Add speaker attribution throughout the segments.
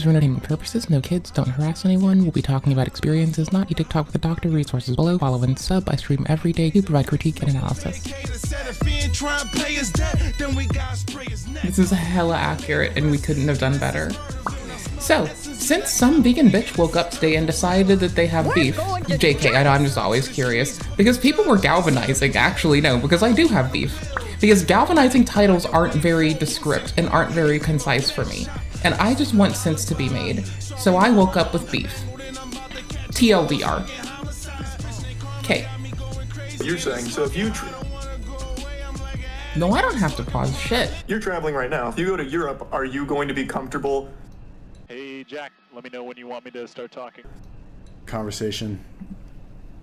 Speaker 1: For entertainment purposes, no kids, don't harass anyone. We'll be talking about experiences, not eating talk with a doctor. Resources below. Follow and sub. I stream every day to provide critique and analysis. This is hella accurate and we couldn't have done better. So, since some vegan bitch woke up today and decided that they have beef, JK, I know, I'm just always curious, because people were galvanizing, actually no, because I do have beef. Because galvanizing titles aren't very descript and aren't very concise for me. And I just want sense to be made. So I woke up with beef. TLDR. Okay.
Speaker 2: You're saying, so if you...
Speaker 1: No, I don't have to pause shit.
Speaker 2: You're traveling right now. If you go to Europe, are you going to be comfortable?
Speaker 3: Hey, Jack, let me know when you want me to start talking.
Speaker 4: Conversation.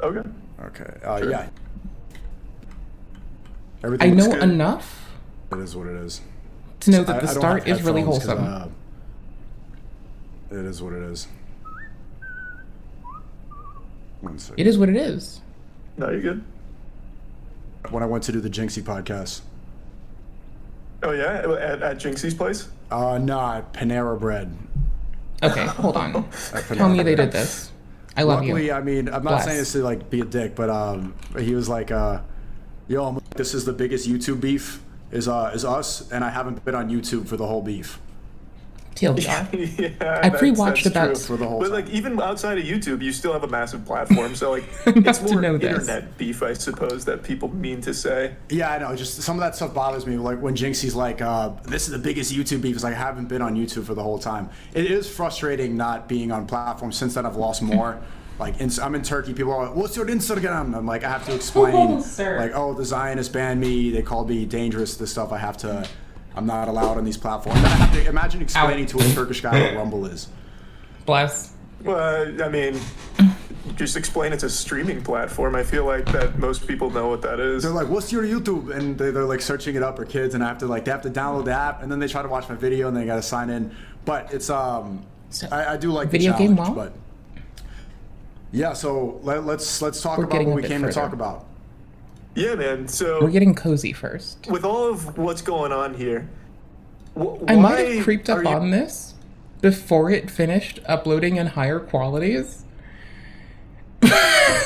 Speaker 2: Okay.
Speaker 4: Okay.
Speaker 2: Sure.
Speaker 4: Yeah.
Speaker 1: I
Speaker 4: Everything
Speaker 1: know
Speaker 4: looks good.
Speaker 1: enough
Speaker 4: It is what it is.
Speaker 1: to know that the
Speaker 4: I don't
Speaker 1: start
Speaker 4: have
Speaker 1: is really
Speaker 4: headphones 'cause,
Speaker 1: wholesome.
Speaker 4: It is what it is. One second.
Speaker 1: It is what it is.
Speaker 2: No, you're good.
Speaker 4: When I went to do the Jinxie podcast.
Speaker 2: Oh yeah, at Jinxie's place?
Speaker 4: Nah, Panera Bread.
Speaker 1: Okay, hold on.
Speaker 4: At Panera
Speaker 1: Tell me they
Speaker 4: Bread.
Speaker 1: did this. I love
Speaker 4: Luckily,
Speaker 1: you.
Speaker 4: I mean, I'm not
Speaker 1: Bless.
Speaker 4: saying this to like be a dick, but he was like, yo, this is the biggest YouTube beef is us, and I haven't been on YouTube for the whole beef.
Speaker 1: TLDR.
Speaker 2: Yeah,
Speaker 1: I pre-watched
Speaker 2: that's
Speaker 1: about-
Speaker 2: true.
Speaker 4: For the whole
Speaker 2: But
Speaker 4: time.
Speaker 2: like even outside of YouTube, you still have a massive platform. So like
Speaker 1: Enough
Speaker 2: it's
Speaker 1: to
Speaker 2: more
Speaker 1: know this.
Speaker 2: internet beef, I suppose, that people mean to say.
Speaker 4: Yeah, I know. Just some of that stuff bothers me. Like when Jinxie's like, "This is the biggest YouTube beef." It's like I haven't been on YouTube for the whole time. It is frustrating not being on platforms. Since then, I've lost more. Like I'm in Turkey. People are like, "What's your Instagram?" I'm like, I have to explain.
Speaker 1: Oh, sir.
Speaker 4: Like, oh, the Zionists banned me. They called me dangerous. This stuff. I'm not allowed on these platforms. And I have to imagine explaining to a Turkish guy what Rumble is.
Speaker 1: Bless.
Speaker 2: Well, I mean, just explain it's a streaming platform. I feel like that most people know what that is.
Speaker 4: They're like, "What's your YouTube?" And they're like searching it up, or kids, and they have to download the app, and then they try to watch my video, and they got to sign in. But it's I do like
Speaker 1: Video
Speaker 4: the
Speaker 1: game
Speaker 4: challenge,
Speaker 1: WoW?
Speaker 4: but yeah. So let's talk
Speaker 1: We're
Speaker 4: about
Speaker 1: getting
Speaker 4: what
Speaker 1: a
Speaker 4: we
Speaker 1: bit
Speaker 4: came to
Speaker 1: further.
Speaker 4: talk about.
Speaker 2: Yeah, man. So
Speaker 1: We're getting cozy first.
Speaker 2: with all of what's going on here,
Speaker 1: I might
Speaker 2: why
Speaker 1: have creeped
Speaker 2: are
Speaker 1: up
Speaker 2: you-
Speaker 1: on this before it finished uploading in higher qualities.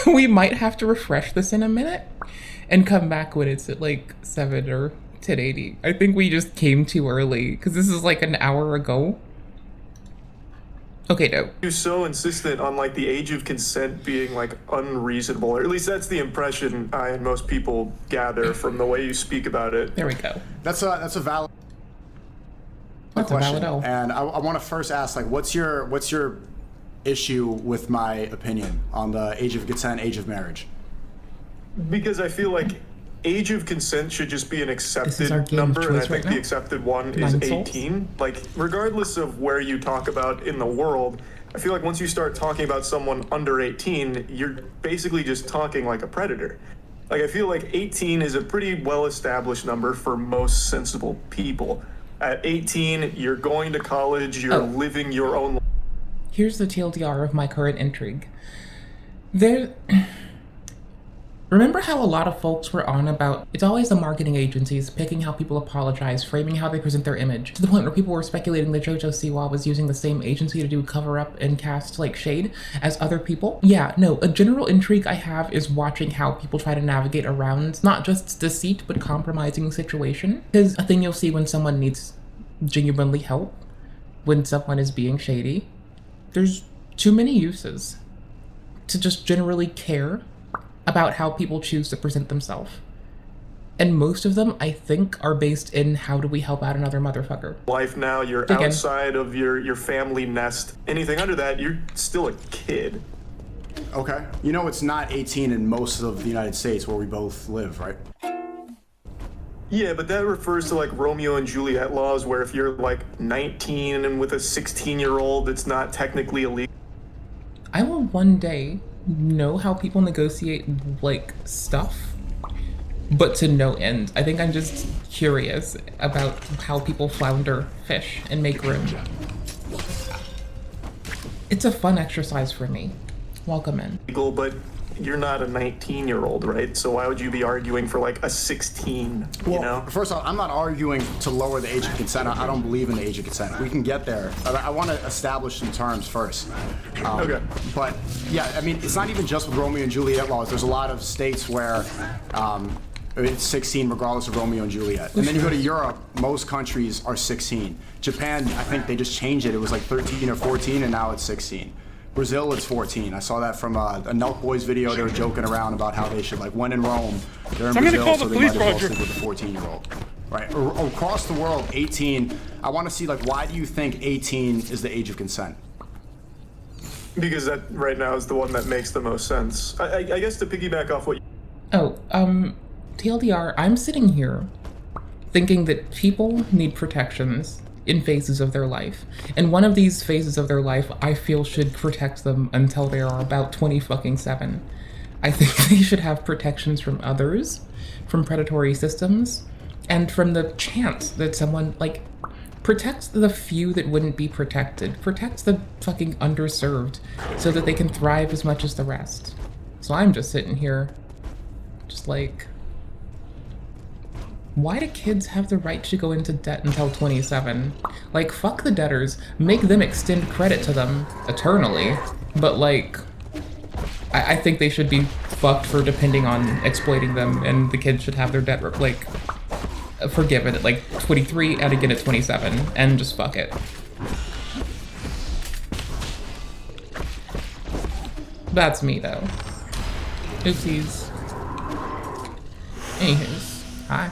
Speaker 1: We might have to refresh this in a minute and come back when it's at like 7 or 1080. I think we just came too early because this is like an hour ago. Okay, no.
Speaker 2: You're so insistent on like the age of consent being like unreasonable, or at least that's the impression I and most people gather from the way you speak about it.
Speaker 1: There we go.
Speaker 4: That's a valid
Speaker 1: That's a
Speaker 4: question,
Speaker 1: valid O.
Speaker 4: and I want to first ask, like, what's your issue with my opinion on the age of consent, age of marriage?
Speaker 2: Because I feel like age of consent should just be an
Speaker 1: is our
Speaker 2: accepted
Speaker 1: game of
Speaker 2: number, and I
Speaker 1: choice
Speaker 2: think
Speaker 1: right now?
Speaker 2: the accepted one is
Speaker 1: Nine souls?
Speaker 2: 18. Like, regardless of where you talk about in the world, I feel like once you start talking about someone under 18, you're basically just talking like a predator. Like, I feel like 18 is a pretty well-established number for most sensible people. At 18, you're going to college, you're
Speaker 1: Oh.
Speaker 2: living your own life.
Speaker 1: Here's the TLDR of my current intrigue. Remember how a lot of folks were on about, it's always the marketing agencies picking how people apologize, framing how they present their image, to the point where people were speculating that JoJo Siwa was using the same agency to do cover up and cast like shade as other people. Yeah, no, a general intrigue I have is watching how people try to navigate around not just deceit, but compromising situation. Because a thing you'll see when someone needs genuinely help, when someone is being shady, there's too many uses to just generally care about how people choose to present themselves. And most of them, I think, are based in how do we help out another motherfucker.
Speaker 2: Life now, you're
Speaker 1: Again.
Speaker 2: outside of your family nest. Anything under that, you're still a kid.
Speaker 4: Okay. You know, it's not 18 in most of the United States where we both live, right?
Speaker 2: Yeah, but that refers to like Romeo and Juliet laws, where if you're like 19 and with a 16-year-old, it's not technically illegal.
Speaker 1: I will one day know how people negotiate, like, stuff, but to no end. I think I'm just curious about how people flounder fish and make room. It's a fun exercise for me. Welcome in.
Speaker 2: But you're not a 19-year-old, right? So why would you be arguing for like a 16?
Speaker 4: Well,
Speaker 2: you know?
Speaker 4: first off, I'm not arguing to lower the age of consent. I don't believe in the age of consent. We can get there. I want to establish some terms first.
Speaker 2: Okay.
Speaker 4: But yeah, I mean, it's not even just with Romeo and Juliet laws. There's a lot of states where it's 16 regardless of Romeo and Juliet. And then you go to Europe, most countries are 16. Japan, I think they just changed it. It was like 13 or 14, and now it's 16. Brazil, it's 14. I saw that from a Nelk Boys video. They were joking around about how they should, like, when in Rome, they're in Brazil, so they might as well sleep with a 14-year-old. Right. Across the world, 18. I want to see, like, why do you think 18 is the age of consent?
Speaker 2: Because that right now is the one that makes the most sense. I guess to piggyback off what
Speaker 1: TLDR, I'm sitting here thinking that people need protections in phases of their life. And one of these phases of their life, I feel, should protect them until they are about 27. I think they should have protections from others, from predatory systems, and from the chance that someone, like, protects the few that wouldn't be protected, protects the fucking underserved, so that they can thrive as much as the rest. So I'm just sitting here, just like, why do kids have the right to go into debt until 27? Like, fuck the debtors, make them extend credit to them eternally, but like, I think they should be fucked for depending on exploiting them, and the kids should have their debt, like, forgiven at like 23 and again at 27, and just fuck it. That's me though. Oopsies. Anywho's, hi.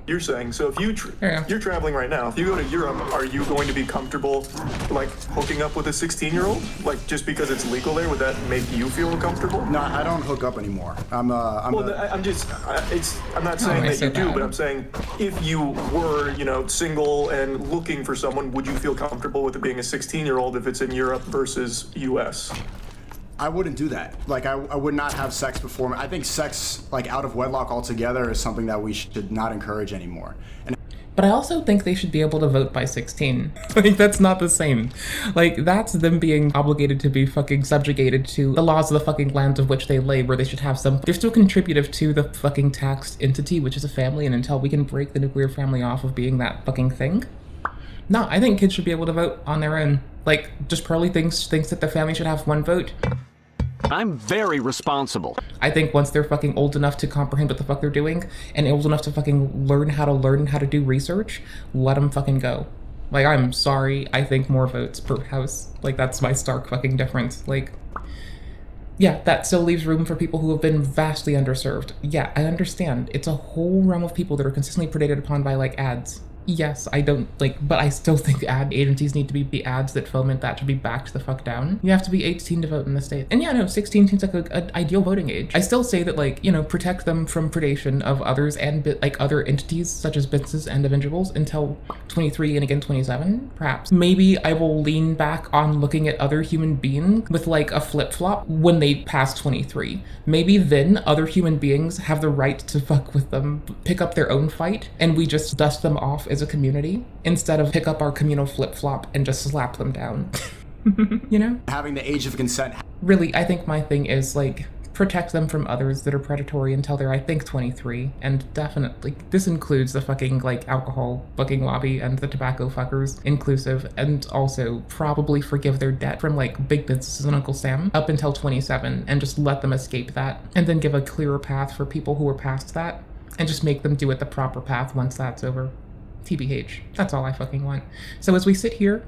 Speaker 2: you're saying. So if you're traveling right now, if you go to Europe, are you going to be comfortable, like, hooking up with a 16-year-old? Like, just because it's legal there, would that make you feel comfortable?
Speaker 4: No, I don't hook up anymore. I'm not
Speaker 2: saying that you do, but I'm saying if you were, single and looking for someone, would you feel comfortable with it being a 16-year-old if it's in Europe versus US?
Speaker 4: I wouldn't do that. Like, I would not have sex before. I think sex, like, out of wedlock altogether is something that we should not encourage anymore.
Speaker 1: But I also think they should be able to vote by 16. Like, that's not the same. Like, that's them being obligated to be fucking subjugated to the laws of the fucking land of which they lay, where they should have some... They're still contributive to the fucking taxed entity, which is a family, and until we can break the nuclear family off of being that fucking thing... No, I think kids should be able to vote on their own. Like, just Pearly thinks that the family should have one vote.
Speaker 5: I'm very responsible.
Speaker 1: I think once they're fucking old enough to comprehend what the fuck they're doing, and old enough to fucking learn how to do research, let them fucking go. Like, I'm sorry, I think more votes per house. Like, that's my stark fucking difference. Like, yeah, that still leaves room for people who have been vastly underserved. Yeah, I understand. It's a whole realm of people that are consistently predated upon by, like, ads. Yes, I don't, like, but I still think ad agencies need to be the ads that foment that should be backed the fuck down. You have to be 18 to vote in the state. And yeah, no, 16 seems like an ideal voting age. I still say that, like, protect them from predation of others and, like, other entities, such as businesses and individuals, until 23 and again 27, perhaps. Maybe I will lean back on looking at other human beings with, like, a flip-flop when they pass 23. Maybe then other human beings have the right to fuck with them, pick up their own fight, and we just dust them off as a community, instead of pick up our communal flip-flop and just slap them down.
Speaker 4: Having the age of consent.
Speaker 1: Really, I think my thing is, like, protect them from others that are predatory until they're, I think, 23. And definitely, this includes the fucking, like, alcohol fucking lobby and the tobacco fuckers inclusive, and also probably forgive their debt from, like, big businesses and Uncle Sam up until 27, and just let them escape that, and then give a clearer path for people who are past that, and just make them do it the proper path once that's over. TBH. That's all I fucking want. So as we sit here...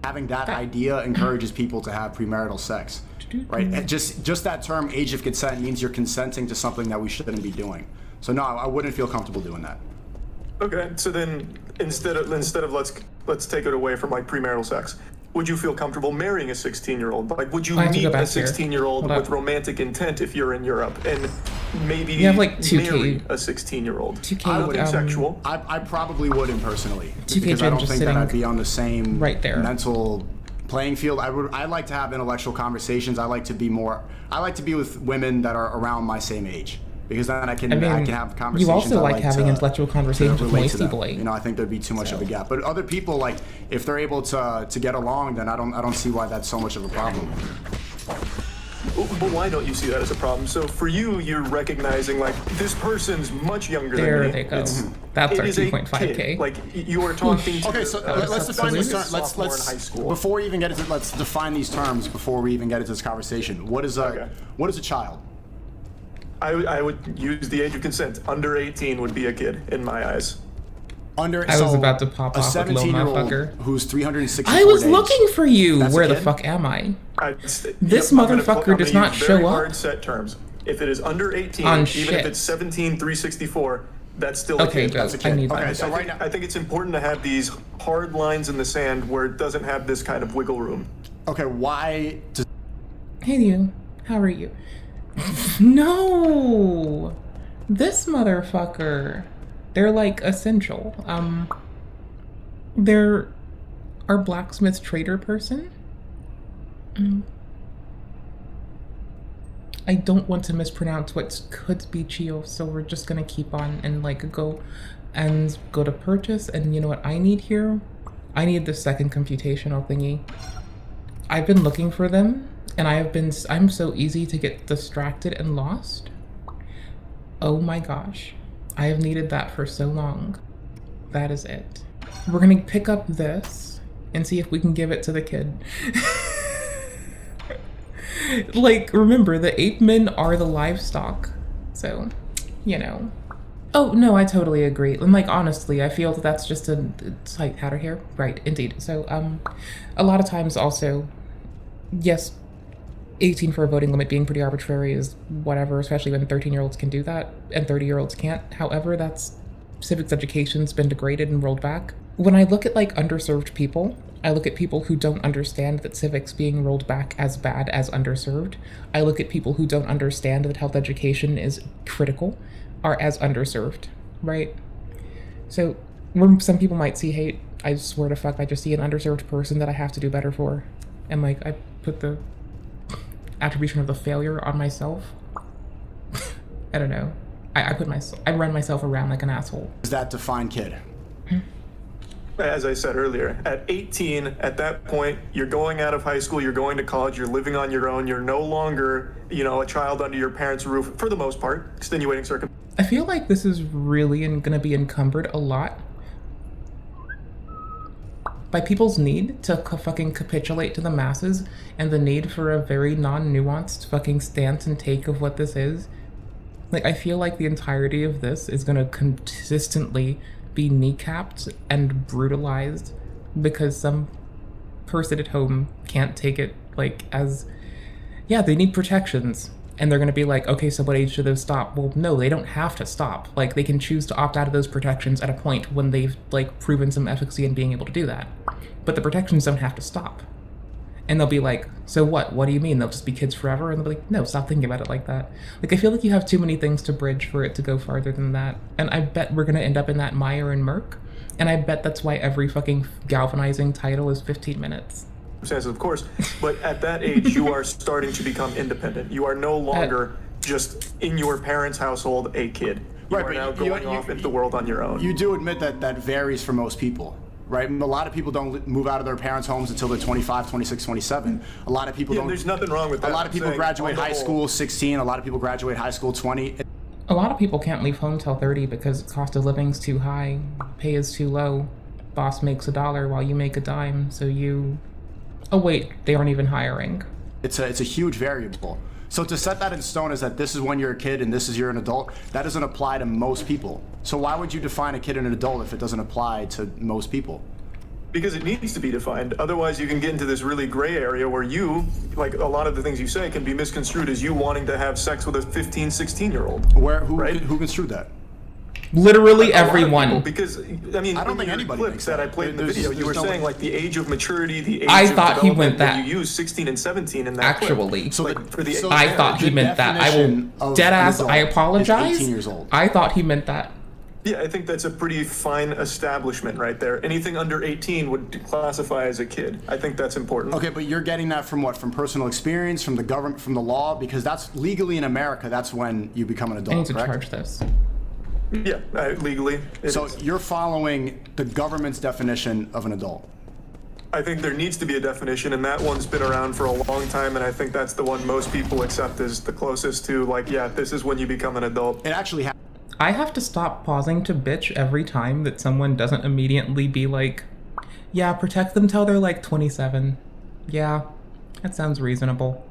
Speaker 4: Having that idea encourages people to have premarital sex, right? And just that term, age of consent, means you're consenting to something that we shouldn't be doing. So no, I wouldn't feel comfortable doing that.
Speaker 2: Okay, so then instead of let's take it away from, like, premarital sex, would you feel comfortable marrying a 16-year-old? Like, would you meet a 16-year-old with romantic intent if you're in Europe, and maybe marry a 16-year-old?
Speaker 1: 2K,
Speaker 2: I would sexual.
Speaker 4: I probably wouldn't personally,
Speaker 1: 2K
Speaker 4: because I don't
Speaker 1: just
Speaker 4: think that I'd be on the same mental playing field. I like to have intellectual conversations. I like to be with women that are around my same age. Because then I can have conversations.
Speaker 1: You also like having intellectual conversations with Moisty Boy.
Speaker 4: I think there'd be too much of a gap. But other people, like, if they're able to get along, then I don't see why that's so much of a problem.
Speaker 2: But why don't you see that as a problem? So for you, you're recognizing like this person's much younger
Speaker 1: There
Speaker 2: than me.
Speaker 1: they go. That's our
Speaker 2: It is a
Speaker 1: 2.5K.
Speaker 2: kid. Like you are talking to
Speaker 4: Okay, so
Speaker 1: was
Speaker 4: let's define these terms.
Speaker 2: sophomore in high school.
Speaker 4: Before we even get into, let's define these terms before we even get into this conversation. What is a child?
Speaker 2: I would use the age of consent. Under 18 would be a kid in my eyes.
Speaker 1: I was about to pop off with little
Speaker 4: 17-year-old
Speaker 1: motherfucker.
Speaker 4: who's 364
Speaker 1: I was
Speaker 4: days.
Speaker 1: looking for you.
Speaker 4: That's a
Speaker 1: Where the
Speaker 4: kid?
Speaker 1: fuck am I?
Speaker 2: This
Speaker 1: motherfucker does not show up.
Speaker 2: Hard set terms. If it is under 18,
Speaker 1: On
Speaker 2: even
Speaker 1: shit.
Speaker 2: if it's 17, 364, that's still a
Speaker 1: Okay,
Speaker 2: kid.
Speaker 1: good.
Speaker 4: That's a kid.
Speaker 1: I need
Speaker 4: Okay,
Speaker 1: that.
Speaker 4: so right now,
Speaker 2: I think it's important to have these hard lines in the sand where it doesn't have this kind of wiggle room.
Speaker 4: okay, why does
Speaker 1: Hey you, how are you? No! This motherfucker. They're like essential. They're our blacksmith trader person. I don't want to mispronounce what could be Chio, so we're just gonna keep on and like go to purchase. And you know what I need here? I need the second computational thingy. I've been looking for them, and I'm so easy to get distracted and lost. Oh my gosh. I have needed that for so long. That is it. We're gonna pick up this and see if we can give it to the kid. Like, remember, the ape men are the livestock. So, you know. Oh, no, I totally agree. And, like, honestly, I feel that that's just it's like hatter here. Right, indeed. So, a lot of times also, yes, 18 for a voting limit being pretty arbitrary is whatever, especially when 13-year-olds can do that and 30-year-olds can't. However, that's civics education's been degraded and rolled back. When I look at, like, underserved people, I look at people who don't understand that civics being rolled back as bad as underserved. I look at people who don't understand that health education is critical are as underserved, right? So where some people might see hate, I swear to fuck, I just see an underserved person that I have to do better for. And like, I put the attribution of the failure on myself. I don't know. I run myself around like an asshole.
Speaker 4: does that define kid?
Speaker 2: As I said earlier, at 18, at that point, you're going out of high school, you're going to college, you're living on your own, you're no longer, a child under your parents' roof, for the most part, extenuating circumstances.
Speaker 1: I feel like this is really gonna be encumbered a lot by people's need to fucking capitulate to the masses and the need for a very non-nuanced fucking stance and take of what this is. Like, I feel like the entirety of this is gonna consistently be kneecapped and brutalized because some person at home can't take it, like, as, yeah, they need protections. And they're gonna be like, okay, so what age should those stop? Well, no, they don't have to stop. Like, they can choose to opt out of those protections at a point when they've, like, proven some efficacy in being able to do that. But the protections don't have to stop. And they'll be like, so what? What do you mean? They'll just be kids forever? And they'll be like, no, stop thinking about it like that. Like, I feel like you have too many things to bridge for it to go farther than that. And I bet we're gonna end up in that mire and murk. And I bet that's why every fucking galvanizing title is 15 minutes.
Speaker 2: Of course, but at that age, you are starting to become independent. You are no longer just in your parents' household a kid. You
Speaker 4: Right,
Speaker 2: are
Speaker 4: but
Speaker 2: now
Speaker 4: you-
Speaker 2: going off into the world on your own.
Speaker 4: You do admit that that varies for most people, right? A lot of people don't move out of their parents' homes until they're 25, 26, 27. A lot of people don't.
Speaker 2: There's nothing wrong with that.
Speaker 4: A lot of people
Speaker 2: I'm saying,
Speaker 4: graduate
Speaker 2: on the
Speaker 4: high
Speaker 2: whole,
Speaker 4: school 16. A lot of people graduate high school 20.
Speaker 1: A lot of people can't leave home till 30 because the cost of living's too high, pay is too low, boss makes $1 while you make a dime, so you... Oh wait, they aren't even hiring.
Speaker 4: It's a huge variable. So to set that in stone is that this is when you're a kid and this is you're an adult, that doesn't apply to most people. So why would you define a kid and an adult if it doesn't apply to most people?
Speaker 2: Because it needs to be defined. Otherwise, you can get into this really gray area where you, like a lot of the things you say, can be misconstrued as you wanting to have sex with a 15, 16-year-old.
Speaker 4: Who construed that?
Speaker 1: Literally
Speaker 2: A lot of
Speaker 1: everyone.
Speaker 2: people, because, I mean,
Speaker 4: I don't
Speaker 2: in
Speaker 4: think
Speaker 2: your
Speaker 4: anybody
Speaker 2: clips
Speaker 4: thinks
Speaker 2: that
Speaker 4: that.
Speaker 2: I played in the
Speaker 4: There's-
Speaker 2: video, you were
Speaker 4: there's no
Speaker 2: saying
Speaker 4: way.
Speaker 2: like the age of maturity, the age
Speaker 1: I
Speaker 2: of
Speaker 1: thought he
Speaker 2: development
Speaker 1: meant that.
Speaker 2: you use 16 and 17 in that
Speaker 1: Actually.
Speaker 2: clip.
Speaker 4: So
Speaker 2: Like, for the
Speaker 4: so
Speaker 1: I thought he
Speaker 4: the
Speaker 1: meant that. I will
Speaker 4: definition of
Speaker 1: dead
Speaker 4: an
Speaker 1: ass.
Speaker 4: adult
Speaker 1: I
Speaker 4: is
Speaker 1: apologize.
Speaker 4: 18 years old.
Speaker 1: I thought he meant that.
Speaker 2: Yeah, I think that's a pretty fine establishment right there. Anything under 18 would classify as a kid. I think that's important.
Speaker 4: Okay, but you're getting that from what? From personal experience, from the government, from the law? Because that's legally in America, that's when you become an adult,
Speaker 1: I need to
Speaker 4: correct?
Speaker 1: charge this.
Speaker 2: Yeah, legally. it
Speaker 4: So
Speaker 2: is.
Speaker 4: you're following the government's definition of an adult.
Speaker 2: I think there needs to be a definition, and that one's been around for a long time, and I think that's the one most people accept as the closest to, like, yeah, this is when you become an adult.
Speaker 4: It actually
Speaker 1: I have to stop pausing to bitch every time that someone doesn't immediately be like, yeah, protect them till they're like 27. Yeah, that sounds reasonable.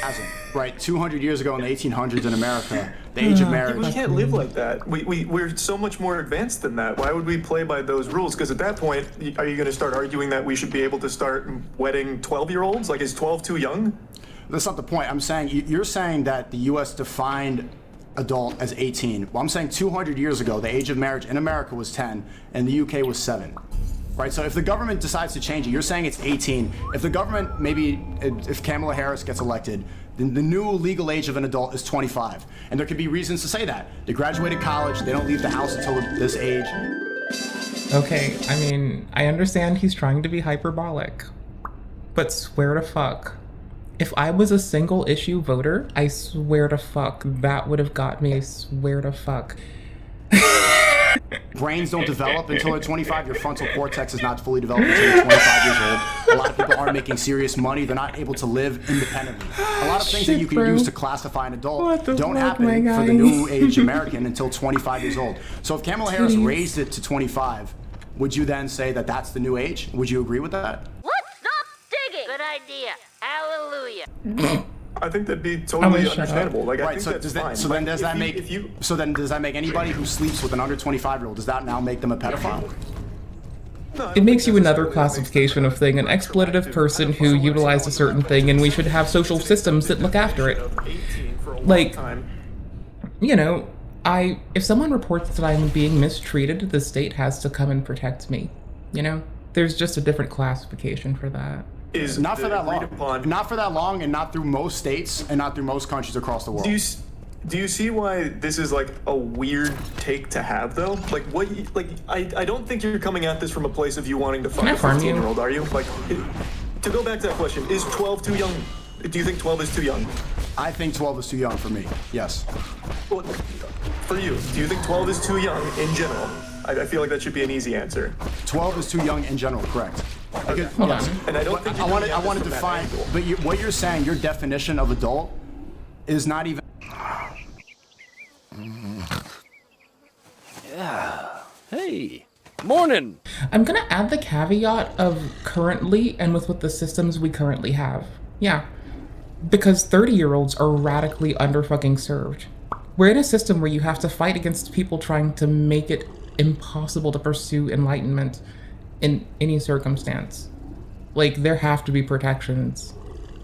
Speaker 4: hasn't. Right, 200 years ago in the 1800s in America, the age of marriage.
Speaker 2: We can't live like that. We're so much more advanced than that. Why would we play by those rules? Because at that point, are you going to start arguing that we should be able to start wedding 12-year-olds? Like, is 12 too young?
Speaker 4: That's not the point. I'm saying, you're saying that the U.S. defined adult as 18. Well, I'm saying 200 years ago, the age of marriage in America was 10, and the UK was 7. Right, so if the government decides to change it, you're saying it's 18. If the government, maybe if Kamala Harris gets elected, then the new legal age of an adult is 25. And there could be reasons to say that. They graduated college, they don't leave the house until this age.
Speaker 1: Okay, I mean, I understand he's trying to be hyperbolic, but swear to fuck. If I was a single issue voter, I swear to fuck, that would have got me, I swear to fuck.
Speaker 4: Brains don't develop until they're 25. Your frontal cortex is not fully developed until you're 25 years old. A lot of people aren't making serious money. They're not able to live independently. A lot of things that you can use to classify an adult don't happen for the new age American until 25 years old. So if Kamala Harris raised it to 25, would you then say that that's the new age? Would you agree with that?
Speaker 6: Let's stop digging! Good idea. Hallelujah.
Speaker 2: I think that'd be totally
Speaker 1: shut
Speaker 2: understandable.
Speaker 1: up.
Speaker 2: Like, I
Speaker 4: Right.
Speaker 2: think
Speaker 4: So
Speaker 2: that's
Speaker 4: does
Speaker 2: fine.
Speaker 4: that? So then
Speaker 2: Like,
Speaker 4: does that make?
Speaker 2: if you
Speaker 4: So then does that make anybody who sleeps with an under 25-year-old? Does that now make them a pedophile?
Speaker 2: No, I
Speaker 1: It
Speaker 2: don't
Speaker 1: makes
Speaker 2: think
Speaker 1: you another
Speaker 2: necessarily
Speaker 1: classification of thing, an exploitative person who utilized a certain thing, and we should have social systems that look after it.
Speaker 2: 18 for a long
Speaker 1: Like,
Speaker 2: time.
Speaker 1: you know, if someone reports that I'm being mistreated, the state has to come and protect me. You know? There's just a different classification for that.
Speaker 2: Is
Speaker 4: Not for that long.
Speaker 2: agreed upon.
Speaker 4: Not for that long, and not through most states, and not through most countries across the world.
Speaker 2: Do you see why this is like a weird take to have though? Like I don't think you're coming at this from a place of you wanting to fuck
Speaker 1: I
Speaker 2: a
Speaker 1: farm you?
Speaker 2: 15-year-old, are you? Like, to go back to that question, is 12 too young? Do you think 12 is too young?
Speaker 4: I think 12 is too young for me. Yes.
Speaker 2: Well, for you, do you think 12 is too young in general? I feel like that should be an easy answer.
Speaker 4: 12 is too young in general, correct? Because,
Speaker 1: Hold on.
Speaker 2: And I don't
Speaker 4: But
Speaker 2: think
Speaker 4: I
Speaker 2: you're
Speaker 4: want
Speaker 2: coming at
Speaker 4: to
Speaker 2: this from that
Speaker 4: define.
Speaker 2: angle.
Speaker 4: But what you're saying, your definition of adult, is not even.
Speaker 5: Hey, morning.
Speaker 1: I'm gonna add the caveat of currently and with the systems we currently have. Yeah. Because 30-year-olds are radically under-fucking served. We're in a system where you have to fight against people trying to make it impossible to pursue enlightenment in any circumstance. Like, there have to be protections.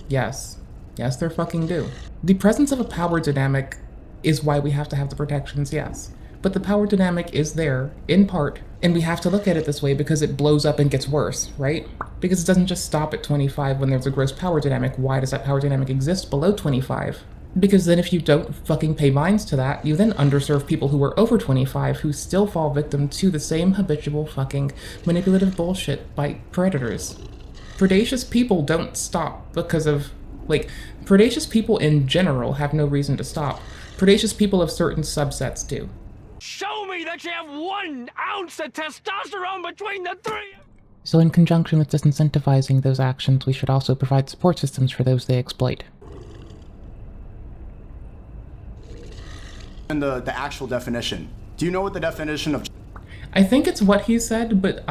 Speaker 1: Yes. Yes, there fucking do. The presence of a power dynamic is why we have to have the protections, yes. But the power dynamic is there, in part, and we have to look at it this way because it blows up and gets worse, right? Because it doesn't just stop at 25 when there's a gross power dynamic. Why does that power dynamic exist below 25? Because then if you don't fucking pay minds to that, you then underserve people who are over 25 who still fall victim to the same habitual fucking manipulative bullshit by predators. Predacious people don't stop because of, like, predacious people in general have no reason to stop. Predacious people of certain subsets do.
Speaker 5: Show me that you have 1 ounce of testosterone between the three.
Speaker 1: So in conjunction with disincentivizing those actions, we should also provide support systems for those they exploit.
Speaker 4: And the actual definition. Do you know what the definition of?
Speaker 1: I think it's what he said, but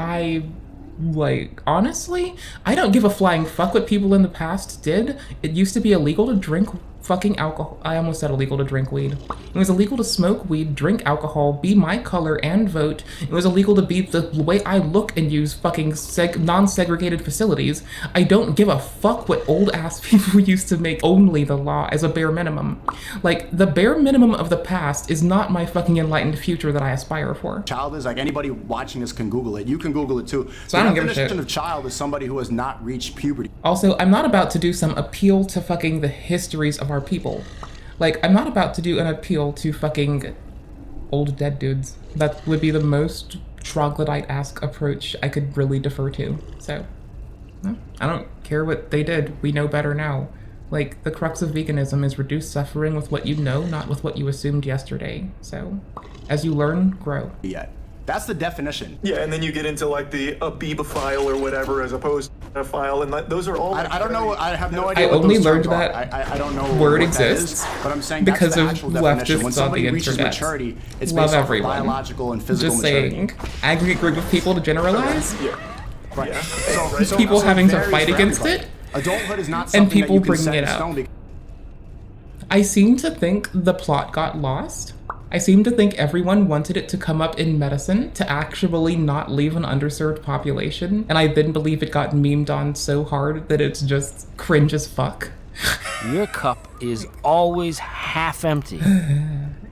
Speaker 1: honestly, I don't give a flying fuck what people in the past did. It used to be illegal to drink fucking alcohol. I almost said illegal to drink weed. It was illegal to smoke weed, drink alcohol, be my color, and vote. It was illegal to be the way I look and use fucking non-segregated facilities. I don't give a fuck what old-ass people used to make only the law as a bare minimum. Like, the bare minimum of the past is not my fucking enlightened future that I aspire for.
Speaker 4: Child is, like, anybody watching this can Google it. You can Google it too.
Speaker 1: So
Speaker 4: the
Speaker 1: I don't give a
Speaker 4: definition
Speaker 1: shit.
Speaker 4: of child is somebody who has not reached puberty.
Speaker 1: Also, I'm not about to do some appeal to fucking the histories of our people. Like, I'm not about to do an appeal to fucking old dead dudes. That would be the most troglodyte-esque approach I could really defer to. So, I don't care what they did. We know better now. Like, the crux of veganism is reduce suffering with what you know, not with what you assumed yesterday. So, as you learn, grow.
Speaker 4: Yet. That's the definition.
Speaker 2: Yeah, and then you get into like a bibophile or whatever as opposed to a file, and those are all.
Speaker 4: I don't know. I have no idea.
Speaker 1: I
Speaker 4: what
Speaker 1: only
Speaker 4: those
Speaker 1: learned
Speaker 4: terms are.
Speaker 1: that
Speaker 4: I don't know
Speaker 1: word
Speaker 4: what that
Speaker 1: exists
Speaker 4: is, but I'm saying
Speaker 1: because
Speaker 4: that's the
Speaker 1: of
Speaker 4: actual definition.
Speaker 1: leftists
Speaker 4: When
Speaker 1: on
Speaker 4: somebody
Speaker 1: the
Speaker 4: reaches
Speaker 1: internet.
Speaker 4: maturity, it's
Speaker 1: Love
Speaker 4: based off of
Speaker 1: everyone.
Speaker 4: biological and physical
Speaker 1: Just
Speaker 4: maturity.
Speaker 1: saying, aggregate group of people to generalize,
Speaker 4: Right.
Speaker 2: Yeah.
Speaker 4: So
Speaker 1: people having to
Speaker 4: varies
Speaker 1: fight
Speaker 4: for
Speaker 1: against
Speaker 4: everybody.
Speaker 1: it,
Speaker 4: Adulthood is not
Speaker 1: and
Speaker 4: something
Speaker 1: people
Speaker 4: that you can
Speaker 1: bringing
Speaker 4: set
Speaker 1: it
Speaker 4: in
Speaker 1: up.
Speaker 4: stone.
Speaker 1: I seem to think the plot got lost. I seem to think everyone wanted it to come up in medicine to actually not leave an underserved population, and I then believe it got memed on so hard that it's just cringe as fuck.
Speaker 5: Your cup is always half empty.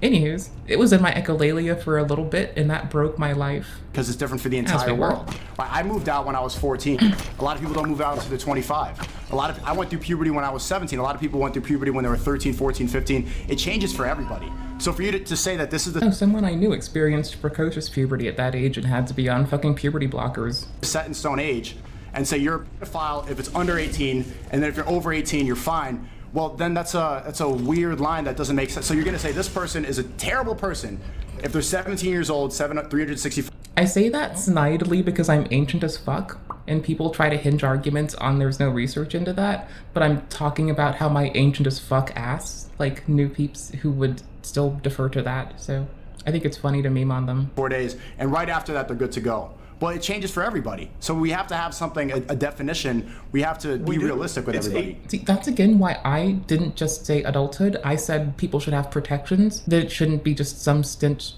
Speaker 1: Anywho's, it was in my echolalia for a little bit, and that broke my life.
Speaker 4: Because it's different for the
Speaker 1: As
Speaker 4: entire
Speaker 1: we were.
Speaker 4: world. I moved out when I was 14. A lot of people don't move out until they're 25. I went through puberty when I was 17. A lot of people went through puberty when they were 13, 14, 15. It changes for everybody. So for you to say that this is
Speaker 1: Oh,
Speaker 4: the
Speaker 1: someone I knew experienced precocious puberty at that age and had to be on fucking puberty blockers.
Speaker 4: set in stone age, and say you're a pedophile if it's under 18, and then if you're over 18, you're fine. Well, then that's a weird line that doesn't make sense. So you're gonna say this person is a terrible person if they're 17 years old, 365.
Speaker 1: I say that snidely because I'm ancient as fuck, and people try to hinge arguments on there's no research into that, but I'm talking about how my ancient as fuck ass, like new peeps who would still defer to that, so I think it's funny to meme on them.
Speaker 4: 4 days, and right after that they're good to go. But it changes for everybody. So we have to have something, a definition. We have to be realistic with
Speaker 2: It's
Speaker 4: everybody.
Speaker 1: See, that's again why I didn't just say adulthood. I said people should have protections, that it shouldn't be just some stringent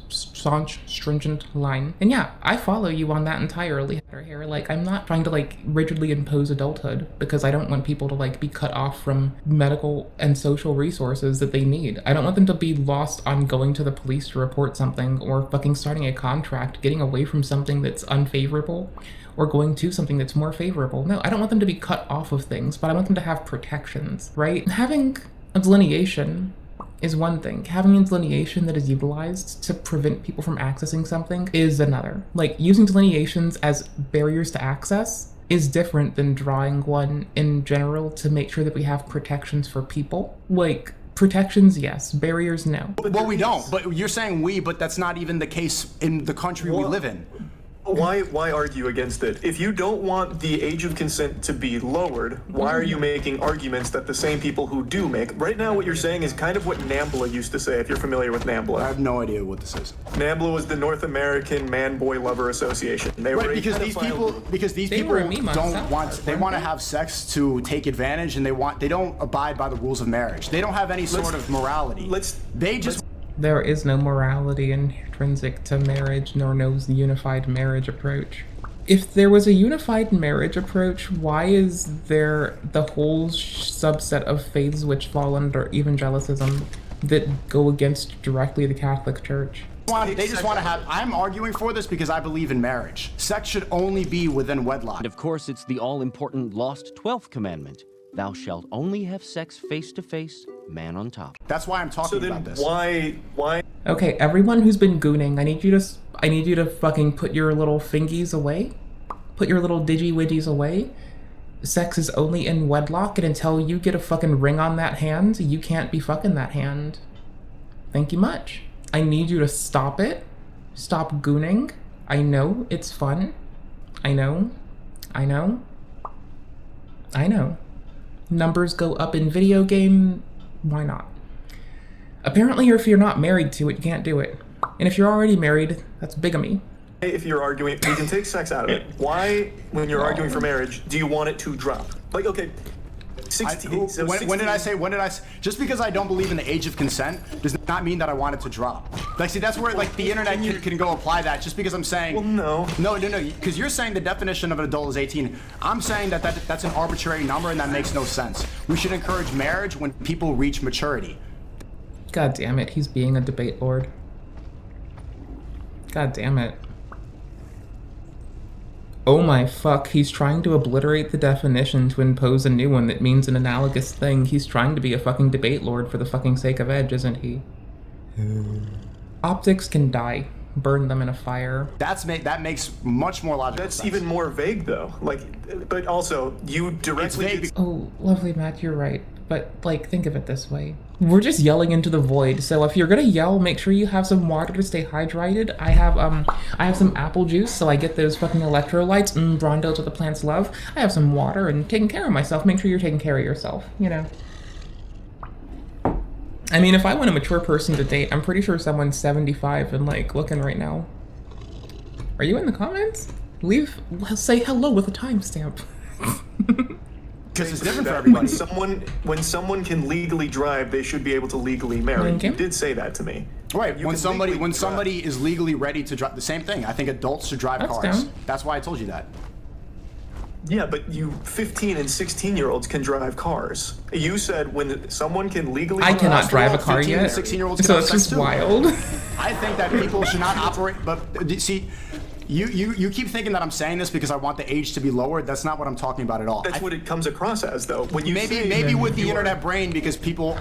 Speaker 1: line. And yeah, I follow you on that entirely. Here, like, I'm not trying to like rigidly impose adulthood because I don't want people to like be cut off from medical and social resources that they need. I don't want them to be lost on going to the police to report something or fucking starting a contract, getting away from something that's unfavorable or going to something that's more favorable. No, I don't want them to be cut off of things, but I want them to have protections, right? Having a delineation is one thing. Having a delineation that is utilized to prevent people from accessing something is another. Like, using delineations as barriers to access is different than drawing one in general to make sure that we have protections for people. Like, protections, yes. Barriers, no.
Speaker 4: Well, we don't. But you're saying we, but that's not even the case in the country we live in.
Speaker 2: Why argue against it? If you don't want the age of consent to be lowered, why are you making arguments that the same people who do make? Right now, what you're saying is kind of what NAMBLA used to say, if you're familiar with
Speaker 4: I
Speaker 2: NAMBLA.
Speaker 4: have no idea what this is.
Speaker 2: NAMBLA was the North American Man-Boy Lover Association. They were
Speaker 4: Right,
Speaker 2: a
Speaker 4: because these
Speaker 2: pedophile
Speaker 1: They
Speaker 4: people
Speaker 1: were a meme on
Speaker 4: don't
Speaker 1: South
Speaker 4: want
Speaker 1: Park,
Speaker 4: they
Speaker 1: weren't
Speaker 4: want to
Speaker 1: they?
Speaker 4: have sex to take advantage, and they don't abide by the rules of marriage. They don't have any sort of morality. They just
Speaker 1: There is no morality intrinsic to marriage, nor no unified marriage approach. If there was a unified marriage approach, why is there the whole subset of faiths which fall under evangelicism that go against directly the Catholic Church?
Speaker 4: they just want to have. I'm arguing for this because I believe in marriage. Sex should only be within wedlock.
Speaker 7: And of course, it's the all-important lost 12th commandment. Thou shalt only have sex face to face, man on top.
Speaker 4: That's why I'm
Speaker 2: So
Speaker 4: talking
Speaker 2: then
Speaker 4: about this.
Speaker 2: why
Speaker 1: Okay, everyone who's been gooning, I need you to fucking put your little fingies away. Put your little digi-widgies away. Sex is only in wedlock, and until you get a fucking ring on that hand, you can't be fucking that hand. Thank you much. I need you to stop it. Stop gooning. I know it's fun. I know. Numbers go up in video game. Why not? Apparently, if you're not married to it, you can't do it. And if you're already married, that's bigamy.
Speaker 2: if you're arguing, we can take sex out of it. Why, when you're arguing for marriage, do you want it to drop? Like, okay, 16.
Speaker 4: When did I say? Just because I don't believe in the age of consent does not mean that I want it to drop. Like, see, that's where like the internet can go apply that. Just because I'm saying.
Speaker 2: Well, no.
Speaker 4: No. Because you're saying the definition of an adult is 18. I'm saying that's an arbitrary number and that makes no sense. We should encourage marriage when people reach maturity.
Speaker 1: God damn it, he's being a debate lord. God damn it. Oh my fuck, he's trying to obliterate the definition to impose a new one that means an analogous thing. He's trying to be a fucking debate lord for the fucking sake of edge, isn't he? Optics can die. Burn them in a fire.
Speaker 4: That makes much more logical
Speaker 2: That's
Speaker 4: sense.
Speaker 2: even more vague, though. Like, but also, you directly.
Speaker 4: It's vague.
Speaker 1: Oh, lovely Matt, you're right. but like, think of it this way. We're just yelling into the void. So if you're gonna yell, make sure you have some water to stay hydrated. I have some apple juice, so I get those fucking electrolytes. Brondos what the plants love. I have some water and taking care of myself. Make sure you're taking care of yourself, you know. I mean, if I want a mature person to date, I'm pretty sure someone's 75 and like looking right now. Are you in the comments? Say hello with a timestamp.
Speaker 4: Because it's different for everybody.
Speaker 2: When someone can legally drive, they should be able to legally marry.
Speaker 1: Okay.
Speaker 2: You did say that to me.
Speaker 4: Right.
Speaker 2: You
Speaker 4: When
Speaker 2: can legally
Speaker 4: somebody is legally ready to drive, the same thing. I think adults should drive
Speaker 1: That's
Speaker 4: cars.
Speaker 1: down.
Speaker 4: That's why I told you that.
Speaker 2: Yeah, but you 15 and 16-year-olds can drive cars. You said when someone can legally
Speaker 1: I cannot drive a car
Speaker 4: 15 and
Speaker 1: yet,
Speaker 4: 16-year-olds can
Speaker 1: so
Speaker 4: have
Speaker 1: it's
Speaker 4: sex
Speaker 1: just
Speaker 4: too.
Speaker 1: wild.
Speaker 4: I think that people should not operate, but see, you keep thinking that I'm saying this because I want the age to be lowered. That's not what I'm talking about at all.
Speaker 2: That's what it comes across as, though. When you
Speaker 4: Maybe with the internet brain, because people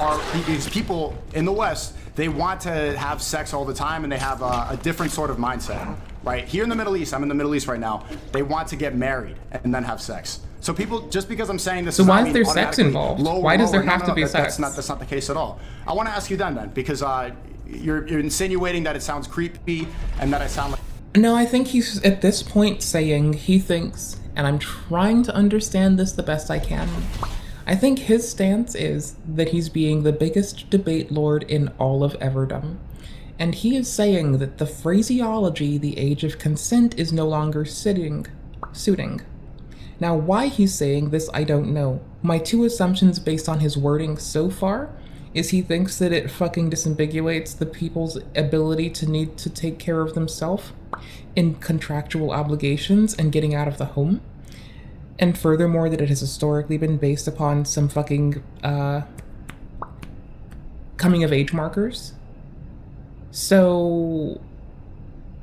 Speaker 4: in the West, they want to have sex all the time and they have a different sort of mindset, right? Here in the Middle East, I'm in the Middle East right now, they want to get married and then have sex. So people, just because I'm saying this,
Speaker 1: So
Speaker 4: does
Speaker 1: why
Speaker 4: not
Speaker 1: is
Speaker 4: mean
Speaker 1: there sex
Speaker 4: automatically
Speaker 1: involved?
Speaker 4: lower,
Speaker 1: Why does there
Speaker 4: lower.
Speaker 1: have to be sex?
Speaker 4: That's not the case at all. I want to ask you then, because you're insinuating that it sounds creepy and that I sound like.
Speaker 1: No, I think he's at this point saying he thinks, and I'm trying to understand this the best I can. I think his stance is that he's being the biggest debate lord in all of Everdom. And he is saying that the phraseology, the age of consent, is no longer suiting. Now, why he's saying this, I don't know. My two assumptions based on his wording so far is he thinks that it fucking disambiguates the people's ability to need to take care of themselves in contractual obligations and getting out of the home. And furthermore, that it has historically been based upon some fucking coming of age markers. So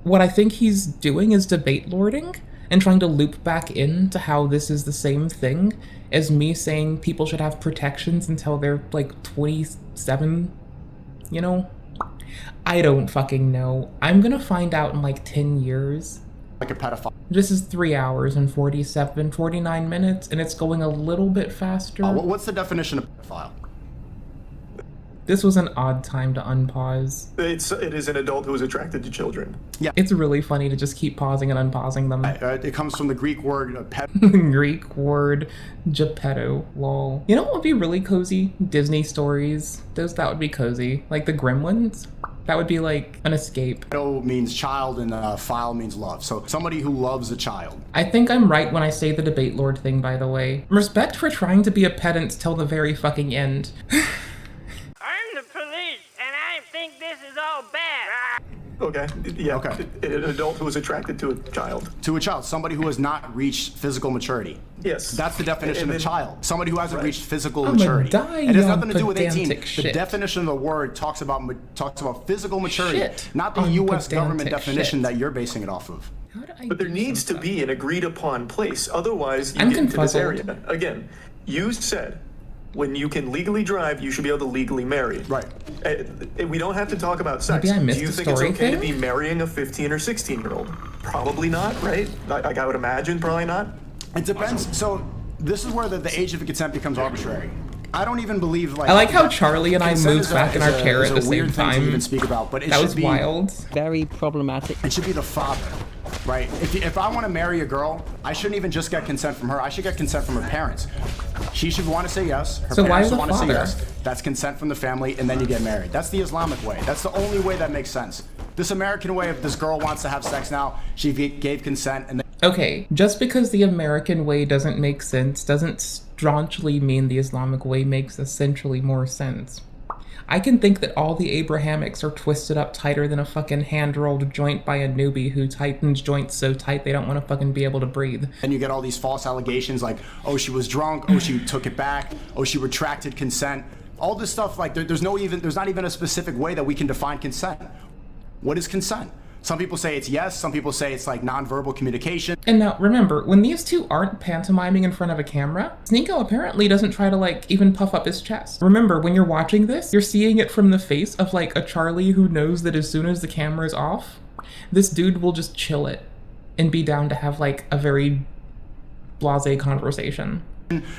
Speaker 1: what I think he's doing is debate lording and trying to loop back into how this is the same thing as me saying people should have protections until they're like 27, you know? I don't fucking know. I'm gonna find out in like 10 years.
Speaker 4: Like a pedophile.
Speaker 1: This is 3 hours and 49 minutes, and it's going a little bit faster.
Speaker 4: What's the definition of pedophile?
Speaker 1: This was an odd time to unpause.
Speaker 2: It is an adult who is attracted to children.
Speaker 1: It's really funny to just keep pausing and unpausing them.
Speaker 4: It comes from the Greek word
Speaker 1: Greek word, geppetto, lol. You know what would be really cozy? Disney stories. That would be cozy. Like the Gremlins. That would be like an escape.
Speaker 4: Pedo means child and file means love. So somebody who loves a child.
Speaker 1: I think I'm right when I say the debate lord thing, by the way. Respect for trying to be a pedant till the very fucking end.
Speaker 6: I'm the police, and I think this is all bad.
Speaker 2: Okay. Yeah.
Speaker 4: Okay.
Speaker 2: An adult who is attracted to a child.
Speaker 4: To a child, somebody who has not reached physical maturity.
Speaker 2: Yes.
Speaker 4: That's the definition of child. Somebody who hasn't reached physical
Speaker 1: I'ma
Speaker 4: maturity.
Speaker 1: die,
Speaker 4: It has
Speaker 1: young
Speaker 4: nothing to do with 18.
Speaker 1: pedantic
Speaker 4: The
Speaker 1: shit.
Speaker 4: definition of the word talks about physical maturity,
Speaker 1: Shit
Speaker 4: not the
Speaker 1: on
Speaker 4: U.S. government
Speaker 1: pedantic
Speaker 4: definition
Speaker 1: shit.
Speaker 4: that you're basing it off of.
Speaker 1: How do I
Speaker 2: But there
Speaker 1: do
Speaker 2: needs to
Speaker 1: something?
Speaker 2: be an agreed upon place. Otherwise, you
Speaker 1: I'm
Speaker 2: get into this
Speaker 1: confuzzled.
Speaker 2: area. Again, you said when you can legally drive, you should be able to legally marry.
Speaker 4: Right.
Speaker 2: We don't have to talk about sex.
Speaker 1: Maybe I missed
Speaker 2: Do you
Speaker 1: the
Speaker 2: think it's
Speaker 1: story
Speaker 2: okay to
Speaker 1: thing?
Speaker 2: be marrying a 15 or 16-year-old? Probably not, right? Like I would imagine, probably not.
Speaker 4: It depends. So this is where the age of consent becomes arbitrary. I don't even believe
Speaker 1: I like how Charlie and I
Speaker 4: consent
Speaker 1: moved
Speaker 4: is a-
Speaker 1: back in
Speaker 4: is
Speaker 1: our
Speaker 4: a-
Speaker 1: chair
Speaker 4: is
Speaker 1: at
Speaker 4: a
Speaker 1: the
Speaker 4: weird
Speaker 1: same
Speaker 4: thing to even
Speaker 1: time.
Speaker 4: speak about, but it
Speaker 1: That
Speaker 4: should
Speaker 1: was
Speaker 4: be
Speaker 1: wild.
Speaker 7: Very problematic.
Speaker 4: It should be the father, right? If I want to marry a girl, I shouldn't even just get consent from her. I should get consent from her parents. She should want to say yes. Her
Speaker 1: So why
Speaker 4: parents
Speaker 1: the
Speaker 4: want to say
Speaker 1: father?
Speaker 4: yes. That's consent from the family, and then you get married. That's the Islamic way. That's the only way that makes sense. This American way of this girl wants to have sex now, she gave consent, and then
Speaker 1: Okay, just because the American way doesn't make sense doesn't staunchly mean the Islamic way makes essentially more sense. I can think that all the Abrahamics are twisted up tighter than a fucking hand-rolled joint by a newbie who tightens joints so tight they don't want to fucking be able to breathe.
Speaker 4: and you get all these false allegations like, oh, she was drunk, oh, she took it back, oh, she retracted consent. All this stuff, like there's not even a specific way that we can define consent. What is consent? Some people say it's yes, some people say it's like nonverbal communication.
Speaker 1: And now, remember, when these two aren't pantomiming in front of a camera, Sneako apparently doesn't try to, like, even puff up his chest. Remember, when you're watching this, you're seeing it from the face of, like, a Charlie who knows that as soon as the camera's off, this dude will just chill it and be down to have, like, a very blasé conversation.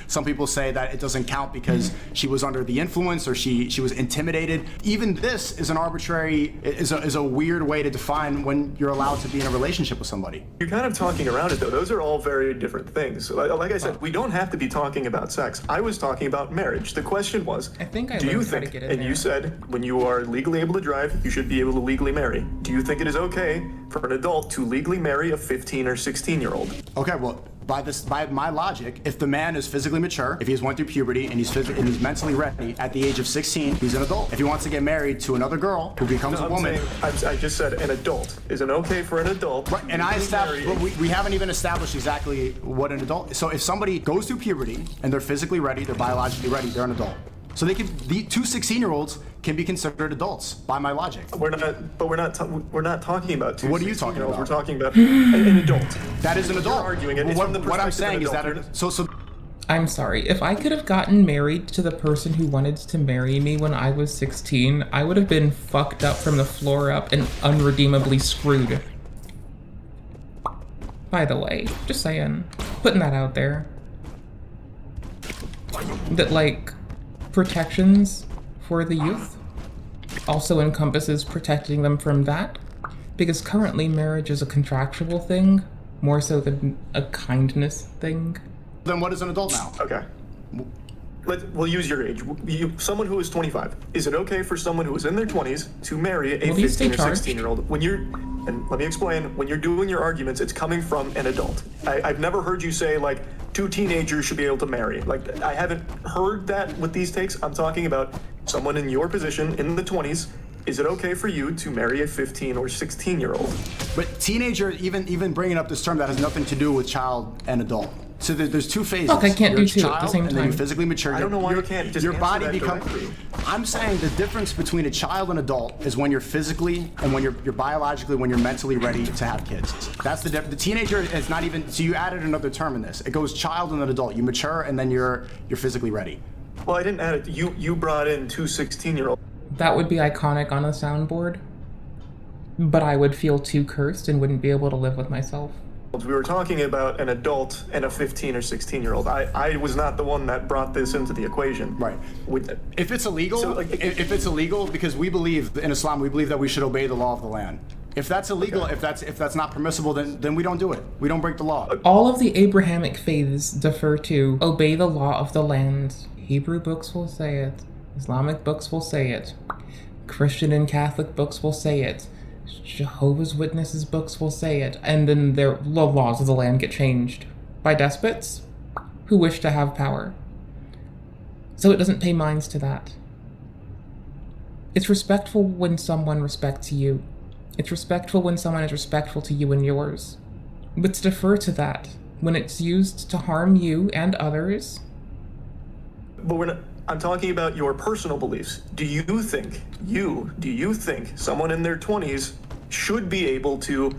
Speaker 4: Some people say that it doesn't count because she was under the influence or she was intimidated. Even this is an arbitrary, is a weird way to define when you're allowed to be in a relationship with somebody.
Speaker 2: You're kind of talking around it though. Those are all very different things. Like I said, we don't have to be talking about sex. I was talking about marriage. The question was, do you think, and you said when you are legally able to drive, you should be able to legally marry. Do you think it is okay for an adult to legally marry a 15 or 16-year-old?
Speaker 4: Okay, well, by my logic, if the man is physically mature, if he's went through puberty and he's mentally ready at the age of 16, he's an adult. If he wants to get married to another girl who becomes a woman,
Speaker 2: I just said an adult. Is it okay for an adult?
Speaker 4: Right, and I established, but we haven't even established exactly what an adult. So if somebody goes through puberty and they're physically ready, they're biologically ready, they're an adult. So the two 16-year-olds can be considered adults by my logic.
Speaker 2: We're not talking about two.
Speaker 4: What are you talking about?
Speaker 2: We're talking about an adult.
Speaker 4: That is an adult.
Speaker 2: You're arguing it.
Speaker 4: Well, what I'm saying is that so.
Speaker 1: I'm sorry. If I could have gotten married to the person who wanted to marry me when I was 16, I would have been fucked up from the floor up and unredeemably screwed. By the way, just saying, putting that out there. That, like, protections for the youth also encompasses protecting them from that, because currently marriage is a contractual thing more so than a kindness thing.
Speaker 4: Then what is an adult now?
Speaker 2: Okay. We'll use your age. Someone who is 25. Is it okay for someone who is in their 20s to marry a 15 or 16-year-old? And let me explain, when you're doing your arguments, it's coming from an adult. I've never heard you say, like, two teenagers should be able to marry. Like, I haven't heard that with these takes. I'm talking about someone in your position in the 20s. Is it okay for you to marry a 15 or 16-year-old?
Speaker 4: But teenager, even bringing up this term that has nothing to do with child and adult. So there's two phases.
Speaker 1: Look, I can't
Speaker 4: you're
Speaker 1: do two
Speaker 4: child,
Speaker 1: at the same time.
Speaker 4: And then you're physically mature.
Speaker 2: I don't know why you can't just
Speaker 4: your body
Speaker 2: answer that
Speaker 4: becomes.
Speaker 2: directly.
Speaker 4: I'm saying the difference between a child and adult is when you're physically and when you're biologically, when you're mentally ready to have kids. That's the difference. The teenager is not even. So you added another term in this. It goes child and then adult. You mature and then you're physically ready.
Speaker 2: Well, I didn't add it. You brought in two 16-year-olds.
Speaker 1: That would be iconic on a soundboard, but I would feel too cursed and wouldn't be able to live with myself.
Speaker 2: We were talking about an adult and a 15 or 16-year-old. I was not the one that brought this into the equation.
Speaker 4: Right. If it's illegal, if it's illegal, because we believe in Islam, we believe that we should obey the law of the land. If that's illegal, okay. if that's not permissible, then we don't do it. We don't break the law.
Speaker 1: All of the Abrahamic faiths defer to obey the law of the land. Hebrew books will say it. Islamic books will say it. Christian and Catholic books will say it. Jehovah's Witnesses books will say it, and then the laws of the land get changed by despots who wish to have power. So it doesn't pay minds to that. It's respectful when someone respects you. It's respectful when someone is respectful to you and yours. But to defer to that, when it's used to harm you and others...
Speaker 2: But I'm talking about your personal beliefs. Do you think someone in their 20s should be able to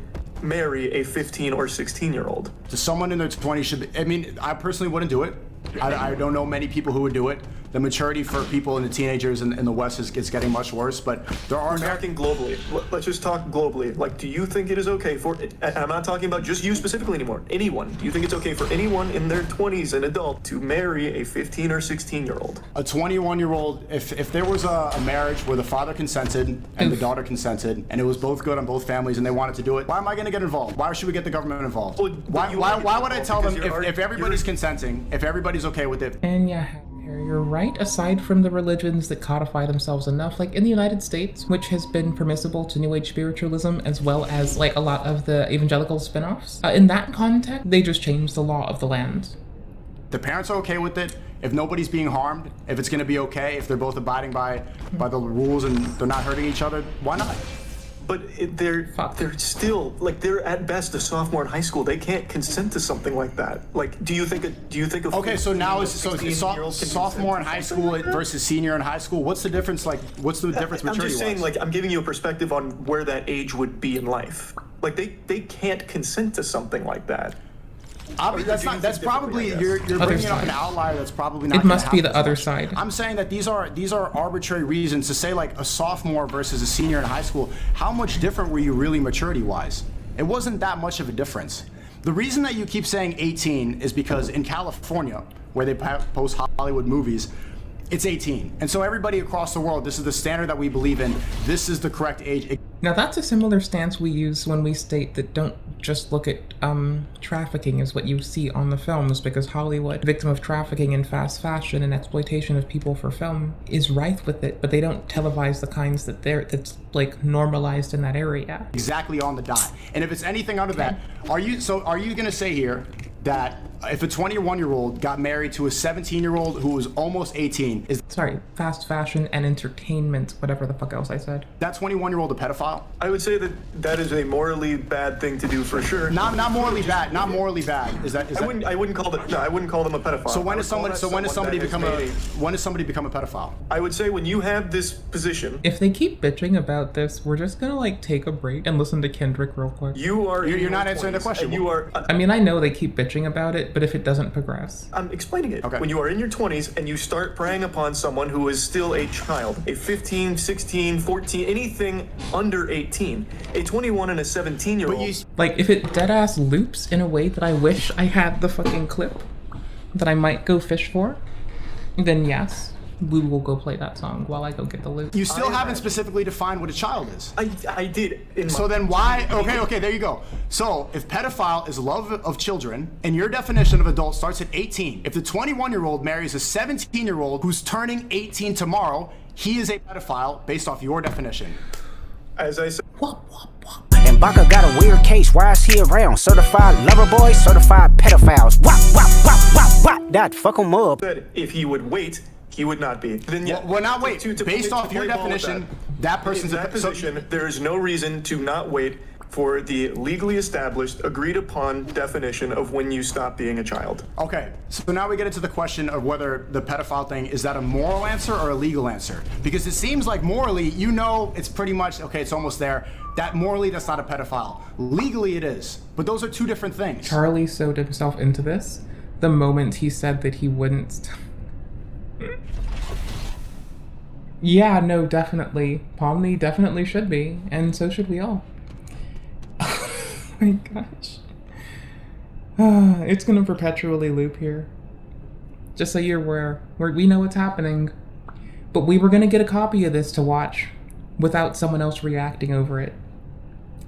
Speaker 2: marry a 15 or 16-year-old?
Speaker 4: Someone in their 20s should be, I mean, I personally wouldn't do it. I don't know many people who would do it. The maturity for people and the teenagers in the West is getting much worse, but there are...
Speaker 2: We're talking globally. Let's just talk globally. Like, do you think it is okay for... And I'm not talking about just you specifically anymore. Anyone. Do you think it's okay for anyone in their 20s, an adult, to marry a 15 or 16-year-old?
Speaker 4: A 21-year-old, if there was a marriage where the father consented and the daughter consented, and it was both good on both families and they wanted to do it, why am I going to get involved? Why should we get the government involved?
Speaker 2: Well,
Speaker 4: why would I tell them if everybody's consenting, if everybody's okay with it?
Speaker 1: And yeah, you're right, aside from the religions that codify themselves enough, like in the United States, which has been permissible to New Age spiritualism, as well as like a lot of the evangelical spin-offs. In that context, they just changed the law of the land.
Speaker 4: The parents are okay with it. If nobody's being harmed, if it's going to be okay, if they're both abiding by the rules and they're not hurting each other, why not?
Speaker 2: But they're still, like, they're at best a sophomore in high school. They can't consent to something like that. Like, do you think
Speaker 4: okay, so now it's sophomore in high school versus senior in high school. What's the difference? Like, what's the difference maturity-wise?
Speaker 2: I'm just saying, like, I'm giving you a perspective on where that age would be in life. Like, they can't consent to something like that.
Speaker 4: That's probably you're bringing up an outlier. That's probably not.
Speaker 1: It must be the other side.
Speaker 4: I'm saying that these are arbitrary reasons to say, like, a sophomore versus a senior in high school. How much different were you really maturity-wise? It wasn't that much of a difference. The reason that you keep saying 18 is because in California, where they post Hollywood movies, it's 18. And so everybody across the world, this is the standard that we believe in. This is the correct age.
Speaker 1: Now that's a similar stance we use when we state that don't just look at trafficking as what you see on the films, because Hollywood, victim of trafficking and fast fashion and exploitation of people for film, is rife with it, but they don't televise the kinds that's like normalized in that area.
Speaker 4: Exactly on the dot. And if it's anything under that, are you gonna say here that if a 21-year-old got married to a 17-year-old who was almost 18, is
Speaker 1: fast fashion and entertainment, whatever the fuck else I said.
Speaker 4: that 21-year-old a pedophile?
Speaker 2: I would say that that is a morally bad thing to do for sure.
Speaker 4: Not morally bad. Not morally bad.
Speaker 2: I wouldn't call them a pedophile.
Speaker 4: So when does somebody become a pedophile?
Speaker 2: I would say when you have this position.
Speaker 1: If they keep bitching about this, we're just gonna like take a break and listen to Kendrick real quick.
Speaker 4: You're not answering the question.
Speaker 2: You are.
Speaker 1: I mean, I know they keep bitching about it, but if it doesn't progress.
Speaker 2: I'm explaining it.
Speaker 4: Okay.
Speaker 2: When you are in your 20s and you start preying upon someone who is still a child, a 15, 16, 14, anything under 18, a 21 and a 17-year-old.
Speaker 1: Like, if it deadass loops in a way that I wish I had the fucking clip that I might go fish for, then yes, we will go play that song while I go get the loop.
Speaker 4: You still haven't specifically defined what a child is.
Speaker 2: I did.
Speaker 4: So then why? Okay, there you go. So if pedophile is love of children, and your definition of adult starts at 18, if the 21-year-old marries a 17-year-old who's turning 18 tomorrow, he is a pedophile based off your definition.
Speaker 2: As I said.
Speaker 8: And Baka got a weird case. Why is he around? Certified lover boys, certified pedophiles. Wop. That fuck him up.
Speaker 2: Said if he would wait, he would not be. Then yeah.
Speaker 4: Well, not wait. Based off your definition, that person's
Speaker 2: in that position. There is no reason to not wait for the legally established, agreed upon definition of when you stop being a child.
Speaker 4: Okay, so now we get into the question of whether the pedophile thing, is that a moral answer or a legal answer? Because it seems like morally, it's pretty much, okay, it's almost there. That morally, that's not a pedophile. Legally, it is. But those are two different things.
Speaker 1: Charlie sewed himself into this the moment he said that he wouldn't. Yeah, no, definitely. Pomni definitely should be, and so should we all. Oh my gosh. It's gonna perpetually loop here. Just so you're aware, we know what's happening. But we were gonna get a copy of this to watch without someone else reacting over it.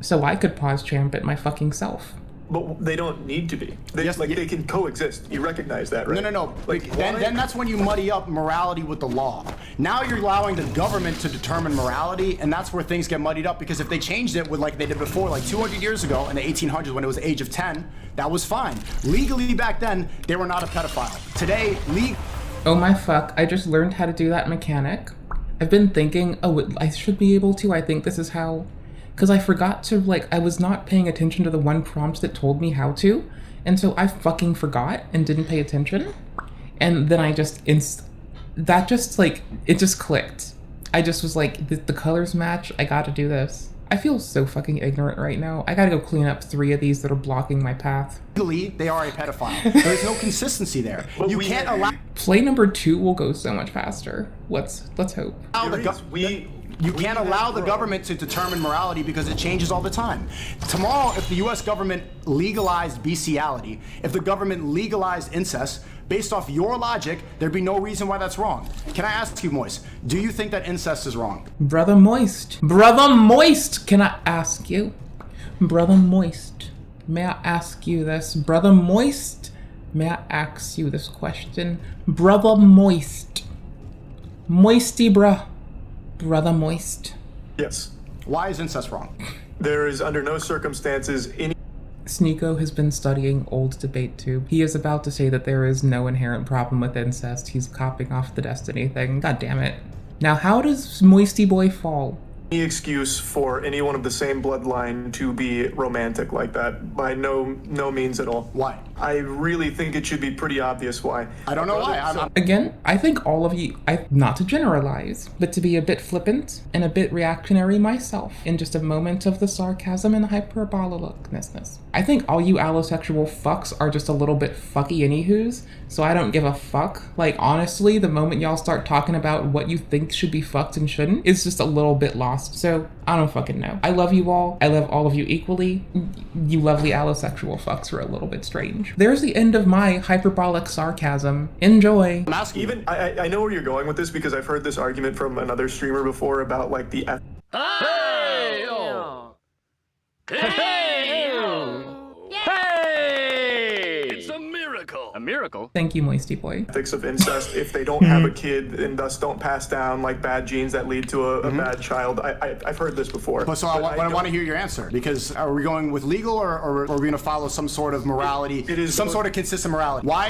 Speaker 1: So I could pause champ it my fucking self.
Speaker 2: But they don't need to be. They can coexist. You recognize that, right?
Speaker 4: No. Then that's when you muddy up morality with the law. Now you're allowing the government to determine morality, and that's where things get muddied up, because if they changed it with like they did before, like 200 years ago in the 1800s when it was the age of 10, that was fine. Legally back then, they were not a pedophile. Today,
Speaker 1: Oh my fuck, I just learned how to do that mechanic. I've been thinking, I should be able to. I think this is how. Because I forgot to, I was not paying attention to the one prompt that told me how to. And so I fucking forgot and didn't pay attention. And then I just, it just clicked. I just was like, the colors match, I gotta do this. I feel so fucking ignorant right now. I gotta go clean up 3 of these that are blocking my path.
Speaker 4: Legally, they are a pedophile. There's no consistency there. You can't allow.
Speaker 1: Play number 2 will go so much faster. Let's hope.
Speaker 4: You can't allow the government to determine morality because it changes all the time. Tomorrow, if the US government legalized bestiality, if the government legalized incest, based off your logic, there'd be no reason why that's wrong. Can I ask you, Moist, do you think that incest is wrong?
Speaker 1: Brother Moist, can I ask you? Brother Moist, may I ask you this? Brother Moist, may I ask you this question? Brother Moist. Moisty, bruh. Brother Moist.
Speaker 2: Yes.
Speaker 4: Why is incest wrong?
Speaker 2: There is under no circumstances any.
Speaker 1: Sneako has been studying old debate tube. He is about to say that there is no inherent problem with incest. He's copying off the Destiny thing. God damn it. Now how does Moisty Boy fall?
Speaker 2: Any excuse for anyone of the same bloodline to be romantic like that, by no means at all.
Speaker 4: Why?
Speaker 2: I really think it should be pretty obvious why.
Speaker 4: I don't know why.
Speaker 1: Again, I think all of you, not to generalize, but to be a bit flippant and a bit reactionary myself in just a moment of the sarcasm and hyperbolicness. I think all you allosexual fucks are just a little bit fucky anywho's, so I don't give a fuck. Like, honestly, the moment y'all start talking about what you think should be fucked and shouldn't, it's just a little bit lost lost. So I don't fucking know. I love you all. I love all of you equally. You lovely allosexual fucks are a little bit strange. There's the end of my hyperbolic sarcasm. Enjoy.
Speaker 4: I'm asking you.
Speaker 2: Even I know where you're going with this because I've heard this argument from another streamer before about like the
Speaker 5: It's a miracle.
Speaker 7: A miracle?
Speaker 1: Thank you, Moisty Boy.
Speaker 2: ethics of incest if they don't have a kid and thus don't pass down like bad genes that lead to a bad child. I've heard this before.
Speaker 4: But so I want to hear your answer, because are we going with legal or are we going to follow some sort of morality?
Speaker 2: It is
Speaker 4: some sort of consistent morality. Why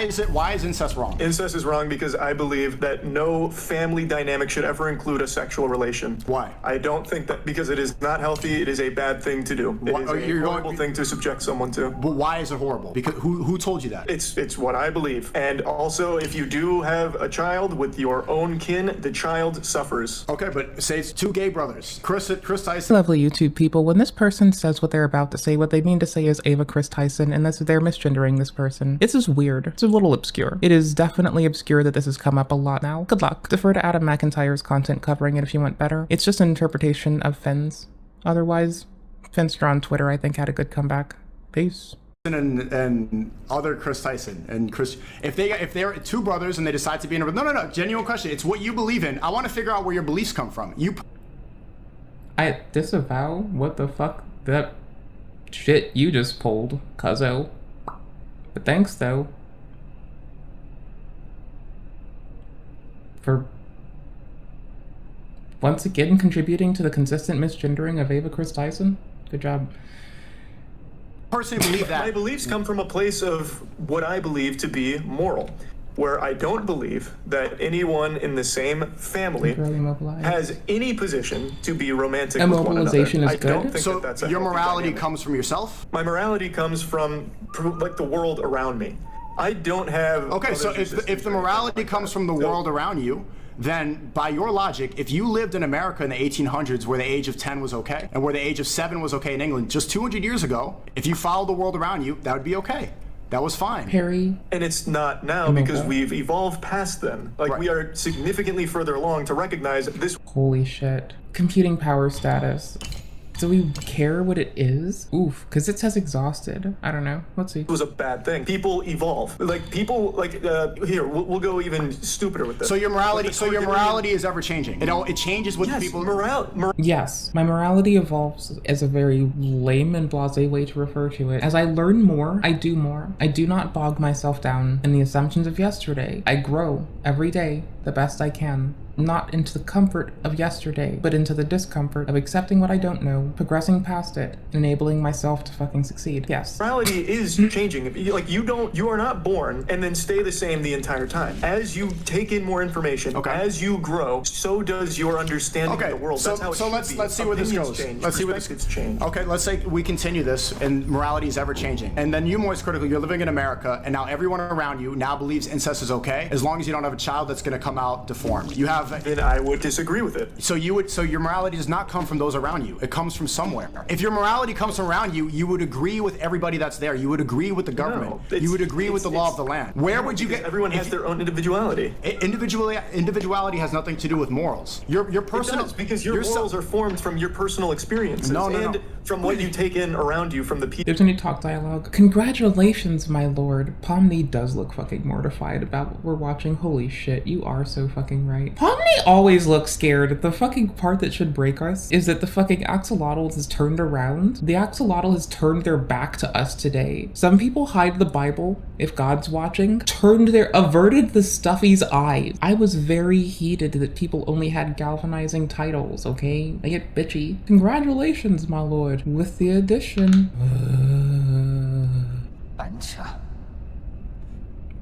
Speaker 4: is incest wrong?
Speaker 2: Incest is wrong because I believe that no family dynamic should ever include a sexual relation.
Speaker 4: Why?
Speaker 2: I don't think that because it is not healthy. It is a bad thing to do. It is a horrible thing to subject someone to.
Speaker 4: But why is it horrible? Because who told you that?
Speaker 2: It's what I believe. And also, if you do have a child with your own kin, the child suffers.
Speaker 4: Okay, but say it's two gay brothers. Chris Tyson.
Speaker 1: Lovely YouTube people, when this person says what they're about to say, what they mean to say is Ava Chris Tyson, and they're misgendering this person. This is weird. It's a little obscure. It is definitely obscure that this has come up a lot now. Good luck. Defer to Adam McIntyre's content covering it if you want better. It's just an interpretation of Finn's. Otherwise, Finster on Twitter, I think, had a good comeback. Peace.
Speaker 4: And other Chris Tyson and Chris, if they're two brothers and they decide to be in a no, genuine question. It's what you believe in. I want to figure out where your beliefs come from.
Speaker 1: I disavow what the fuck that shit you just pulled, cuzzo. But thanks though for once again contributing to the consistent misgendering of Ava Chris Tyson. Good job.
Speaker 4: Personally believe that.
Speaker 2: My beliefs come from a place of what I believe to be moral, where I don't believe that anyone in the same family has any position to be romantic with one another.
Speaker 1: Immobilization is
Speaker 2: I don't
Speaker 1: good.
Speaker 2: think
Speaker 4: So
Speaker 2: that's a
Speaker 4: your
Speaker 2: healthy
Speaker 4: morality
Speaker 2: dynamic.
Speaker 4: comes from yourself?
Speaker 2: My morality comes from like the world around me. I don't have.
Speaker 4: Okay, so
Speaker 2: brothers or
Speaker 4: if
Speaker 2: sisters
Speaker 4: the
Speaker 2: or anything
Speaker 4: morality
Speaker 2: like
Speaker 4: comes
Speaker 2: that.
Speaker 4: from the
Speaker 2: So-
Speaker 4: world around you, then by your logic, if you lived in America in the 1800s where the age of 10 was okay and where the age of 7 was okay in England just 200 years ago, if you followed the world around you, that would be okay. That was fine.
Speaker 1: Perry.
Speaker 2: And it's not now because we've evolved past them. Like
Speaker 4: Right.
Speaker 2: we are significantly further along to recognize this
Speaker 1: Holy shit. Computing power status. Do we care what it is? Oof, because it says exhausted. I don't know. Let's see.
Speaker 2: was a bad thing. People evolve. Like people like here. We'll go even stupider with this.
Speaker 4: So your morality,
Speaker 2: Like the
Speaker 4: morality is ever changing. It changes with
Speaker 2: Yes,
Speaker 4: people.
Speaker 1: Yes, my morality evolves as a very lame and blasé way to refer to it. As I learn more, I do more. I do not bog myself down in the assumptions of yesterday. I grow every day the best I can. Not into the comfort of yesterday, but into the discomfort of accepting what I don't know, progressing past it, enabling myself to fucking succeed. Yes.
Speaker 2: Morality is changing. You are not born and then stay the same the entire time. As you take in more information, as you grow, so does your understanding of the world.
Speaker 4: So,
Speaker 2: That's how it should
Speaker 4: let's
Speaker 2: be.
Speaker 4: see where this
Speaker 2: Opinions
Speaker 4: goes.
Speaker 2: change,
Speaker 4: Let's see where this
Speaker 2: perspectives change.
Speaker 4: Okay, let's say we continue this and morality is ever changing. And then you, Moist Critical, you're living in America and now everyone around you now believes incest is okay as long as you don't have a child that's going to come out deformed. You have.
Speaker 2: Then I would disagree with it.
Speaker 4: So your morality does not come from those around you. It comes from somewhere. If your morality comes from around you, you would agree with everybody that's there. You would agree with the government. You would agree with the law of the land. Where would you get?
Speaker 2: Everyone has their own individuality.
Speaker 4: Individuality has nothing to do with morals. Your personal.
Speaker 2: It does, because your morals are formed from your personal experiences and from what you take in around you from the people.
Speaker 1: There's a new talk dialogue. Congratulations, my lord. Pomni does look fucking mortified about what we're watching. Holy shit, you are so fucking right. Pomni always looks scared. The fucking part that should break us is that the fucking axolotl has turned around. The axolotl has turned their back to us today. Some people hide the Bible if God's watching. Averted the Stuffy's eyes. I was very heated that people only had galvanizing titles, okay? I get bitchy. Congratulations, my lord, with the addition.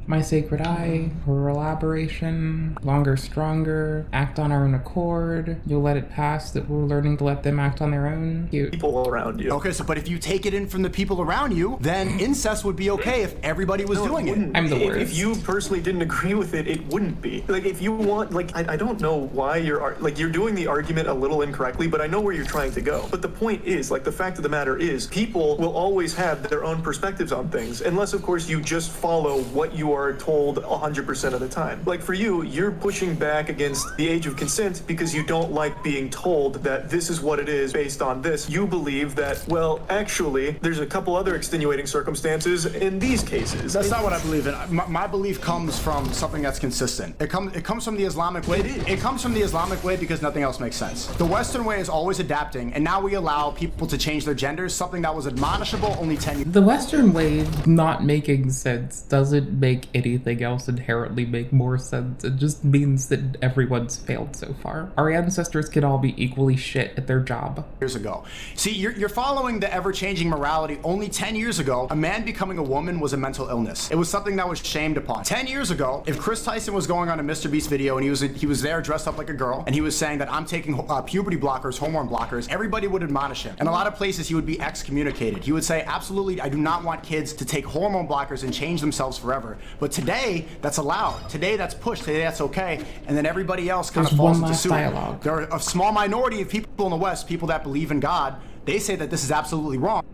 Speaker 1: My Sacred Eye, for elaboration, longer, stronger, act on our own accord, you'll let it pass that we're learning to let them act on their own. Cute.
Speaker 2: People around you.
Speaker 4: Okay, so but if you take it in from the people around you, then incest would be okay if everybody was doing it.
Speaker 1: I'm the worst.
Speaker 2: If you personally didn't agree with it, it wouldn't be. Like if you want, like I don't know why you're doing the argument a little incorrectly, but I know where you're trying to go. But the point is, like the fact of the matter is, people will always have their own perspectives on things, unless of course you just follow what you are told 100% of the time. Like for you, you're pushing back against the age of consent because you don't like being told that this is what it is based on this. You believe that, well, actually, there's a couple other extenuating circumstances in these cases.
Speaker 4: That's not what I believe in. My belief comes from something that's consistent. It comes from the Islamic way. It comes from the Islamic way because nothing else makes sense. The Western way is always adapting, and now we allow people to change their genders, something that was admonishable only 10 years.
Speaker 1: The Western way not making sense doesn't make anything else inherently make more sense. It just means that everyone's failed so far. Our ancestors could all be equally shit at their job.
Speaker 4: Years ago. See, you're following the ever-changing morality. Only 10 years ago, a man becoming a woman was a mental illness. It was something that was shamed upon. 10 years ago, if Chris Tyson was going on a Mr. Beast video and he was there dressed up like a girl and he was saying that I'm taking puberty blockers, hormone blockers, everybody would admonish him. In a lot of places, he would be excommunicated. He would say, absolutely, I do not want kids to take hormone blockers and change themselves forever. But today, that's allowed. Today, that's pushed. Today, that's okay. And then everybody else kind of falls into suit.
Speaker 1: Dialogue.
Speaker 4: There are a small minority of people in the West, people that believe in God, they say that this is absolutely wrong.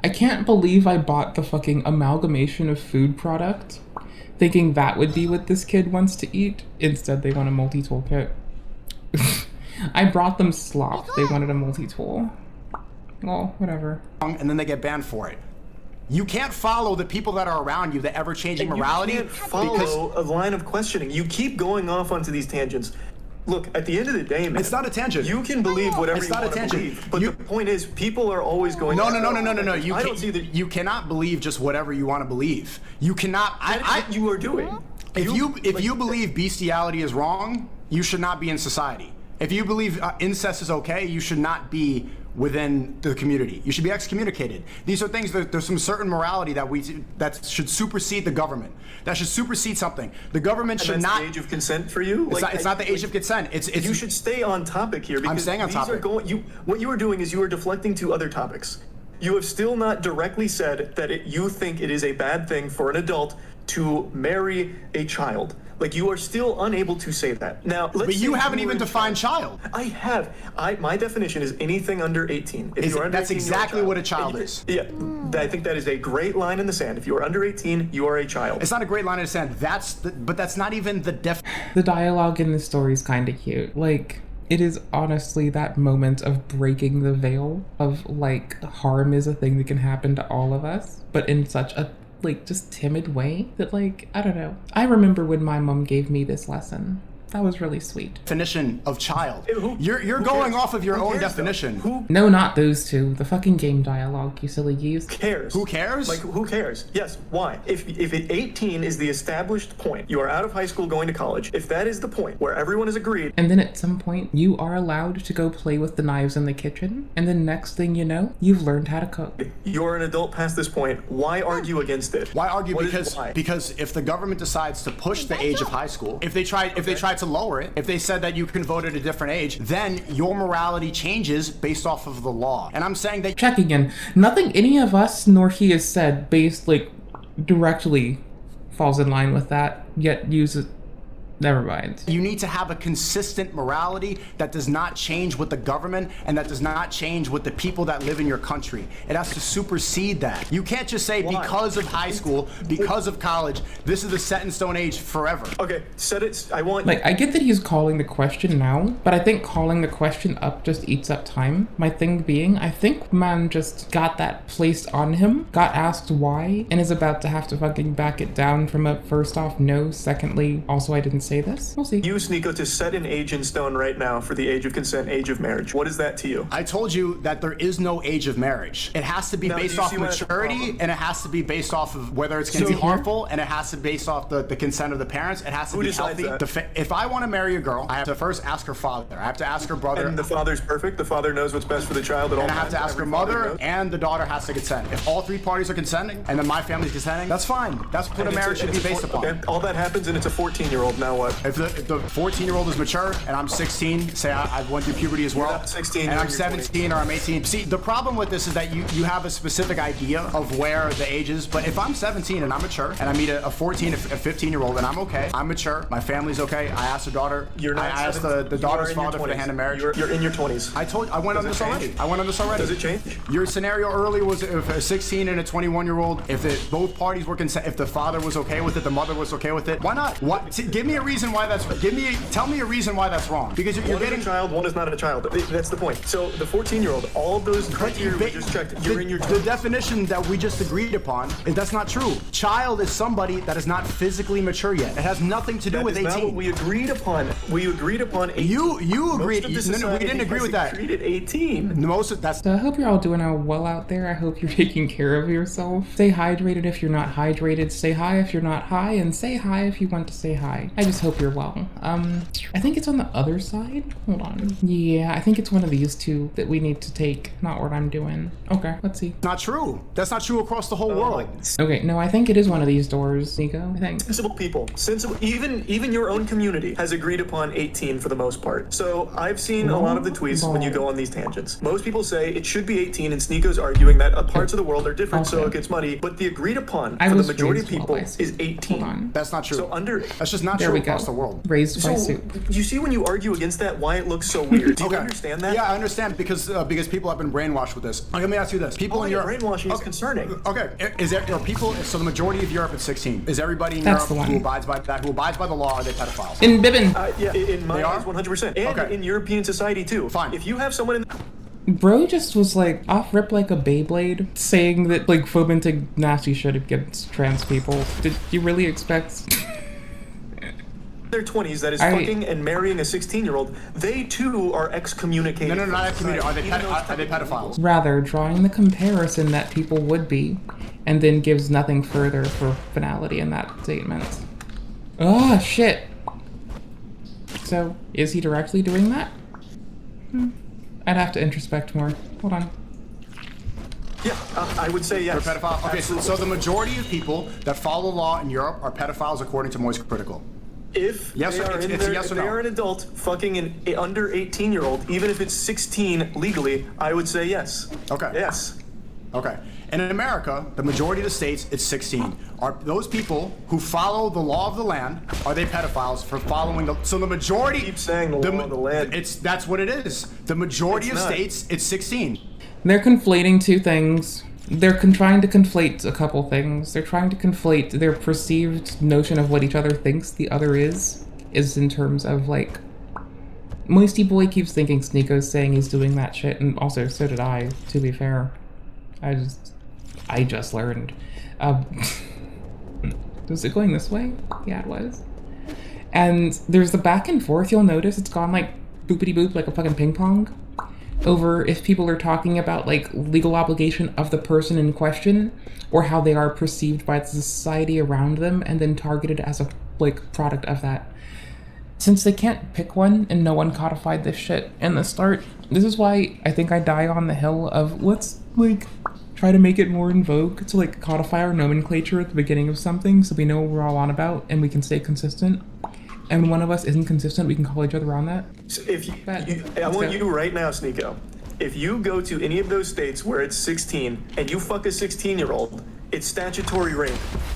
Speaker 1: I can't believe I bought the fucking amalgamation of food product thinking that would be what this kid wants to eat. Instead, they want a multi-tool kit. I brought them slop. They wanted a multi-tool. Well, whatever.
Speaker 4: And then they get banned for it. You can't follow the people that are around you, the ever-changing morality.
Speaker 2: You can't follow a line of questioning. You keep going off onto these tangents. Look, at the end of the day, man,
Speaker 4: it's not a tangent.
Speaker 2: You can believe whatever
Speaker 4: it's
Speaker 2: you
Speaker 4: not
Speaker 2: want
Speaker 4: a tangent.
Speaker 2: to believe, but the point is, people are always going.
Speaker 4: No.
Speaker 2: I don't see that.
Speaker 4: You cannot believe just whatever you want to believe. You cannot.
Speaker 2: You are doing.
Speaker 4: If you believe bestiality is wrong, you should not be in society. If you believe incest is okay, you should not be within the community. You should be excommunicated. These are things that there's some certain morality that should supersede the government. That should supersede something. The government should not.
Speaker 2: The age of consent for you?
Speaker 4: It's not the age of consent. It's
Speaker 2: you should stay on topic here because
Speaker 4: I'm staying on topic.
Speaker 2: What you are doing is you are deflecting to other topics. You have still not directly said that you think it is a bad thing for an adult to marry a child. Like, you are still unable to say that. Now, let's
Speaker 4: but you haven't even defined child.
Speaker 2: I have. My definition is anything under 18. If you're under
Speaker 4: that's
Speaker 2: 18,
Speaker 4: exactly what a child is.
Speaker 2: Yeah, I think that is a great line in the sand. If you are under 18, you are a child.
Speaker 4: It's not a great line in the sand. But that's not even the
Speaker 1: The dialogue in this story is kind of cute. Like, it is honestly that moment of breaking the veil of, like, harm is a thing that can happen to all of us, but in such a just timid way that, like, I don't know. I remember when my mom gave me this lesson. That was really sweet.
Speaker 4: Definition of child. You're going off of your own definition.
Speaker 1: No, not those two. The fucking game dialogue, you silly geese.
Speaker 2: Who cares?
Speaker 4: Who cares?
Speaker 2: Like, who cares? Yes, why? If 18 is the established point, you are out of high school going to college, if that is the point where everyone is agreed.
Speaker 1: And then at some point, you are allowed to go play with the knives in the kitchen, and then next thing you know, you've learned how to cook.
Speaker 2: You're an adult past this point. Why argue against it?
Speaker 4: Why argue? Because if the government decides to push the age of high school, if they try to lower it, if they said that you can vote at a different age, then your morality changes based off of the law. And I'm saying that
Speaker 1: checking in, nothing any of us nor he has said directly falls in line with that, yet uses. Never mind.
Speaker 4: You need to have a consistent morality that does not change with the government and that does not change with the people that live in your country. It has to supersede that. You can't just say because of high school, because of college, this is the set in stone age forever.
Speaker 2: Okay, set it.
Speaker 1: I get that he's calling the question now, but I think calling the question up just eats up time. My thing being, I think man just got that placed on him, got asked why, and is about to have to fucking back it down from a first off no, secondly, also I didn't say this. We'll see.
Speaker 2: You, Sneako, to set an age in stone right now for the age of consent, age of marriage. What is that to you?
Speaker 4: I told you that there is no age of marriage. It has to be based off maturity, and it has to be based off of whether it's going to be harmful, and it has to be based off the consent of the parents. It has to be healthy. If I want to marry a girl, I have to first ask her father. I have to ask her brother.
Speaker 2: And the father's perfect. The father knows what's best for the child at all times.
Speaker 4: And I have to ask her mother, and the daughter has to consent. If all three parties are consenting, and then my family's consenting, that's fine. That's what a marriage should be based upon.
Speaker 2: Okay. All that happens, and it's a 14-year-old now. what?
Speaker 4: If the 14-year-old is mature and I'm 16, say I went through puberty as well,
Speaker 2: not 16,
Speaker 4: and
Speaker 2: you're
Speaker 4: I'm
Speaker 2: in your
Speaker 4: 17 or I'm 18. See, the problem with this is that you have a specific idea of where the age is, but if I'm 17 and I'm mature and I meet a 14, a 15-year-old and I'm okay, I'm mature, my family's okay, I asked the daughter, I asked the daughter's father for the hand in marriage.
Speaker 2: You're in your 20s.
Speaker 4: I went on this already. I went on this already.
Speaker 2: Does it change?
Speaker 4: Your scenario earlier was if a 16 and a 21-year-old, if both parties were consent, if the father was okay with it, the mother was okay with it, why not? Give me a reason why that's. Tell me a reason why that's wrong. Because you're getting
Speaker 2: a child, one is not a child. That's the point. So the 14-year-old, all of those criteria we just checked. You're in your 20s.
Speaker 4: The definition that we just agreed upon, that's not true. Child is somebody that is not physically mature yet. It has nothing to do with 18.
Speaker 2: That's not what we agreed upon. We agreed upon 18.
Speaker 4: You agreed.
Speaker 2: No,
Speaker 4: we didn't agree with that.
Speaker 2: Treated 18.
Speaker 1: So I hope you're all doing well out there. I hope you're taking care of yourself. Stay hydrated if you're not hydrated. Stay high if you're not high, and say hi if you want to say hi. I just hope you're well. I think it's on the other side. Hold on. Yeah, I think it's one of these two that we need to take, not what I'm doing. Okay, let's see.
Speaker 4: Not true. That's not true across the whole world.
Speaker 1: Okay, no, I think it is one of these doors, Sneako, I think.
Speaker 2: Sensible people. Even your own community has agreed upon 18 for the most part. So I've seen a lot of the tweets when you go on these tangents. Most people say it should be 18, and Sneako's arguing that parts of the world are different, so it gets muddy. But the agreed upon for the majority of people is 18.
Speaker 4: That's not true.
Speaker 2: So
Speaker 4: that's just not true across the world.
Speaker 1: Raised by soup.
Speaker 2: You see when you argue against that, why it looks so weird. Do you understand that?
Speaker 4: Yeah, I understand because people have been brainwashed with this. Let me ask you this: people in Europe,
Speaker 2: brainwashing is concerning.
Speaker 4: Okay, are people? So the majority of Europe is 16. Is everybody in Europe who abides by that? Who abides by the law? Are they pedophiles?
Speaker 1: In Bibbin.
Speaker 2: Yeah, in my eyes, 100%. And in European society too.
Speaker 4: Fine.
Speaker 2: If you have someone in
Speaker 1: Bro just was like off rip like a Beyblade, saying that like fomenting nasty shit against trans people. Did you really expect?
Speaker 2: their 20s that is fucking and marrying a 16-year-old, they too are excommunicated.
Speaker 4: No, not excommunicated. Are they pedophiles?
Speaker 1: Rather, drawing the comparison that people would be, and then gives nothing further for finality in that statement. Oh, shit. So, is he directly doing that? I'd have to introspect more. Hold on.
Speaker 2: Yeah, I would say yes.
Speaker 4: They're pedophiles. Okay, so the majority of people that follow the law in Europe are pedophiles according to Moist Critical.
Speaker 2: If
Speaker 4: yes,
Speaker 2: they are, if they are an adult fucking an under 18-year-old, even if it's 16 legally, I would say yes.
Speaker 4: Okay.
Speaker 2: Yes.
Speaker 4: Okay. And in America, the majority of the states, it's 16. Are those people who follow the law of the land, are they pedophiles for following the... So the majority...
Speaker 2: Keep saying the law of the land.
Speaker 4: That's what it is. The majority of states, it's 16.
Speaker 1: They're conflating two things. They're trying to conflate a couple things. They're trying to conflate their perceived notion of what each other thinks the other is in terms of, like... Moisty Boy keeps thinking Sneako's saying he's doing that shit, and also so did I, to be fair. I just learned. Was it going this way? Yeah, it was. And there's the back and forth, you'll notice it's gone like boopity boop, like a fucking ping pong, over if people are talking about like legal obligation of the person in question or how they are perceived by the society around them and then targeted as a like product of that. Since they can't pick one and no one codified this shit in the start, this is why I think I die on the hill of let's like try to make it more in vogue to like codify our nomenclature at the beginning of something so we know what we're all on about and we can stay consistent. And when one of us isn't consistent, we can call each other on that.
Speaker 2: So if I want you right now, Sneako, if you go to any of those states where it's 16 and you fuck a 16-year-old, it's statutory rape.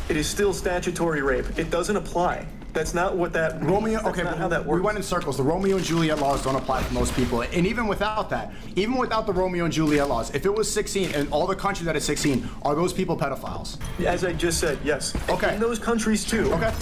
Speaker 2: It is still statutory rape. It doesn't apply. That's not what that means. That's not how that works.
Speaker 4: We went in circles. The Romeo and Juliet laws don't apply for most people. And even without that, even without the Romeo and Juliet laws, if it was 16 and all the countries that is 16, are those people pedophiles?
Speaker 2: As I just said, yes.
Speaker 4: Okay.
Speaker 2: In those countries too.
Speaker 4: Okay.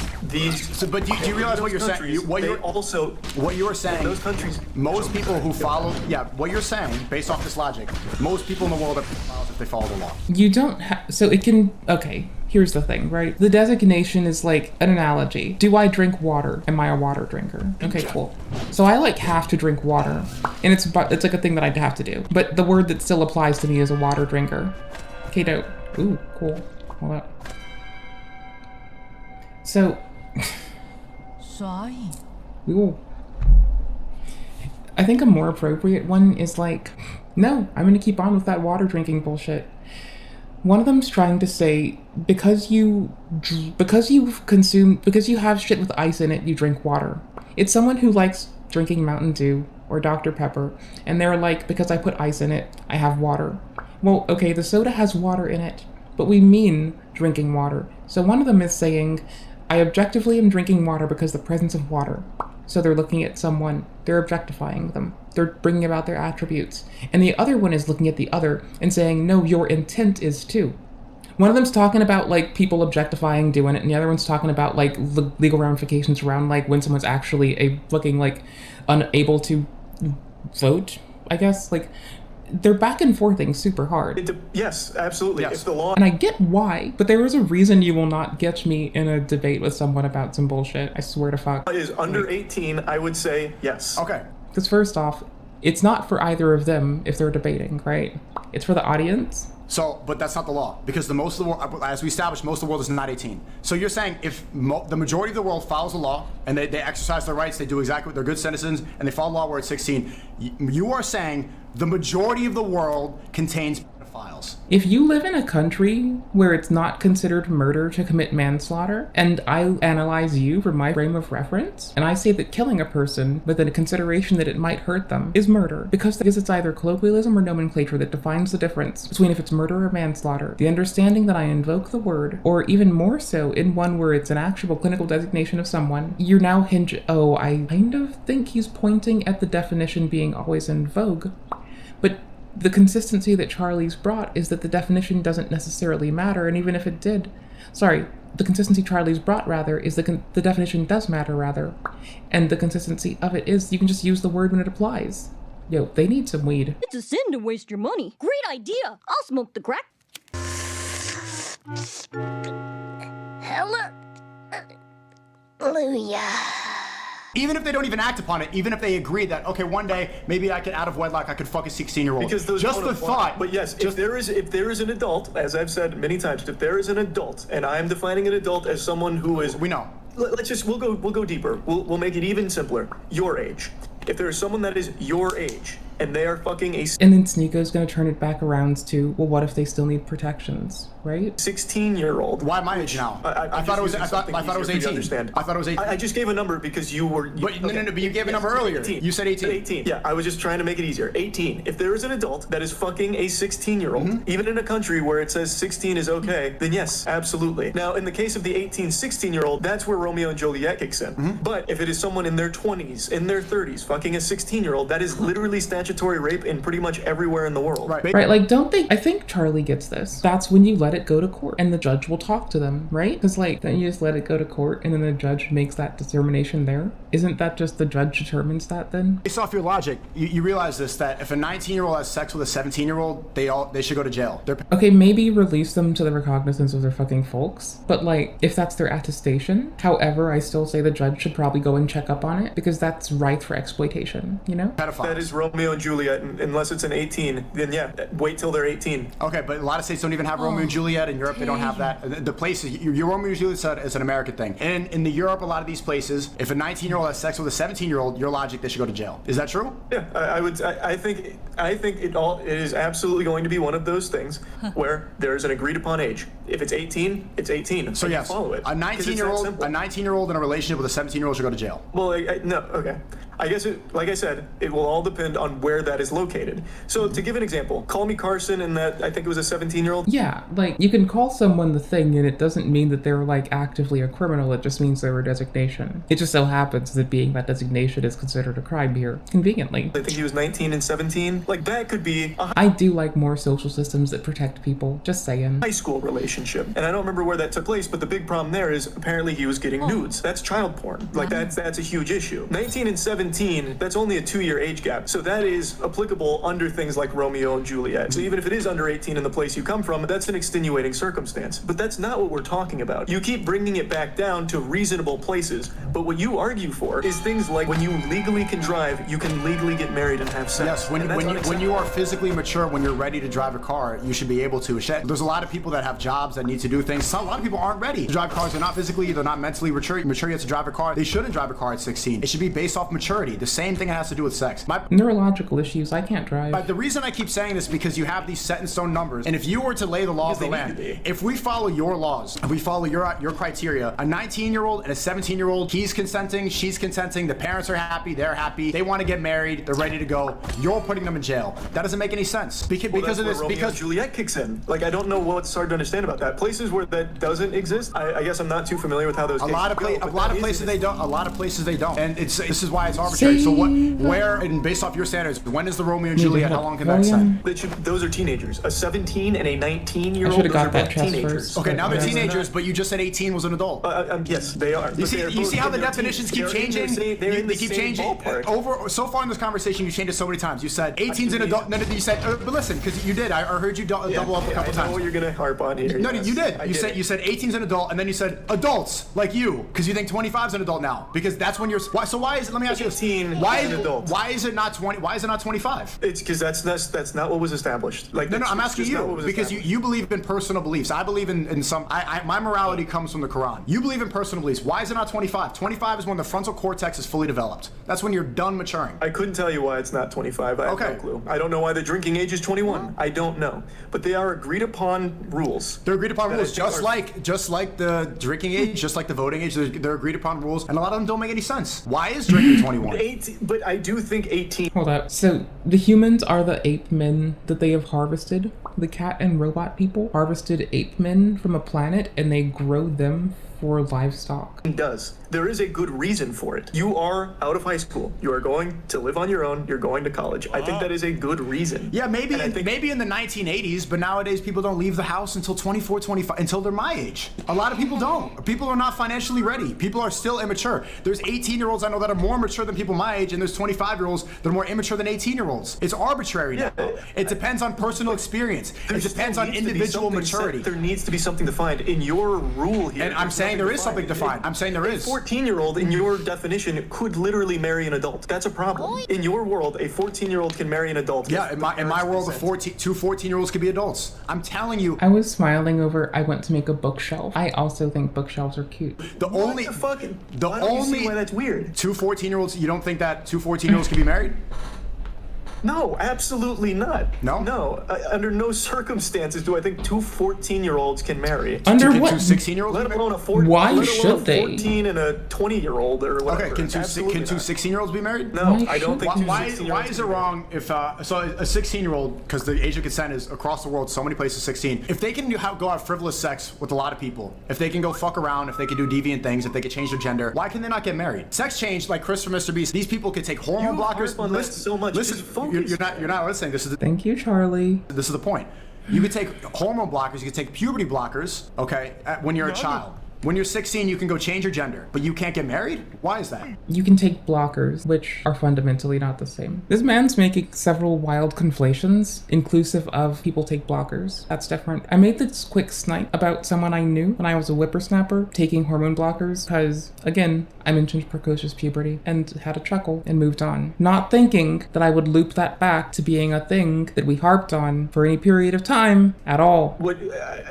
Speaker 2: But
Speaker 4: do you realize what you're saying? What you are saying?
Speaker 2: Those countries.
Speaker 4: Most people who follow, what you're saying, based off this logic, most people in the world are pedophiles if they follow the law.
Speaker 1: You don't have. So it can. Okay. Here's the thing, right? The designation is like an analogy. Do I drink water? Am I a water drinker? Okay, cool. So I like have to drink water, and it's like a thing that I'd have to do. But the word that still applies to me is a water drinker. Okay, dope. Ooh, cool. Hold up. So. Ooh. I think a more appropriate one is like, no, I'm gonna keep on with that water drinking bullshit. One of them's trying to say, because you have shit with ice in it, you drink water. It's someone who likes drinking Mountain Dew or Dr. Pepper, and they're like, because I put ice in it, I have water. Well, okay, the soda has water in it, but we mean drinking water. So one of them is saying, I objectively am drinking water because the presence of water. So they're looking at someone, they're objectifying them, they're bringing about their attributes. And the other one is looking at the other and saying, no, your intent is too. One of them's talking about like people objectifying doing it, and the other one's talking about like legal ramifications around like when someone's actually looking like unable to vote, I guess. Like, they're back and forthing super hard.
Speaker 2: Yes, absolutely.
Speaker 4: Yes.
Speaker 2: If the law
Speaker 1: And I get why, but there is a reason you will not get me in a debate with someone about some bullshit. I swear to fuck.
Speaker 2: is under 18, I would say yes.
Speaker 4: Okay.
Speaker 1: Because first off, it's not for either of them if they're debating, right? It's for the audience.
Speaker 4: So, but that's not the law, because the most of the world, as we established, most of the world is not 18. So you're saying if the majority of the world follows the law and they exercise their rights, they do exactly what they're good citizens, and they follow the law where it's 16, you are saying the majority of the world contains pedophiles.
Speaker 1: If you live in a country where it's not considered murder to commit manslaughter, and I analyze you from my frame of reference, and I say that killing a person with a consideration that it might hurt them is murder, because it's either colloquialism or nomenclature that defines the difference between if it's murder or manslaughter. The understanding that I invoke the word, or even more so in one where it's an actual clinical designation of someone, you're now I kind of think he's pointing at the definition being always in vogue. But the consistency that Charlie's brought is that the definition doesn't necessarily matter, and even if it did, the consistency Charlie's brought, rather, is the definition does matter, rather. And the consistency of it is you can just use the word when it applies. Yo, they need some weed.
Speaker 9: It's a sin to waste your money. Great idea. I'll smoke the crack.
Speaker 8: Hallelujah.
Speaker 4: Even if they don't even act upon it, even if they agree that, okay, one day, maybe I could, out of wedlock, I could fuck a 16-year-old.
Speaker 2: Because those
Speaker 4: just the thought.
Speaker 2: But yes, if there is an adult, as I've said many times, if there is an adult, and I am defining an adult as someone who is,
Speaker 4: we know.
Speaker 2: We'll go deeper. We'll make it even simpler. Your age. If there is someone that is your age and they are fucking a
Speaker 1: And then Sneako's gonna turn it back around to, well, what if they still need protections, right?
Speaker 2: 16-year-old.
Speaker 4: Why my age now? I thought it was 18. I thought it was 18.
Speaker 2: I just gave a number because you were.
Speaker 4: But you gave a number earlier.
Speaker 2: 18.
Speaker 4: You said 18.
Speaker 2: 18. Yeah, I was just trying to make it easier. 18. If there is an adult that is fucking a 16-year-old, even in a country where it says 16 is okay, then yes, absolutely. Now, in the case of the 16-year-old, that's where Romeo and Juliet kicks in. But if it is someone in their 20s, in their 30s, fucking a 16-year-old, that is literally statutory rape in pretty much everywhere in the world.
Speaker 1: Right, like, don't they, I think Charlie gets this. That's when you let it go to court and the judge will talk to them, right? Because, like, don't you just let it go to court and then the judge makes that determination there? Isn't that just the judge determines that then?
Speaker 4: Based off your logic, you realize this, that if a 19-year-old has sex with a 17-year-old, they should go to jail.
Speaker 1: Okay, maybe release them to the recognizance of their fucking folks, but, like, if that's their attestation, however, I still say the judge should probably go and check up on it, because that's ripe for exploitation, you know?
Speaker 4: Pedophiles.
Speaker 2: That is Romeo and Juliet, unless it's an 18, then yeah, wait till they're 18.
Speaker 4: Okay, but a lot of states don't even have Romeo and Juliet. In Europe, they don't have that. The places, your Romeo and Juliet is an American thing. And in Europe, a lot of these places, if a 19-year-old has sex with a 17-year-old, your logic, they should go to jail. Is that true?
Speaker 2: Yeah, I think it is absolutely going to be one of those things where there is an agreed upon age. If it's 18, it's 18.
Speaker 4: So yes,
Speaker 2: follow it.
Speaker 4: A 19-year-old in a relationship with a 17-year-old should go to jail.
Speaker 2: Well, no, okay. I guess, like I said, it will all depend on where that is located. So to give an example, Call Me Carson and that, I think it was a 17-year-old.
Speaker 1: Yeah, like, you can call someone the thing and it doesn't mean that they're, like, actively a criminal, it just means they're a designation. It just so happens that being that designation is considered a crime here, conveniently.
Speaker 2: I think he was 19 and 17. Like, that could be a
Speaker 1: I do like more social systems that protect people, just saying.
Speaker 2: high school relationship. And I don't remember where that took place, but the big problem there is apparently he was getting nudes. That's child porn. Like, that's a huge issue. 19 and 17, that's only a 2-year age gap. So that is applicable under things like Romeo and Juliet. So even if it is under 18 in the place you come from, that's an extenuating circumstance. But that's not what we're talking about. You keep bringing it back down to reasonable places. But what you argue for is things like when you legally can drive, you can legally get married and have sex.
Speaker 4: Yes, when you are physically mature, when you're ready to drive a car, you should be able to. There's a lot of people that have jobs that need to do things. A lot of people aren't ready to drive cars. They're not physically, they're not mentally mature yet to drive a car. They shouldn't drive a car at 16. It should be based off maturity. maturity. The same thing has to do with sex.
Speaker 1: Neurological issues. I can't drive.
Speaker 4: The reason I keep saying this is because you have these set in stone numbers, and if you were to lay the law of the land, if we follow your laws, if we follow your criteria, a 19-year-old and a 17-year-old, he's consenting, she's consenting, the parents are happy, they're happy, they want to get married, they're ready to go. You're putting them in jail. That doesn't make any sense because of this.
Speaker 2: Because Juliet kicks in. Like, I don't know what's hard to understand about that. Places where that doesn't exist, I guess I'm not too familiar with how those. A lot of places they don't. A lot of places they don't. And this is why it's arbitrary. So and based off your standards, when is the Romeo and Juliet? How long can that set? Those are teenagers. A 17 and a 19-year-old.
Speaker 1: I should have got that
Speaker 2: teenagers.
Speaker 1: first.
Speaker 4: Okay, now they're teenagers, but you just said 18 was an adult.
Speaker 2: Yes, they are.
Speaker 4: You see how the definitions keep changing? They keep changing. So far in this conversation, you changed it so many times. You said 18's an adult. No, you said, but listen, because you did. I heard you double up a couple times.
Speaker 2: I know what you're gonna harp on here.
Speaker 4: No, you did. You said 18's an adult, and then you said adults like you, because you think 25's an adult now, because that's when you're. So why is it? Let me ask you this.
Speaker 2: 18
Speaker 4: why
Speaker 2: is an adult.
Speaker 4: Why is it not 20? Why is it not 25?
Speaker 2: It's because that's not what was established. Like,
Speaker 4: no, I'm asking you because you believe in personal beliefs. I believe in some. My morality comes from the Quran. You believe in personal beliefs. Why is it not 25? 25 is when the frontal cortex is fully developed. That's when you're done maturing.
Speaker 2: I couldn't tell you why it's not 25. I have no clue. I don't know why the drinking age is 21. I don't know. But they are agreed upon rules.
Speaker 4: They're agreed upon rules, just like the drinking age, just like the voting age. They're agreed upon rules, and a lot of them don't make any sense. Why is drinking 21?
Speaker 2: 18, but I do think 18.
Speaker 1: Hold up. So the humans are the ape men that they have harvested. The cat and robot people harvested ape men from a planet, and they grow them for livestock.
Speaker 2: It does. There is a good reason for it. You are out of high school. You are going to live on your own. You're going to college. I think that is a good reason.
Speaker 4: Yeah, maybe in the 1980s, but nowadays people don't leave the house until 24, 25, until they're my age. A lot of people don't. People are not financially ready. People are still immature. There's 18-year-olds I know that are more mature than people my age, and there's 25-year-olds that are more immature than 18-year-olds. It's arbitrary now. It depends on personal experience. It depends on individual maturity.
Speaker 2: There needs to be something defined in your rule here.
Speaker 4: And I'm saying there is something defined. I'm saying there is.
Speaker 2: A 14-year-old, in your definition, could literally marry an adult. That's a problem. In your world, a 14-year-old can marry an adult.
Speaker 4: Yeah, in my world, two 14-year-olds could be adults. I'm telling you.
Speaker 1: I was smiling over. I went to make a bookshelf. I also think bookshelves are cute.
Speaker 2: Why do you see why that's weird?
Speaker 4: Two 14-year-olds. You don't think that two 14-year-olds can be married?
Speaker 2: No, absolutely not. No, under no circumstances do I think two 14-year-olds can marry.
Speaker 1: Under
Speaker 4: what?
Speaker 1: Two
Speaker 4: 16-year-olds?
Speaker 2: Let alone a 14 and a 20-year-old or whatever.
Speaker 4: Okay, can two 16-year-olds be married?
Speaker 2: No, I don't think.
Speaker 4: Why is it wrong if so a 16-year-old, because the age of consent is across the world, so many places 16. If they can go have frivolous sex with a lot of people, if they can go fuck around, if they can do deviant things, if they can change their gender, why can they not get married? Sex change, like Chris from Mr. Beast. These people could take hormone blockers. Listen, you're not listening.
Speaker 1: Thank you, Charlie.
Speaker 4: This is the point. You could take hormone blockers. You could take puberty blockers. Okay, when you're a child. When you're 16, you can go change your gender, but you can't get married? Why is that?
Speaker 1: You can take blockers, which are fundamentally not the same. This man's making several wild conflations, inclusive of people take blockers. That's different. I made this quick snipe about someone I knew when I was a whippersnapper taking hormone blockers, because, again, I mentioned precocious puberty and had a chuckle and moved on. Not thinking that I would loop that back to being a thing that we harped on for any period of time at all.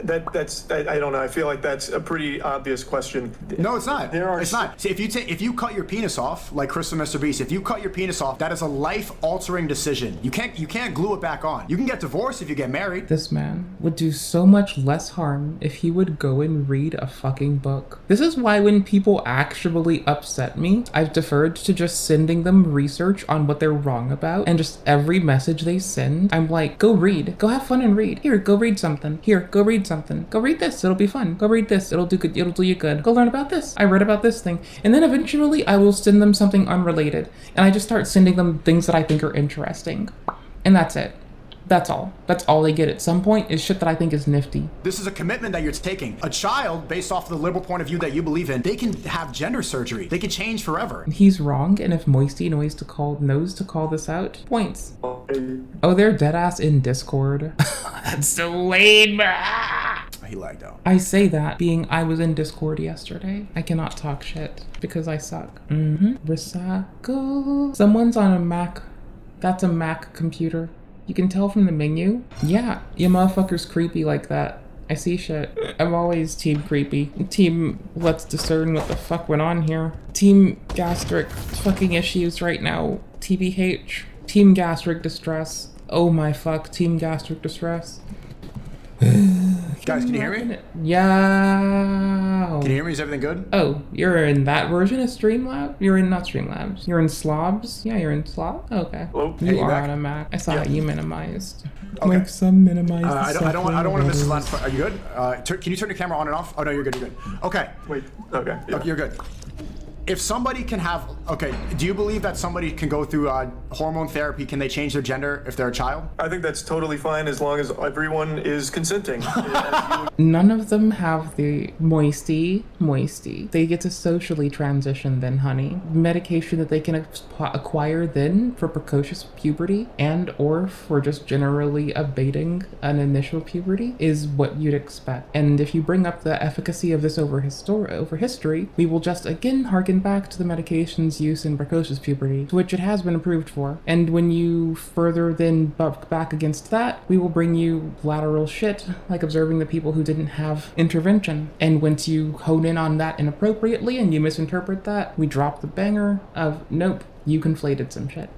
Speaker 2: That's I don't know. I feel like that's a pretty obvious question.
Speaker 4: No, it's not. It's not. See, if you cut your penis off, like Chris from Mr. Beast, if you cut your penis off, that is a life-altering decision. You can't glue it back on. You can get divorced if you get married.
Speaker 1: This man would do so much less harm if he would go and read a fucking book. This is why when people actually upset me, I've deferred to just sending them research on what they're wrong about, and just every message they send, I'm like, go read. Go have fun and read. Here, go read something. Here, go read something. Go read this. It'll be fun. Go read this. It'll do good. It'll do you good. Go learn about this. I read about this thing. And then eventually I will send them something unrelated. And I just start sending them things that I think are interesting. And that's it. That's all. That's all they get at some point is shit that I think is nifty.
Speaker 4: This is a commitment that you're taking. A child, based off the liberal point of view that you believe in, they can have gender surgery. They can change forever.
Speaker 1: He's wrong, and if Moisty knows to call this out, points. Oh, they're dead ass in Discord. That's so lame.
Speaker 4: He lagged out.
Speaker 1: I say that being I was in Discord yesterday. I cannot talk shit because I suck. Recycle. Someone's on a Mac. That's a Mac computer. You can tell from the menu. Yeah, your motherfucker's creepy like that. I see shit. I'm always team creepy. Team let's discern what the fuck went on here. Team gastric fucking issues right now. TBH. Team gastric distress. Oh my fuck. Team gastric distress.
Speaker 4: Guys, can you hear me?
Speaker 1: Yeah.
Speaker 4: Can you hear me? Is everything good?
Speaker 1: Oh, you're in that version of Streamlabs? You're in not Streamlabs. You're in Slobs? Yeah, you're in Slob? Okay.
Speaker 2: Hello?
Speaker 1: You
Speaker 4: Hey,
Speaker 1: are
Speaker 4: back?
Speaker 1: on a Mac. I saw you minimized.
Speaker 4: Okay.
Speaker 1: Like some minimized.
Speaker 4: I don't want to miss this last part. Are you good? Can you turn your camera on and off? Oh no, you're good. You're good. Okay.
Speaker 2: Wait. Okay. Yeah.
Speaker 4: Okay, you're good. If somebody can have, okay, do you believe that somebody can go through hormone therapy? Can they change their gender if they're a child?
Speaker 2: I think that's totally fine as long as everyone is consenting.
Speaker 1: None of them have the moisty. They get to socially transition then, honey. Medication that they can acquire then for precocious puberty and or for just generally abating an initial puberty is what you'd expect. And if you bring up the efficacy of this over history, we will just again harken back to the medication's use in precocious puberty, to which it has been approved for. And when you further then buck back against that, we will bring you lateral shit, like observing the people who didn't have intervention. And once you hone in on that inappropriately and you misinterpret that, we drop the banger of, nope, you conflated some shit.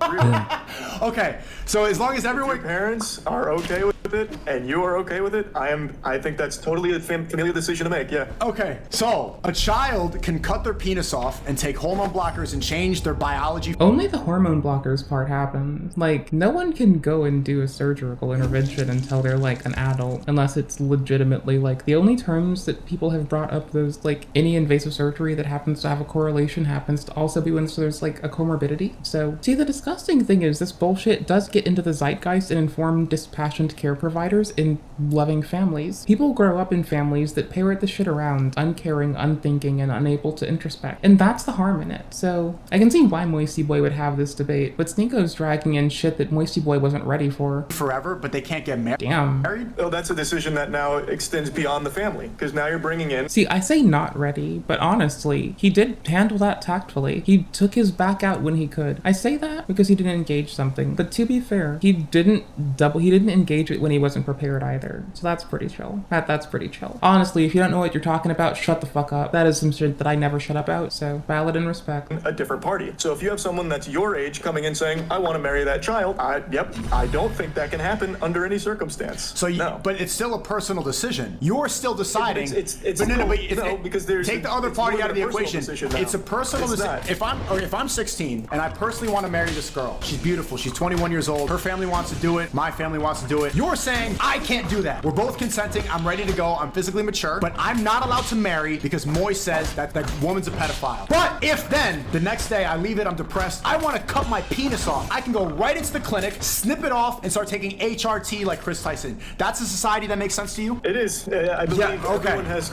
Speaker 4: Okay, so as long as everyone...
Speaker 2: Your parents are okay with it and you are okay with it, I think that's totally a familial decision to make, yeah.
Speaker 4: Okay, so a child can cut their penis off and take hormone blockers and change their biology.
Speaker 1: Only the hormone blockers part happens. Like, no one can go and do a surgical intervention until they're like an adult, unless it's legitimately like the only terms that people have brought up those like any invasive surgery that happens to have a correlation happens to also be when there's like a comorbidity. So, see, the disgusting thing is this bullshit does get into the zeitgeist and inform dispassionate care providers in loving families. People grow up in families that parrot the shit around, uncaring, unthinking, and unable to introspect. And that's the harm in it. So, I can see why Moisty Boy would have this debate, but Sneako's dragging in shit that Moisty Boy wasn't ready for.
Speaker 4: Forever, but they can't get married.
Speaker 1: Damn.
Speaker 2: Oh, that's a decision that now extends beyond the family, because now you're bringing in...
Speaker 1: See, I say not ready, but honestly, he did handle that tactfully. He took his back out when he could. I say that because he didn't engage something, but to be fair, he didn't engage it when he wasn't prepared either. So that's pretty chill. That's pretty chill. Honestly, if you don't know what you're talking about, shut the fuck up. That is some shit that I never shut up about, so valid and respect.
Speaker 2: A different party. So if you have someone that's your age coming in saying, I want to marry that child, I don't think that can happen under any circumstance.
Speaker 4: So
Speaker 2: no.
Speaker 4: But it's still a personal decision. You're still deciding.
Speaker 2: Because there's
Speaker 4: take the other party out of the equation.
Speaker 2: It's
Speaker 4: a personal decision. If I'm 16 and I personally want to marry this girl, she's beautiful, she's 21 years old, her family wants to do it, my family wants to do it. You're saying I can't do that. We're both consenting, I'm ready to go, I'm physically mature, but I'm not allowed to marry because Moy says that woman's a pedophile. But if then the next day I leave it, I'm depressed, I want to cut my penis off, I can go right into the clinic, snip it off, and start taking HRT like Chris Tyson. That's a society that makes sense to you?
Speaker 2: It is. I believe everyone has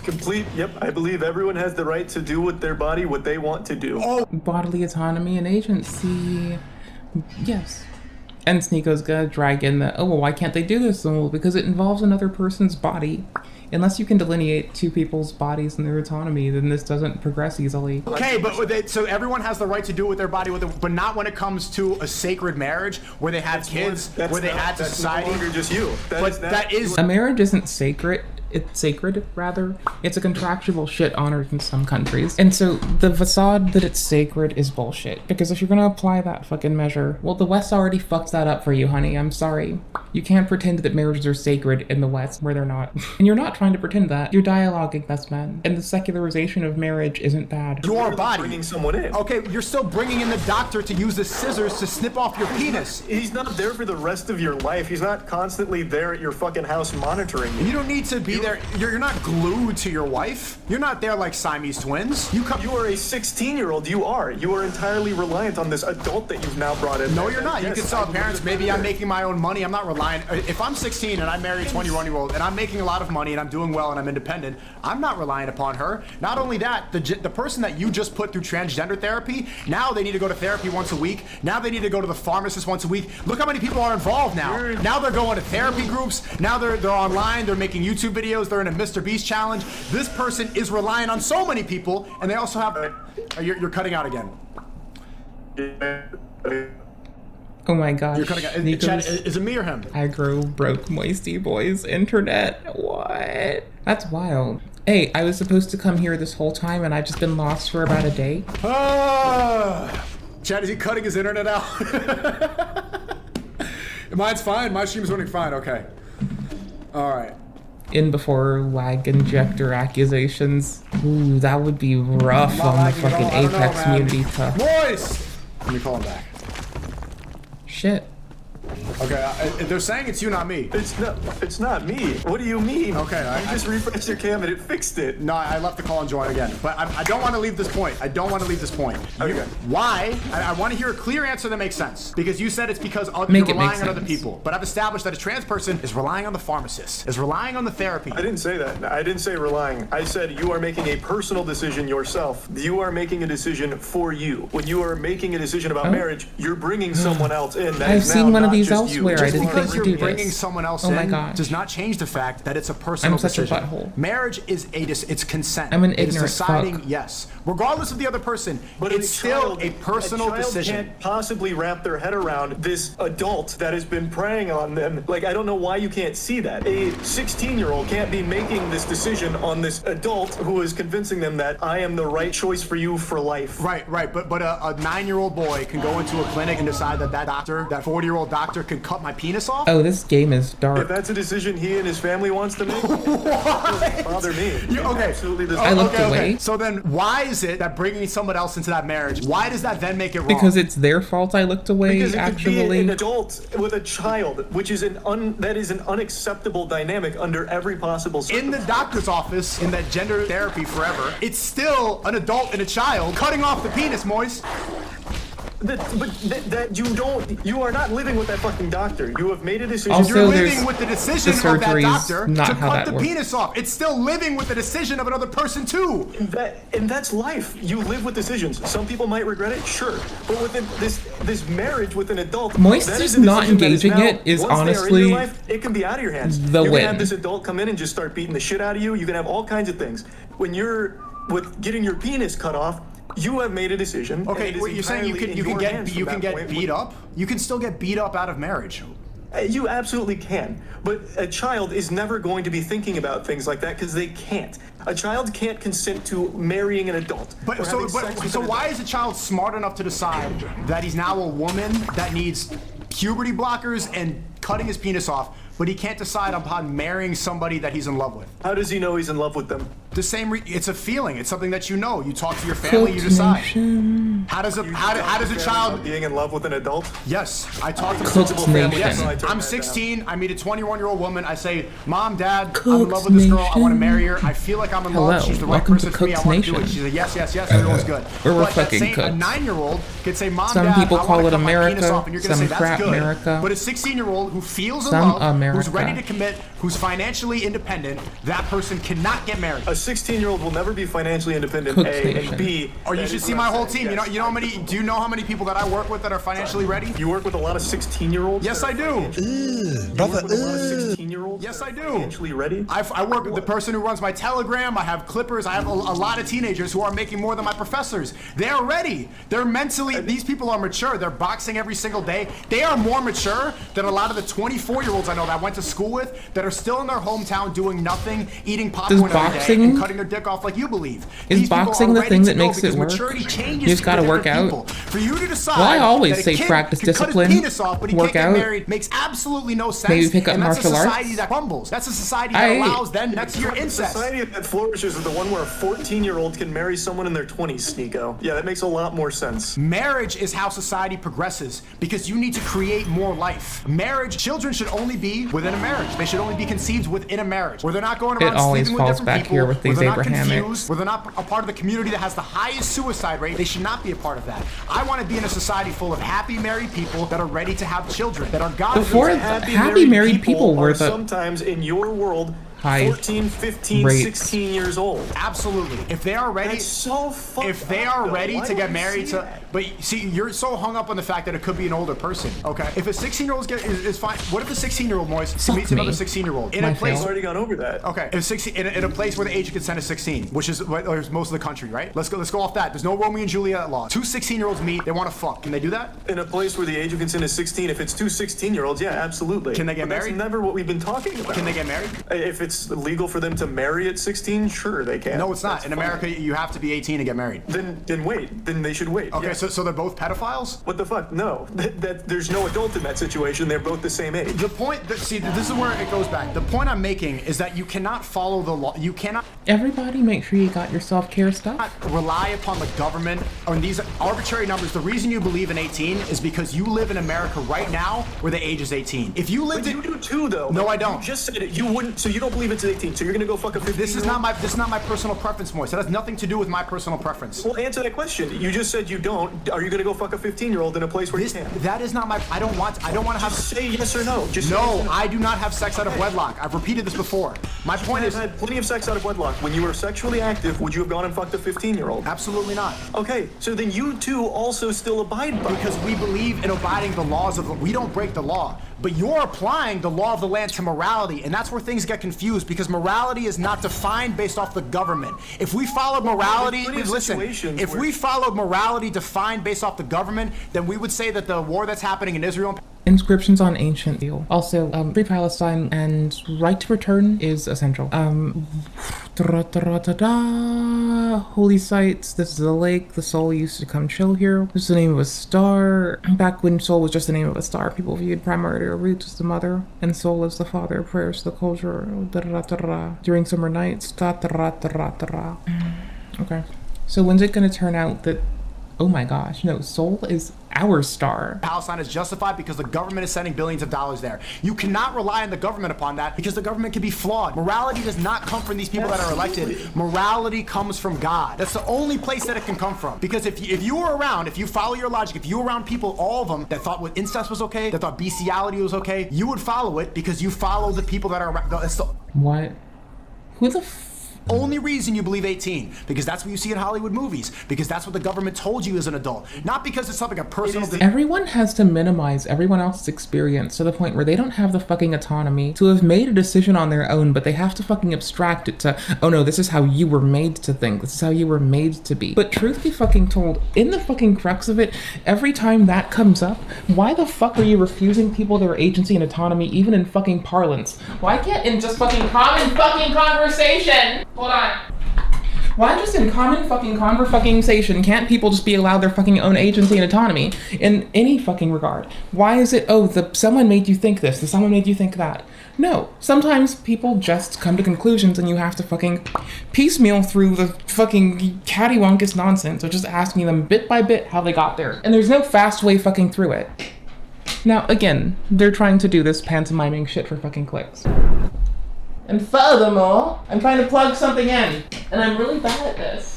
Speaker 2: I believe everyone has the right to do with their body what they want to do.
Speaker 4: Oh.
Speaker 1: Bodily autonomy and agency. Yes. And Sneako's gonna drag in the, oh, well, why can't they do this? Well, because it involves another person's body. Unless you can delineate two people's bodies and their autonomy, then this doesn't progress easily.
Speaker 4: Okay, but so everyone has the right to do with their body, but not when it comes to a sacred marriage where they have kids, where they add to society.
Speaker 2: That's no longer just you.
Speaker 4: That is
Speaker 1: a marriage isn't sacred. It's sacred, rather. It's a contractual shit honored in some countries. And so the facade that it's sacred is bullshit. Because if you're gonna apply that fucking measure, well, the West already fucked that up for you, honey. I'm sorry. You can't pretend that marriages are sacred in the West where they're not. And you're not trying to pretend that. You're dialoguing, best man. And the secularization of marriage isn't bad.
Speaker 4: Your body.
Speaker 2: Bringing someone in.
Speaker 4: Okay, you're still bringing in the doctor to use the scissors to snip off your penis.
Speaker 2: He's not there for the rest of your life. He's not constantly there at your fucking house monitoring you.
Speaker 4: You don't need to be there. You're not glued to your wife. You're not there like Siamese twins. You are
Speaker 2: a 16-year-old. You are entirely reliant on this adult that you've now brought in.
Speaker 4: No, you're not. You can tell parents, maybe I'm making my own money. I'm not reliant. If I'm 16 and I marry a 21-year-old and I'm making a lot of money and I'm doing well and I'm independent, I'm not reliant upon her. Not only that, the person that you just put through transgender therapy, now they need to go to therapy once a week. Now they need to go to the pharmacist once a week. Look how many people are involved now. Now they're going to therapy groups. Now they're online. They're making YouTube videos. They're in a Mr. Beast challenge. This person is relying on so many people, and they also have. You're cutting out again.
Speaker 1: Oh my gosh.
Speaker 4: You're cutting out. Chad, is it me or him?
Speaker 1: Aggro broke Moisty Boy's internet. What? What? That's wild. Hey, I was supposed to come here this whole time and I've just been lost for about a day.
Speaker 4: Chad, is he cutting his internet out? Mine's fine. My stream's running fine. Okay. All right.
Speaker 1: In before lag injector accusations. Ooh, that would be rough on the fucking Apex community.
Speaker 4: Moist! Let me call him back.
Speaker 1: Shit.
Speaker 4: Okay, they're saying it's you, not me.
Speaker 2: It's not me. What do you mean?
Speaker 4: Okay,
Speaker 2: you just refreshed your cam and it fixed it.
Speaker 4: No, I left the call and join again. But I don't want to leave this point. I don't want to leave this point.
Speaker 2: Okay.
Speaker 4: Why? I want to hear a clear answer that makes sense. Because you said it's because you're relying on other people. But I've established that a trans person is relying on the pharmacist, is relying on the therapy.
Speaker 2: I didn't say that. I didn't say relying. I said you are making a personal decision yourself. You are making a decision for you. When you are making a decision about marriage, you're bringing someone else in.
Speaker 1: I've seen one of these elsewhere. I didn't think
Speaker 4: because
Speaker 1: to
Speaker 4: you're
Speaker 1: do
Speaker 4: bringing
Speaker 1: this.
Speaker 4: someone else
Speaker 1: Oh my
Speaker 4: in
Speaker 1: gosh.
Speaker 4: does not change the fact that it's a personal decision.
Speaker 1: I'm such a butthole.
Speaker 4: Marriage is it's consent.
Speaker 1: I'm an
Speaker 4: It is
Speaker 1: ignorant
Speaker 4: deciding
Speaker 1: fuck.
Speaker 4: yes, regardless of the other person.
Speaker 2: But
Speaker 4: it's still a personal
Speaker 2: child
Speaker 4: decision.
Speaker 2: Can't possibly wrap their head around this adult that has been preying on them. Like, I don't know why you can't see that. A 16-year-old can't be making this decision on this adult who is convincing them that I am the right choice for you for life.
Speaker 4: Right. But a 9-year-old boy can go into a clinic and decide that doctor, that 40-year-old doctor, can cut my penis off.
Speaker 1: Oh, this game is dark.
Speaker 2: If that's a decision he and his family wants to make, it doesn't bother me. It absolutely doesn't.
Speaker 1: I looked away.
Speaker 4: So then why is it that bringing someone else into that marriage, why does that then make it wrong?
Speaker 1: Because it's their fault I looked away,
Speaker 2: Because it
Speaker 1: actually.
Speaker 2: could be an adult with a child, which is that is an unacceptable dynamic under every possible
Speaker 4: in the doctor's office, in that gender therapy forever, it's still an adult and a child cutting off the penis, Moist.
Speaker 2: You are not living with that fucking doctor. You have made a decision.
Speaker 1: Also,
Speaker 4: You're living with the decision of that
Speaker 1: surgery's
Speaker 4: doctor
Speaker 1: not
Speaker 4: to
Speaker 1: how
Speaker 4: cut
Speaker 1: that
Speaker 4: the
Speaker 1: works.
Speaker 4: penis off. It's still living with the decision of another person too.
Speaker 2: And that's life. You live with decisions. Some people might regret it, sure. But within this marriage with an adult,
Speaker 1: Moist
Speaker 2: that
Speaker 1: just
Speaker 2: is a
Speaker 1: not
Speaker 2: decision that
Speaker 1: engaging
Speaker 2: now,
Speaker 1: it is
Speaker 2: once they are in
Speaker 1: honestly
Speaker 2: your life, it can be out of your hands.
Speaker 1: the
Speaker 2: you
Speaker 1: win.
Speaker 2: can have this adult come in and just start beating the shit out of you. You can have all kinds of things. When you're with getting your penis cut off, you have made a decision.
Speaker 4: Okay, wait, you're saying you can get beat up? You can still get beat up out of marriage.
Speaker 2: You absolutely can, but a child is never going to be thinking about things like that because they can't. A child can't consent to marrying an adult.
Speaker 4: But so why is a child smart enough to decide that he's now a woman that needs puberty blockers and cutting his penis off, but he can't decide upon marrying somebody that he's in love with?
Speaker 2: How does he know he's in love with them?
Speaker 4: The same. It's a feeling. It's something that you know. You talk to your family. You decide. How does a child
Speaker 2: being in love with an adult?
Speaker 4: Yes, I talk to
Speaker 1: Cooked
Speaker 4: multiple families.
Speaker 1: nation.
Speaker 4: Yes, I'm 16. I meet a 21-year-old woman. I say, Mom, Dad, I'm in love with this girl. I want to marry her. I feel like I'm in love. She's the right
Speaker 1: Welcome
Speaker 4: person
Speaker 1: to
Speaker 4: for me. I
Speaker 1: Cooked
Speaker 4: want to do it.
Speaker 1: Nation.
Speaker 4: She's like, yes. Everyone's good.
Speaker 1: We're
Speaker 4: But
Speaker 1: fucking
Speaker 4: a
Speaker 1: cooked.
Speaker 4: 9-year-old could say, Mom,
Speaker 1: Some
Speaker 4: Dad,
Speaker 1: people
Speaker 4: I want
Speaker 1: call
Speaker 4: to
Speaker 1: it
Speaker 4: cut my penis
Speaker 1: America,
Speaker 4: off, and you're gonna
Speaker 1: some
Speaker 4: say
Speaker 1: crap
Speaker 4: that's good.
Speaker 1: America.
Speaker 4: But a 16-year-old who feels in
Speaker 1: Some
Speaker 4: love,
Speaker 1: America.
Speaker 4: who's ready to commit, who's financially independent, that person cannot get married.
Speaker 2: A 16-year-old will never be financially independent.
Speaker 1: Cooked
Speaker 2: A
Speaker 1: Nation.
Speaker 2: and B.
Speaker 4: Or you
Speaker 2: that
Speaker 4: should
Speaker 2: is
Speaker 4: see
Speaker 2: what
Speaker 4: my
Speaker 2: I'm
Speaker 4: whole
Speaker 2: saying.
Speaker 4: team.
Speaker 2: Yes.
Speaker 4: You know how many? Do you know how many people that I work with that are financially ready?
Speaker 2: You work with a lot of 16-year-olds.
Speaker 4: Yes, I do.
Speaker 2: Brother, 16-year-olds.
Speaker 4: Yes, I do.
Speaker 2: Financially ready.
Speaker 4: I work with the person who runs my Telegram. I have clippers. I have a lot of teenagers who are making more than my professors. They are ready. They're mentally. These people are mature. They're boxing every single day. They are more mature than a lot of the 24-year-olds I know that I went to school with that are still in their hometown doing nothing, eating popcorn every day, and cutting their dick off like you believe.
Speaker 1: Is
Speaker 4: These people
Speaker 1: boxing
Speaker 4: are
Speaker 1: the
Speaker 4: ready
Speaker 1: thing
Speaker 4: to
Speaker 1: that
Speaker 4: go
Speaker 1: makes it
Speaker 4: because
Speaker 1: work?
Speaker 4: maturity changes
Speaker 1: You just gotta
Speaker 4: for
Speaker 1: work
Speaker 4: different
Speaker 1: out.
Speaker 4: people. For you to decide
Speaker 1: Well, I always
Speaker 4: that a
Speaker 1: say
Speaker 4: kid
Speaker 1: practice
Speaker 4: can cut his
Speaker 1: discipline,
Speaker 4: penis off, but he
Speaker 1: work
Speaker 4: can't get
Speaker 1: out.
Speaker 4: married makes absolutely no sense.
Speaker 1: Maybe pick up
Speaker 4: and that's
Speaker 1: martial
Speaker 4: a
Speaker 1: arts.
Speaker 4: society that crumbles. That's a society that allows then next year
Speaker 2: The
Speaker 4: incest.
Speaker 2: society that flourishes is the one where a 14-year-old can marry someone in their 20s, Sneako. Yeah, that makes a lot more sense.
Speaker 4: Marriage is how society progresses because you need to create more life. Marriage, children should only be within a marriage. They should only be conceived within a marriage where they're not going around
Speaker 1: It always
Speaker 4: sleeping with
Speaker 1: falls
Speaker 4: different
Speaker 1: back
Speaker 4: people,
Speaker 1: here with
Speaker 4: where
Speaker 1: these
Speaker 4: they're not
Speaker 1: Abrahamics.
Speaker 4: confused, where they're not a part of the community that has the highest suicide rate. They should not be a part of that. I want to be in a society full of happy married people that are ready to have children, that are God.
Speaker 1: Before happy married people were
Speaker 2: are
Speaker 1: the
Speaker 2: sometimes in your world
Speaker 1: high
Speaker 2: 14, 15,
Speaker 1: rates.
Speaker 2: 16 years old.
Speaker 4: Absolutely. If they are ready,
Speaker 2: That's so fucked
Speaker 4: if they
Speaker 2: up,
Speaker 4: are
Speaker 2: though.
Speaker 4: ready
Speaker 2: Why
Speaker 4: to
Speaker 2: don't
Speaker 4: get
Speaker 2: you
Speaker 4: married
Speaker 2: see
Speaker 4: to,
Speaker 2: that?
Speaker 4: but see, you're so hung up on the fact that it could be an older person. Okay. If a 16-year-old is fine, what if a 16-year-old Moist meets another 16-year-old in
Speaker 1: My
Speaker 4: a place?
Speaker 2: We've already gone over that.
Speaker 4: Okay, if 16 in a place where the age of consent is 16, which is most of the country, right? Let's go off that. There's no Romeo and Juliet law. Two 16-year-olds meet, they want to fuck. Can they do that?
Speaker 2: In a place where the age of consent is 16, if it's two 16-year-olds, yeah, absolutely.
Speaker 4: Can they get
Speaker 2: But
Speaker 4: married?
Speaker 2: That's never what we've been talking about.
Speaker 4: Can they get married?
Speaker 2: If it's it's legal for them to marry at 16, sure they can.
Speaker 4: No, it's not.
Speaker 2: That's
Speaker 4: In
Speaker 2: fine.
Speaker 4: America, you have to be 18 to get married.
Speaker 2: Then wait. Then they should wait.
Speaker 4: Okay,
Speaker 2: yeah.
Speaker 4: so they're both pedophiles?
Speaker 2: What the fuck? No. There's no adult in that situation. They're both the same age.
Speaker 4: The point, see, this is where it goes back. The point I'm making is that you cannot follow the law. You cannot
Speaker 1: Everybody make sure you got your self-care stuff.
Speaker 4: rely upon the government on these arbitrary numbers. The reason you believe in 18 is because you live in America right now where the age is 18. If you lived
Speaker 2: But
Speaker 4: in...
Speaker 2: you do too, though.
Speaker 4: No,
Speaker 2: Like,
Speaker 4: I don't.
Speaker 2: You just said it. You wouldn't. So you don't believe it's 18. So you're gonna go fuck a 15.
Speaker 4: This is not my personal preference, Moise. That has nothing to do with my personal preference.
Speaker 2: Well, answer that question. You just said you don't. Are you gonna go fuck a 15-year-old in a place where you can?
Speaker 4: That is not my... I don't want to have...
Speaker 2: Just say yes or no. Just say yes
Speaker 4: No,
Speaker 2: or no.
Speaker 4: I do not have sex out of wedlock. I've repeated this before. My point
Speaker 2: I've
Speaker 4: is...
Speaker 2: had plenty of sex out of wedlock. When you were sexually active, would you have gone and fucked a 15-year-old?
Speaker 4: Absolutely not.
Speaker 2: Okay, so then you too also still abide by it.
Speaker 4: Because we believe in abiding the laws of the... We don't break the law. But you're applying the law of the land to morality, and that's where things get confused, because morality is not defined based off the government. If we followed morality...
Speaker 2: There's plenty of
Speaker 4: Listen,
Speaker 2: situations
Speaker 4: if
Speaker 2: where-
Speaker 4: we followed morality defined based off the government, then we would say that the war that's happening in Israel...
Speaker 1: Inscriptions on ancient deal. Also, free Palestine and right to return is essential. Holy sites. This is a lake. The soul used to come chill here. This is the name of a star. Back when soul was just the name of a star, people viewed primordial roots as the mother and soul as the father. Prayers to the culture. During summer nights. Okay. So when's it gonna turn out that, oh my gosh, no, soul is our star?
Speaker 4: Palestine is justified because the government is sending billions of dollars there. You cannot rely on the government upon that because the government can be flawed. Morality does not come from these people that are elected. Morality comes from God. That's the only place that it can come from. Because if you were around, if you follow your logic, if you were around people, all of them, that thought what incest was okay, that thought bestiality was okay, you would follow it because you follow the people that are around. That's the
Speaker 1: What? Who the
Speaker 4: only reason you believe 18, because that's what you see in Hollywood movies, because that's what the government told you as an adult, not because it's something a personal...
Speaker 1: Everyone has to minimize everyone else's experience to the point where they don't have the fucking autonomy to have made a decision on their own, but they have to fucking abstract it to, oh no, this is how you were made to think, this is how you were made to be. But truth be fucking told, in the fucking crux of it, every time that comes up, why the fuck are you refusing people their agency and autonomy even in fucking parlance? Why can't in just fucking common fucking conversation? Hold on. Why just in common fucking conversation can't people just be allowed their fucking own agency and autonomy in any fucking regard? Why is it, oh, someone made you think this, someone made you think that? No, sometimes people just come to conclusions and you have to fucking piecemeal through the fucking cattywampus nonsense of just asking them bit by bit how they got there. And there's no fast way fucking through it. Now, again, they're trying to do this pantomiming shit for fucking clicks. And furthermore, I'm trying to plug something in, and I'm really bad at this.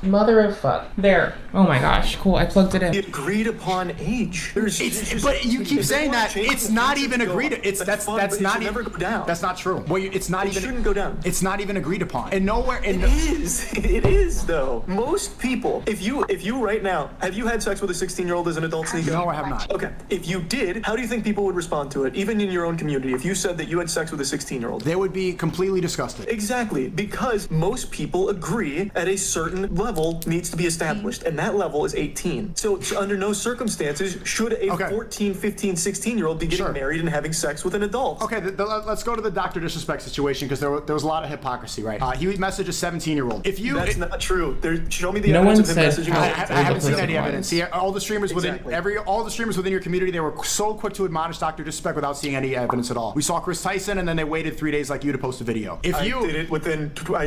Speaker 1: Mother of fuck. There. Oh my gosh, cool, I plugged it in.
Speaker 2: The agreed upon age.
Speaker 4: But you keep saying that it's not even agreed. That's not
Speaker 2: never go down.
Speaker 4: That's not true. Well, it's not even.
Speaker 2: It shouldn't go down.
Speaker 4: It's not even agreed upon. And nowhere.
Speaker 2: It is. It is though. Most people. If you right now, have you had sex with a 16-year-old as an adult, Sneako?
Speaker 4: No, I have not.
Speaker 2: Okay. If you did, how do you think people would respond to it, even in your own community? If you said that you had sex with a 16-year-old,
Speaker 4: they would be completely disgusted.
Speaker 2: Exactly, because most people agree at a certain level needs to be established, and that level is 18. So under no circumstances should a 14, 15, 16-year-old be getting married and having sex with an adult.
Speaker 4: Okay, let's go to the Dr. Disrespect situation, because there was a lot of hypocrisy, right? He messaged a 17-year-old.
Speaker 2: That's not true. Show me the evidence of him messaging.
Speaker 4: I haven't seen any evidence. See, all the streamers within your community, they were so quick to admonish Dr. Disrespect without seeing any evidence at all. We saw Chris Tyson, and then they waited 3 days like you to post a video.
Speaker 2: I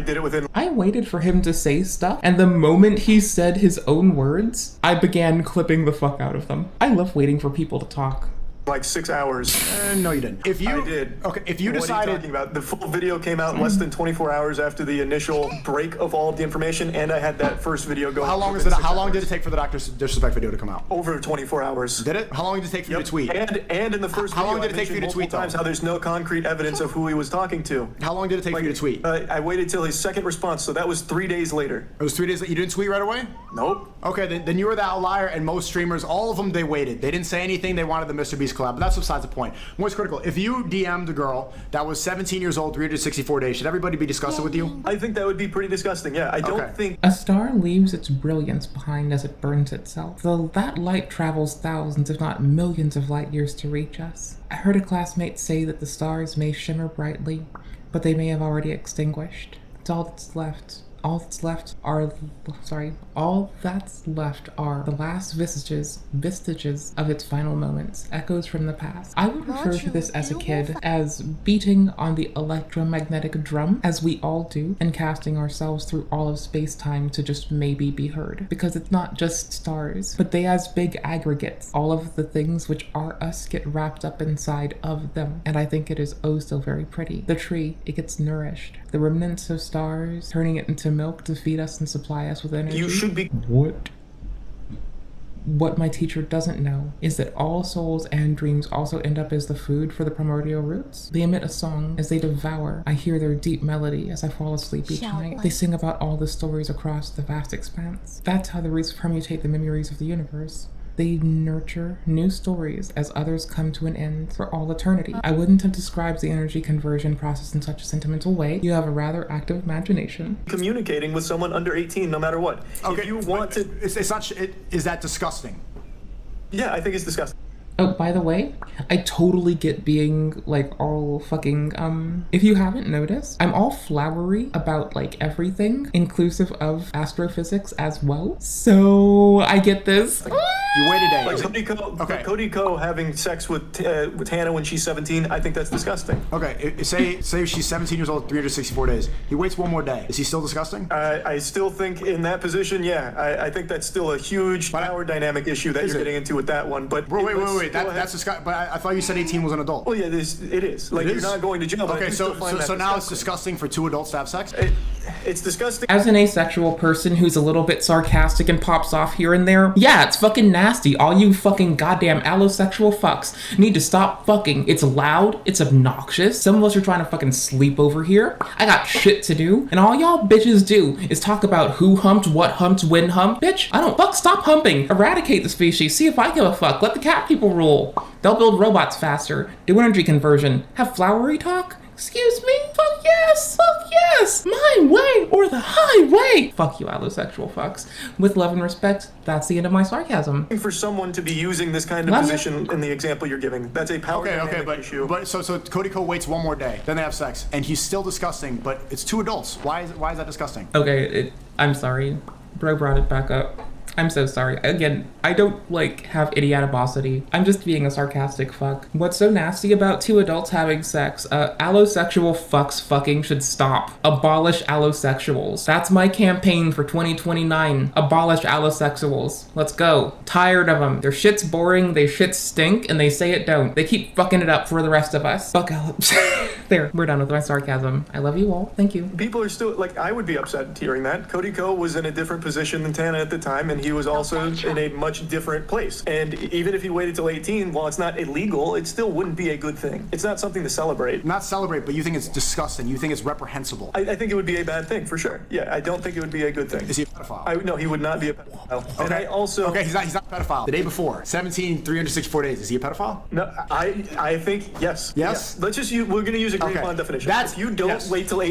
Speaker 2: did it within.
Speaker 1: I waited for him to say stuff, and the moment he said his own words, I began clipping the fuck out of them. I love waiting for people to talk.
Speaker 2: Like 6 hours.
Speaker 4: No, you didn't.
Speaker 2: I did.
Speaker 4: Okay, if you
Speaker 2: what
Speaker 4: decided...
Speaker 2: What are you talking about? The full video came out less than 24 hours after the initial break of all of the information, and I had that first video going.
Speaker 4: How long did it take for the Dr. Disrespect video to come out?
Speaker 2: Over 24 hours.
Speaker 4: Did it? How long did it take for you to tweet?
Speaker 2: And in the first video,
Speaker 4: how long did it take for you to tweet
Speaker 2: times how there's no concrete evidence of who he was talking to.
Speaker 4: How long did it take for you to tweet?
Speaker 2: I waited till his second response, so that was 3 days later.
Speaker 4: It was 3 days. You didn't tweet right away?
Speaker 2: Nope.
Speaker 4: Okay, then you were the outlier, and most streamers, all of them, they waited. They didn't say anything. They wanted the Mr. Beast collab, but that's besides the point. Most critical. If you DM'd a girl that was 17 years old, 364 days, should everybody be disgusted with you?
Speaker 2: I think that would be pretty disgusting. Yeah, I don't think
Speaker 1: a star leaves its brilliance behind as it burns itself. Though that light travels thousands, if not millions of light years to reach us. I heard a classmate say that the stars may shimmer brightly, but they may have already extinguished. It's all that's left. All that's left are the last vestiges of its final moments, echoes from the past. I would refer to this as a kid as beating on the electromagnetic drum, as we all do, and casting ourselves through all of space-time to just maybe be heard. Because it's not just stars, but they as big aggregates. All of the things which are us get wrapped up inside of them. And I think it is oh so very pretty. The tree, it gets nourished. The remnants of stars, turning it into milk to feed us and supply us with energy.
Speaker 2: You should be.
Speaker 1: What my teacher doesn't know is that all souls and dreams also end up as the food for the primordial roots. They emit a song as they devour. I hear their deep melody as I fall asleep each night. They sing about all the stories across the vast expanse. That's how the roots permutate the memories of the universe. They nurture new stories as others come to an end for all eternity. I wouldn't have described the energy conversion process in such a sentimental way. You have a rather active imagination.
Speaker 2: Communicating with someone under 18, no matter what.
Speaker 4: Okay,
Speaker 2: if you want to,
Speaker 4: it's not. Is that disgusting?
Speaker 2: Yeah, I think it's disgusting.
Speaker 1: Oh, by the way, I totally get being like all fucking, if you haven't noticed, I'm all flowery about like everything, inclusive of astrophysics as well. So I get this.
Speaker 4: You wait a day.
Speaker 2: Like Cody Ko having sex with Hannah when she's 17, I think that's disgusting.
Speaker 4: Okay, say she's 17 years old, 364 days. He waits one more day. Is he still disgusting?
Speaker 2: I still think in that position, yeah. I think that's still a huge power dynamic issue that you're getting into with that one. But
Speaker 4: wait. That's disgusting. But I thought you said 18 was an adult.
Speaker 2: Well, yeah, it is. Like, you're not going to jail. But
Speaker 4: okay, so now it's disgusting for two adults to have sex?
Speaker 2: It's disgusting.
Speaker 1: As an asexual person who's a little bit sarcastic and pops off here and there, yeah, it's fucking nasty. All you fucking goddamn allosexual fucks need to stop fucking. It's loud, it's obnoxious. Some of us are trying to fucking sleep over here. I got shit to do, and all y'all bitches do is talk about who humped, what humped, when humped. Bitch, I don't fuck, stop humping. Eradicate the species, see if I give a fuck. Let the cat people rule. They'll build robots faster, do energy conversion, have flowery talk. Excuse me? Fuck yes! Fuck yes! My way or the highway! Fuck you, allosexual fucks. With love and respect, that's the end of my sarcasm.
Speaker 2: For someone to be using this kind of position in the example you're giving, that's a power dynamic issue.
Speaker 4: But so Cody Ko waits one more day, then they have sex, and he's still disgusting, but it's two adults. Why is that disgusting?
Speaker 1: Okay, I'm sorry. Bro brought it back up. I'm so sorry. Again, I don't, like, have idiotibosity. I'm just being a sarcastic fuck. What's so nasty about two adults having sex? Allosexual fucks fucking should stop. Abolish allosexuals. That's my campaign for 2029. Abolish allosexuals. Let's go. Tired of them. Their shit's boring, they shit stink, and they say it don't. They keep fucking it up for the rest of us. Fuck allo- There, we're done with my sarcasm. I love you all. Thank you.
Speaker 2: People are still, like, I would be upset hearing that. Cody Ko was in a different position than Tana at the time, and he was also in a much different place. And even if he waited till 18, while it's not illegal, it still wouldn't be a good thing. It's not something to celebrate.
Speaker 4: Not celebrate, but you think it's disgusting. You think it's reprehensible.
Speaker 2: I think it would be a bad thing, for sure. Yeah, I don't think it would be a good thing.
Speaker 4: Is he a pedophile?
Speaker 2: No, he would not be a pedophile.
Speaker 4: Okay.
Speaker 2: And I also...
Speaker 4: Okay, he's not a pedophile. The day before, 17, 364 days. Is he a pedophile?
Speaker 2: No, I think yes.
Speaker 4: Yes?
Speaker 2: Let's just use, we're going to use a green line definition. If you don't wait till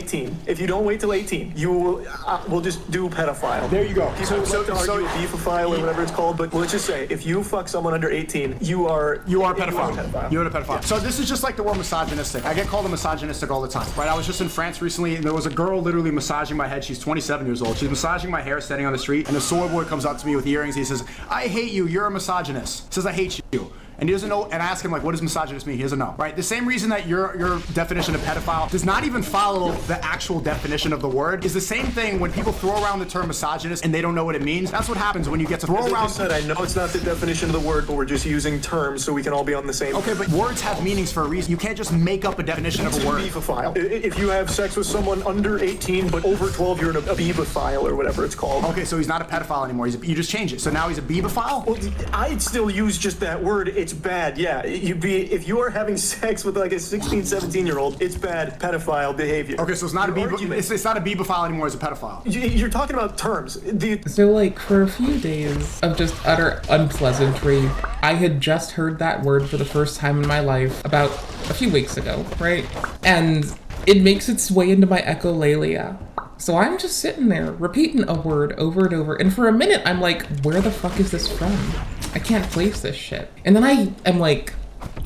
Speaker 2: 18, you will, we'll just do pedophile.
Speaker 4: There you go.
Speaker 2: People like to argue beefophile or whatever it's called, but let's just say, if you fuck someone under 18, you are a pedophile.
Speaker 4: You're a pedophile. Yeah. So this is just like the word misogynistic. I get called a misogynistic all the time, right? I was just in France recently, and there was a girl literally massaging my head. She's 27 years old. She's massaging my hair standing on the street, and a soy boy comes up to me with earrings. He says, "I hate you. You're a misogynist." He says, "I hate you." And he doesn't know, and I ask him, like, what does misogynist mean? He doesn't know, right? The same reason that your definition of pedophile does not even follow the actual definition of the word is the same thing when people throw around the term misogynist and they don't know what it means. That's what happens when you get to throw around.
Speaker 2: As I said, I know it's not the definition of the word, but we're just using terms so we can all be on the same.
Speaker 4: Okay, but words have meanings for a reason. You can't just make up a definition of a word.
Speaker 2: Beefophile. If you have sex with someone under 18 but over 12, you're a beebophile or whatever it's called.
Speaker 4: Okay, so he's not a pedophile anymore. You just change it. So now he's a beebophile?
Speaker 2: Well, I'd still use just that word. It's bad, yeah. If you are having sex with like a 16, 17-year-old, it's bad pedophile behavior.
Speaker 4: Okay, so it's not it's not a beebophile anymore, it's a pedophile.
Speaker 2: You're talking about terms.
Speaker 1: So like for a few days of just utter unpleasantry, I had just heard that word for the first time in my life about a few weeks ago, right? And it makes its way into my echolalia. So I'm just sitting there repeating a word over and over, and for a minute I'm like, where the fuck is this from? I can't place this shit. And then I am like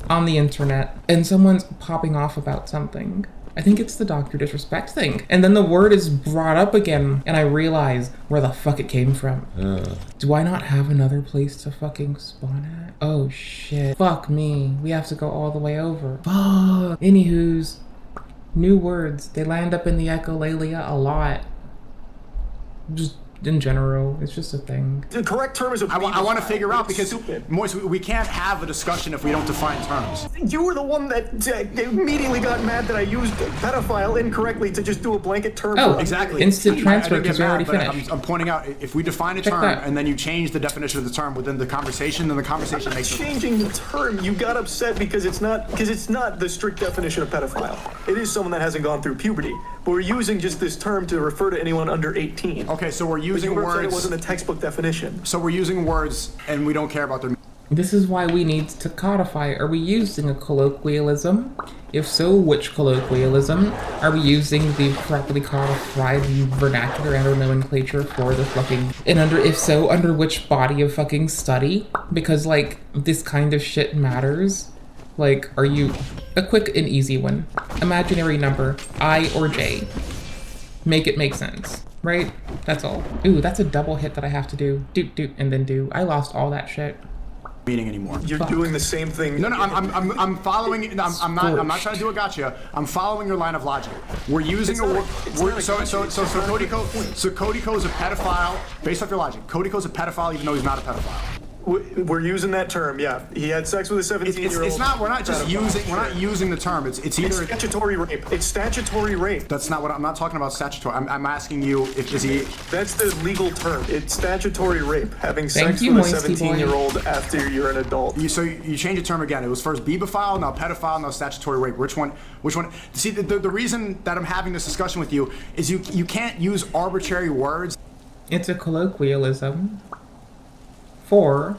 Speaker 1: on the internet and someone's popping off about something, I think it's the Dr. Disrespect thing. And then the word is brought up again, and I realize where the fuck it came from. Do I not have another place to fucking spawn at? Oh shit. Fuck me. We have to go all the way over. Fuck. Anywho's, new words. They land up in the echolalia a lot. Just in general, it's just a thing.
Speaker 2: The correct term is a
Speaker 4: I want to figure out, because
Speaker 2: stupid.
Speaker 4: Moise, we can't have a discussion if we don't define terms.
Speaker 2: You were the one that immediately got mad that I used pedophile incorrectly to just do a blanket term.
Speaker 1: Oh,
Speaker 2: for
Speaker 4: Exactly.
Speaker 1: Instant transfer,
Speaker 4: I didn't
Speaker 1: because
Speaker 4: get
Speaker 1: we already
Speaker 4: mad, but
Speaker 1: finished.
Speaker 4: I'm pointing out, if we define a
Speaker 1: Check
Speaker 4: term
Speaker 1: that.
Speaker 4: and then you change the definition of the term within the conversation, then the conversation makes it.
Speaker 2: Changing the term, you got upset because it's not the strict definition of pedophile. It is someone that hasn't gone through puberty, but we're using just this term to refer to anyone under 18.
Speaker 4: Okay, so we're
Speaker 2: But
Speaker 4: using
Speaker 2: you were upset
Speaker 4: words.
Speaker 2: it wasn't a textbook definition.
Speaker 4: So we're using words and we don't care about their.
Speaker 1: This is why we need to codify. Are we using a colloquialism? If so, which colloquialism? Are we using the properly codified vernacular and or nomenclature for the fucking... And if so, under which body of fucking study? Because, like, this kind of shit matters. Like, are you... A quick and easy one. Imaginary number, I or J. Make it make sense. Right? That's all. Ooh, that's a double hit that I have to do. Doot, doot, and then do. I lost all that shit.
Speaker 4: Meaning anymore.
Speaker 2: You're doing the same thing.
Speaker 4: No, I'm following. I'm not trying to do a gotcha. I'm following your line of logic. We're using a word. So Codico is a pedophile. Based off your logic, Codico's a pedophile even though he's not a pedophile.
Speaker 2: We're using that term, yeah. He had sex with a 17-year-old.
Speaker 4: It's not. We're not just using. We're not using the term. It's either.
Speaker 2: It's statutory rape. It's statutory rape.
Speaker 4: That's not what I'm not talking about. Statutory. I'm asking you if is he.
Speaker 2: That's the legal term. It's statutory rape. Having
Speaker 1: Thank
Speaker 2: sex
Speaker 1: you,
Speaker 2: with a
Speaker 1: Moisty boy.
Speaker 2: 17-year-old after you're an adult.
Speaker 4: So you change the term again. It was first beebophile, now pedophile, now statutory rape. Which one? See, the reason that I'm having this discussion with you is you can't use arbitrary words.
Speaker 1: It's a colloquialism for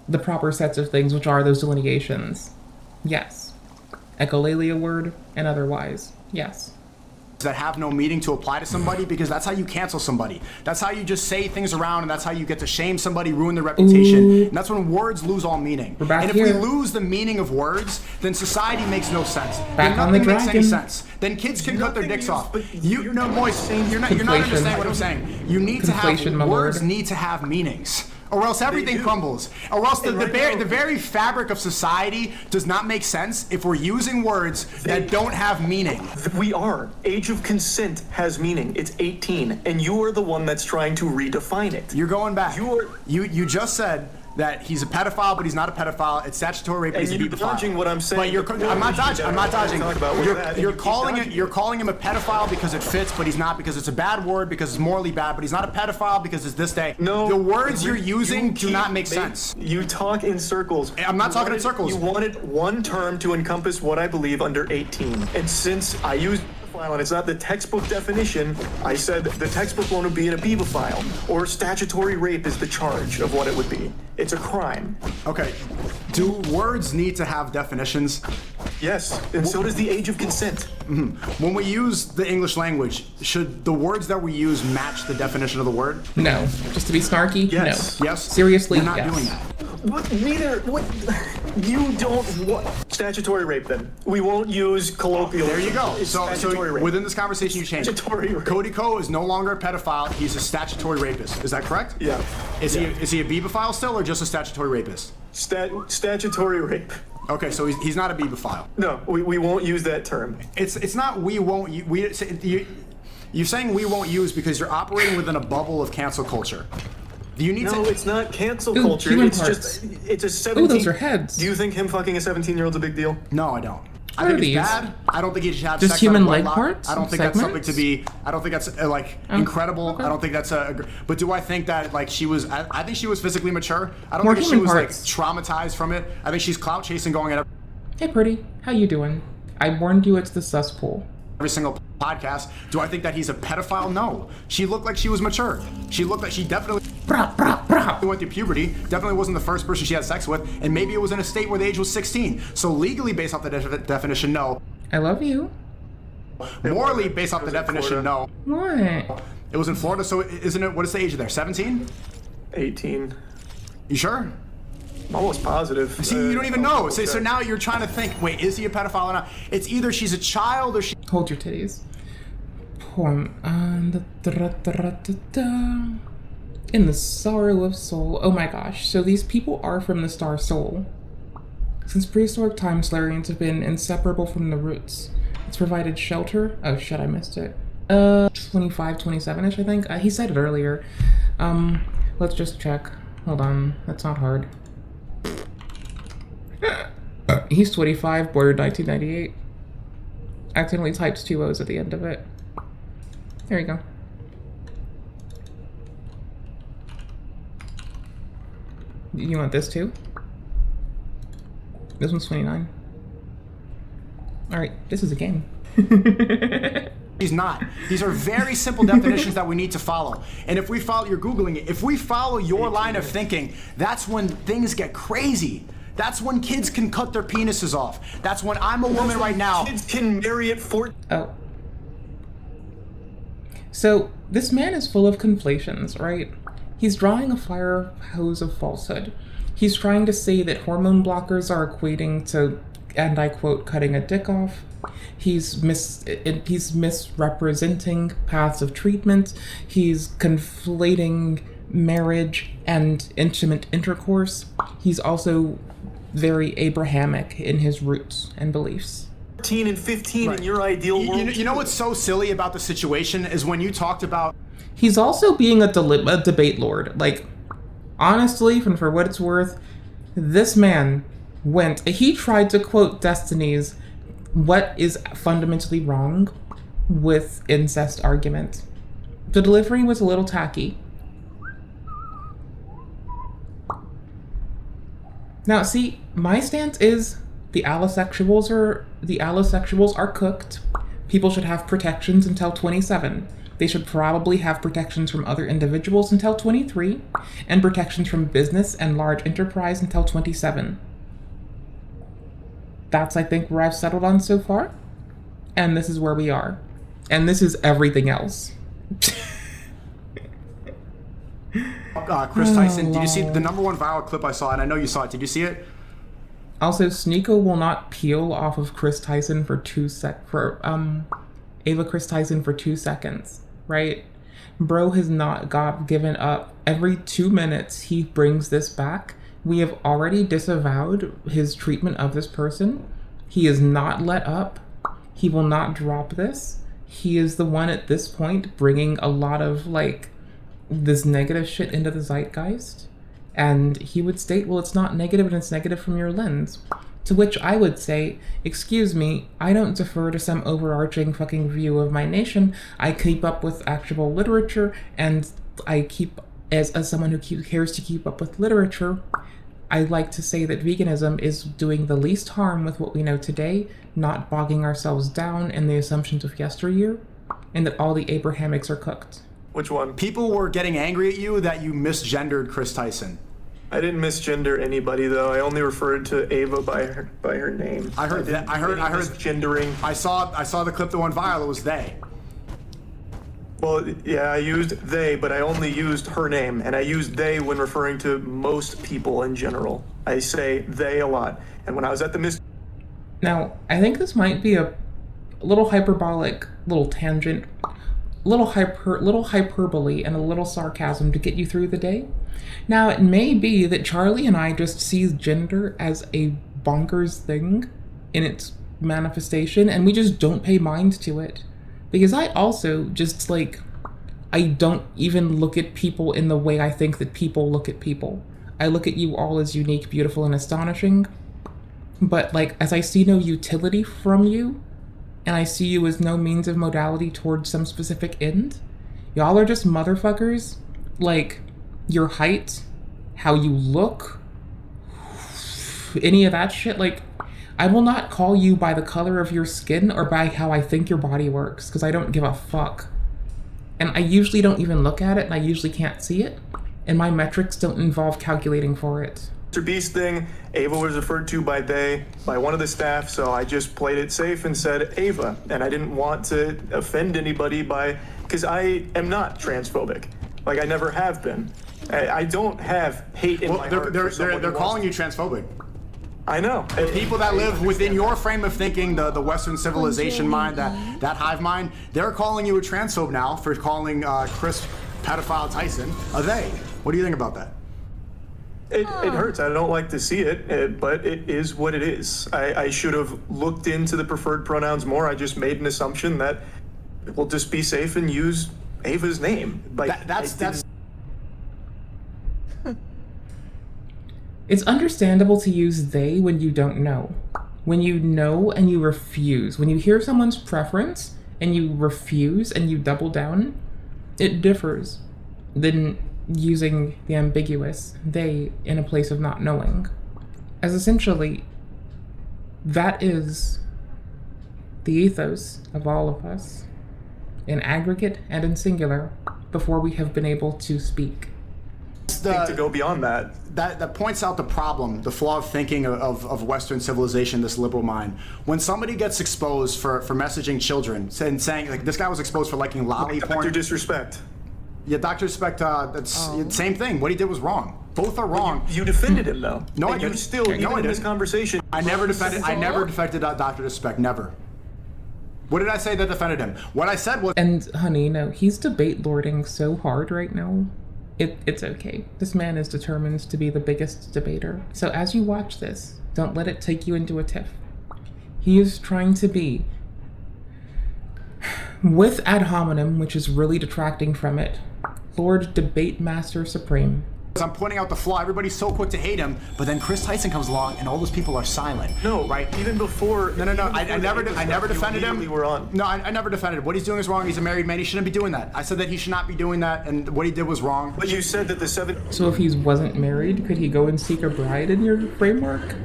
Speaker 1: the proper sets of things, which are those delineations. Yes. Echolalia word and otherwise. Yes.
Speaker 4: That have no meaning to apply to somebody, because that's how you cancel somebody. That's how you just say things around, and that's how you get to shame somebody, ruin their reputation. And that's when words lose all meaning.
Speaker 1: We're back
Speaker 4: and if
Speaker 1: here.
Speaker 4: we lose the meaning of words, then society makes no sense.
Speaker 1: Back
Speaker 4: then
Speaker 1: on the
Speaker 4: nothing makes any
Speaker 1: dragon.
Speaker 4: sense. Then kids can cut their
Speaker 2: Nothing
Speaker 4: dicks
Speaker 2: is-
Speaker 4: off.
Speaker 2: but
Speaker 4: You're not understanding what I'm saying. You need to
Speaker 1: Conflation, my
Speaker 4: have
Speaker 1: lord.
Speaker 4: words need to have meanings. Or else everything
Speaker 2: do.
Speaker 4: crumbles. Or else the
Speaker 2: And right now-
Speaker 4: very fabric of society does not make sense if we're using words that don't have meaning.
Speaker 2: We are. Age of consent has meaning. It's 18, and you are the one that's trying to redefine it.
Speaker 4: You're going back.
Speaker 2: You
Speaker 4: just said that he's a pedophile, but he's not a pedophile. It's statutory rape.
Speaker 2: And
Speaker 4: He's a
Speaker 2: you're
Speaker 4: pedophile.
Speaker 2: dodging what I'm saying.
Speaker 4: But I'm not dodging. I'm not dodging.
Speaker 2: Talk about where that, and
Speaker 4: You're
Speaker 2: you keep
Speaker 4: calling it.
Speaker 2: dodging
Speaker 4: You're calling him a pedophile because it fits, but he's not, because it's a bad word, because it's morally bad. But he's not a pedophile because it's this day.
Speaker 2: No,
Speaker 4: the words you're using
Speaker 2: you
Speaker 4: do not
Speaker 2: keep
Speaker 4: make sense.
Speaker 2: You talk in circles.
Speaker 4: I'm not talking in circles.
Speaker 2: You wanted one term to encompass what I believe under 18, and since I used pedophile and it's not the textbook definition, I said the textbook one would be in a beebophile, or statutory rape is the charge of what it would be. It's a crime.
Speaker 4: Okay. Do words need to have definitions?
Speaker 2: Yes, and so does the age of consent.
Speaker 4: When we use the English language, should the words that we use match the definition of the word?
Speaker 1: No. Just to be snarky?
Speaker 2: Yes.
Speaker 1: No.
Speaker 4: Yes.
Speaker 1: Seriously,
Speaker 4: You're not
Speaker 1: yes.
Speaker 4: doing that.
Speaker 2: What? Neither. What? You don't. What? Statutory rape. Then we won't use colloquial.
Speaker 4: There you go.
Speaker 2: It's
Speaker 4: So
Speaker 2: statutory rape.
Speaker 4: within this conversation, you change.
Speaker 2: Statutory rape.
Speaker 4: Codico is no longer a pedophile. He's a statutory rapist. Is that correct?
Speaker 2: Yeah.
Speaker 4: Is he a beebophile still, or just a statutory rapist?
Speaker 2: Statutory rape.
Speaker 4: Okay, so he's not a beebophile.
Speaker 2: No, we won't use that term.
Speaker 4: It's not we won't. You're saying we won't use because you're operating within a bubble of cancel culture. Do you need
Speaker 2: No,
Speaker 4: to?
Speaker 2: it's not cancel
Speaker 1: Ooh,
Speaker 2: culture.
Speaker 1: human
Speaker 2: It's
Speaker 1: parts.
Speaker 2: just it's a 17.
Speaker 1: Ooh, those are heads.
Speaker 2: Do you think him fucking a 17-year-old's a big deal?
Speaker 4: No, I don't. I
Speaker 1: What
Speaker 4: think
Speaker 1: are
Speaker 4: it's
Speaker 1: these?
Speaker 4: bad. I don't think he should have
Speaker 1: Just
Speaker 4: sex
Speaker 1: human
Speaker 4: on a
Speaker 1: leg
Speaker 4: bloodlock.
Speaker 1: parts?
Speaker 4: I don't think that's something
Speaker 1: Segments?
Speaker 4: to be. I don't think that's incredible.
Speaker 1: okay.
Speaker 4: I don't think that's a. But do I think that like she was? I think she was physically mature. I don't
Speaker 1: More
Speaker 4: think she
Speaker 1: human
Speaker 4: was
Speaker 1: parts.
Speaker 4: like traumatized from it. I think she's clout chasing, going at
Speaker 1: Hey, pretty. How you doing? I warned you it's the cesspool.
Speaker 4: every single podcast. Do I think that he's a pedophile? No. She looked like she was mature. She looked like she definitely went through puberty. Definitely wasn't the first person she had sex with, and maybe it was in a state where the age was 16. So legally, based off the definition, no.
Speaker 1: I love you.
Speaker 4: Morally, based off the definition, no.
Speaker 1: What?
Speaker 4: It was in Florida, so isn't it? What is the age of there? 17?
Speaker 2: 18.
Speaker 4: You sure?
Speaker 2: I'm almost positive.
Speaker 4: See, you don't even know. So now you're trying to think, wait, is he a pedophile or not? It's either she's a child or she...
Speaker 1: Hold your titties. Poem. In the sorrow of soul. Oh my gosh. So these people are from the star Soul. Since prehistoric times, Larians have been inseparable from the roots. It's provided shelter. Oh shit, I missed it. 25, 27-ish, I think. He said it earlier. Let's just check. Hold on. That's not hard. He's 25, born in 1998. Accidentally typed 2 O's at the end of it. There you go. You want this too? This one's 29. Alright, this is a game.
Speaker 4: He's not. These are very simple definitions that we need to follow. And if we follow, you're Googling it, if we follow your line of thinking, that's when things get crazy. That's when kids can cut their penises off. That's when I'm a woman right now.
Speaker 2: Kids can marry at 14.
Speaker 1: Oh. So, this man is full of conflations, right? He's drawing a fire hose of falsehood. He's trying to say that hormone blockers are equating to, and I quote, cutting a dick off. He's misrepresenting paths of treatment. He's conflating marriage and intimate intercourse. He's also very Abrahamic in his roots and beliefs.
Speaker 2: 14 and 15 in your ideal world.
Speaker 4: You know what's so silly about the situation is when you talked about...
Speaker 1: He's also being a debate lord. Like, honestly, for what it's worth, this man he tried to quote Destiny's what is fundamentally wrong with incest argument. The delivery was a little tacky. Now, see, my stance is the allosexuals are cooked. People should have protections until 27. They should probably have protections from other individuals until 23, and protections from business and large enterprise until 27. That's, I think, where I've settled on so far. And this is where we are. And this is everything else.
Speaker 4: Chris Tyson, did you see the #1 viral clip I saw? And I know you saw it. Did you see it?
Speaker 1: Also, Sneako will not peel off of Chris Tyson for Ava Chris Tyson for 2 seconds, right? Bro has not given up. Every 2 minutes he brings this back. We have already disavowed his treatment of this person. He is not let up. He will not drop this. He is the one at this point bringing a lot of like this negative shit into the zeitgeist. And he would state, well, it's not negative and it's negative from your lens. To which I would say, excuse me, I don't defer to some overarching fucking view of my nation. I keep up with actual literature, and I keep, as someone who cares to keep up with literature, I like to say that veganism is doing the least harm with what we know today, not bogging ourselves down in the assumptions of yesteryear, and that all the Abrahamics are cooked.
Speaker 2: Which one?
Speaker 4: People were getting angry at you that you misgendered Chris Tyson.
Speaker 2: I didn't misgender anybody though. I only referred to Ava by her name.
Speaker 4: I heard that. I heard
Speaker 2: misgendering.
Speaker 4: I saw the clip that went viral. It was they.
Speaker 2: Well, yeah, I used they, but I only used her name, and I used they when referring to most people in general. I say they a lot, and when I was at the
Speaker 1: Now, I think this might be a little hyperbolic, little tangent, little hyperbole, and a little sarcasm to get you through the day. Now, it may be that Charlie and I just see gender as a bonkers thing in its manifestation, and we just don't pay mind to it. Because I also just, like, I don't even look at people in the way I think that people look at people. I look at you all as unique, beautiful, and astonishing. But, like, as I see no utility from you, and I see you as no means of modality towards some specific end, y'all are just motherfuckers. Like, your height, how you look, any of that shit, like, I will not call you by the color of your skin or by how I think your body works, because I don't give a fuck. And I usually don't even look at it, and I usually can't see it, and my metrics don't involve calculating for it.
Speaker 2: Mr. Beast thing, Ava was referred to by one of the staff, so I just played it safe and said Ava, and I didn't want to offend anybody because I am not transphobic. Like, I never have been. I don't have hate in my heart.
Speaker 4: They're calling you transphobic.
Speaker 2: I know.
Speaker 4: People that live within your frame of thinking, the Western civilization mind, that hive mind, they're calling you a transphobe now for calling Chris pedophile Tyson a they. What do you think about that?
Speaker 2: It hurts. I don't like to see it, but it is what it is. I should have looked into the preferred pronouns more. I just made an assumption that we'll just be safe and use Ava's name. Like,
Speaker 4: That's
Speaker 1: It's understandable to use they when you don't know. When you know and you refuse. When you hear someone's preference and you refuse and you double down, it differs than using the ambiguous they in a place of not knowing. As essentially, that is the ethos of all of us, in aggregate and in singular, before we have been able to speak.
Speaker 2: to go beyond that.
Speaker 4: That points out the problem, the flaw of thinking of Western civilization, this liberal mind. When somebody gets exposed for messaging children and saying, like, this guy was exposed for liking lolly porn.
Speaker 2: Dr. Disrespect.
Speaker 4: Yeah, Dr. Respect, that's same thing. What he did was wrong. Both are wrong.
Speaker 2: You defended him, though.
Speaker 4: No, I
Speaker 2: you
Speaker 4: didn't.
Speaker 2: still,
Speaker 4: No,
Speaker 2: even
Speaker 4: I
Speaker 2: in this
Speaker 4: didn't.
Speaker 2: conversation.
Speaker 4: I never defended Dr. Respect, never. What did I say that defended him? What I said was...
Speaker 1: And honey, no, he's debate lording so hard right now. It's okay. This man is determined to be the biggest debater. So as you watch this, don't let it take you into a tiff. He is trying to be, with ad hominem, which is really detracting from it, Lord Debate Master Supreme.
Speaker 4: I'm pointing out the flaw. Everybody's so quick to hate him, but then Chris Tyson comes along and all those people are silent.
Speaker 2: No,
Speaker 4: right?
Speaker 2: Even before.
Speaker 4: No. I never defended him.
Speaker 2: Were on.
Speaker 4: No, I never defended him. What he's doing is wrong. He's a married man. He shouldn't be doing that. I said that he should not be doing that, and what he did was wrong.
Speaker 2: But you said that the
Speaker 1: So if he wasn't married, could he go and seek a bride in your framework?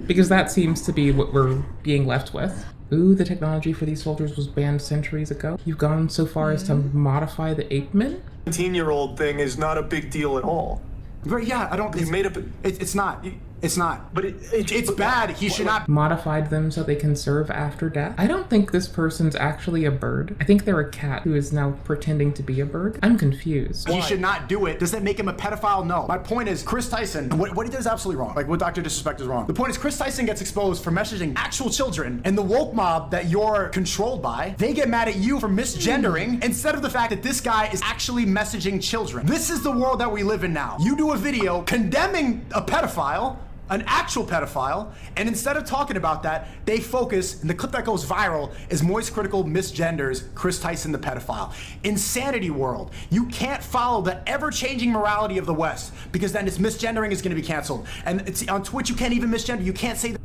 Speaker 1: Because that seems to be what we're being left with. Ooh, the technology for these soldiers was banned centuries ago. You've gone so far as to modify the ape men?
Speaker 2: 17-year-old thing is not a big deal at all.
Speaker 4: Right, yeah, I don't...
Speaker 2: You made up...
Speaker 4: It's not. It's not.
Speaker 2: But
Speaker 4: it's bad. He should not...
Speaker 1: Modified them so they can serve after death? I don't think this person's actually a bird. I think they're a cat who is now pretending to be a bird. I'm confused.
Speaker 4: He should not do it. Does that make him a pedophile? No. My point is, Chris Tyson, what he did is absolutely wrong. Like, what Dr. Disrespect is wrong. The point is, Chris Tyson gets exposed for messaging actual children, and the woke mob that you're controlled by, they get mad at you for misgendering instead of the fact that this guy is actually messaging children. This is the world that we live in now. You do a video condemning a pedophile, an actual pedophile, and instead of talking about that, they focus, and the clip that goes viral is Moist Critical misgenders Chris Tyson the pedophile. Insanity world. You can't follow the ever-changing morality of the West, because then it's misgendering is going to be canceled. And it's on Twitch, you can't even misgender. You can't say that.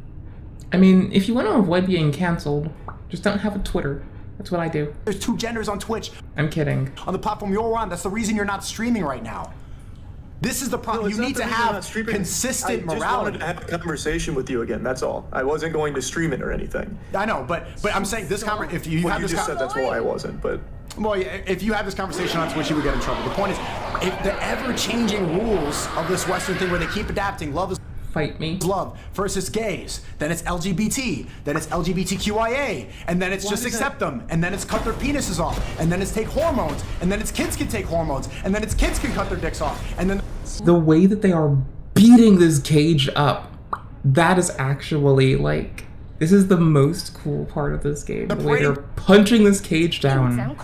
Speaker 1: I mean, if you want to avoid being canceled, just don't have a Twitter. That's what I do.
Speaker 4: There's two genders on Twitch.
Speaker 1: I'm kidding.
Speaker 4: On the platform you're on, that's the reason you're not streaming right now. This is the problem. You need to have consistent morality.
Speaker 2: I just wanted to have a conversation with you again. That's all. I wasn't going to stream it or anything.
Speaker 4: I know, but I'm saying this conversation. If you have
Speaker 2: you
Speaker 4: this,
Speaker 2: just said that's why I wasn't. But
Speaker 4: well, if you had this conversation on Twitch, you would get in trouble. The point is, if the ever-changing rules of this Western thing, where they keep adapting, love is
Speaker 1: fight me.
Speaker 4: Love versus gays, then it's LGBT, then it's LGBTQIA, and then it's just accept them, and then it's cut their penises off, and then it's take hormones, and then it's kids can take hormones, and then it's kids can cut their dicks off, and then
Speaker 1: the way that they are beating this cage up, that is actually like, this is the most cool part of this game. The way they're punching this cage down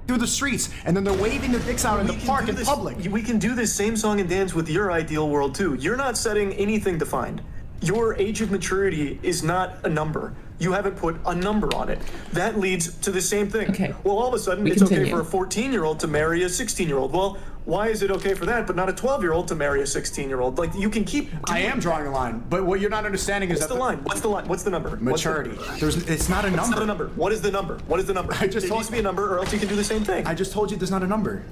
Speaker 4: through the streets, and then they're waving their dicks out in the park in public.
Speaker 2: We can do this same song and dance with your ideal world too. You're not setting anything defined. Your age of maturity is not a number. You haven't put a number on it. That leads to the same thing.
Speaker 1: Okay.
Speaker 2: Well, all of a sudden, it's okay for a 14-year-old to marry a 16-year-old. Well, why is it okay for that, but not a 12-year-old to marry a 16-year-old? Like, you can keep...
Speaker 4: I am drawing a line, but what you're not understanding is
Speaker 2: What's the line? What's the line? What's the number?
Speaker 4: Maturity. It's not a number.
Speaker 2: It's not a number. What is the number? What is the number?
Speaker 4: I just
Speaker 2: It needs to be a number, or else you can do the same thing.
Speaker 4: I just told you there's not a number.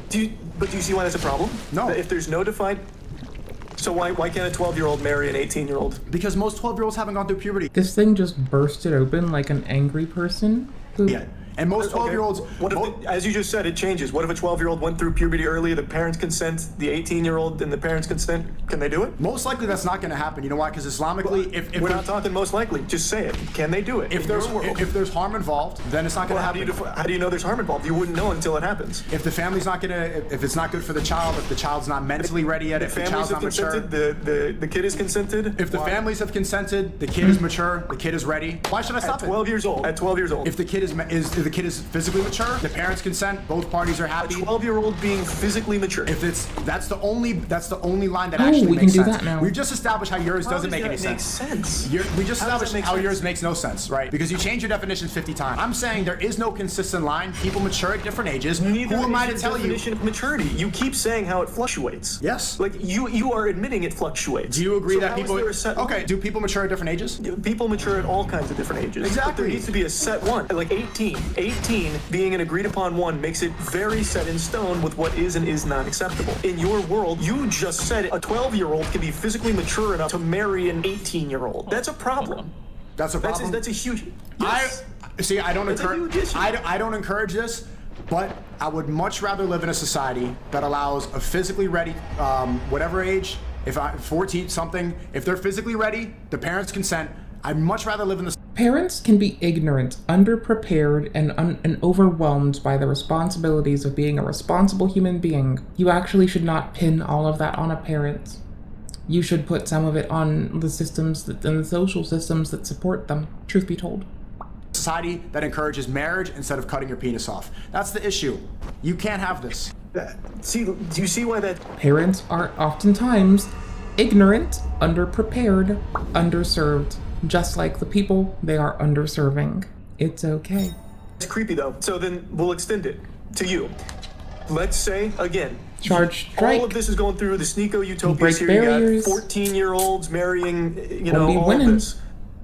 Speaker 2: Do you see why that's a problem?
Speaker 4: No.
Speaker 2: If there's no defined... So why can't a 12-year-old marry an 18-year-old?
Speaker 4: Because most 12-year-olds haven't gone through puberty.
Speaker 1: This thing just bursted open like an angry person.
Speaker 4: Yeah. And most 12-year-olds...
Speaker 2: What if, as you just said, it changes. What if a 12-year-old went through puberty early, the parents consent, the 18-year-old and the parents consent? Can they do it?
Speaker 4: Most likely that's not going to happen. You know why? Because Islamically, if
Speaker 2: we're not talking most likely, just say it. Can they do it?
Speaker 4: If there's harm involved, then it's not going to happen.
Speaker 2: How do you know there's harm involved? You wouldn't know until it happens.
Speaker 4: If the family's not going to... If it's not good for the child, if the child's not mentally ready yet, if the child's not mature...
Speaker 2: The kid is consented?
Speaker 4: If the families have consented, the kid is mature, the kid is ready. Why should I stop
Speaker 2: it? At 12 years old. At 12 years old.
Speaker 4: If the kid is physically mature, the parents consent, both parties are happy.
Speaker 2: A 12-year-old being physically mature.
Speaker 4: If that's the only line that actually makes sense.
Speaker 1: That now.
Speaker 4: We've just established how yours doesn't make any sense. We just established how yours makes no sense, right? Because you change your definition 50 times. I'm saying there is no consistent line. People mature at different ages. Who am I to tell you?
Speaker 2: Definition of maturity. You keep saying how it fluctuates.
Speaker 4: Yes.
Speaker 2: Like you are admitting it fluctuates.
Speaker 4: Do you agree that people? Okay. Do people mature at different ages?
Speaker 2: People mature at all kinds of different ages.
Speaker 4: Exactly.
Speaker 2: But there needs to be a set one. Like 18. 18 being an agreed upon one makes it very set in stone with what is and is not acceptable. In your world, you just said a 12-year-old can be physically mature enough to marry an 18-year-old. That's a problem.
Speaker 4: That's a problem.
Speaker 2: That's a huge. Yes.
Speaker 4: I don't encourage. I don't encourage this, but I would much rather live in a society that allows a physically ready, whatever age, if 14 something, if they're physically ready, the parents consent. I'd much rather live in the.
Speaker 1: Parents can be ignorant, underprepared, and overwhelmed by the responsibilities of being a responsible human being. You actually should not pin all of that on a parent. You should put some of it on the systems and the social systems that support them, truth be told.
Speaker 4: Society that encourages marriage instead of cutting your penis off. That's the issue. You can't have this.
Speaker 2: Do you see why that?
Speaker 1: Parents are oftentimes ignorant, underprepared, underserved. Just like the people they are underserving. It's okay.
Speaker 2: It's creepy though. So then we'll extend it to you. Let's say, again,
Speaker 1: charge strike.
Speaker 2: All of this is going through the Sneako utopias here.
Speaker 1: Barriers.
Speaker 2: You got 14-year-olds marrying, all of this.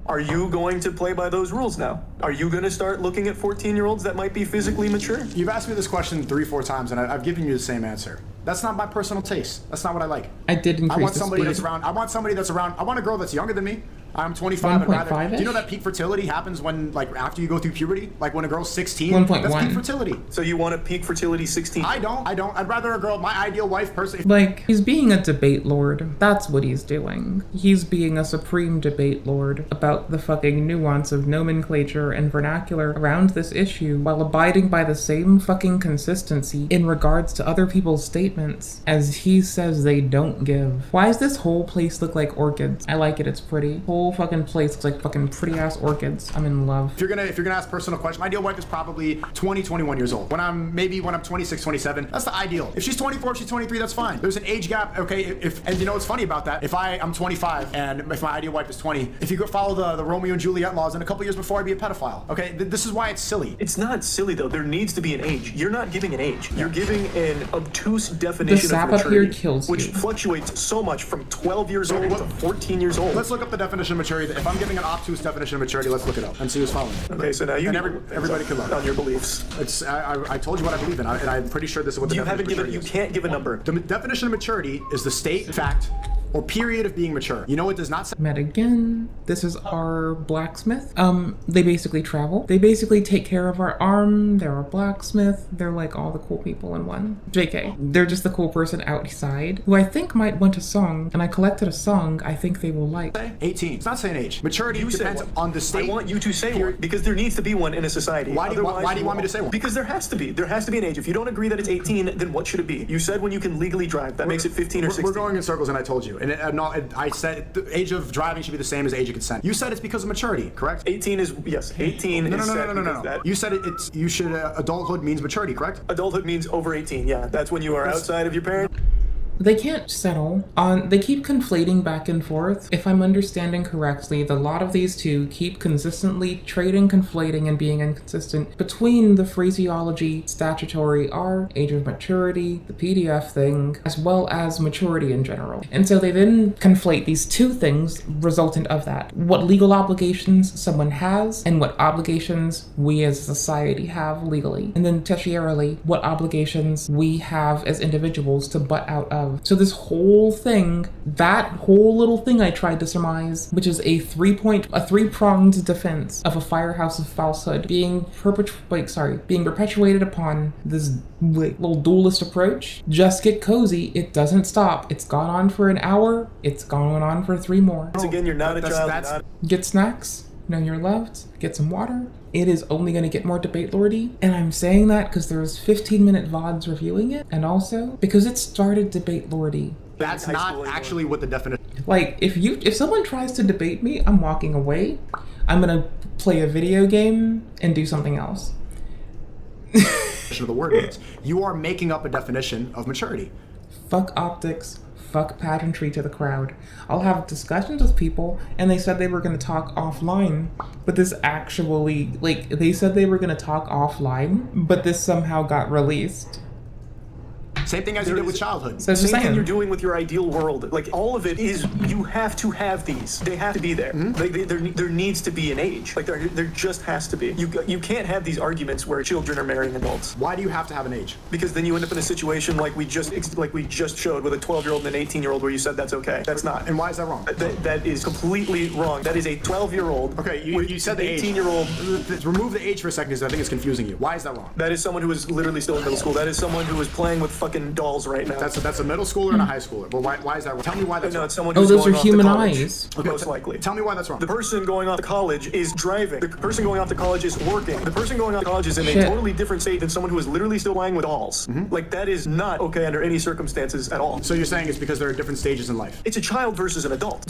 Speaker 2: Are you going to play by those rules now? Are you going to start looking at 14-year-olds that might be physically mature?
Speaker 4: You've asked me this question 3-4 times, and I've given you the same answer. That's not my personal taste. That's not what I like.
Speaker 1: I did increase
Speaker 4: I want somebody
Speaker 1: the
Speaker 4: that's around. I want somebody that's around. I want a girl that's younger than me. I'm 25. I'd rather. Do you know that peak fertility happens when, like, after you go through puberty? Like when a girl's 16.
Speaker 1: 1.1.
Speaker 4: That's peak fertility.
Speaker 2: So you want a peak fertility 16?
Speaker 4: I don't. I'd rather a girl. My ideal wife person.
Speaker 1: Like, he's being a debate lord. That's what he's doing. He's being a supreme debate lord about the fucking nuance of nomenclature and vernacular around this issue while abiding by the same fucking consistency in regards to other people's statements as he says they don't give. Why does this whole place look like orchids? I like it. It's pretty. Whole fucking place looks like fucking pretty ass orchids. I'm in love.
Speaker 4: If you're gonna ask personal question, my ideal wife is probably 20, 21 years old. When I'm 26, 27, that's the ideal. If she's 24, if she's 23, that's fine. There's an age gap, okay? And you know what's funny about that? If I'm 25 and if my ideal wife is 20, if you go follow the Romeo and Juliet laws, in a couple years before I'd be a pedophile. Okay, this is why it's silly.
Speaker 2: It's not silly though. There needs to be an age. You're not giving an age. You're giving an obtuse definition of maturity, which fluctuates so much from 12 years old to 14 years old.
Speaker 4: Let's look up the definition of maturity. If I'm giving an obtuse definition of maturity, let's look it up and see who's following.
Speaker 2: Okay, so now
Speaker 4: everybody can look
Speaker 2: on your beliefs.
Speaker 4: I told you what I believe in, and I'm pretty sure this is what the definition of maturity is.
Speaker 2: You can't give a number.
Speaker 4: The definition of maturity is the state, fact, or period of being mature. You know what does not say?
Speaker 1: Met again. This is our blacksmith. They basically travel. They basically take care of our arm. They're our blacksmith. They're like all the cool people in one. JK. They're just the cool person outside who I think might want a song, and I collected a song I think they will like.
Speaker 4: 18. It's not saying age. Maturity depends on the state.
Speaker 2: I want you to say one because there needs to be one in a society.
Speaker 4: Why do you want me to say one?
Speaker 2: Because there has to be. There has to be an age. If you don't agree that it's 18, then what should it be? You said when you can legally drive. That makes it 15 or 16.
Speaker 4: We're going in circles, and I told you. I said the age of driving should be the same as age of consent. You said it's because of maturity, correct?
Speaker 2: 18 is, yes, 18 is
Speaker 4: No. You said adulthood means maturity, correct?
Speaker 2: Adulthood means over 18, yeah. That's when you are outside of your parent.
Speaker 1: They can't settle on, they keep conflating back and forth. If I'm understanding correctly, the lot of these two keep consistently trading, conflating, and being inconsistent between the phraseology, statutory R, age of maturity, the PDF thing, as well as maturity in general. And so they then conflate these two things resultant of that. What legal obligations someone has and what obligations we as a society have legally. And then tertiarily, what obligations we have as individuals to butt out of love. So this whole thing, that whole little thing I tried to surmise, which is a three-pronged defense of a firehouse of falsehood being perpetuated upon this little dualist approach. Just get cozy. It doesn't stop. It's gone on for an hour. It's gone on for 3 more.
Speaker 2: Once again, you're not a child.
Speaker 1: Get snacks. Know you're loved. Get some water. It is only going to get more debate lordy. And I'm saying that because there's 15-minute VODs reviewing it. And also because it started debate lordy.
Speaker 4: That's not actually what the definition.
Speaker 1: Like, if someone tries to debate me, I'm walking away. I'm going to play a video game and do something else.
Speaker 4: Of the word means. You are making up a definition of maturity.
Speaker 1: Fuck optics. Fuck pageantry to the crowd. I'll have discussions with people, and they said they were going to talk offline, but this actually, they said they were going to talk offline, but this somehow got released.
Speaker 4: Same thing as you did with childhood.
Speaker 1: So
Speaker 2: Same thing you're doing with your ideal world. Like, all of it is, you have to have these. They have to be there. There needs to be an age. Like, there just has to be. You can't have these arguments where children are marrying adults.
Speaker 4: Why do you have to have an age?
Speaker 2: Because then you end up in a situation like we just showed with a 12-year-old and an 18-year-old where you said that's okay. That's not.
Speaker 4: And why is that wrong?
Speaker 2: That is completely wrong. That is a 12-year-old.
Speaker 4: Okay, you said the
Speaker 2: 18-year-old.
Speaker 4: Remove the age for a second because I think it's confusing you. Why is that wrong?
Speaker 2: That is someone who is literally still in middle school. That is someone who is playing with fucking dolls right now.
Speaker 4: That's a middle schooler and a high schooler. But why is that wrong? Tell me why that's wrong.
Speaker 2: It's someone who's
Speaker 1: those are
Speaker 2: going
Speaker 1: human
Speaker 2: off to college,
Speaker 1: eyes.
Speaker 4: Okay,
Speaker 2: most likely.
Speaker 4: Tell me why that's wrong.
Speaker 2: The person going off to college is driving. The person going off to college is working. The person going off to college is in a totally different state than someone who is literally still playing with dolls. Like, that is not okay under any circumstances at all.
Speaker 4: So you're saying it's because there are different stages in life?
Speaker 2: It's a child versus an adult.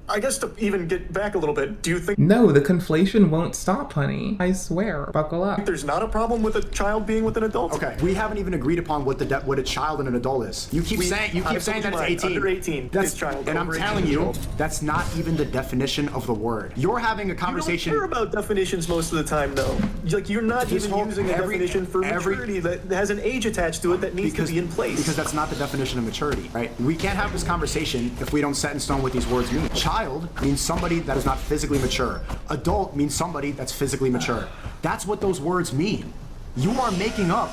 Speaker 2: I guess to even get back a little bit, do you think
Speaker 1: No, the conflation won't stop, honey. I swear. Buckle up.
Speaker 2: there's not a problem with a child being with an adult?
Speaker 4: Okay, we haven't even agreed upon what a child and an adult is. You keep saying that it's 18.
Speaker 2: Under 18
Speaker 4: That's
Speaker 2: is child.
Speaker 4: and I'm
Speaker 2: Over 18
Speaker 4: telling
Speaker 2: is
Speaker 4: you,
Speaker 2: adult.
Speaker 4: that's not even the definition of the word. You're having a conversation.
Speaker 2: You don't care about definitions most of the time, though. Like, you're not
Speaker 4: This
Speaker 2: even
Speaker 4: whole-
Speaker 2: using a definition for maturity that has an age attached to it that needs to be in place.
Speaker 4: Because that's not the definition of maturity, right? We can't have this conversation if we don't set in stone what these words mean. Child means somebody that is not physically mature. Adult means somebody that's physically mature. That's what those words mean. You are making up,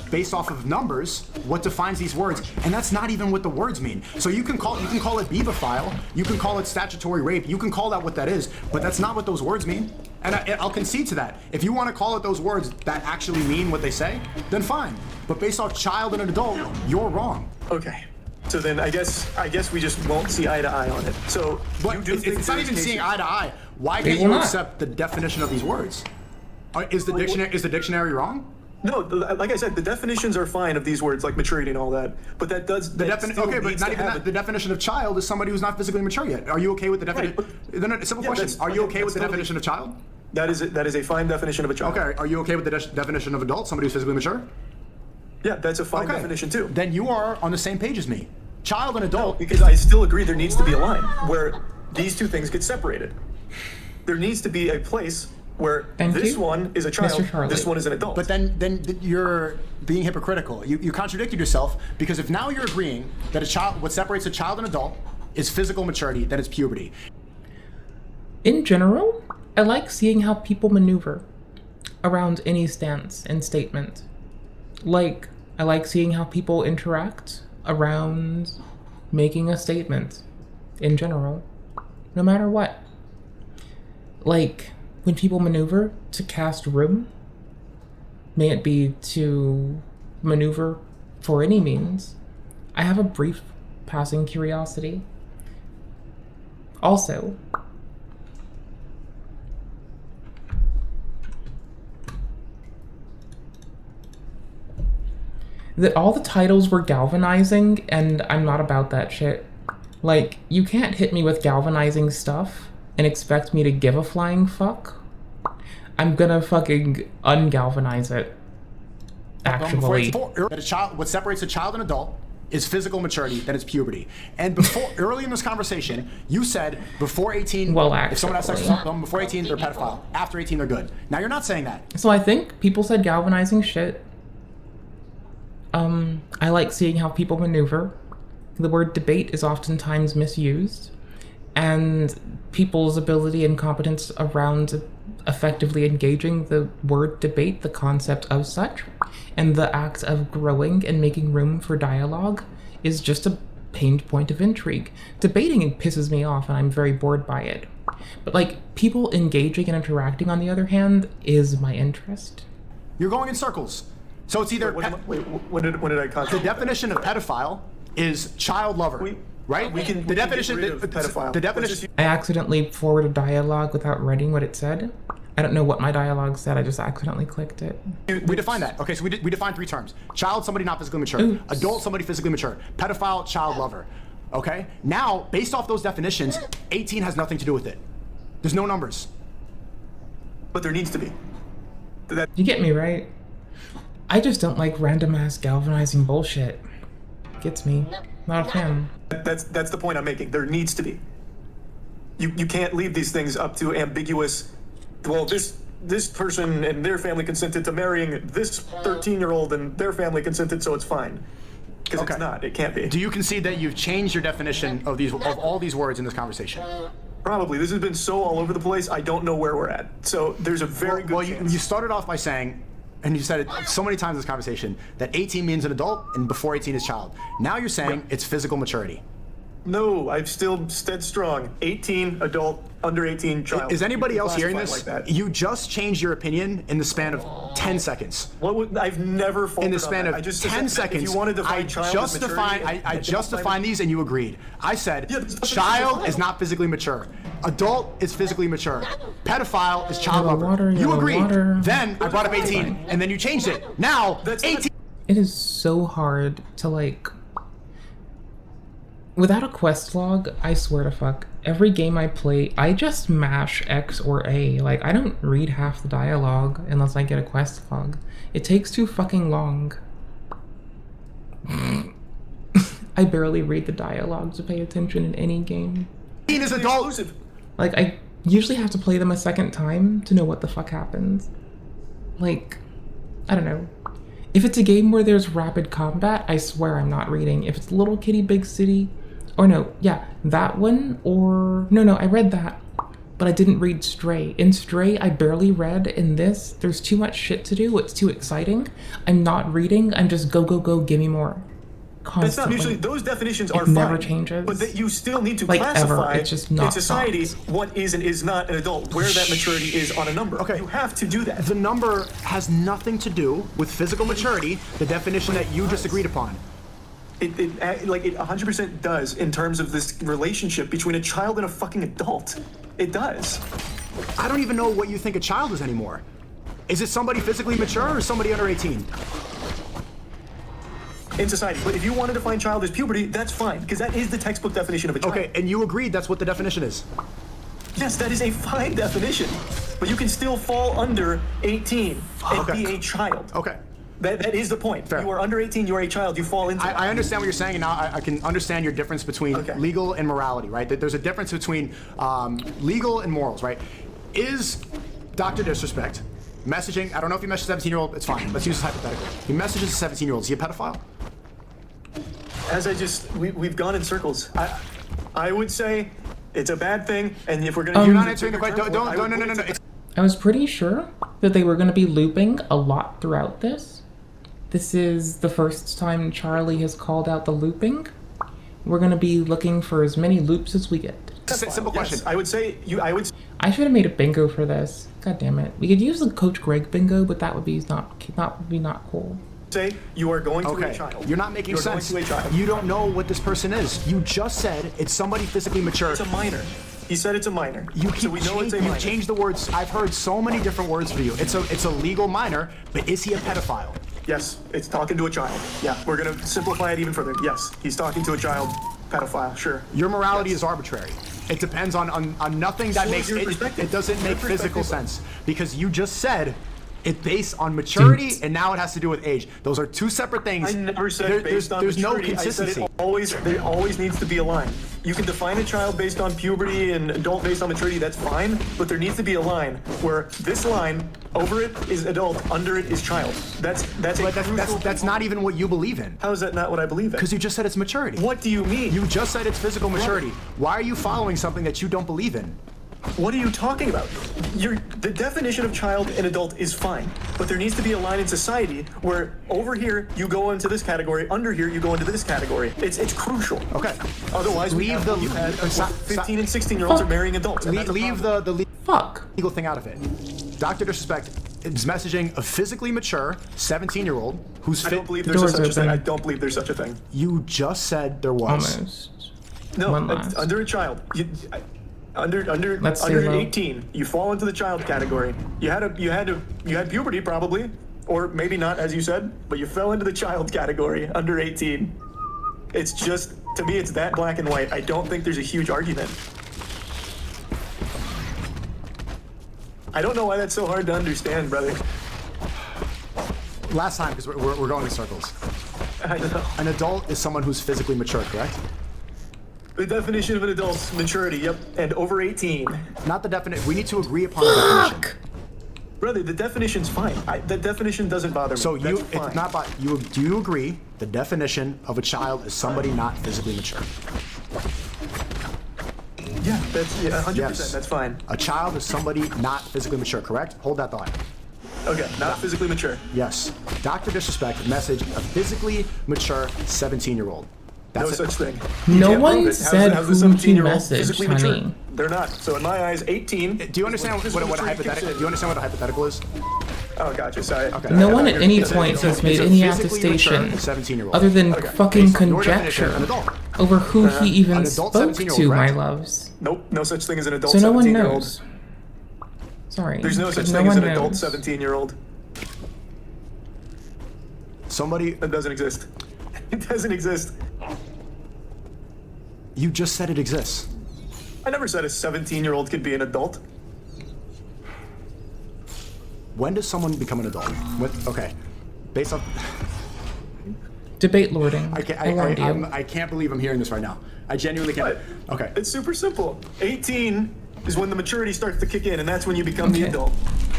Speaker 4: based off of numbers, what defines these words, and that's not even what the words mean. So you can call it beebophile, you can call it statutory rape, you can call that what that is, but that's not what those words mean. And I'll concede to that. If you want to call it those words that actually mean what they say, then fine. But based off child and an adult, you're wrong.
Speaker 2: Okay. So then I guess we just won't see eye to eye on it. So
Speaker 4: But
Speaker 2: you do think
Speaker 4: it's not
Speaker 2: there's
Speaker 4: even seeing
Speaker 2: cases-
Speaker 4: eye to eye. Why
Speaker 1: They
Speaker 4: can't
Speaker 1: will
Speaker 4: you
Speaker 1: not.
Speaker 4: accept the definition of these words? Is the dictionary wrong?
Speaker 2: No, like I said, the definitions are fine of these words, like maturity and all that. But that does.
Speaker 4: Okay, but not even that. The definition of child is somebody who's not physically mature yet. Are you okay with the definition?
Speaker 2: Right,
Speaker 4: Simple
Speaker 2: yeah,
Speaker 4: question.
Speaker 2: that's-
Speaker 4: Are you okay with the
Speaker 2: that's totally-
Speaker 4: definition of child?
Speaker 2: That is a fine definition of a child.
Speaker 4: Okay. Are you okay with the definition of adult? Somebody who's physically mature?
Speaker 2: Yeah, that's a fine
Speaker 4: Okay.
Speaker 2: definition too.
Speaker 4: Then you are on the same page as me. Child and adult.
Speaker 2: Because I still agree there needs to be a line where these two things get separated. There needs to be a place where
Speaker 1: Thank
Speaker 2: this
Speaker 1: you,
Speaker 2: one is a child,
Speaker 1: Mr. Charlie.
Speaker 2: this one is an adult.
Speaker 4: But then you're being hypocritical. You contradicted yourself because if now you're agreeing that what separates a child and adult is physical maturity, then it's puberty.
Speaker 1: In general, I like seeing how people maneuver around any stance and statement. Like, I like seeing how people interact around making a statement in general, no matter what. Like, when people maneuver to cast room, may it be to maneuver for any means, I have a brief passing curiosity. Also, that all the titles were galvanizing, and I'm not about that shit. Like, you can't hit me with galvanizing stuff and expect me to give a flying fuck. I'm gonna fucking ungalvanize it. Actually.
Speaker 4: What separates a child and adult is physical maturity, then it's puberty. And before, early in this conversation, you said before 18,
Speaker 1: Well,
Speaker 4: if someone has sex with
Speaker 1: actually.
Speaker 4: someone before 18, they're a pedophile. After 18, they're good. Now you're not saying that.
Speaker 1: So I think people said galvanizing shit. I like seeing how people maneuver. The word debate is oftentimes misused. and people's ability and competence around effectively engaging the word debate, the concept of such, and the act of growing and making room for dialogue is just a pained point of intrigue. Debating pisses me off and I'm very bored by it. But like, people engaging and interacting, on the other hand, is my interest.
Speaker 4: You're going in circles. So it's either...
Speaker 2: When did I contradict?
Speaker 4: The definition of pedophile is child lover, right? The definition of pedophile. The definition...
Speaker 1: I accidentally forwarded a dialogue without reading what it said. I don't know what my dialogue said, I just accidentally clicked it.
Speaker 4: We define that. Okay, so we define 3 terms. Child, somebody not physically mature.
Speaker 1: Oops.
Speaker 4: Adult, somebody physically mature. Pedophile, child lover. Okay? Now, based off those definitions, 18 has nothing to do with it. There's no numbers.
Speaker 2: But there needs to be.
Speaker 1: You get me, right? I just don't like random ass galvanizing bullshit. Gets me. Not a fan.
Speaker 2: That's the point I'm making. There needs to be. You can't leave these things up to ambiguous. Well, this person and their family consented to marrying this 13-year-old and their family consented, so it's fine. Because it's not. It can't be.
Speaker 4: Do you concede that you've changed your definition of all these words in this conversation?
Speaker 2: Probably. This has been so all over the place, I don't know where we're at. So there's a very good chance.
Speaker 4: You started off by saying, and you said it so many times in this conversation, that 18 means an adult and before 18 is child. Now you're saying it's physical maturity.
Speaker 2: No, I've still stood strong. 18, adult, under 18, child.
Speaker 4: Is anybody else hearing this?
Speaker 2: Like that.
Speaker 4: You just changed your opinion in the span of 10 seconds.
Speaker 2: I've never faltered
Speaker 4: in the span
Speaker 2: on
Speaker 4: of
Speaker 2: that.
Speaker 4: 10 seconds,
Speaker 2: if you wanted to find child
Speaker 4: I just defined these and you agreed. I said, child is not physically mature. Adult is physically mature. Pedophile is child lover. You agreed. Then I brought up 18 and then you changed it. Now, 18.
Speaker 1: It is so hard to like... Without a quest log, I swear to fuck, every game I play, I just mash X or A. Like, I don't read half the dialogue unless I get a quest log. It takes too fucking long. I barely read the dialogue to pay attention in any game.
Speaker 4: 18 is adult.
Speaker 1: Like, I usually have to play them a second time to know what the fuck happens. Like, I don't know. If it's a game where there's rapid combat, I swear I'm not reading. If it's Little Kitty Big City, or no, yeah, that one, or... No, I read that, but I didn't read Stray. In Stray, I barely read. In this, there's too much shit to do. It's too exciting. I'm not reading. I'm just go, give me more. Constantly.
Speaker 2: That's not usually, those definitions are
Speaker 1: it
Speaker 2: fine.
Speaker 1: never changes.
Speaker 2: But that you still need to
Speaker 1: like
Speaker 2: classify
Speaker 1: ever. It's just not
Speaker 2: in society
Speaker 1: stopped.
Speaker 2: what is and is not an adult, where that maturity is on a number.
Speaker 4: Okay.
Speaker 2: You have to do that.
Speaker 4: The number has nothing to do with physical maturity, the definition that you just agreed upon.
Speaker 2: It 100% does in terms of this relationship between a child and a fucking adult. It does.
Speaker 4: I don't even know what you think a child is anymore. Is it somebody physically mature or somebody under 18?
Speaker 2: In society. But if you want to define child as puberty, that's fine, because that is the textbook definition of a child.
Speaker 4: Okay, and you agreed that's what the definition is.
Speaker 2: Yes, that is a fine definition. But you can still fall under 18 and be a child.
Speaker 4: Okay.
Speaker 2: That is the point.
Speaker 4: Fair.
Speaker 2: You are under 18, you are a child, you fall into
Speaker 4: I understand what you're saying, and now I can understand your difference between legal and morality, right? That there's a difference between legal and morals, right? Is Dr. Disrespect messaging, I don't know if you message a 17-year-old, it's fine, let's use this hypothetical. He messages a 17-year-old, is he a pedophile?
Speaker 2: As we've gone in circles. I would say it's a bad thing, and if we're gonna
Speaker 4: you're not answering the question, no.
Speaker 1: I was pretty sure that they were gonna be looping a lot throughout this. This is the first time Charlie has called out the looping. We're gonna be looking for as many loops as we get.
Speaker 4: Simple question.
Speaker 2: Yes, I would say
Speaker 1: I should have made a bingo for this. God damn it. We could use the Coach Greg bingo, but that would be not cool.
Speaker 2: Say you are going to a child.
Speaker 4: You're not making sense.
Speaker 2: Going to a child.
Speaker 4: You don't know what this person is. You just said it's somebody physically mature.
Speaker 2: It's a minor. He said it's a minor.
Speaker 4: You changed the words. I've heard so many different words for you. It's a legal minor, but is he a pedophile?
Speaker 2: Yes, it's talking to a child. Yeah, we're gonna simplify it even further. Yes, he's talking to a child. Pedophile, sure.
Speaker 4: Your morality is arbitrary. It depends on nothing that makes it doesn't make physical sense, because you just said It's based on maturity,
Speaker 1: Dude.
Speaker 4: and now it has to do with age. Those are two separate things.
Speaker 2: I never said based on
Speaker 4: there's
Speaker 2: maturity.
Speaker 4: no consistency.
Speaker 2: I said there always needs to be a line. You can define a child based on puberty and adult based on maturity, that's fine, but there needs to be a line where this line, over it is adult, under it is child. That's
Speaker 4: not even what you believe in.
Speaker 2: How is that not what I believe in?
Speaker 4: Because you just said it's maturity.
Speaker 2: What do you mean?
Speaker 4: You just said it's physical maturity. Why are you following something that you don't believe in?
Speaker 2: What are you talking about? The definition of child and adult is fine, but there needs to be a line in society where over here you go into this category, under here you go into this category. It's crucial.
Speaker 4: Okay.
Speaker 2: Otherwise,
Speaker 4: Leave the
Speaker 2: 15 and 16-year-olds are marrying adults.
Speaker 4: Leave the
Speaker 1: legal
Speaker 4: thing out of it. Dr. Disrespect is messaging a physically mature 17-year-old who's
Speaker 2: I
Speaker 4: fit.
Speaker 2: don't believe there's such a thing. I don't believe there's such a thing.
Speaker 4: You just said there was.
Speaker 1: Almost.
Speaker 2: No, under a child. Under 18, you fall into the child category. You had puberty probably, or maybe not, as you said, but you fell into the child category under 18. It's just, to me, it's that black and white. I don't think there's a huge argument. I don't know why that's so hard to understand, brother.
Speaker 4: Last time, because we're going in circles.
Speaker 2: I know.
Speaker 4: An adult is someone who's physically mature, correct?
Speaker 2: The definition of an adult's maturity, yep, and over 18.
Speaker 4: Not the definition. We need to agree upon the definition.
Speaker 2: Brother, the definition's fine. The definition doesn't bother me.
Speaker 4: So
Speaker 2: That's
Speaker 4: it's not about you. Do you agree? The definition of a child is somebody not physically mature.
Speaker 2: Yeah, that's 100%.
Speaker 4: Yes.
Speaker 2: That's fine.
Speaker 4: A child is somebody not physically mature, correct? Hold that thought.
Speaker 2: Okay, not physically mature.
Speaker 4: Yes. Dr. Disrespect message a physically mature 17-year-old.
Speaker 2: No such thing.
Speaker 1: No one said who to message, honey.
Speaker 2: They're not. So in my eyes, 18.
Speaker 4: Do you understand what a hypothetical? Do you understand what a hypothetical is?
Speaker 2: Oh, gotcha. Sorry.
Speaker 4: Okay.
Speaker 1: No one at any point has made any attestation other than fucking conjecture over who he even spoke to, my loves.
Speaker 2: Nope, no such thing as an adult.
Speaker 1: So no one
Speaker 2: 17-year-old.
Speaker 1: knows. Sorry.
Speaker 2: There's no such thing as an adult 17-year-old.
Speaker 4: Somebody
Speaker 2: that doesn't exist. It doesn't exist.
Speaker 4: You just said it exists.
Speaker 2: I never said a 17-year-old could be an adult.
Speaker 4: When does someone become an adult? Okay, based on
Speaker 1: debate lording.
Speaker 4: I can't believe I'm hearing this right now. I genuinely can't. Okay.
Speaker 2: It's super simple. 18 is when the maturity starts to kick in, and that's when you become the adult.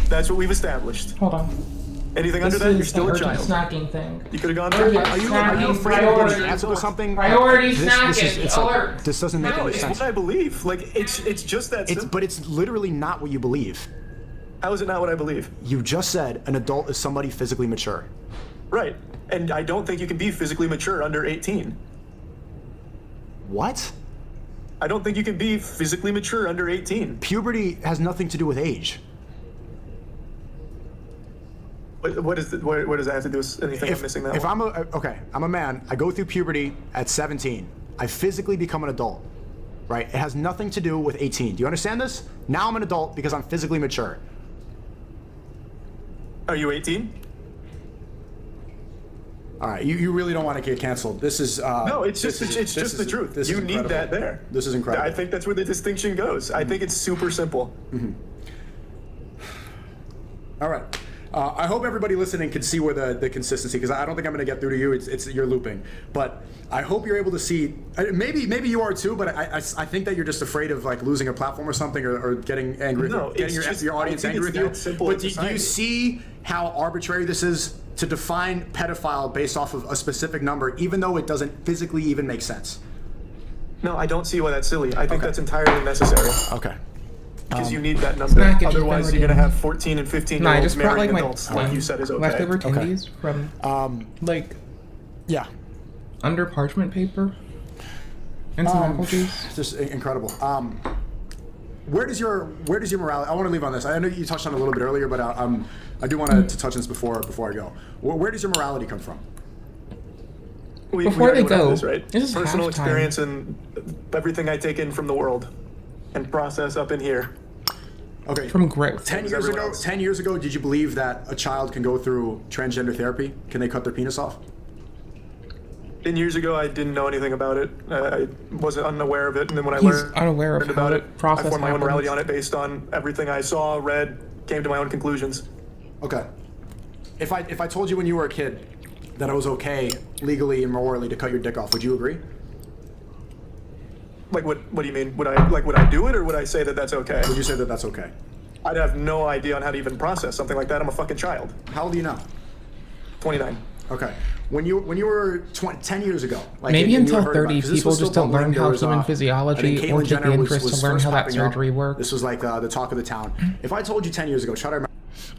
Speaker 2: That's what we've established.
Speaker 1: Hold on.
Speaker 2: Anything under that, you're still a child.
Speaker 1: Snacking thing.
Speaker 2: You could have gone
Speaker 1: Urgent
Speaker 2: through.
Speaker 4: Are you afraid of getting canceled or something?
Speaker 1: Priority snacking.
Speaker 4: This doesn't make any
Speaker 2: It's
Speaker 4: sense.
Speaker 2: what I believe. Like it's just that simple.
Speaker 4: But it's literally not what you believe.
Speaker 2: How is it not what I believe?
Speaker 4: You just said an adult is somebody physically mature.
Speaker 2: Right. And I don't think you can be physically mature under 18.
Speaker 4: What?
Speaker 2: I don't think you can be physically mature under 18.
Speaker 4: Puberty has nothing to do with age.
Speaker 2: What does that have to do with anything I'm missing that
Speaker 4: If
Speaker 2: one?
Speaker 4: I'm a man, I go through puberty at 17. I physically become an adult, right? It has nothing to do with 18. Do you understand this? Now I'm an adult because I'm physically mature.
Speaker 2: Are you 18?
Speaker 4: All right, you really don't want to get canceled. This is
Speaker 2: no, it's just the truth. You need that there.
Speaker 4: This is incredible.
Speaker 2: I think that's where the distinction goes. I think it's super simple.
Speaker 4: Mm-hmm. All right. I hope everybody listening can see where the consistency, because I don't think I'm going to get through to you. It's you're looping, but I hope you're able to see. Maybe you are too, but I think that you're just afraid of like losing a platform or something, or getting angry,
Speaker 2: No,
Speaker 4: getting your audience angry with you. But do you see how arbitrary this is to define pedophile based off of a specific number, even though it doesn't physically even make sense?
Speaker 2: No, I don't see why that's silly. I think that's entirely necessary.
Speaker 4: Okay.
Speaker 2: Because you need that number. Otherwise, you're going to have 14 and 15-year-olds marrying adults, like you said is okay.
Speaker 1: Leftover candies from,
Speaker 4: yeah,
Speaker 1: under parchment paper and some apple juice.
Speaker 4: Just incredible. Where does your morality? I want to leave on this. I know you touched on it a little bit earlier, but I do want to touch on this before I go. Where does your morality come from?
Speaker 1: Before they go,
Speaker 2: this is personal experience and everything I take in from the world and process up in here.
Speaker 4: Okay.
Speaker 1: From growth.
Speaker 4: 10 years ago, did you believe that a child can go through transgender therapy? Can they cut their penis off?
Speaker 2: 10 years ago, I didn't know anything about it. I wasn't unaware of it, and then when I
Speaker 1: He's
Speaker 2: learned
Speaker 1: unaware of
Speaker 2: about
Speaker 1: how
Speaker 2: it,
Speaker 1: process
Speaker 2: I formed my own
Speaker 1: happens.
Speaker 2: morality on it based on everything I saw, read, came to my own conclusions.
Speaker 4: Okay. If I told you when you were a kid that it was okay legally and morally to cut your dick off, would you agree?
Speaker 2: Like, what do you mean? Would I do it, or would I say that that's okay?
Speaker 4: Would you say that that's okay?
Speaker 2: I'd have no idea on how to even process something like that. I'm a fucking child.
Speaker 4: How old are you now?
Speaker 2: 29.
Speaker 4: Okay. When you were 10 years ago, like
Speaker 1: Maybe
Speaker 4: and you
Speaker 1: until
Speaker 4: heard
Speaker 1: 30,
Speaker 4: about it, 'cause this
Speaker 1: people
Speaker 4: was
Speaker 1: just
Speaker 4: still
Speaker 1: don't learn
Speaker 4: bubbling.
Speaker 1: how
Speaker 4: There was,
Speaker 1: human
Speaker 4: I
Speaker 1: physiology
Speaker 4: think
Speaker 1: or
Speaker 4: Caitlyn
Speaker 1: take the
Speaker 4: Jenner
Speaker 1: interest to
Speaker 4: was
Speaker 1: learn
Speaker 4: first
Speaker 1: how that
Speaker 4: popping up.
Speaker 1: surgery works.
Speaker 4: This was like the talk of the town. If I told you 10 years ago, try to remember.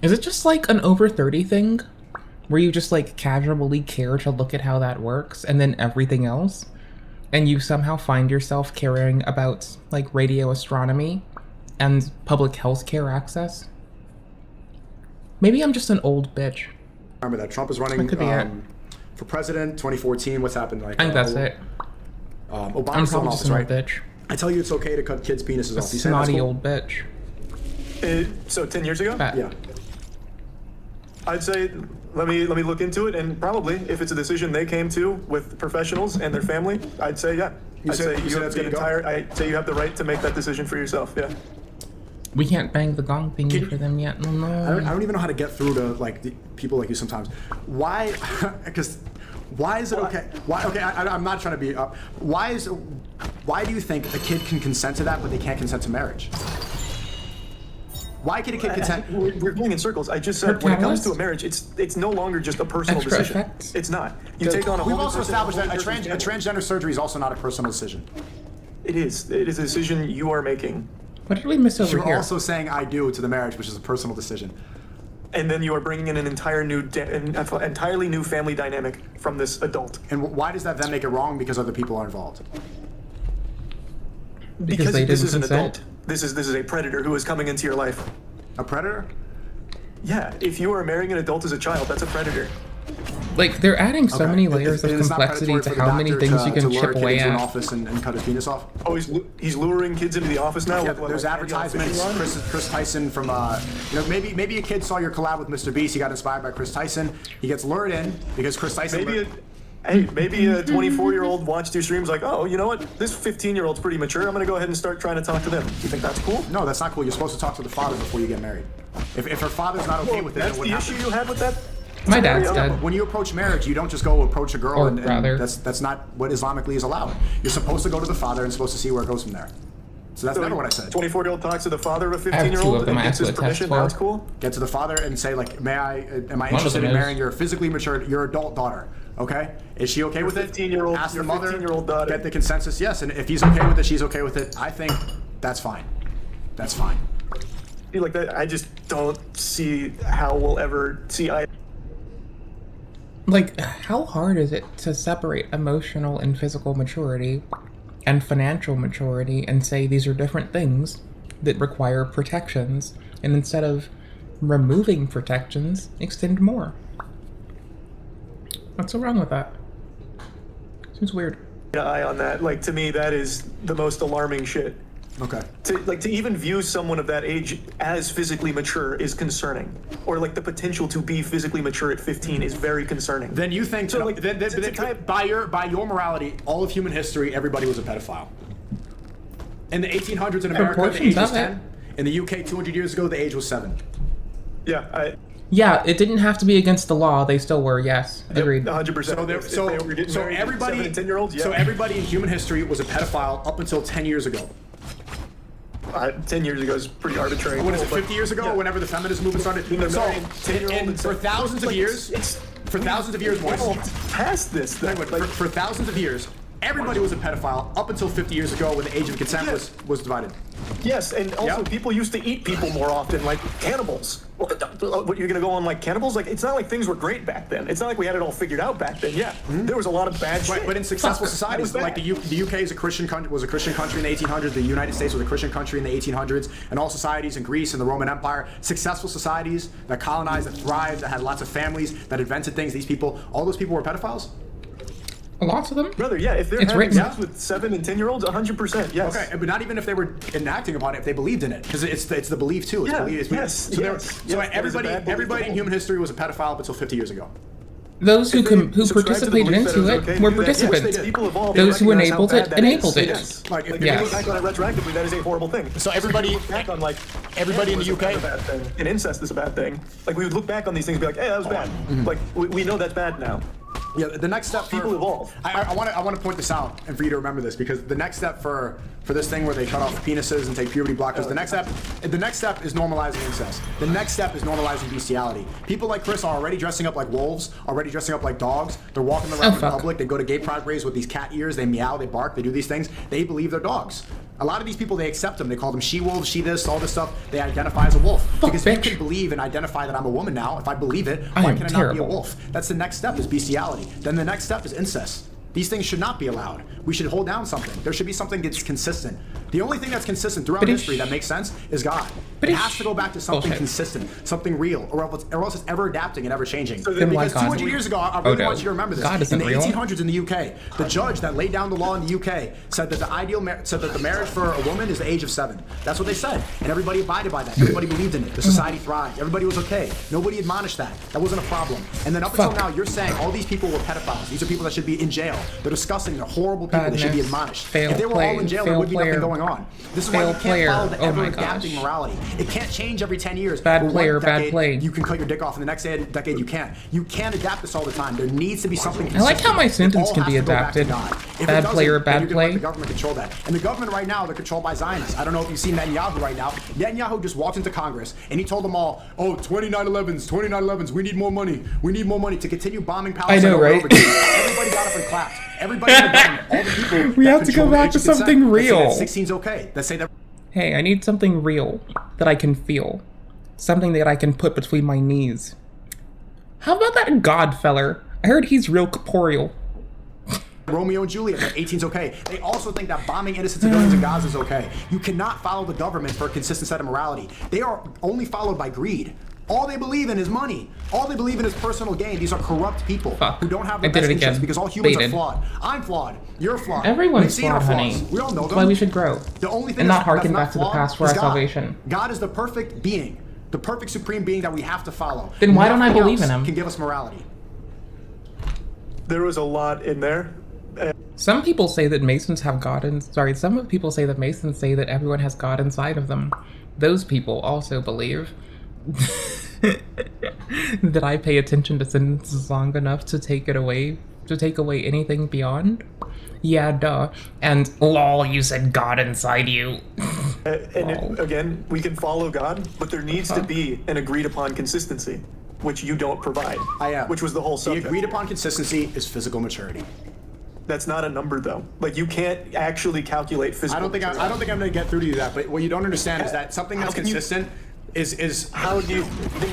Speaker 1: Is it just like an over 30 thing? Where you just like casually care to look at how that works and then everything else? And you somehow find yourself caring about like radio astronomy and public health care access? Maybe I'm just an old bitch.
Speaker 4: Remember that Trump is running
Speaker 1: That could be it.
Speaker 4: for president, 2014. What's happened? Like,
Speaker 1: I think that's it.
Speaker 4: Obama's
Speaker 1: I'm
Speaker 4: still in
Speaker 1: probably
Speaker 4: office,
Speaker 1: just an old
Speaker 4: right?
Speaker 1: bitch.
Speaker 4: I tell you, it's okay to cut kids' penises
Speaker 1: A
Speaker 4: off. You say that's
Speaker 1: snotty
Speaker 4: cool?
Speaker 1: old bitch.
Speaker 2: So 10 years ago?
Speaker 4: Yeah.
Speaker 2: I'd say let me look into it, and probably if it's a decision they came to with professionals and their family, I'd say yeah.
Speaker 4: You
Speaker 2: I'd
Speaker 4: say-
Speaker 2: say
Speaker 4: you
Speaker 2: you
Speaker 4: say
Speaker 2: have
Speaker 4: that's
Speaker 2: the
Speaker 4: gonna go?
Speaker 2: entire. I'd say you have the right to make that decision for yourself. Yeah.
Speaker 1: We can't bang the gong thingy for them yet. No,
Speaker 4: I
Speaker 1: no.
Speaker 4: don't even know how to get through to like the people like you sometimes. Why? Because why is it okay? Why? Okay, I'm not trying to be up. Why do you think a kid can consent to that, but they can't consent to marriage? Why can a kid consent?
Speaker 2: We're going in circles. I just said when it comes to a marriage, it's no longer just a personal
Speaker 1: Extra
Speaker 2: decision.
Speaker 1: effects?
Speaker 2: It's not. You take on a whole.
Speaker 4: We've also
Speaker 2: person,
Speaker 4: established that
Speaker 2: whole
Speaker 4: a
Speaker 2: person's family.
Speaker 4: transgender surgery is also not a personal decision.
Speaker 2: It is. It is a decision you are making.
Speaker 1: What did we miss over
Speaker 4: You're
Speaker 1: here?
Speaker 4: also saying "I do" to the marriage, which is a personal decision.
Speaker 2: And then you are bringing in an entirely new family dynamic from this adult.
Speaker 4: And why does that then make it wrong? Because other people are involved.
Speaker 1: Because they
Speaker 2: this
Speaker 1: didn't
Speaker 2: is an
Speaker 1: consent?
Speaker 2: adult. This is a predator who is coming into your life.
Speaker 4: A predator?
Speaker 2: Yeah, if you are marrying an adult as a child, that's a predator.
Speaker 1: Like, they're adding so
Speaker 4: Okay.
Speaker 1: many layers of
Speaker 4: It's not
Speaker 1: complexity
Speaker 4: predatory
Speaker 1: to
Speaker 4: for the
Speaker 1: how many
Speaker 4: doctor
Speaker 1: things you
Speaker 4: to
Speaker 1: can
Speaker 4: lure
Speaker 1: chip
Speaker 4: a kid
Speaker 1: away
Speaker 4: into an
Speaker 1: at.
Speaker 4: office and cut his penis off.
Speaker 2: Oh, he's luring kids into the office now.
Speaker 4: Yeah,
Speaker 2: with,
Speaker 4: there's
Speaker 2: like,
Speaker 4: advertisements. Chris Tyson from, maybe a kid saw your collab with Mr. Beast. He got inspired by Chris Tyson. He gets lured in because Chris Tyson.
Speaker 2: Maybe a 24-year-old watched your streams like, oh, you know what? This 15-year-old's pretty mature. I'm gonna go ahead and start trying to talk to them. You think that's cool?
Speaker 4: No, that's not cool. You're supposed to talk to the father before you get married. If her father's not okay with it,
Speaker 2: That's
Speaker 4: then
Speaker 2: the
Speaker 4: what
Speaker 2: issue
Speaker 4: happens?
Speaker 2: you had with that.
Speaker 1: My dad's
Speaker 2: scenario?
Speaker 1: dead.
Speaker 4: When you approach marriage, you don't just go approach a girl
Speaker 1: Or
Speaker 4: and
Speaker 1: brother.
Speaker 4: that's not what Islamically is allowed. You're supposed to go to the father and supposed to see where it goes from there. So that's never what I said.
Speaker 2: 24-year-old talks to the father of a
Speaker 1: I have two
Speaker 2: 15-year-old
Speaker 1: of them
Speaker 2: and
Speaker 1: I
Speaker 2: gets
Speaker 1: have
Speaker 2: his
Speaker 1: to attest
Speaker 2: permission.
Speaker 1: for.
Speaker 2: That's cool.
Speaker 4: Get to the father and say like, am I
Speaker 1: of
Speaker 4: interested
Speaker 1: them
Speaker 4: in
Speaker 1: is.
Speaker 4: marrying your physically mature, your adult daughter? Okay, is she okay with it?
Speaker 2: 15-year-old
Speaker 4: Ask the
Speaker 2: your
Speaker 4: mother.
Speaker 2: 15-year-old daughter.
Speaker 4: Get the consensus. Yes, and if he's okay with it, she's okay with it. I think that's fine. That's fine.
Speaker 2: Be like that. I just don't see how we'll ever see eye.
Speaker 1: Like, how hard is it to separate emotional and physical maturity and financial maturity and say these are different things that require protections, and instead of removing protections, extend more? What's so wrong with that? Seems weird.
Speaker 2: eye on that. Like, to me, that is the most alarming shit.
Speaker 4: Okay.
Speaker 2: To even view someone of that age as physically mature is concerning, or like the potential to be physically mature at 15 is very concerning.
Speaker 4: Then you think
Speaker 2: So, like,
Speaker 4: by your morality, all of human history, everybody was a pedophile. In the 1800s in America, the age was 10. In the UK, 200 years ago, the age was 7.
Speaker 1: Yeah, it didn't have to be against the law. They still were. Yes, agreed.
Speaker 2: 100%.
Speaker 4: So everybody in human history was a pedophile up until 10 years ago.
Speaker 2: 10 years ago is pretty arbitrary.
Speaker 4: What is it, 50 years ago? Whenever the feminist movement started. For thousands of years,
Speaker 2: past this.
Speaker 4: For thousands of years, everybody was a pedophile up until 50 years ago when the age of consent was divided.
Speaker 2: Yes, and also people used to eat people more often, like cannibals. What, you're gonna go on like cannibals? Like, it's not like things were great back then. It's not like we had it all figured out back then. Yeah, there was a lot of bad shit.
Speaker 4: But in successful societies, like the UK is a Christian country, was a Christian country in the 1800s. The United States was a Christian country in the 1800s, and all societies in Greece and the Roman Empire, successful societies that colonized, that thrived, that had lots of families, that invented things. These people, all those people were pedophiles.
Speaker 1: Lots of them?
Speaker 2: Brother, yeah, if they're having sex with 7 and 10-year-olds, 100%, yes.
Speaker 4: Okay, but not even if they were enacting upon it, if they believed in it, because it's the belief too. It's
Speaker 2: Yeah,
Speaker 4: belief.
Speaker 2: yes,
Speaker 4: So everybody in human history was a pedophile up until 50 years ago.
Speaker 1: Those who who
Speaker 2: subscribed to the
Speaker 1: participated
Speaker 2: belief that
Speaker 1: into
Speaker 2: was
Speaker 1: it
Speaker 2: okay to
Speaker 1: were
Speaker 2: do that. Yes,
Speaker 1: participants.
Speaker 2: they did. People evolved.
Speaker 1: Those
Speaker 2: They
Speaker 1: who
Speaker 2: recognize how
Speaker 1: enabled
Speaker 2: bad
Speaker 1: it
Speaker 2: that
Speaker 1: enabled
Speaker 2: is.
Speaker 1: it.
Speaker 2: Yes. Like if
Speaker 1: Yes.
Speaker 2: you look back on it retroactively, that is a horrible thing.
Speaker 10: So everybody,
Speaker 2: Look back on like
Speaker 10: everybody in the
Speaker 2: cannibalism
Speaker 10: UK?
Speaker 2: is a bad thing, and incest is a bad thing. Like we would look back on these things and be like, hey, that was bad. Like we know that's bad now.
Speaker 4: Yeah, the next step.
Speaker 2: People evolve.
Speaker 4: I want to point this out and for you to remember this, because the next step for this thing where they cut off penises and take puberty blockers, the next step is normalizing incest. The next step is normalizing bestiality. People like Chris are already dressing up like wolves, already dressing up like dogs. They're walking around in public. They go to gay pride parades with these cat ears. They meow, they bark, they do these things. They believe they're dogs. A lot of these people, they accept them. They call them she-wolves, she-this, all this stuff. They identify as a wolf. Because if you can believe and identify that I'm a woman now, if I believe it, why can I not be a wolf? That's the next step, is bestiality. Then the next step is incest. These things should not be allowed. We should hold down something. There should be something that's consistent. The only thing that's consistent throughout history that makes sense is God. It has to go back to something consistent, something real, or else it's ever adapting and ever changing.
Speaker 1: Then why
Speaker 4: Because
Speaker 1: God?
Speaker 4: 200 years ago, I really want you to remember this.
Speaker 1: God isn't
Speaker 4: in the
Speaker 1: real.
Speaker 4: 1800s in the UK, the judge that laid down the law in the UK said that the marriage for a woman is the age of 7. That's what they said, and everybody abided by that. Everybody believed in it. The society thrived. Everybody was okay. Nobody admonished that. That wasn't a problem. And then up until now, you're saying all these people were pedophiles. These are people that should be in jail. They're disgusting. They're horrible people. They should be admonished. If they were all in jail, there would be nothing going on. This is why you can't follow the ever-adapting morality. It can't change every 10 years.
Speaker 1: Bad player, bad play.
Speaker 4: You can cut your dick off, in the next decade you can't. You can't adapt this all the time. There needs to be something
Speaker 1: I
Speaker 4: consistent.
Speaker 1: like how my sentence can be adapted. Bad player, bad play.
Speaker 4: Let the government control that. And the government right now, they're controlled by Zionists. I don't know if you've seen Netanyahu right now. Netanyahu just walked into Congress and he told them all, oh, 29/11s, we need more money. We need more money to continue bombing Palestine.
Speaker 1: I know, right?
Speaker 4: Everybody got up and clapped. Everybody in the government, all the people
Speaker 1: We have to go back to something real.
Speaker 4: 16's okay. That say that.
Speaker 1: Hey, I need something real that I can feel. Something that I can put between my knees. How about that God feller? I heard he's real corporeal.
Speaker 4: Romeo and Juliet, that 18's okay. They also think that bombing innocent civilians in Gaza is okay. You cannot follow the government for a consistent set of morality. They are only followed by greed. All they believe in is money. All they believe in is personal gain. These are corrupt people who don't have the best interests, because all humans are flawed. I'm flawed. You're flawed.
Speaker 1: Everyone's flawed, honey.
Speaker 4: We all know them.
Speaker 1: That's why we should grow.
Speaker 4: The only thing
Speaker 1: and not
Speaker 4: that's
Speaker 1: harken
Speaker 4: not
Speaker 1: back to the
Speaker 4: flawed
Speaker 1: past for
Speaker 4: is
Speaker 1: our
Speaker 4: God.
Speaker 1: salvation.
Speaker 4: God is the perfect being, the perfect supreme being that we have to follow.
Speaker 1: Then why don't I
Speaker 4: Nothing
Speaker 1: believe
Speaker 4: else
Speaker 1: in him?
Speaker 4: Can give us morality.
Speaker 2: There was a lot in there.
Speaker 1: Some people say that Masons have God some people say that Masons say that everyone has God inside of them. Those people also believe that I pay attention to sentences long enough to take away anything beyond. Yeah, duh. And lol, you said God inside you.
Speaker 2: Again, we can follow God, but there needs to be an agreed upon consistency, which you don't provide. Which was the whole subject.
Speaker 4: The agreed upon consistency is physical maturity.
Speaker 2: That's not a number, though. Like, you can't actually calculate physical.
Speaker 4: I don't think I'm going to get through to you that. But what you don't understand is that something that's consistent is how do you?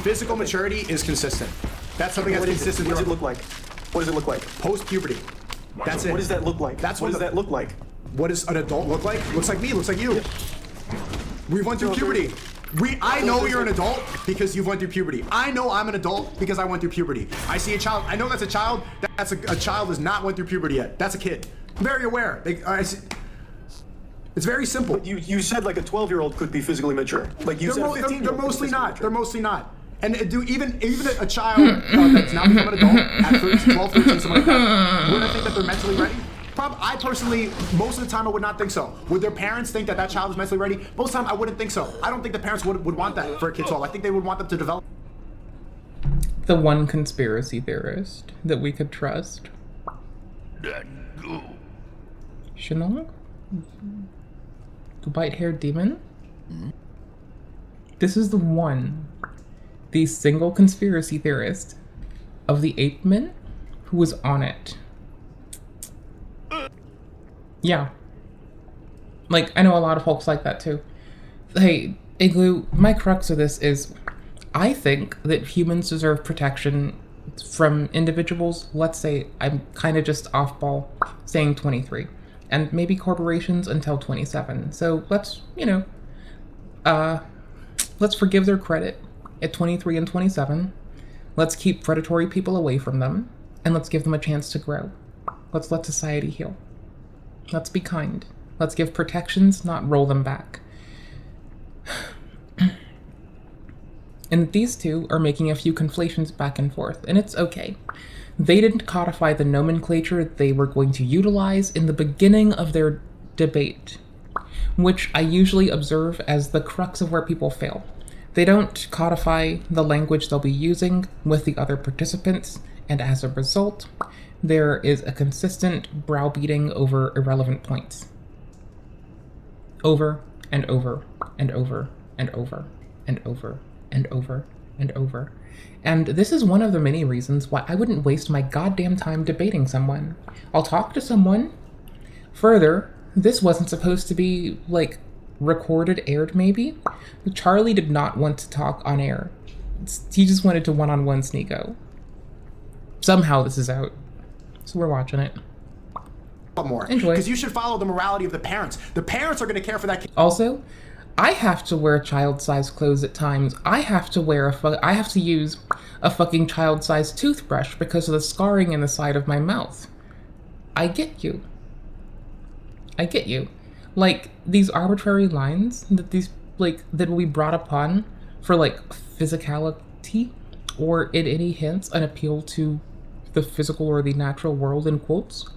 Speaker 4: Physical maturity is consistent. That's something that's consistent.
Speaker 2: What does it look like? What does it look like?
Speaker 4: Post puberty. That's it.
Speaker 2: What does that look like?
Speaker 4: That's
Speaker 2: what does that look like?
Speaker 4: What does an adult look like? Looks like me. Looks like you. We went through puberty. I know you're an adult because you've went through puberty. I know I'm an adult because I went through puberty. I see a child. I know that's a child. That's a child has not went through puberty yet. That's a kid. I'm very aware. It's very simple.
Speaker 2: But you said like a 12-year-old could be physically mature. Like you said,
Speaker 4: they're mostly not. They're mostly not. And even a child that's now become an adult at 12, 13, something like that, would I think that they're mentally ready? I personally, most of the time, I would not think so. Would their parents think that child is mentally ready? Most of the time, I wouldn't think so. I don't think the parents would want that for a kid 12. I think they would want them to develop.
Speaker 1: The one conspiracy theorist that we could trust. Chanel? The white-haired demon? This is the single conspiracy theorist of the ape men who was on it. Yeah. Like, I know a lot of folks like that too. Hey, Igloo, my crux of this is, I think that humans deserve protection from individuals. Let's say I'm kind of just off ball saying 23, and maybe corporations until 27. So let's forgive their credit at 23 and 27. Let's keep predatory people away from them, and let's give them a chance to grow. Let's let society heal. Let's be kind. Let's give protections, not roll them back. And these two are making a few conflations back and forth, and it's okay. They didn't codify the nomenclature they were going to utilize in the beginning of their debate, which I usually observe as the crux of where people fail. They don't codify the language they'll be using with the other participants, and as a result, there is a consistent browbeating over irrelevant points. Over and over and over and over and over and over and over. And this is one of the many reasons why I wouldn't waste my goddamn time debating someone. I'll talk to someone. Further, this wasn't supposed to be, like, recorded, aired maybe? Charlie did not want to talk on air. He just wanted to one-on-one Sneako. Somehow this is out. So we're watching it.
Speaker 4: More.
Speaker 1: Enjoy.
Speaker 4: Because you should follow the morality of the parents. The parents are going to care for that kid.
Speaker 1: Also, I have to wear child-sized clothes at times. I have to use a fucking child-sized toothbrush because of the scarring in the side of my mouth. I get you. I get you. Like, these arbitrary lines that that will be brought upon for, like, physicality, or in any hints an appeal to the physical or the natural world, in quotes,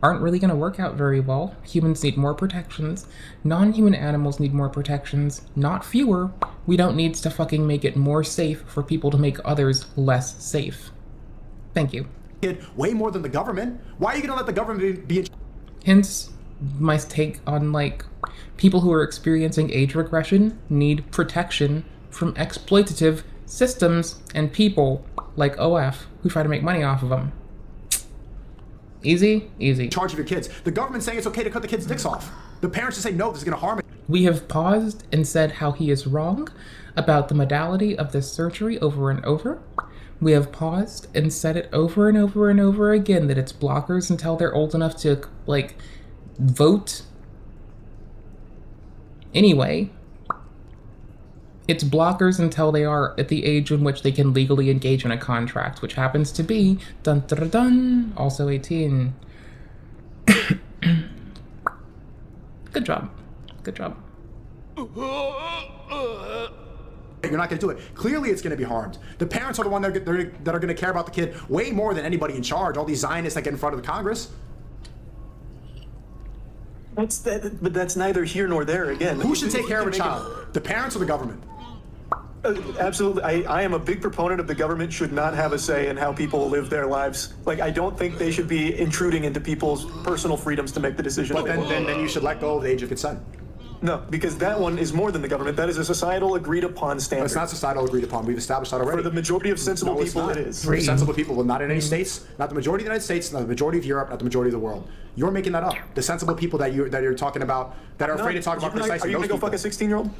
Speaker 1: aren't really going to work out very well. Humans need more protections. Non-human animals need more protections, not fewer. We don't need to fucking make it more safe for people to make others less safe. Thank you.
Speaker 4: Kid, way more than the government. Why are you going to let the government be in?
Speaker 1: Hence, my take on, like, people who are experiencing age regression need protection from exploitative systems and people like OF who try to make money off of them. Easy, easy.
Speaker 4: Charge of your kids. The government's saying it's okay to cut the kids' dicks off. The parents just say, no, this is going to harm it.
Speaker 1: We have paused and said how he is wrong about the modality of this surgery over and over. We have paused and said it over and over and over again that it's blockers until they're old enough to, like, vote. Anyway, it's blockers until they are at the age in which they can legally engage in a contract, which happens to be, dun dun dun, also 18. Good job. Good job.
Speaker 4: You're not going to do it. Clearly, it's going to be harmed. The parents are the one that are going to care about the kid way more than anybody in charge. All these Zionists that get in front of the Congress.
Speaker 2: But that's neither here nor there. Again,
Speaker 4: Who should take care of a child? The parents or the government?
Speaker 2: Absolutely. I am a big proponent of the government should not have a say in how people live their lives. Like, I don't think they should be intruding into people's personal freedoms to make the decisions.
Speaker 4: But then you should let go of the age of consent.
Speaker 2: No, because that one is more than the government. That is a societal agreed upon standard.
Speaker 4: It's not societal agreed upon. We've established that already.
Speaker 2: For the majority of sensible people, it is.
Speaker 4: For sensible people, well, not in any states, not the majority of the United States, not the majority of Europe, not the majority of the world. You're making that up. The sensible people that you're talking about, that are afraid to talk about precisely.
Speaker 2: Are you going to go fuck a 16-year-old?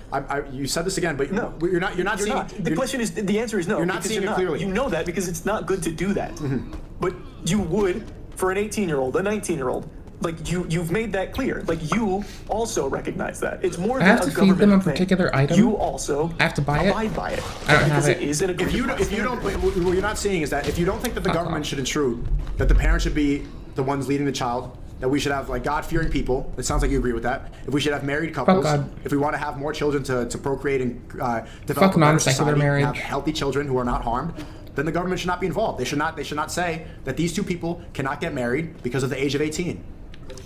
Speaker 4: You said this again, but
Speaker 2: no,
Speaker 4: you're not seeing.
Speaker 2: The question is, the answer is no.
Speaker 4: You're not seeing it clearly.
Speaker 2: You know that because it's not good to do that. Mm-hmm. But you would for an 18-year-old, a 19-year-old. Like, you've made that clear. Like, you also recognize that. It's more than a government thing. I have to feed them a particular item. You also
Speaker 1: have to buy it.
Speaker 2: Abide by it.
Speaker 1: I don't have
Speaker 2: it. If you
Speaker 4: don't, what you're not seeing is that if you don't think that the government should intrude, that the parents should be the ones leading the child, that we should have, like, God-fearing people. It sounds like you agree with that. If we should have married couples, if we want to have more children to procreate and develop a better society, marriage. Have healthy children who are not harmed, then the government should not be involved. They should not say that these two people cannot get married because of the age of 18.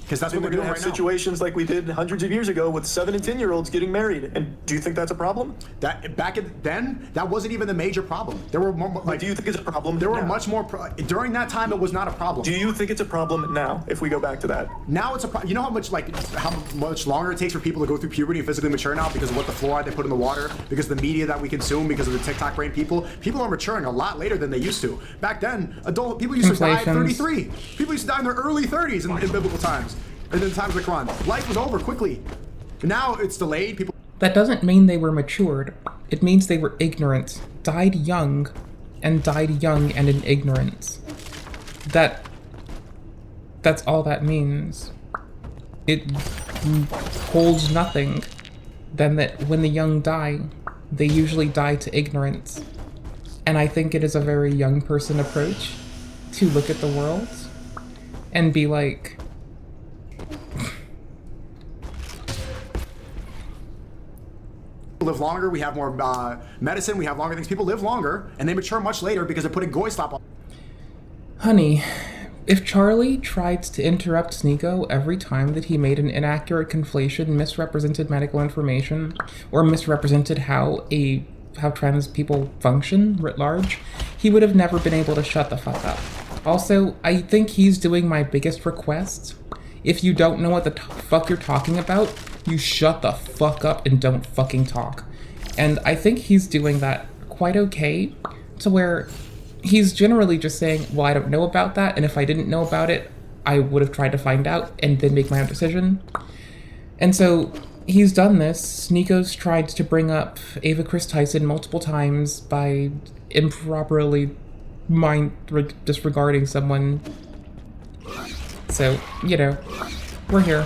Speaker 4: Because that's what we're doing right now.
Speaker 2: Situations like we did hundreds of years ago with 7 and 10-year-olds getting married. And do you think that's a problem?
Speaker 4: That back then, that wasn't even the major problem. There were more. Like,
Speaker 2: do you think it's a problem?
Speaker 4: There were much more. During that time, it was not a problem.
Speaker 2: Do you think it's a problem now? If we go back to that,
Speaker 4: now it's a problem. You know how much longer it takes for people to go through puberty and physically mature now because of what the fluoride they put in the water, because of the media that we consume, because of the TikTok brain people. People are maturing a lot later than they used to. Back then, people used to die at 33. People used to die in their early 30s in biblical times. And in the times of the Quran, life was over quickly. Now it's delayed. People.
Speaker 1: That doesn't mean they were matured. It means they were ignorant, died young and in ignorance. That's all that means. It holds nothing than that when the young die, they usually die to ignorance. And I think it is a very young person approach to look at the world and be like,
Speaker 4: live longer, we have more medicine, we have longer things. People live longer, and they mature much later because they're putting goy slap on.
Speaker 1: Honey, if Charlie tried to interrupt Sneako every time that he made an inaccurate conflation, misrepresented medical information, or misrepresented how trans people function writ large, he would have never been able to shut the fuck up. Also, I think he's doing my biggest request. If you don't know what the fuck you're talking about, you shut the fuck up and don't fucking talk. And I think he's doing that quite okay, to where he's generally just saying, well, I don't know about that, and if I didn't know about it, I would have tried to find out and then make my own decision. And so he's done this. Sneako's tried to bring up Ava Chris Tyson multiple times by improperly disregarding someone. So, you know, we're here.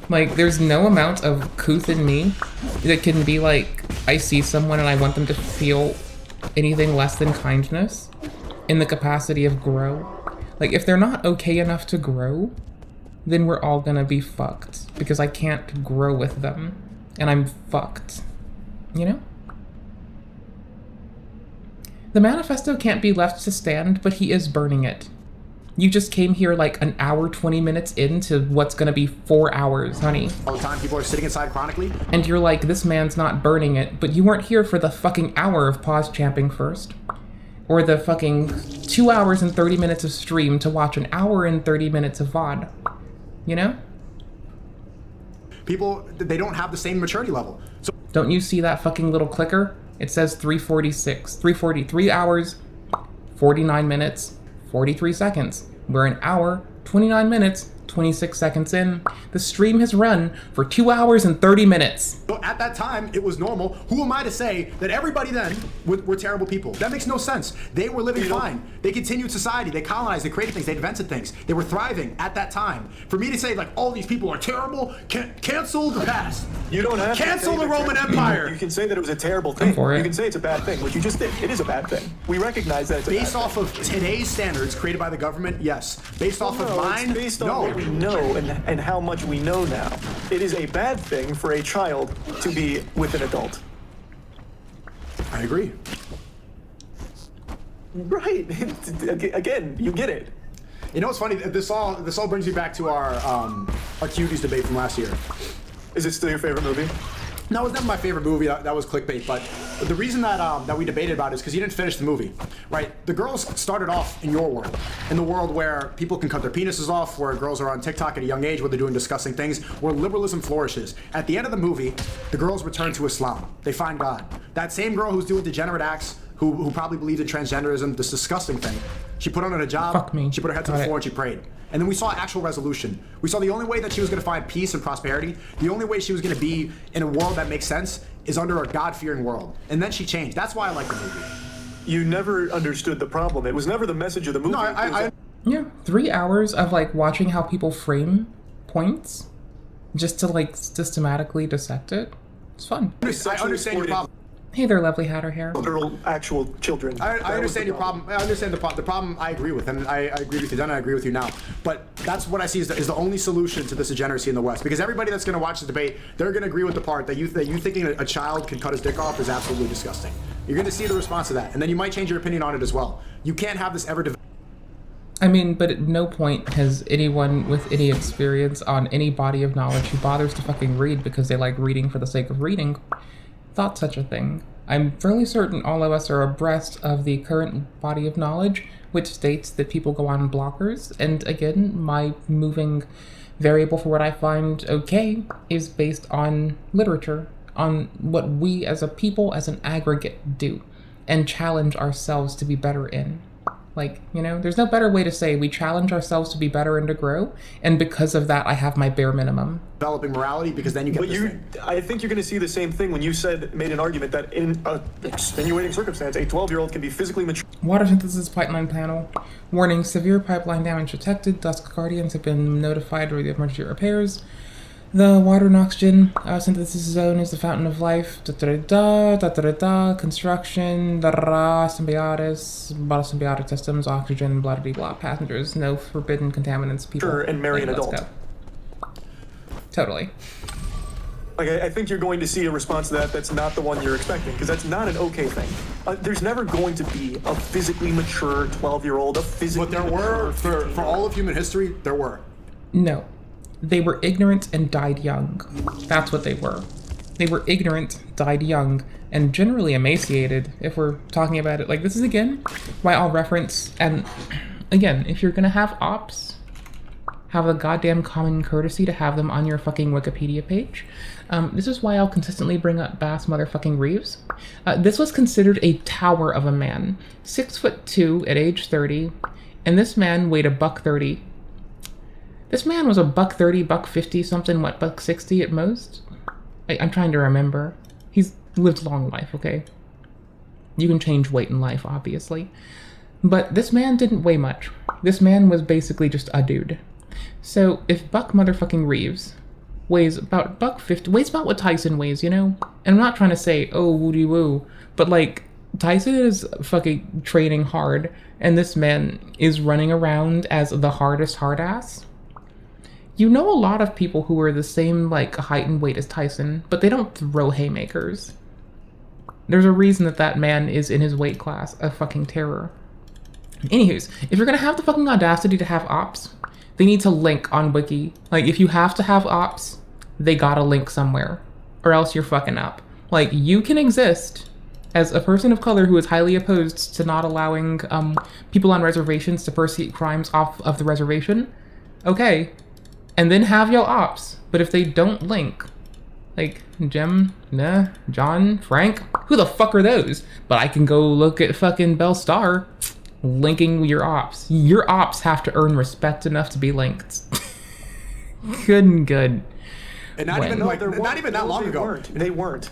Speaker 1: Like, there's no amount of couth in me that can be like, I see someone and I want them to feel anything less than kindness in the capacity of grow. Like, if they're not okay enough to grow, then we're all gonna be fucked, because I can't grow with them, and I'm fucked. You know? The manifesto can't be left to stand, but he is burning it. You just came here like an hour, 20 minutes into what's gonna be 4 hours, honey.
Speaker 4: All the time people are sitting inside chronically.
Speaker 1: And you're like, this man's not burning it, but you weren't here for the fucking hour of pause champing first. Or the fucking 2 hours and 30 minutes of stream to watch an hour and 30 minutes of VOD. You know?
Speaker 4: People, they don't have the same maturity level. So
Speaker 1: don't you see that fucking little clicker? It says 3:46, 3 hours, 49 minutes, 43 seconds. We're an hour, 29 minutes, 26 seconds in. The stream has run for 2 hours and 30 minutes.
Speaker 4: So at that time, it was normal. Who am I to say that everybody then were terrible people? That makes no sense. They were living fine. They continued society. They colonized. They created things. They invented things. They were thriving at that time. For me to say, like, all these people are terrible, cancel the past.
Speaker 2: You don't have
Speaker 4: cancel
Speaker 2: to
Speaker 4: the Roman Empire.
Speaker 2: You can say that it was a terrible thing.
Speaker 1: For it.
Speaker 2: You can say it's a bad thing, which you just did. It is a bad thing. We recognize that it's a bad
Speaker 4: Based off
Speaker 2: thing.
Speaker 4: of today's standards created by the government, yes. Based off of
Speaker 2: No,
Speaker 4: mine,
Speaker 2: it's based on
Speaker 4: no.
Speaker 2: what we know and how much we know now. It is a bad thing for a child to be with an adult.
Speaker 4: I agree.
Speaker 2: Right. Again, you get it.
Speaker 4: You know what's funny? This all brings me back to our cuties debate from last year.
Speaker 2: Is it still your favorite movie?
Speaker 4: No, it was never my favorite movie. That was clickbait. But the reason that we debated about it is because you didn't finish the movie, right? The girls started off in your world, in the world where people can cut their penises off, where girls are on TikTok at a young age, where they're doing disgusting things, where liberalism flourishes. At the end of the movie, the girls return to Islam. They find God. That same girl who's doing degenerate acts, who probably believed in transgenderism, this disgusting thing, she put on a hijab.
Speaker 1: Fuck me.
Speaker 4: She put her head to the floor and she prayed. And then we saw actual resolution. We saw the only way that she was going to find peace and prosperity, the only way she was going to be in a world that makes sense is under a God-fearing world. And then she changed. That's why I like the movie.
Speaker 2: You never understood the problem. It was never the message of the movie.
Speaker 4: No,
Speaker 1: Yeah, 3 hours of like watching how people frame points just to like systematically dissect it. It's fun.
Speaker 4: I understand your problem.
Speaker 1: Hey there, lovely hatter hair.
Speaker 2: Literal, actual children.
Speaker 4: I understand your problem. I understand the problem. I agree with, and I agree with you then. I agree with you now. But that's what I see is the only solution to this degeneracy in the West. Because everybody that's going to watch the debate, they're going to agree with the part that you thinking a child can cut his dick off is absolutely disgusting. You're going to see the response to that, and then you might change your opinion on it as well. You can't have this ever develop.
Speaker 1: I mean, but at no point has anyone with any experience on any body of knowledge who bothers to fucking read because they like reading for the sake of reading thought such a thing. I'm fairly certain all of us are abreast of the current body of knowledge, which states that people go on blockers. And again, my moving variable for what I find okay is based on literature, on what we as a people, as an aggregate, do, and challenge ourselves to be better in. Like, you know, there's no better way to say we challenge ourselves to be better and to grow, and because of that, I have my bare minimum.
Speaker 4: Developing morality, because then you get this thing.
Speaker 2: I think you're going to see the same thing when you made an argument that in an extenuating circumstance, a 12-year-old can be physically mature.
Speaker 1: Water synthesis pipeline panel. Warning, severe pipeline damage detected. Dusk Guardians have been notified of the emergency repairs. The water and oxygen synthesis zone is the fountain of life. Construction. Symbiosis. Symbiotic systems. Oxygen. Blah blah blah. Passengers. No forbidden contaminants. People.
Speaker 2: Sure, and marry an adult.
Speaker 1: Go. Totally.
Speaker 2: Like, I think you're going to see a response to that that's not the one you're expecting, because that's not an okay thing. There's never going to be a physically mature 12-year-old, a physically
Speaker 4: But there were, for all of human history, there were.
Speaker 1: No. They were ignorant and died young. That's what they were. They were ignorant, died young, and generally emaciated, if we're talking about it. Like, this is, again, why I'll reference, and, again, if you're gonna have ops, have the goddamn common courtesy to have them on your fucking Wikipedia page. This is why I'll consistently bring up Bass motherfucking Reeves. This was considered a tower of a man. 6'2" at age 30, and this man weighed $130. This man was $130, $150 something, what, $160 at most? I'm trying to remember. He's lived a long life, okay? You can change weight in life, obviously. But this man didn't weigh much. This man was basically just a dude. So if Buck motherfucking Reeves weighs about $150, weighs about what Tyson weighs, you know? And I'm not trying to say, oh, woody woo, but like, Tyson is fucking training hard, and this man is running around as the hardest hard ass. You know a lot of people who are the same, like, height and weight as Tyson, but they don't throw haymakers. There's a reason that that man is in his weight class, a fucking terror. Anywho's, if you're gonna have the fucking audacity to have ops, they need to link on Wiki. Like, if you have to have ops, they gotta link somewhere, or else you're fucking up. Like, you can exist as a person of color who is highly opposed to not allowing people on reservations to prosecute crimes off of the reservation. Okay. And then have your ops. But if they don't link, like Jim, nah, John, Frank, who the fuck are those? But I can go look at fucking Bell Star linking your ops. Your ops have to earn respect enough to be linked. Good and good.
Speaker 4: And not even like, not even that long ago.
Speaker 2: They weren't.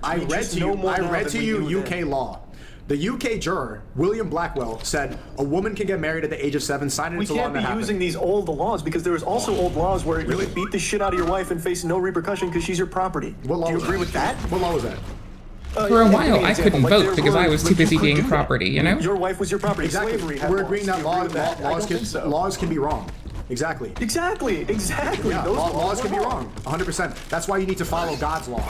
Speaker 4: I read to you UK law. The UK juror, William Blackwell, said a woman can get married at the age of 7, sign it into law, and that happened. We can't be using
Speaker 2: these old laws, because there was also old laws where you could beat the shit out of your wife and face no repercussion because she's your property.
Speaker 4: What law
Speaker 2: Do you agree with that?
Speaker 4: What law was that?
Speaker 1: For a while, I couldn't vote because I was too busy being property, you know?
Speaker 2: Your wife was your property.
Speaker 4: Exactly.
Speaker 2: Slavery
Speaker 4: We're agreeing that laws can be wrong. Exactly.
Speaker 2: Exactly.
Speaker 4: Yeah, laws can be wrong. 100%. That's why you need to follow God's law.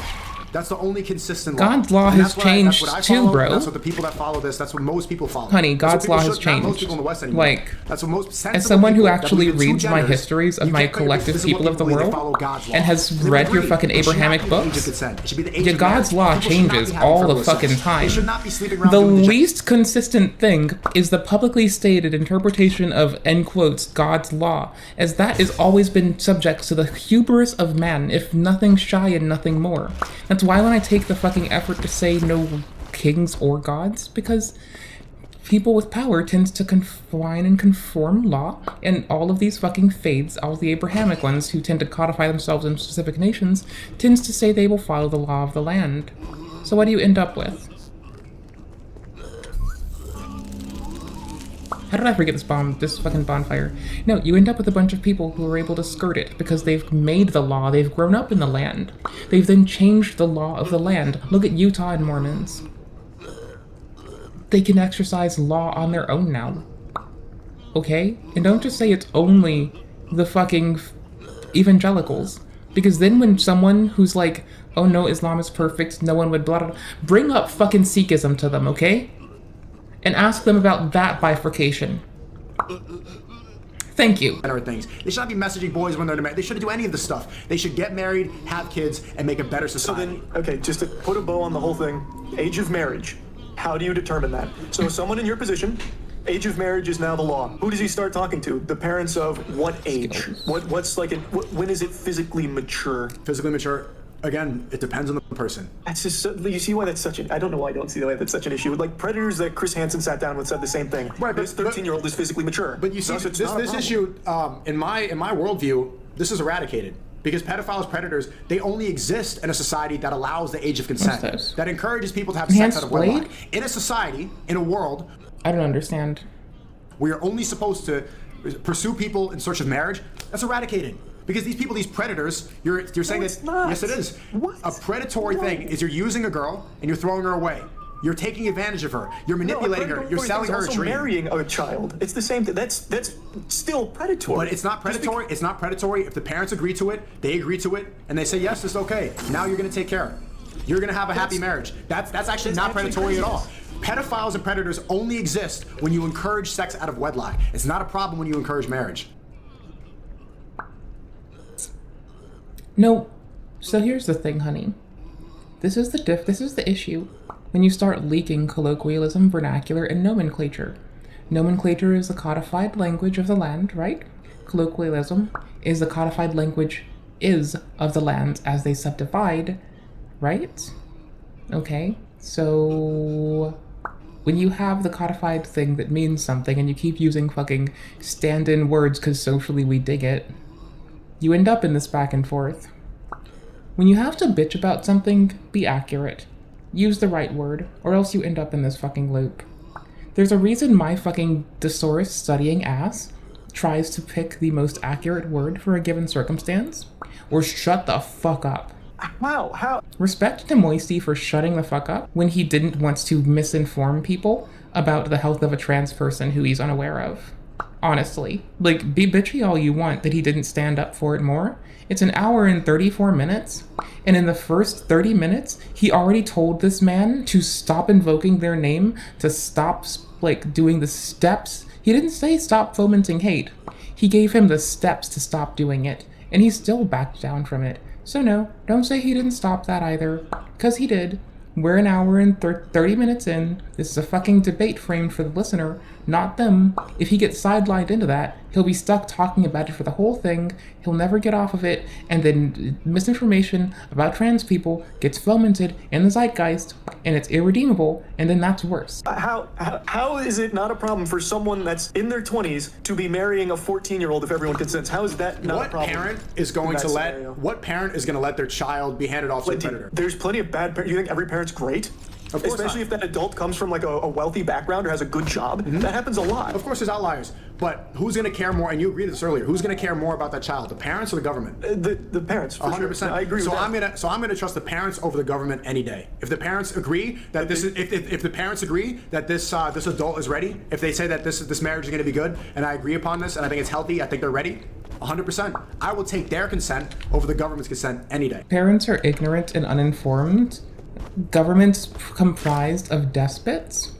Speaker 4: That's the only consistent law.
Speaker 1: God's law has changed too, bro.
Speaker 4: That's what the people that follow this, that's what most people follow.
Speaker 1: Honey, God's law has changed.
Speaker 4: Most people in the West anymore.
Speaker 1: Like,
Speaker 4: that's what most
Speaker 1: as someone who actually reads my histories of my collective people of the world and has read your fucking Abrahamic books, your God's law changes all the fucking time. The least consistent thing is the publicly stated interpretation of, end quotes, God's law, as that has always been subject to the hubris of man, if nothing shy and nothing more. That's why when I take the fucking effort to say no kings or gods, because people with power tends to confine and conform law, and all of these fucking faiths, all of the Abrahamic ones who tend to codify themselves in specific nations, tends to say they will follow the law of the land. So what do you end up with? How did I forget this fucking bonfire? No, you end up with a bunch of people who are able to skirt it because they've made the law, they've grown up in the land. They've then changed the law of the land. Look at Utah and Mormons. They can exercise law on their own now. Okay? And don't just say it's only the fucking evangelicals. Because then when someone who's like, oh no, Islam is perfect, no one would blah blah, bring up fucking Sikhism to them, okay? And ask them about that bifurcation. Thank you.
Speaker 4: Things. They should not be messaging boys when they're married. They shouldn't do any of this stuff. They should get married, have kids, and make a better society.
Speaker 2: So then, okay, just to put a bow on the whole thing, age of marriage. How do you determine that? So someone in your position, age of marriage is now the law. Who does he start talking to? The parents of what age? What's like, when is it physically mature?
Speaker 4: Physically mature? Again, it depends on the person.
Speaker 2: That's just, you see why that's such an, I don't know why I don't see why that's such an issue. Like Predators that Chris Hansen sat down with said the same thing.
Speaker 4: Right, but
Speaker 2: this 13-year-old is physically mature.
Speaker 4: But you see, this issue, in my worldview, this is eradicated. Because pedophiles, predators, they only exist in a society that allows the age of consent. That encourages people to have sex out of wedlock. In a society, in a world...
Speaker 1: I don't understand.
Speaker 4: We are only supposed to pursue people in search of marriage. That's eradicated. Because these people, these predators, you're saying
Speaker 2: no,
Speaker 4: that, yes it is.
Speaker 2: What?
Speaker 4: A predatory thing is you're using a girl and you're throwing her away. You're taking advantage of her. You're manipulating her. You're selling her a
Speaker 2: also
Speaker 4: dream.
Speaker 2: Marrying a child. It's the same thing. That's still predatory.
Speaker 4: But it's not predatory. It's not predatory if the parents agree to it, they agree to it, and they say, yes, it's okay. Now you're going to take care of her. You're going to have a happy marriage. That's actually not predatory at all. Pedophiles and predators only exist when you encourage sex out of wedlock. It's not a problem when you encourage marriage.
Speaker 1: No. So here's the thing, honey. This is the issue when you start leaking colloquialism, vernacular, and nomenclature. Nomenclature is the codified language of the land, right? Colloquialism is the codified language of the lands as they subdivide, right? Okay, so when you have the codified thing that means something and you keep using fucking stand-in words because socially we dig it, you end up in this back and forth. When you have to bitch about something, be accurate. Use the right word, or else you end up in this fucking loop. There's a reason my fucking discourse studying ass tries to pick the most accurate word for a given circumstance, or shut the fuck up.
Speaker 2: How?
Speaker 1: Respect to Moisty for shutting the fuck up when he didn't want to misinform people about the health of a trans person who he's unaware of. Honestly. Like, be bitchy all you want that he didn't stand up for it more. It's an hour and 34 minutes, and in the first 30 minutes, he already told this man to stop invoking their name, to stop, like, doing the steps. He didn't say stop fomenting hate. He gave him the steps to stop doing it, and he still backed down from it. So no, don't say he didn't stop that either, because he did. We're an hour and 30 minutes in. This is a fucking debate framed for the listener, not them. If he gets sidelined into that, he'll be stuck talking about it for the whole thing. He'll never get off of it, and then misinformation about trans people gets fomented in the zeitgeist, and it's irredeemable, and then that's worse.
Speaker 2: How is it not a problem for someone that's in their 20s to be marrying a 14-year-old if everyone consents? How is that not a problem?
Speaker 4: What parent is going to let their child be handed off to a predator?
Speaker 2: There's plenty of bad parents. You think every parent's great?
Speaker 4: Of course
Speaker 2: Especially
Speaker 4: not.
Speaker 2: if that adult comes from like a wealthy background or has a good job.
Speaker 4: Mm-hmm.
Speaker 2: That happens a lot.
Speaker 4: Of course there's outliers, but who's going to care more, and you agreed to this earlier, who's going to care more about that child, the parents or the government?
Speaker 2: The parents, for
Speaker 4: 100%.
Speaker 2: Sure. I agree with that.
Speaker 4: So I'm gonna trust the parents over the government any day. If the parents agree that this is, if the parents agree that this adult is ready, if they say that this marriage is going to be good, and I agree upon this, and I think it's healthy, I think they're ready, 100%. I will take their consent over the government's consent any day.
Speaker 1: Parents are ignorant and uninformed. Governments comprised of despots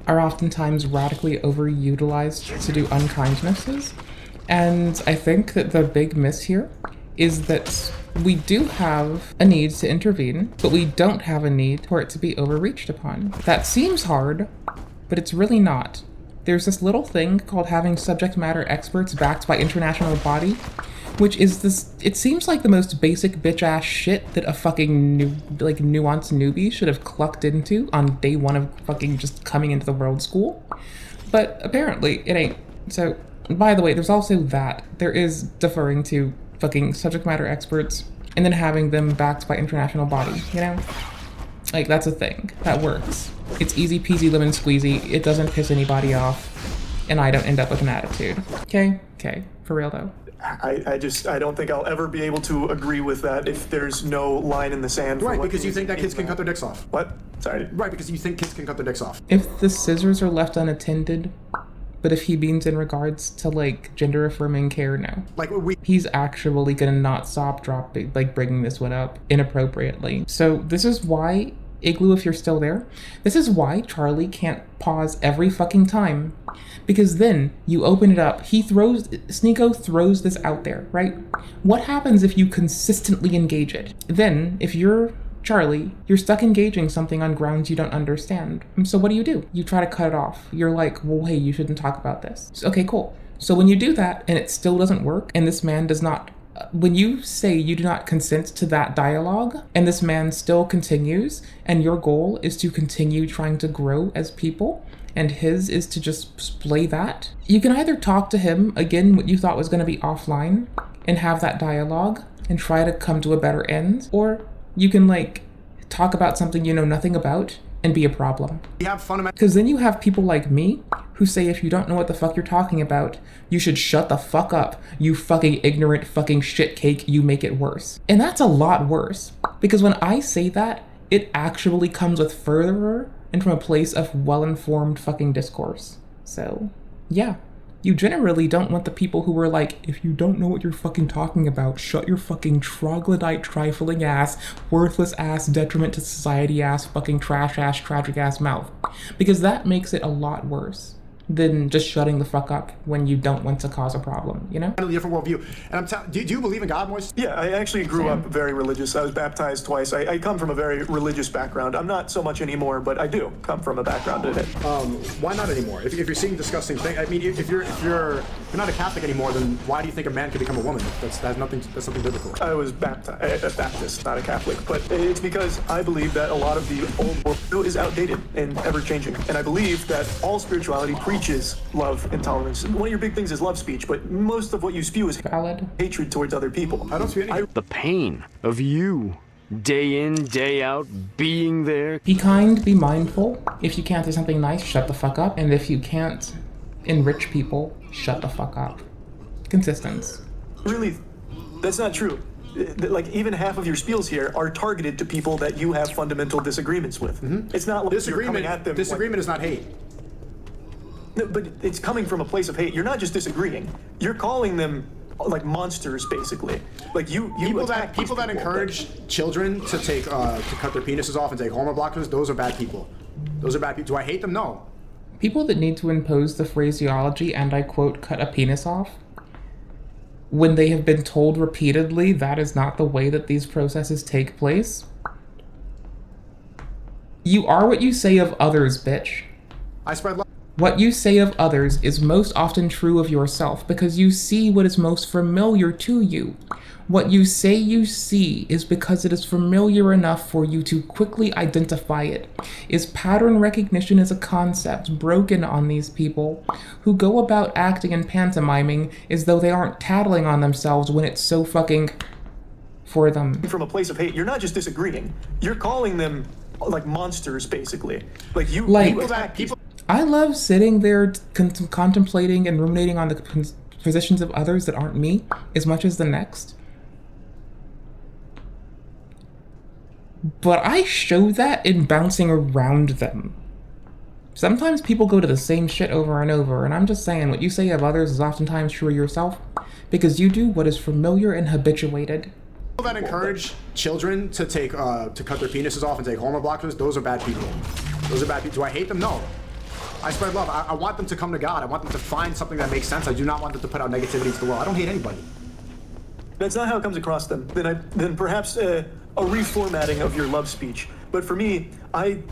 Speaker 1: are oftentimes radically overutilized to do unkindnesses. And I think that the big miss here is that we do have a need to intervene, but we don't have a need for it to be overreached upon. That seems hard, but it's really not. There's this little thing called having subject matter experts backed by international body, which is this, it seems like the most basic bitch ass shit that a fucking nuanced newbie should have clucked into on day one of fucking just coming into the world school. But apparently it ain't. So, by the way, there's also that. There is deferring to fucking subject matter experts and then having them backed by international body, you know? Like, that's a thing. That works. It's easy peasy lemon squeezy. It doesn't piss anybody off. And I don't end up with an attitude. Okay? Okay. For real though.
Speaker 2: I don't think I'll ever be able to agree with that if there's no line in the sand.
Speaker 4: Right, because you think that kids can cut their dicks off.
Speaker 2: What? Sorry.
Speaker 4: Right, because you think kids can cut their dicks off.
Speaker 1: If the scissors are left unattended, but if he means in regards to like gender affirming care, no.
Speaker 4: Like
Speaker 1: he's actually gonna not stop bringing this one up inappropriately. So this is why, Igloo, if you're still there, this is why Charlie can't pause every fucking time. Because then you open it up, Sneako throws this out there, right? What happens if you consistently engage it? Then, if you're Charlie, you're stuck engaging something on grounds you don't understand. So what do? You try to cut it off. You're like, well, hey, you shouldn't talk about this. So, okay, cool. So when you do that and it still doesn't work, and this man does not, when you say you do not consent to that dialogue, and this man still continues, and your goal is to continue trying to grow as people, and his is to just play that, you can either talk to him, again, what you thought was going to be offline, and have that dialogue, and try to come to a better end, or you can, like, talk about something you know nothing about, and be a problem. Because then you have people like me, who say if you don't know what the fuck you're talking about, you should shut the fuck up, you fucking ignorant fucking shit cake, you make it worse. And that's a lot worse, because when I say that, it actually comes with further and from a place of well-informed fucking discourse. So, yeah. You generally don't want the people who are like, if you don't know what you're fucking talking about, shut your fucking troglodyte trifling ass, worthless ass, detriment to society ass, fucking trash ass, tragic ass mouth. Because that makes it a lot worse than just shutting the fuck up when you don't want to cause a problem, you know?
Speaker 4: A different worldview. And I'm telling, do you believe in God, Moise?
Speaker 2: Yeah, I actually grew up very religious. I was baptized twice. I come from a very religious background. I'm not so much anymore, but I do come from a background in it.
Speaker 4: Why not anymore? If you're seeing disgusting things, I mean, if you're not a Catholic anymore, then why do you think a man could become a woman? That's nothing biblical.
Speaker 2: I was a Baptist, not a Catholic, but it's because I believe that a lot of the old worldview is outdated and ever-changing, and I believe that all spirituality preaches love and tolerance. One of your big things is love speech, but most of what you spew is
Speaker 1: valid
Speaker 2: hatred towards other people.
Speaker 4: I don't spew anything.
Speaker 7: The pain of you, day in, day out, being there.
Speaker 1: Be kind, be mindful. If you can't do something nice, shut the fuck up. And if you can't enrich people, shut the fuck up. Consistence.
Speaker 2: Really, that's not true. Like, even half of your spiels here are targeted to people that you have fundamental disagreements with. It's not like you're coming at them.
Speaker 4: Disagreement is not hate.
Speaker 2: No, but it's coming from a place of hate. You're not just disagreeing. You're calling them like monsters, basically. Like you
Speaker 4: people that encourage children to take to cut their penises off and take hormone blockers. Those are bad people. Those are bad people. Do I hate them? No.
Speaker 1: People that need to impose the phraseology, and I quote, cut a penis off, when they have been told repeatedly that is not the way that these processes take place. You are what you say of others, bitch.
Speaker 4: I spread love.
Speaker 1: What you say of others is most often true of yourself because you see what is most familiar to you. What you say you see is because it is familiar enough for you to quickly identify it. Is pattern recognition as a concept broken on these people who go about acting and pantomiming as though they aren't tattling on themselves when it's so fucking for them.
Speaker 2: From a place of hate, you're not just disagreeing. You're calling them like monsters, basically. Like you attack people.
Speaker 1: I love sitting there contemplating and ruminating on the positions of others that aren't me as much as the next. But I show that in bouncing around them. Sometimes people go to the same shit over and over, and I'm just saying what you say of others is oftentimes true of yourself because you do what is familiar and habituated.
Speaker 4: People that encourage children to take to cut their penises off and take hormone blockers, those are bad people. Those are bad people. Do I hate them? No. I spread love. I want them to come to God. I want them to find something that makes sense. I do not want them to put out negativity to the world. I don't hate anybody.
Speaker 2: That's not how it comes across them. Then perhaps a reformatting of your love speech. But for me, I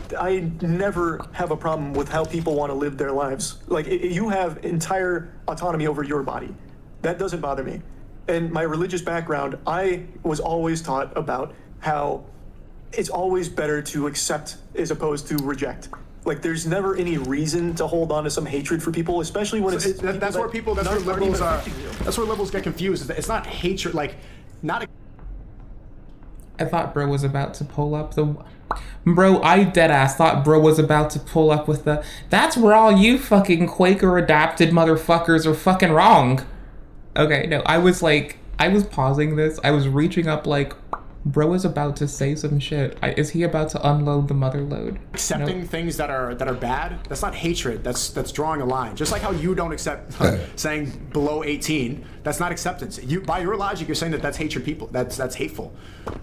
Speaker 2: never have a problem with how people want to live their lives. Like, you have entire autonomy over your body. That doesn't bother me. And my religious background, I was always taught about how it's always better to accept as opposed to reject. Like, there's never any reason to hold on to some hatred for people, especially when that's where liberals get confused. It's not hatred, like, not.
Speaker 1: I thought bro was about to pull up the. Bro, I deadass thought bro was about to pull up with the. That's where all you fucking Quaker adapted motherfuckers are fucking wrong. Okay, no, I was pausing this. I was reaching up like. Bro is about to say some shit. Is he about to unload the mother load?
Speaker 4: Accepting things that are bad, that's not hatred. That's drawing a line. Just like how you don't accept saying below 18, that's not acceptance. You, by your logic, you're saying that's hatred people. That's hateful,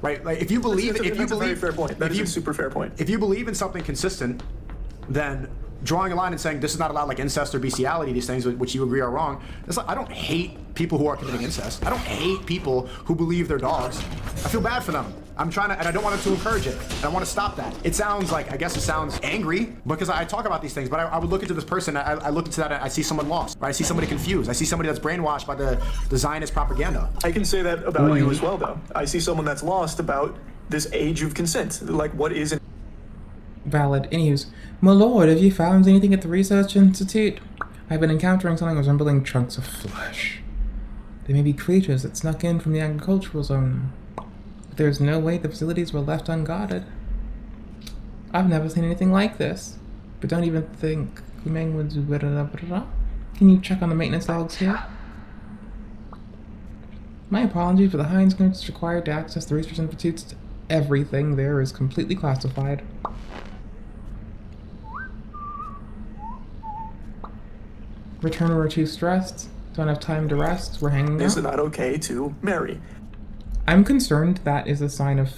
Speaker 4: right? Like if you believe,
Speaker 2: that's a very fair point. That is a super fair point.
Speaker 4: If you believe in something consistent, then drawing a line and saying this is not allowed, like incest or bestiality, these things which you agree are wrong. That's like, I don't hate people who are committing incest. I don't hate people who believe they're dogs. I feel bad for them. I'm trying to, and I don't want to encourage it. And I want to stop that. It sounds like, I guess it sounds angry because I talk about these things, but I would look into this person, I look into that and I see someone lost, right? I see somebody confused. I see somebody that's brainwashed by the Zionist propaganda.
Speaker 2: I can say that about you as well, though. I see someone that's lost about this age of consent. Like, what is it?
Speaker 1: Valid. Anyways, my lord, have you found anything at the Research Institute? I've been encountering something resembling chunks of flesh. They may be creatures that snuck in from the agricultural zone. But there's no way the facilities were left unguarded. I've never seen anything like this. But don't even think Kumeng would do blah. Can you check on the maintenance logs here? My apologies for the high clearance required to access the Research Institute's everything there is completely classified. Return or we're too stressed. Don't have time to rest. We're hanging
Speaker 2: Is it
Speaker 1: out.
Speaker 2: not okay to marry?
Speaker 1: I'm concerned that is a sign of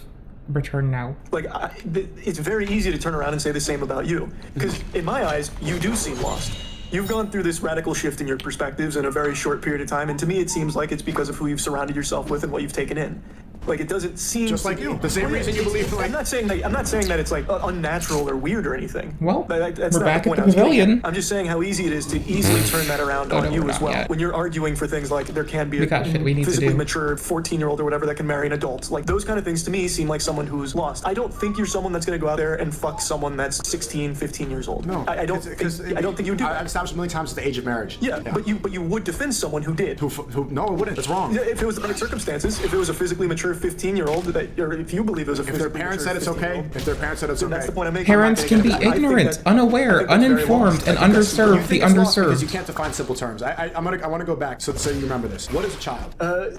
Speaker 1: return now.
Speaker 2: Like, it's very easy to turn around and say the same about you. Because in my eyes, you do seem lost. You've gone through this radical shift in your perspectives in a very short period of time, and to me it seems like it's because of who you've surrounded yourself with and what you've taken in. Like, it doesn't seem
Speaker 4: Just like you. The same reason you believe.
Speaker 2: I'm not saying that it's like unnatural or weird or anything.
Speaker 1: Well,
Speaker 2: That's
Speaker 1: we're
Speaker 2: not
Speaker 1: back
Speaker 2: the
Speaker 1: at
Speaker 2: point
Speaker 1: the
Speaker 2: I was getting at.
Speaker 1: pavilion.
Speaker 2: I'm just saying how easy it is to easily turn that around
Speaker 1: Oh,
Speaker 2: on
Speaker 1: no,
Speaker 2: you
Speaker 1: we're
Speaker 2: as
Speaker 1: not
Speaker 2: well.
Speaker 1: yet.
Speaker 2: When you're arguing for things like there can be
Speaker 1: We got shit we need to
Speaker 2: physically
Speaker 1: do.
Speaker 2: mature 14-year-old or whatever that can marry an adult. Like, those kind of things to me seem like someone who's lost. I don't think you're someone that's going to go out there and fuck someone that's 16, 15 years old.
Speaker 4: No,
Speaker 2: I don't think you would do that.
Speaker 4: I've established a million times it's the age of marriage.
Speaker 2: Yeah, but you would defend someone who did.
Speaker 4: Who? No, it wouldn't. That's wrong.
Speaker 2: Yeah, if it was the right circumstances, if it was a physically mature 15-year-old, or if you believe it was a
Speaker 4: If
Speaker 2: physically
Speaker 4: their parents
Speaker 2: mature
Speaker 4: said it's okay,
Speaker 2: 15-year-old,
Speaker 4: if their parents said it's okay.
Speaker 2: that's the point I'm making.
Speaker 1: Parents can be ignorant, unaware, uninformed, and underserved the
Speaker 4: Because you
Speaker 1: underserved.
Speaker 4: can't define simple terms. I want to go back so you remember this. What is a child?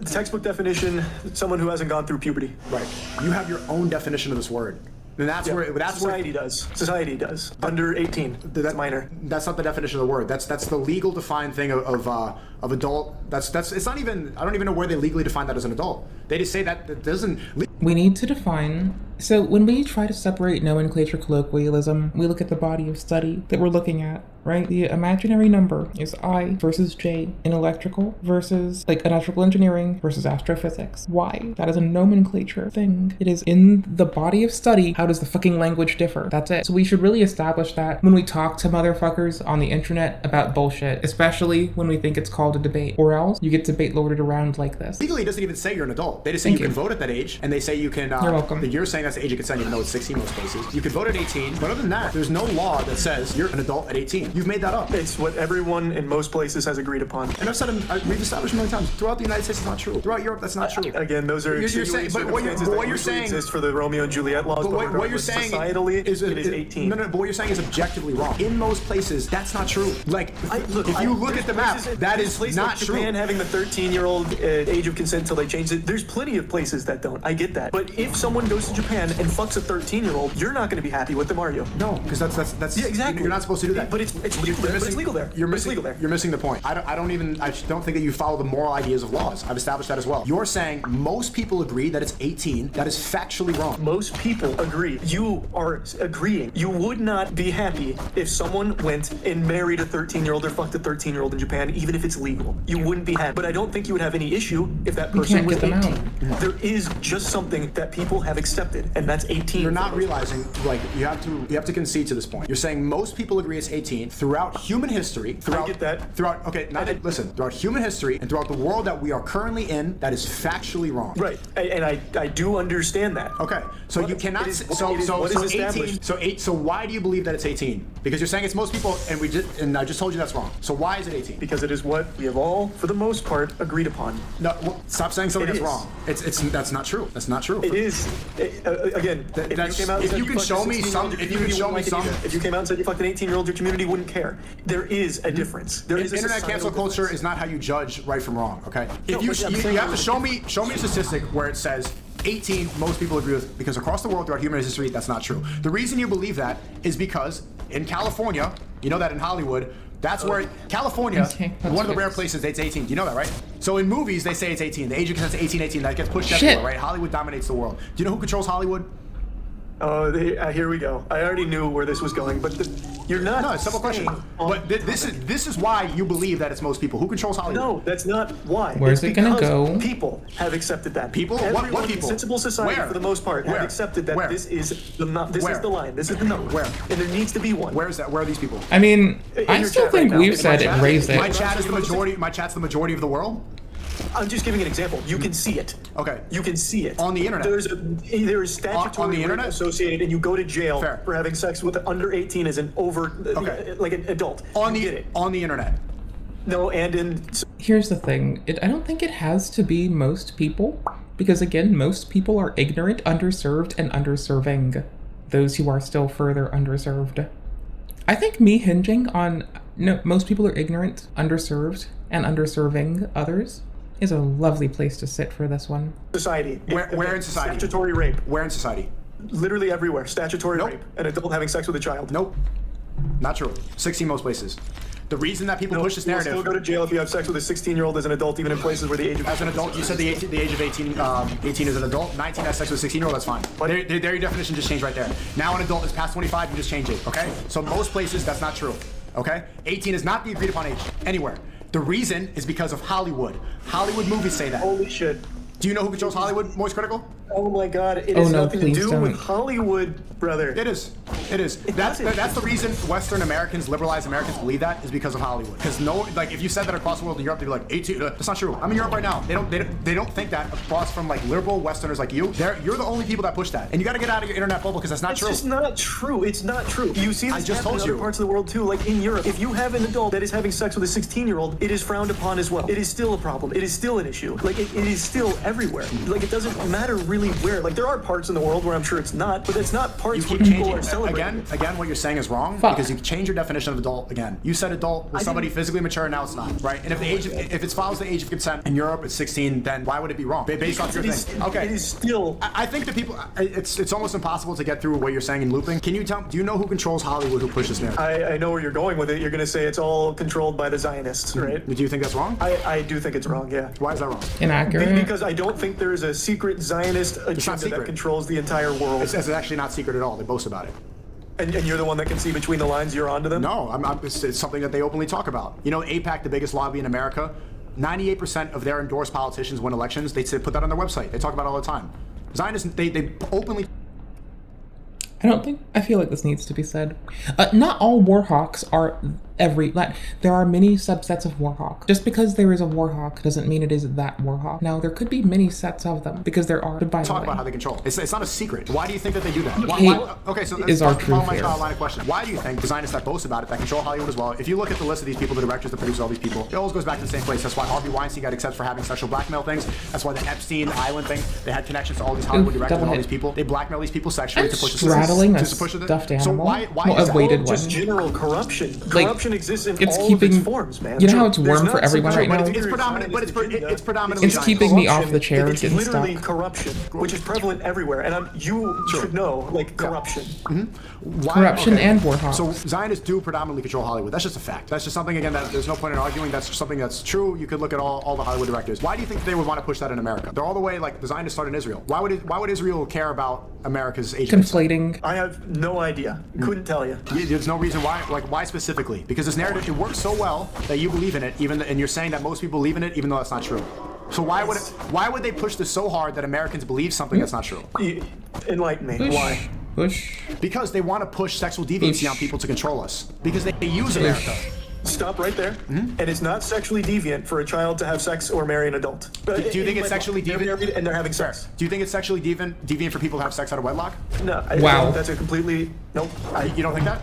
Speaker 2: Textbook definition: someone who hasn't gone through puberty.
Speaker 4: Right. You have your own definition of this word. And that's where
Speaker 2: Society does. Society does. Under 18. That's minor.
Speaker 4: That's not the definition of the word. That's the legal defined thing of adult. That's it's not even. I don't even know where they legally define that as an adult. They just say that it doesn't.
Speaker 1: We need to define. So when we try to separate nomenclature colloquialism, we look at the body of study that we're looking at, right? The imaginary number is I versus J in electrical versus like electrical engineering versus astrophysics. Why? That is a nomenclature thing. It is in the body of study. How does the fucking language differ? That's it. So we should really establish that when we talk to motherfuckers on the internet about bullshit, especially when we think it's called a debate, or else you get debate loaded around like this.
Speaker 4: Legally, it doesn't even say you're an adult. They just say you can vote at that age, and they say you can.
Speaker 1: You're welcome.
Speaker 4: You're saying that's the age of consent, even though it's 16 in most places. You can vote at 18, but other than that, there's no law that says you're an adult at 18. You've made that up.
Speaker 2: It's what everyone in most places has agreed upon.
Speaker 4: And I've said, we've established many times, throughout the United States, it's not true. Throughout Europe, that's not true.
Speaker 2: Again, those are
Speaker 4: You're saying, but what you're saying
Speaker 2: exist for the Romeo and Juliet laws.
Speaker 4: But what you're saying
Speaker 2: societally
Speaker 4: is
Speaker 2: it is 18.
Speaker 4: No, but what you're saying is objectively wrong. In most places, that's not true. Like, if you look at the map, that is not true.
Speaker 2: Japan having the 13-year-old age of consent until they changed it. There's plenty of places that don't. I get that. But if someone goes to Japan and fucks a 13-year-old, you're not going to be happy with them, are you?
Speaker 4: No, because that's
Speaker 2: yeah, exactly.
Speaker 4: You're not supposed to do that.
Speaker 2: But it's legal there. It's legal there.
Speaker 4: You're
Speaker 2: It's legal there.
Speaker 4: You're missing the point. I don't think that you follow the moral ideas of laws. I've established that as well. You're saying most people agree that it's 18. That is factually wrong.
Speaker 2: Most people agree. You are agreeing. You would not be happy if someone went and married a 13-year-old or fucked a 13-year-old in Japan, even if it's legal. You wouldn't be happy. But I don't think you would have any issue if that person was 18. There is just something that people have accepted, and that's 18.
Speaker 4: You're not realizing, like, you have to concede to this point. You're saying most people agree it's 18 throughout human history.
Speaker 2: I get that.
Speaker 4: Listen, throughout human history and throughout the world that we are currently in, that is factually wrong.
Speaker 2: Right, and I do understand that.
Speaker 4: Okay, so you cannot. So why do you believe that it's 18? Because you're saying it's most people, and I just told you that's wrong. So why is it 18?
Speaker 2: Because it is what we have all, for the most part, agreed upon.
Speaker 4: No, stop saying something that's wrong. That's not true. That's not true.
Speaker 2: It is. Again, if you came out and said you fucked an 18-year-old, your community wouldn't care. There is a difference. There is a
Speaker 4: internet cancel culture is not how you judge right from wrong. Okay, if you have to show me a statistic where it says 18 most people agree with, because across the world throughout human history that's not true. The reason you believe that is because in California, you know that in Hollywood, that's where California, one of the rare places it's 18. Do you know that, right? So in movies they say it's 18. The age of consent is 18. That gets pushed everywhere, right? Hollywood dominates the world. Do you know who controls Hollywood?
Speaker 2: Oh, here we go. I already knew where this was going, but you're not.
Speaker 4: No, it's a simple question. But this is why you believe that it's most people. Who controls Hollywood?
Speaker 2: No, that's not why.
Speaker 1: Where's it gonna go?
Speaker 2: People have accepted that.
Speaker 4: People?
Speaker 2: Everyone
Speaker 4: What
Speaker 2: in
Speaker 4: people?
Speaker 2: sensible society,
Speaker 4: Where?
Speaker 2: for the most part, have
Speaker 4: Where?
Speaker 2: accepted that
Speaker 4: Where?
Speaker 2: this is the line. This is the number.
Speaker 4: Where?
Speaker 2: And there needs to be one.
Speaker 4: Where is that? Where are these people?
Speaker 1: I mean, I
Speaker 2: your
Speaker 1: still
Speaker 2: chat
Speaker 1: think
Speaker 2: right now.
Speaker 1: we've
Speaker 2: In
Speaker 1: said
Speaker 2: my
Speaker 1: it
Speaker 2: chat.
Speaker 1: and raised it.
Speaker 4: My chat is the majority. My chat's the majority of the world.
Speaker 2: I'm just giving an example. You can see it.
Speaker 4: Okay.
Speaker 2: You can see it.
Speaker 4: On the internet.
Speaker 2: There is statutory
Speaker 4: on the
Speaker 2: rape
Speaker 4: internet?
Speaker 2: associated, and you go to jail
Speaker 4: Fair.
Speaker 2: for having sex with under 18 as an like an adult.
Speaker 4: On the internet.
Speaker 2: No, and in.
Speaker 1: Here's the thing. I don't think it has to be most people, because again, most people are ignorant, underserved, and underserving those who are still further underserved. I think me hinging on most people are ignorant, underserved, and underserving others is a lovely place to sit for this one.
Speaker 2: Society.
Speaker 4: Where in society?
Speaker 2: Statutory rape.
Speaker 4: Where in society?
Speaker 2: Literally everywhere. Statutory
Speaker 4: Nope.
Speaker 2: rape. An adult having sex with a child.
Speaker 4: Nope. Not true. 16 most places. The reason that people
Speaker 2: No,
Speaker 4: push this
Speaker 2: you'll
Speaker 4: narrative.
Speaker 2: still go to jail if you have sex with a 16-year-old as an adult, even in places where the age of
Speaker 4: As an adult, you said the age of 18, 18 is an adult. 19 has sex with a 16-year-old. That's fine. There, your definition just changed right there. Now an adult is past 25. You just change it. Okay. So most places that's not true. Okay. 18 is not the agreed upon age anywhere. The reason is because of Hollywood. Hollywood movies say that.
Speaker 2: Holy shit.
Speaker 4: Do you know who controls Hollywood? Moist Critical?
Speaker 2: Oh my god, it
Speaker 1: Oh,
Speaker 2: has
Speaker 1: no,
Speaker 2: nothing to
Speaker 1: please
Speaker 2: do
Speaker 1: don't.
Speaker 2: with Hollywood, brother.
Speaker 4: It is. It is. That's the reason Western Americans, liberalized Americans believe that is because of Hollywood. Because if you said that across the world in Europe, they'd be like 18. That's not true. I'm in Europe right now. They don't think that across from like liberal Westerners like you. You're the only people that push that, and you got to get out of your internet bubble because that's not true.
Speaker 2: It's just not true. It's not true. You see this
Speaker 4: just
Speaker 2: happen
Speaker 4: told
Speaker 2: in
Speaker 4: you.
Speaker 2: other parts of the world too, like in Europe. If you have an adult that is having sex with a 16-year-old, it is frowned upon as well. It is still a problem. It is still an issue. Like it is still everywhere. Like it doesn't matter really where. Like there are parts in the world where I'm sure it's not, but it's not parts
Speaker 4: You
Speaker 2: where
Speaker 4: keep
Speaker 2: people
Speaker 4: changing
Speaker 2: are celebrating.
Speaker 4: again. What you're saying is wrong
Speaker 1: Fuck.
Speaker 4: because you change your definition of adult again. You said adult was somebody physically mature, and now it's not, right? And if if it follows the age of consent in Europe it's 16, then why would it be wrong? Based off your thing. Okay.
Speaker 2: It is still.
Speaker 4: I think the people. It's almost impossible to get through what you're saying in looping. Can you tell? Do you know who controls Hollywood? Who pushes narrative?
Speaker 2: I know where you're going with it. You're going to say it's all controlled by the Zionists, right?
Speaker 4: Do you think that's wrong?
Speaker 2: I do think it's wrong, yeah.
Speaker 4: Why is that wrong?
Speaker 1: Inaccurate.
Speaker 2: Because I don't think there is a secret Zionist agenda
Speaker 4: secret.
Speaker 2: that controls the entire world.
Speaker 4: It's actually not secret at all. They boast about it.
Speaker 2: And you're the one that can see between the lines. You're onto them.
Speaker 4: No, it's something that they openly talk about. You know, AIPAC, the biggest lobby in America, 98% of their endorsed politicians win elections. They put that on their website. They talk about it all the time. Zionists, they openly.
Speaker 1: I feel like this needs to be said. Not all warhawks are there are many subsets of warhawk. Just because there is a warhawk doesn't mean it is that warhawk. Now, there could be many sets of them because there are. By the
Speaker 4: Talk
Speaker 1: way,
Speaker 4: about how they control. It's not a secret. Why do you think that they do that? Okay, so
Speaker 1: is our true
Speaker 4: my
Speaker 1: fear.
Speaker 4: line of question. Why do you think Zionists that boast about it, that control Hollywood as well? If you look at the list of these people, the directors, the producers, all these people, it always goes back to the same place. That's why Harvey Weinstein got accepted for having sexual blackmail things. That's why the Epstein Island thing. They had connections to all these Hollywood directors and all these people. They blackmail these people sexually to push the
Speaker 1: straddling a
Speaker 4: push it.
Speaker 1: stuffed animal.
Speaker 4: So why
Speaker 1: Well,
Speaker 4: is
Speaker 1: a
Speaker 4: that?
Speaker 1: weighted
Speaker 2: Just
Speaker 1: one.
Speaker 2: general corruption.
Speaker 1: Like,
Speaker 2: Corruption exists in
Speaker 1: it's
Speaker 2: all
Speaker 1: keeping
Speaker 2: of its forms, man.
Speaker 1: You know how it's
Speaker 2: There's
Speaker 1: warm
Speaker 2: not
Speaker 1: for everyone
Speaker 2: some
Speaker 1: right now.
Speaker 4: It's predominant, but it's predominantly.
Speaker 1: It's keeping me off the chair.
Speaker 2: It's
Speaker 1: Getting
Speaker 2: literally
Speaker 1: stuck.
Speaker 2: corruption, which is prevalent everywhere, and you should know, like corruption.
Speaker 1: Corruption and warhawks.
Speaker 4: So Zionists do predominantly control Hollywood. That's just a fact. That's just something, again, that there's no point in arguing. That's just something that's true. You could look at all the Hollywood directors. Why do you think they would want to push that in America? They're all the way, like, the Zionists started in Israel. Why would Israel care about America's age?
Speaker 1: Conflating.
Speaker 2: I have no idea. Couldn't tell you.
Speaker 4: There's no reason why. Like, why specifically? Because this narrative, it works so well that you believe in it, and you're saying that most people believe in it, even though that's not true. So why would they push this so hard that Americans believe something that's not true?
Speaker 2: Enlighten me.
Speaker 1: Push.
Speaker 2: Why?
Speaker 1: Push.
Speaker 4: Because they want to push sexual deviancy on people to control us. Because they use America.
Speaker 2: Stop right there. And it's not sexually deviant for a child to have sex or marry an adult.
Speaker 4: Do you think it's sexually
Speaker 2: They're
Speaker 4: deviant?
Speaker 2: married and they're having sex.
Speaker 4: Do you think it's sexually deviant for people to have sex out of wedlock?
Speaker 2: No.
Speaker 1: Wow.
Speaker 2: That's a completely nope.
Speaker 4: You don't think that?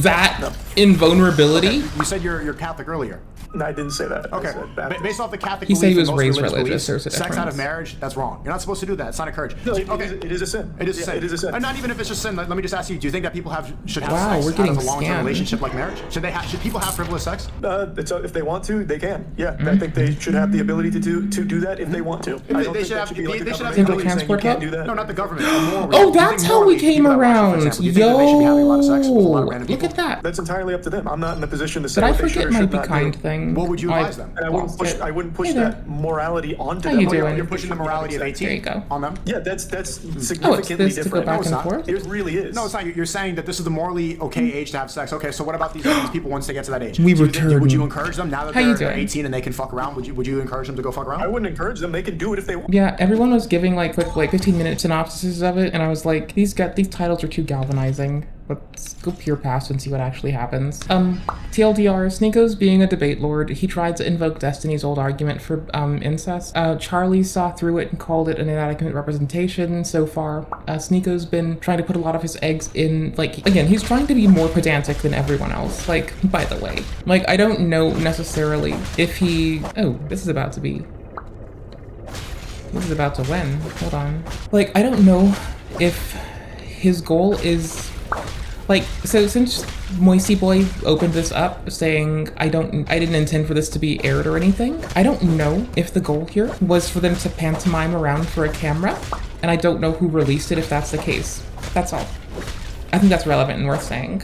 Speaker 1: That invulnerability.
Speaker 4: You said you're Catholic earlier.
Speaker 2: No, I didn't say that. I
Speaker 4: Okay.
Speaker 2: said Baptist.
Speaker 4: Based off the Catholic
Speaker 1: He
Speaker 4: belief
Speaker 1: said he
Speaker 4: and
Speaker 1: was
Speaker 4: most
Speaker 1: raised
Speaker 4: religious
Speaker 1: religious.
Speaker 4: beliefs,
Speaker 1: There's a
Speaker 4: sex out of
Speaker 1: difference.
Speaker 4: marriage, that's wrong. You're not supposed to do that. It's not encouraged.
Speaker 2: No,
Speaker 4: Okay.
Speaker 2: it is a sin.
Speaker 4: It is a sin.
Speaker 2: It is a sin.
Speaker 4: And not even if it's just sin. Let me just ask you: do you think that people should have
Speaker 1: Wow,
Speaker 4: sex
Speaker 1: we're
Speaker 4: out
Speaker 1: getting
Speaker 4: of a long-term
Speaker 1: scammed.
Speaker 4: relationship like marriage? Should people have frivolous sex?
Speaker 2: If they want to, they can. Yeah, I think they should have the ability to do that if they want to. I don't think that should be like a government
Speaker 1: Simple
Speaker 2: saying you
Speaker 1: transport
Speaker 2: can't
Speaker 1: hub?
Speaker 2: do that.
Speaker 4: No, not the government.
Speaker 1: Oh, that's how we came around.
Speaker 4: Do you think that they should be having a lot of sex with a lot of random
Speaker 1: Look
Speaker 4: people?
Speaker 1: at that.
Speaker 2: That's entirely up to them. I'm not in a position to say
Speaker 1: Did I
Speaker 2: what they should
Speaker 1: forget
Speaker 2: or
Speaker 1: my
Speaker 2: should
Speaker 1: be
Speaker 2: not
Speaker 1: kind
Speaker 2: do.
Speaker 1: thing?
Speaker 4: What would you advise them?
Speaker 2: And I wouldn't push
Speaker 1: Hey there.
Speaker 2: that morality onto
Speaker 1: How
Speaker 2: them.
Speaker 1: you doing?
Speaker 4: You're pushing the morality of 18
Speaker 1: There you go.
Speaker 4: on them?
Speaker 2: Yeah, that's
Speaker 1: Oh, it's
Speaker 2: significantly
Speaker 1: this to go
Speaker 2: different.
Speaker 1: back
Speaker 4: it's
Speaker 1: and
Speaker 4: not.
Speaker 1: forth?
Speaker 2: It really is.
Speaker 4: No, it's not. You're saying that this is the morally okay age to have sex. Okay, so what about these people once they get to that age?
Speaker 1: We
Speaker 4: Would
Speaker 1: return.
Speaker 4: you encourage them now that
Speaker 1: How you
Speaker 4: they're
Speaker 1: doing?
Speaker 4: 18 and they can fuck around? Would you encourage them to go fuck around?
Speaker 2: I wouldn't encourage them. They can do it if they want.
Speaker 1: Yeah, everyone was giving like quick 15-minute synopsises of it, and I was like, these titles are too galvanizing. Let's go peer past and see what actually happens. TLDR, Sneako's being a debate lord. He tried to invoke Destiny's old argument for incest. Charlie saw through it and called it an inadequate representation so far. Sneako's been trying to put a lot of his eggs in, like, again, he's trying to be more pedantic than everyone else. Like, by the way. Like, I don't know necessarily if he... Oh, this is about to be win. Hold on. Like, I don't know if his goal is... Like, so since Moisty Boy opened this up saying, I didn't intend for this to be aired or anything, I don't know if the goal here was for them to pantomime around for a camera, and I don't know who released it if that's the case. That's all. I think that's relevant and worth saying.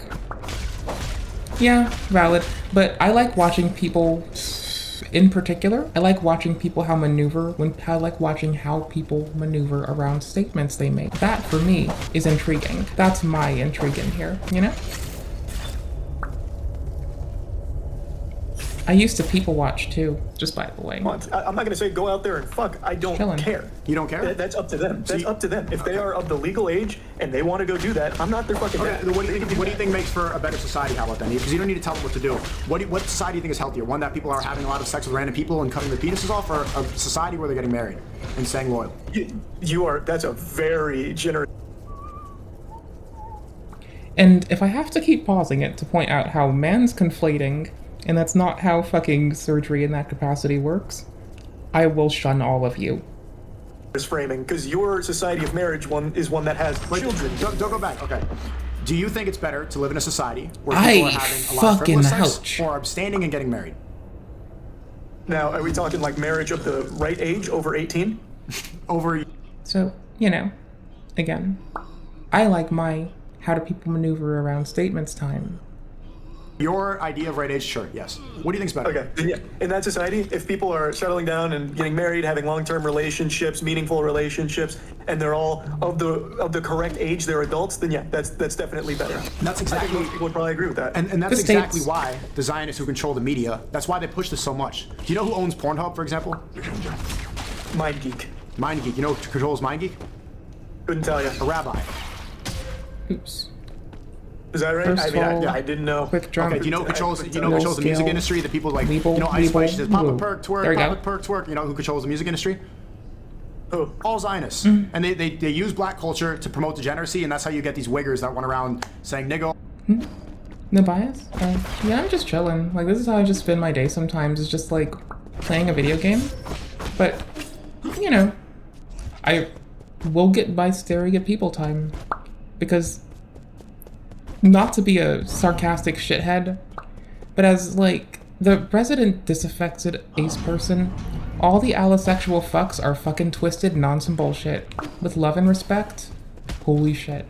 Speaker 1: Yeah, valid. But I like watching people, in particular, I like watching people how people maneuver around statements they make. That, for me, is intriguing. That's my intrigue in here, you know? I used to people watch too, just by the way.
Speaker 2: I'm not going to say go out there and fuck. I don't care.
Speaker 4: You don't care?
Speaker 2: That's up to them. That's up to them. If they are of the legal age and they want to go do that, I'm not their fucking dad.
Speaker 4: What do you think makes for a better society? How about that? Because you don't need to tell them what to do. What society do you think is healthier? One that people are having a lot of sex with random people and cutting their penises off, or a society where they're getting married and staying loyal?
Speaker 2: That's a very generous.
Speaker 1: And if I have to keep pausing it to point out how man's conflating, and that's not how fucking surgery in that capacity works, I will shun all of you.
Speaker 2: Framing, because your society of marriage is one that has children.
Speaker 4: Don't go back. Okay. Do you think it's better to live in a society where people are having a lot of
Speaker 1: fucking
Speaker 4: frivolous sex, or abstaining and getting married?
Speaker 2: Now, are we talking like marriage of the right age, over 18?
Speaker 1: So, you know, again, I like my how do people maneuver around statements time.
Speaker 4: Your idea of right age, sure, yes. What do you think's better?
Speaker 2: Okay, then yeah. In that society, if people are settling down and getting married, having long-term relationships, meaningful relationships, and they're all of the correct age, they're adults, then yeah, that's definitely better.
Speaker 4: That's exactly.
Speaker 2: I think most people would probably agree with that.
Speaker 4: And that's exactly why the Zionists who control the media, that's why they push this so much. Do you know who owns Pornhub, for example?
Speaker 2: MindGeek.
Speaker 4: MindGeek. You know who controls MindGeek?
Speaker 2: Couldn't tell you.
Speaker 4: A rabbi.
Speaker 1: Oops.
Speaker 2: Is that right? I didn't know.
Speaker 1: Quick drum.
Speaker 4: Okay, do you know who controls the music industry? The people like, Ice Spice says, pop a perk, twerk, pop a perk, twerk. You know who controls the music industry?
Speaker 2: Who?
Speaker 4: All Zionists. And they use black culture to promote degeneracy, and that's how you get these wiggers that run around saying nigga.
Speaker 1: No bias? Yeah, I'm just chilling. Like, this is how I just spend my day sometimes, is just like playing a video game. But, you know, I will get by staring at people time. Because, not to be a sarcastic shithead, but as like the resident disaffected ace person, all the allosexual fucks are fucking twisted nonsense bullshit. With love and respect, holy shit.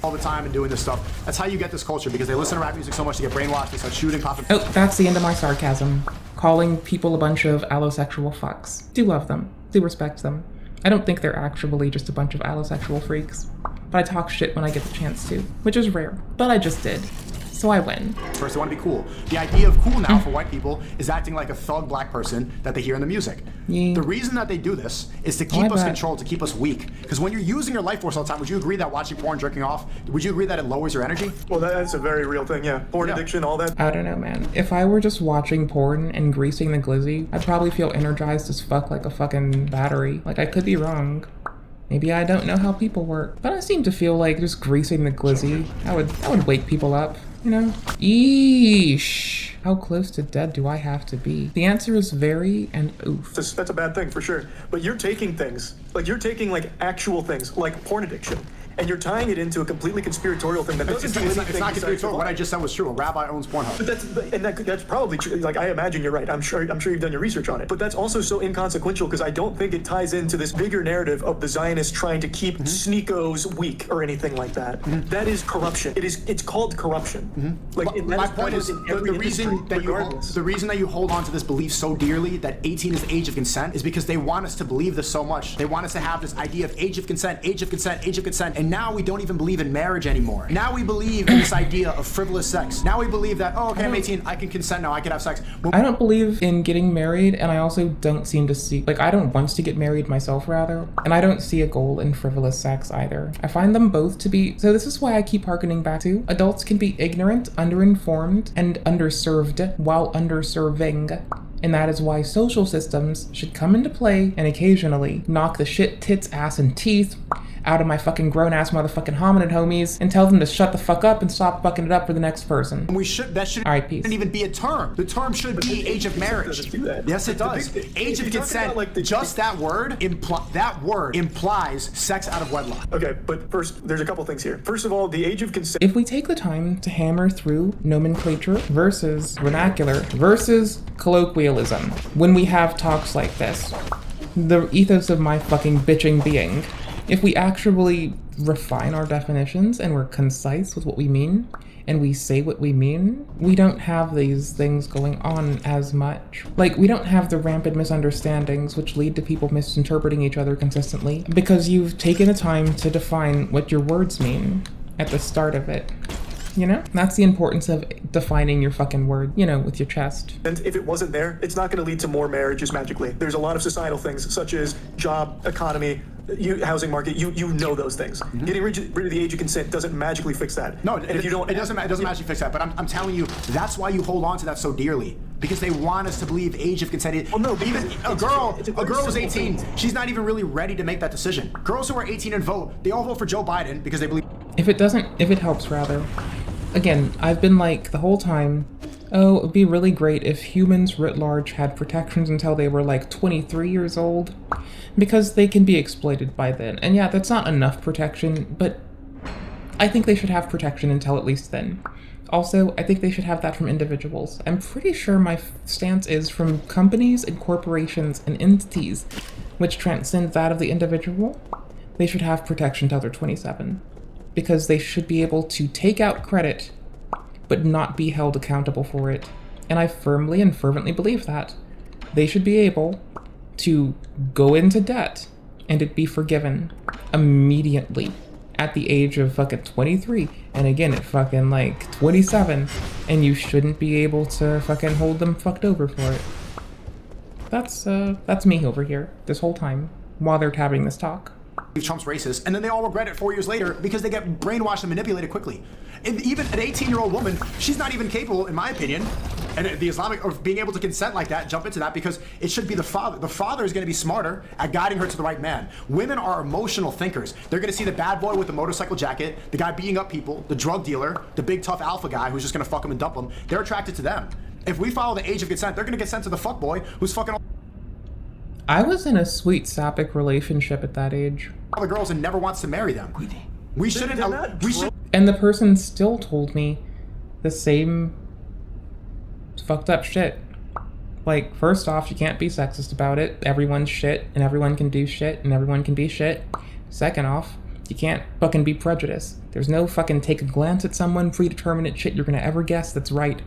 Speaker 4: All the time and doing this stuff. That's how you get this culture, because they listen to rap music so much, they get brainwashed, they start shooting, popping.
Speaker 1: Oh, that's the end of my sarcasm. Calling people a bunch of allosexual fucks. Do love them. Do respect them. I don't think they're actually just a bunch of allosexual freaks. But I talk shit when I get the chance to, which is rare. But I just did. So I win.
Speaker 4: First, they want to be cool. The idea of cool now for white people is acting like a thug black person that they hear in the music.
Speaker 1: Yeah.
Speaker 4: The reason that they do this is to keep us controlled, to keep us weak. Because when you're using your life force all the time, would you agree that watching porn, jerking off, would you agree that it lowers your energy?
Speaker 2: Well, that's a very real thing, yeah. Porn addiction, all that.
Speaker 1: I don't know, man. If I were just watching porn and greasing the glizzy, I'd probably feel energized as fuck, like a fucking battery. Like, I could be wrong. Maybe I don't know how people work, but I seem to feel like just greasing the glizzy, that would wake people up, you know? Eesh. How close to dead do I have to be? The answer is very and oof.
Speaker 2: That's a bad thing for sure. But you're taking things, like you're taking like actual things, like porn addiction, and you're tying it into a completely conspiratorial thing that doesn't do anything.
Speaker 4: It's not conspiratorial. What I just said was true. A rabbi owns Pornhub.
Speaker 2: But that's probably true. Like, I imagine you're right. I'm sure you've done your research on it. But that's also so inconsequential, because I don't think it ties into this bigger narrative of the Zionists trying to keep Sneakos weak or anything like that. That is corruption. It's called corruption. Like,
Speaker 4: my point is the reason that you hold on to this belief so dearly that 18 is the age of consent is because they want us to believe this so much. They want us to have this idea of age of consent, age of consent, age of consent. And now we don't even believe in marriage anymore. Now we believe in this idea of frivolous sex. Now we believe that, oh, okay, I'm 18, I can consent now, I can have sex.
Speaker 1: I don't believe in getting married, and I also don't seem to see, like, I don't want to get married myself, rather, and I don't see a goal in frivolous sex either. I find them both to be, so this is why I keep harkening back to, adults can be ignorant, underinformed, and underserved while underserving. And that is why social systems should come into play and occasionally knock the shit, tits, ass, and teeth out of my fucking grown-ass motherfucking hominid homies and tell them to shut the fuck up and stop fucking it up for the next person.
Speaker 4: That shouldn't even be a term. The term should be age of marriage. Yes, it does. Age of consent, like just that word implies sex out of wedlock.
Speaker 2: Okay, but first, there's a couple things here. First of all, the age of consent.
Speaker 1: If we take the time to hammer through nomenclature versus vernacular versus colloquialism, when we have talks like this, the ethos of my fucking bitching being, if we actually refine our definitions and we're concise with what we mean, and we say what we mean, we don't have these things going on as much. Like, we don't have the rampant misunderstandings which lead to people misinterpreting each other consistently, because you've taken the time to define what your words mean at the start of it. You know? That's the importance of defining your fucking word, you know, with your chest.
Speaker 2: And if it wasn't there, it's not going to lead to more marriages magically. There's a lot of societal things, such as job, economy, housing market. You know those things. Getting rid of the age of consent doesn't magically fix that.
Speaker 4: No,
Speaker 2: and if you don't,
Speaker 4: it doesn't magically fix that. But I'm telling you, that's why you hold on to that so dearly, because they want us to believe age of consent.
Speaker 2: Well, no,
Speaker 4: even a girl who's 18, she's not even really ready to make that decision. Girls who are 18 and vote, they all vote for Joe Biden because they believe.
Speaker 1: If it helps, rather. Again, I've been like the whole time, oh, it would be really great if humans writ large had protections until they were like 23 years old, because they can be exploited by then. And yeah, that's not enough protection, but I think they should have protection until at least then. Also, I think they should have that from individuals. I'm pretty sure my stance is from companies and corporations and entities which transcend that of the individual. They should have protection till they're 27. Because they should be able to take out credit, but not be held accountable for it. And I firmly and fervently believe that. They should be able to go into debt and it be forgiven immediately at the age of fucking 23. And again, at fucking like 27. And you shouldn't be able to fucking hold them fucked over for it. That's me over here this whole time while they're having this talk.
Speaker 4: Trump's racist, and then they all regret it 4 years later because they get brainwashed and manipulated quickly. And even an 18-year-old woman, she's not even capable, in my opinion, and the Islamic, of being able to consent like that, jump into that, because it should be the father. The father is going to be smarter at guiding her to the right man. Women are emotional thinkers. They're going to see the bad boy with the motorcycle jacket, the guy beating up people, the drug dealer, the big tough alpha guy who's just going to fuck them and dump them. They're attracted to them. If we follow the age of consent, they're going to get sent to the fuck boy who's fucking
Speaker 1: I was in a sweet sapphic relationship at that age.
Speaker 4: all the girls and never wants to marry them. We shouldn't.
Speaker 1: And the person still told me the same fucked up shit. Like, first off, you can't be sexist about it. Everyone's shit, and everyone can do shit, and everyone can be shit. Second off, you can't fucking be prejudiced. There's no fucking take a glance at someone predeterminate shit you're gonna ever guess that's right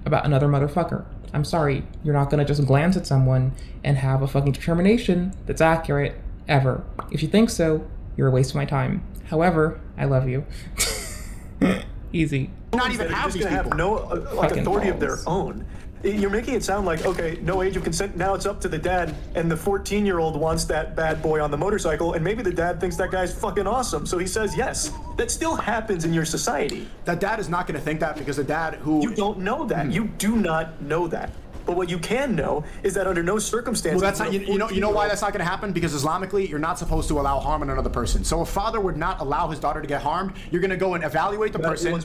Speaker 1: about another motherfucker. I'm sorry, you're not gonna just glance at someone and have a fucking determination that's accurate, ever. If you think so, you're a waste of my time. However, I love you. Easy.
Speaker 2: Not even have these people. Have no authority of their own. You're making it sound like, okay, no age of consent, now it's up to the dad, and the 14-year-old wants that bad boy on the motorcycle, and maybe the dad thinks that guy's fucking awesome, so he says yes. That still happens in your society.
Speaker 4: That dad is not going to think that, because the dad who...
Speaker 2: You don't know that. You do not know that. But what you can know is that under no circumstances...
Speaker 4: Well, that's not, you know why that's not going to happen? Because Islamically, you're not supposed to allow harm in another person. So if a father would not allow his daughter to get harmed, you're going to go and evaluate the person...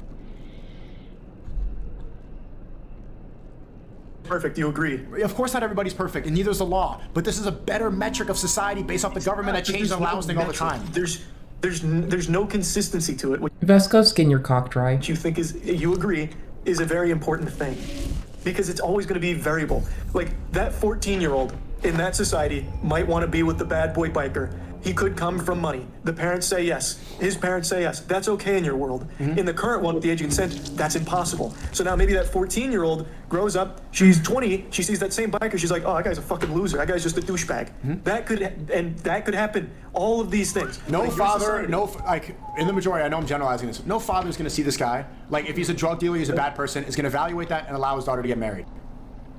Speaker 2: Perfect, you agree?
Speaker 4: Of course not everybody's perfect, and neither is the law. But this is a better metric of society based off the government that changes and allows things all the time.
Speaker 2: There's no consistency to it. What
Speaker 1: Vesco, skin your cock dry.
Speaker 2: you think is, you agree, is a very important thing. Because it's always going to be variable. Like, that 14-year-old in that society might want to be with the bad boy biker. He could come from money. The parents say yes. His parents say yes. That's okay in your world. In the current one with the age of consent, that's impossible. So now maybe that 14-year-old grows up, she's 20, she sees that same biker, she's like, oh, that guy's a fucking loser. That guy's just a douchebag. That could happen. All of these things.
Speaker 4: No father, like, in the majority, I know I'm generalizing this, no father's going to see this guy, like, if he's a drug dealer, he's a bad person, is going to evaluate that and allow his daughter to get married.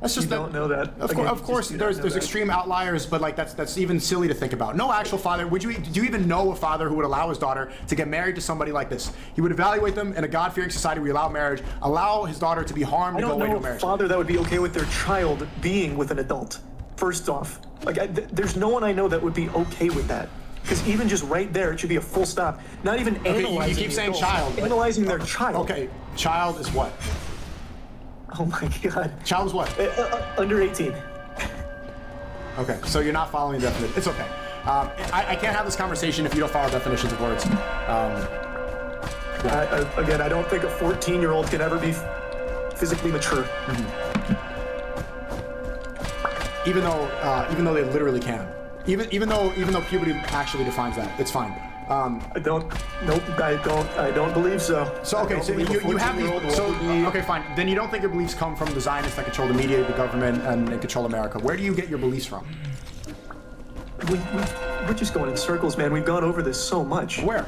Speaker 4: That's just
Speaker 2: don't know that.
Speaker 4: Of course, there's extreme outliers, but like that's even silly to think about. No actual father. Do you even know a father who would allow his daughter to get married to somebody like this? He would evaluate them in a God-fearing society. We allow marriage, allow his daughter to be harmed.
Speaker 2: I don't know a father that would be okay with their child being with an adult. First off, like there's no one I know that would be okay with that. Because even just right there, it should be a full stop. Not even analyzing.
Speaker 4: You keep saying
Speaker 2: adult,
Speaker 4: child.
Speaker 2: Analyzing their child.
Speaker 4: Okay, child is what?
Speaker 2: Oh my God.
Speaker 4: Child is what?
Speaker 2: Under 18.
Speaker 4: Okay, so you're not following the definition. It's okay. I can't have this conversation if you don't follow definitions of words.
Speaker 2: Again, I don't think a 14-year-old can ever be physically mature.
Speaker 4: Even though they literally can. Even though puberty actually defines that, it's fine.
Speaker 2: I don't. Nope. I don't believe so.
Speaker 4: So okay, so you have these. So okay, fine. Then you don't think your beliefs come from the Zionists that control the media, the government, and control America. Where do you get your beliefs from?
Speaker 2: We're just going in circles, man. We've gone over this so much.
Speaker 4: Where?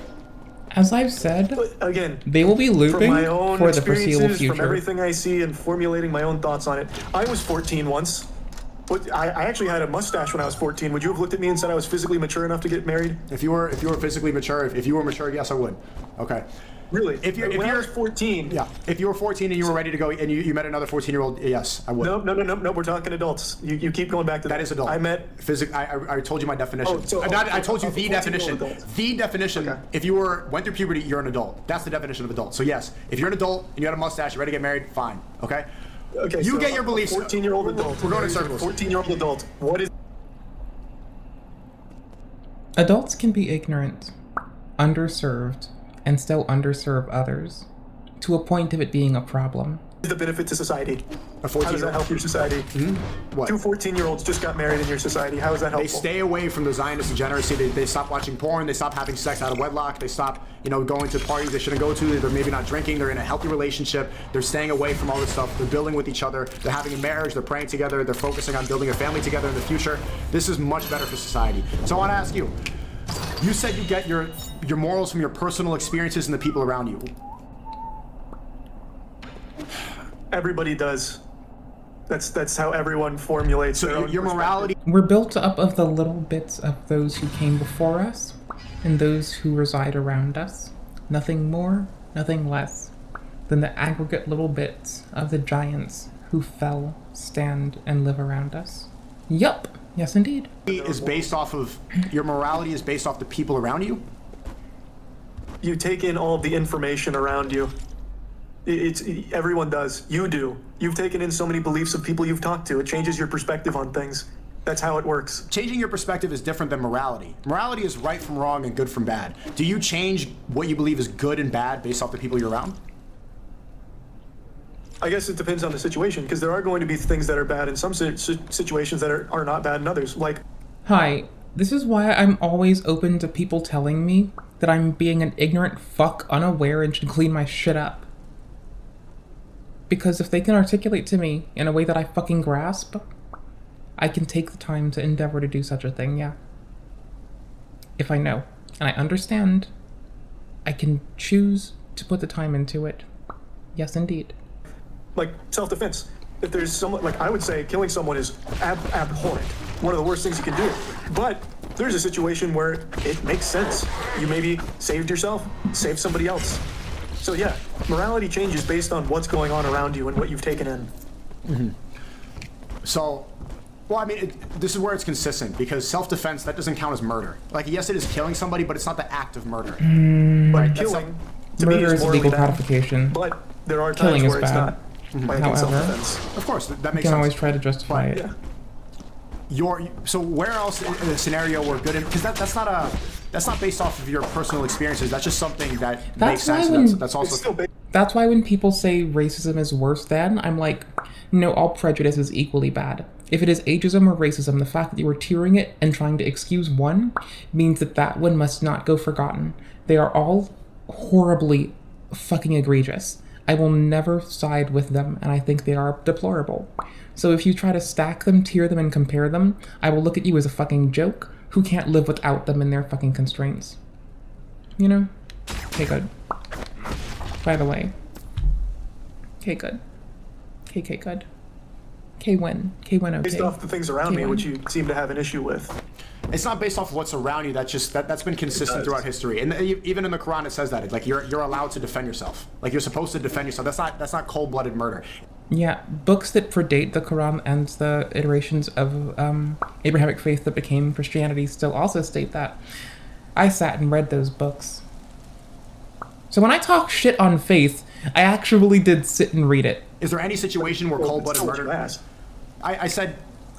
Speaker 1: As I've said,
Speaker 2: But again,
Speaker 1: they will be
Speaker 2: from
Speaker 1: looping
Speaker 2: my own
Speaker 1: for the foreseeable
Speaker 2: experiences, from
Speaker 1: future.
Speaker 2: everything I see, and formulating my own thoughts on it. I was 14 once. But I actually had a mustache when I was 14. Would you have looked at me and said I was physically mature enough to get married?
Speaker 4: If you were physically mature, if you were mature, yes, I would. Okay.
Speaker 2: Really?
Speaker 4: If
Speaker 2: when I was 14.
Speaker 4: Yeah. If you were 14 and you were ready to go, and you met another 14-year-old, yes, I would.
Speaker 2: No. We're talking adults. You keep going back to
Speaker 4: That is adult.
Speaker 2: I met.
Speaker 4: I told you my definition. I told you the definition.
Speaker 2: adult.
Speaker 4: The definition.
Speaker 2: Okay.
Speaker 4: If you went through puberty, you're an adult. That's the definition of adult. So yes, if you're an adult and you got a mustache, you're ready to get married, fine. Okay.
Speaker 2: Okay.
Speaker 4: You
Speaker 2: so
Speaker 4: get your beliefs.
Speaker 2: 14-year-old adult.
Speaker 4: We're going in circles.
Speaker 2: 14-year-old adult. What is?
Speaker 1: Adults can be ignorant, underserved, and still underserve others, to a point of it being a problem.
Speaker 2: The benefit to society?
Speaker 4: A
Speaker 2: How does that help your society?
Speaker 4: What?
Speaker 2: 2 14-year-olds just got married in your society. How is that helpful?
Speaker 4: They stay away from the Zionist degeneracy. They stop watching porn. They stop having sex out of wedlock. They stop, going to parties they shouldn't go to. They're maybe not drinking. They're in a healthy relationship. They're staying away from all this stuff. They're building with each other. They're having a marriage. They're praying together. They're focusing on building a family together in the future. This is much better for society. So I want to ask you. You said you get your morals from your personal experiences and the people around you.
Speaker 2: Everybody does. That's how everyone formulates their own
Speaker 4: your morality.
Speaker 1: We're built up of the little bits of those who came before us and those who reside around us. Nothing more, nothing less than the aggregate little bits of the giants who fell, stand, and live around us. Yup. Yes, indeed.
Speaker 4: Is based off of your morality is based off the people around you.
Speaker 2: You take in all of the information around you. Everyone does. You do. You've taken in so many beliefs of people you've talked to. It changes your perspective on things. That's how it works.
Speaker 4: Changing your perspective is different than morality. Morality is right from wrong and good from bad. Do you change what you believe is good and bad based off the people you're around?
Speaker 2: I guess it depends on the situation, because there are going to be things that are bad in some situations that are not bad in others. Like,
Speaker 1: hi, this is why I'm always open to people telling me that I'm being an ignorant fuck unaware and should clean my shit up. Because if they can articulate to me in a way that I fucking grasp, I can take the time to endeavor to do such a thing, yeah. If I know, and I understand, I can choose to put the time into it. Yes, indeed.
Speaker 2: Like self-defense. If there's someone, like I would say killing someone is abhorrent. One of the worst things you can do. But there's a situation where it makes sense. You maybe saved yourself, saved somebody else. So yeah, morality changes based on what's going on around you and what you've taken in.
Speaker 4: Mm-hmm. So, well, I mean, this is where it's consistent, because self-defense, that doesn't count as murder. Like, yes, it is killing somebody, but it's not the act of murder.
Speaker 2: But killing, to me,
Speaker 1: Murder is
Speaker 2: morally
Speaker 1: legal
Speaker 2: bad.
Speaker 1: codification.
Speaker 2: But there are
Speaker 1: Killing
Speaker 2: times
Speaker 1: is
Speaker 2: where it's
Speaker 1: bad.
Speaker 2: not. Like in
Speaker 1: However,
Speaker 2: self-defense.
Speaker 4: Of course, that
Speaker 1: you
Speaker 4: makes
Speaker 1: can
Speaker 4: sense.
Speaker 1: always try to justify it.
Speaker 2: Yeah.
Speaker 4: So where else in a scenario where good, because that's not based off of your personal experiences. That's just something that makes sense. That's also.
Speaker 1: That's why when people say racism is worse than, I'm like, no, all prejudice is equally bad. If it is ageism or racism, the fact that you are tiering it and trying to excuse one means that that one must not go forgotten. They are all horribly fucking egregious. I will never side with them, and I think they are deplorable. So if you try to stack them, tier them, and compare them, I will look at you as a fucking joke who can't live without them and their fucking constraints. You know? Okay, good. By the way. Okay, good. Okay, good. K-win. K-win, okay.
Speaker 2: Based off the things around me, which you seem to have an issue with.
Speaker 4: It's not based off what's around you. That's been consistent throughout history, and even in the Quran it says that. It's like you're allowed to defend yourself. Like you're supposed to defend yourself. That's not cold-blooded murder.
Speaker 1: Yeah, books that predate the Quran and the iterations of Abrahamic faith that became Christianity still also state that. I sat and read those books. So when I talk shit on faith, I actually did sit and read it.
Speaker 4: Is there any situation where cold-blooded murder? I said.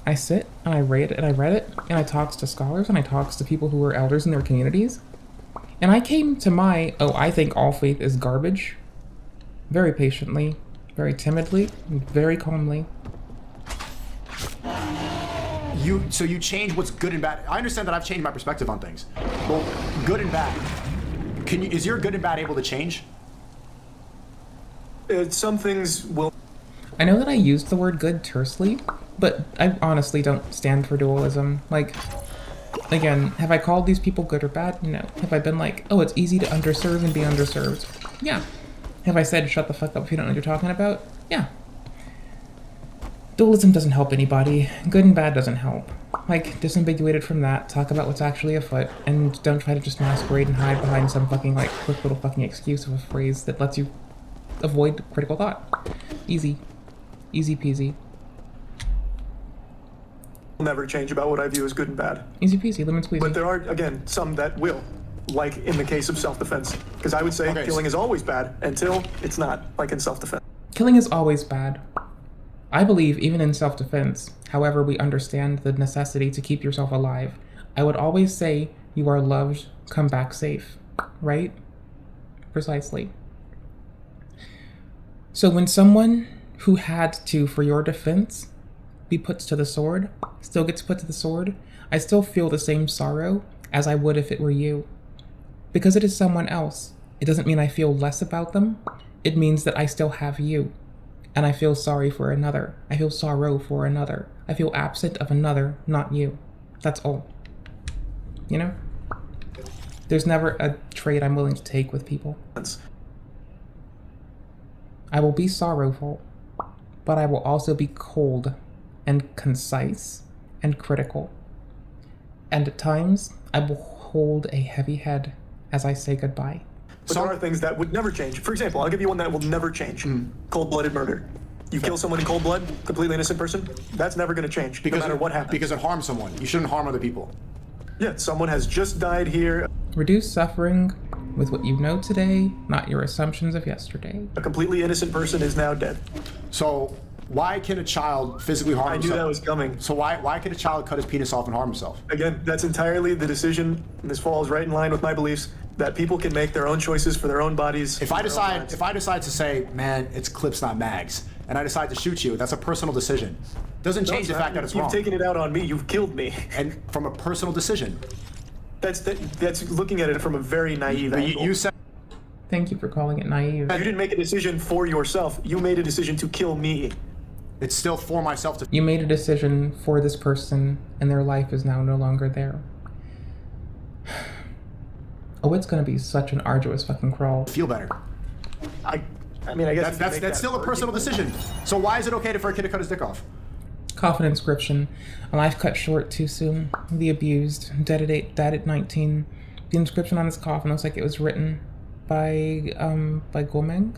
Speaker 1: I sit and I read it, and I talks to scholars, and I talks to people who are elders in their communities. And I came to I think all faith is garbage. Very patiently, very timidly, and very calmly.
Speaker 4: you change what's good and bad. I understand that I've changed my perspective on things. Well, good and bad. Is your good and bad able to change?
Speaker 2: Some things will.
Speaker 1: I know that I used the word good tersely, but I honestly don't stand for dualism. Like, again, have I called these people good or bad? No. Have I been like, oh, it's easy to underserve and be underserved? Yeah. Have I said shut the fuck up if you don't know what you're talking about? Yeah. Dualism doesn't help anybody. Good and bad doesn't help. Like, disambiguate it from that, talk about what's actually afoot, and don't try to just masquerade and hide behind some fucking, like, quick little fucking excuse of a phrase that lets you avoid critical thought. Easy. Easy peasy.
Speaker 2: Never change about what I view as good and bad.
Speaker 1: Easy peasy, lemon squeezy.
Speaker 2: But there are, again, some that will. Like in the case of self-defense. Because I would say killing is always bad until it's not, like in self-defense.
Speaker 1: Killing is always bad. I believe even in self-defense, however we understand the necessity to keep yourself alive, I would always say you are loved, come back safe, right? Precisely. So when someone who had to, for your defense, be put to the sword, still gets put to the sword, I still feel the same sorrow as I would if it were you. Because it is someone else, it doesn't mean I feel less about them. It means that I still have you. And I feel sorry for another. I feel sorrow for another. I feel absent of another, not you. That's all. You know? There's never a trade I'm willing to take with people. I will be sorrowful, but I will also be cold and concise and critical. And at times, I will hold a heavy head as I say goodbye.
Speaker 2: But there are things that would never change. For example, I'll give you one that will never change. Cold-blooded murder. You kill someone in cold blood, completely innocent person, that's never going to change, no matter what happens.
Speaker 4: Because it harms someone. You shouldn't harm other people.
Speaker 2: Yeah, someone has just died here.
Speaker 1: Reduce suffering with what you know today, not your assumptions of yesterday.
Speaker 2: A completely innocent person is now dead.
Speaker 4: So why can a child physically harm himself?
Speaker 2: I knew that was coming.
Speaker 4: So why can a child cut his penis off and harm himself?
Speaker 2: Again, that's entirely the decision, and this falls right in line with my beliefs, that people can make their own choices for their own bodies.
Speaker 4: If I decide to say, man, it's clips, not mags, and I decide to shoot you, that's a personal decision. Doesn't change the fact that it's wrong.
Speaker 2: You've taken it out on me. You've killed me.
Speaker 4: And from a personal decision.
Speaker 2: That's looking at it from a very naive angle.
Speaker 4: You said.
Speaker 1: Thank you for calling it naive.
Speaker 2: You didn't make a decision for yourself. You made a decision to kill me.
Speaker 4: It's still for myself to.
Speaker 1: You made a decision for this person, and their life is now no longer there. Oh, it's gonna be such an arduous fucking crawl.
Speaker 4: Feel better.
Speaker 2: I mean, I guess
Speaker 4: that's still a personal decision. So why is it okay for a kid to cut his dick off?
Speaker 1: Coffin inscription: a life cut short too soon. The abused, dead at 19. The inscription on his coffin looks like it was written by Gomeng.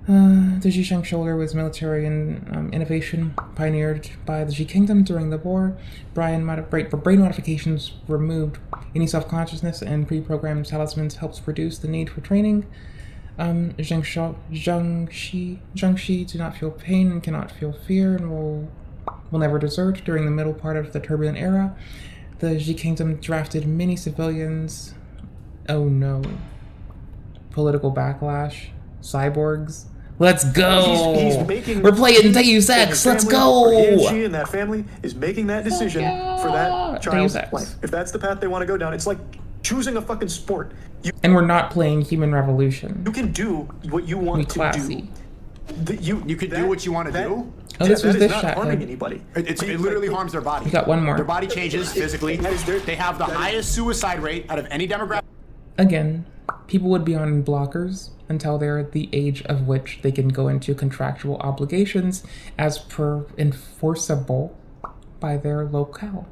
Speaker 1: The Zhisheng shoulder was military and innovation pioneered by the Xi Kingdom during the war. Brain modifications removed any self-consciousness, and pre-programmed talismans helps reduce the need for training. Zhengxi do not feel pain and cannot feel fear, and will never desert during the middle part of the turbulent era. The Xi Kingdom drafted many civilians. Oh no. Political backlash. Cyborgs. Let's go! We're playing Deus Ex. Let's go!
Speaker 2: She and that family is making that decision for that child's life. If that's the path they want to go down, it's like choosing a fucking sport.
Speaker 1: And we're not playing Human Revolution.
Speaker 2: You can do what you want to do.
Speaker 4: You can do what you want to do?
Speaker 1: Oh, this was this
Speaker 2: shot.
Speaker 1: Not
Speaker 2: harming anybody.
Speaker 4: It literally harms their body.
Speaker 1: We got one more.
Speaker 4: Their body changes physically. They have the highest suicide rate out of any demographic.
Speaker 1: Again, people would be on blockers until they're at the age of which they can go into contractual obligations as per enforceable by their locale.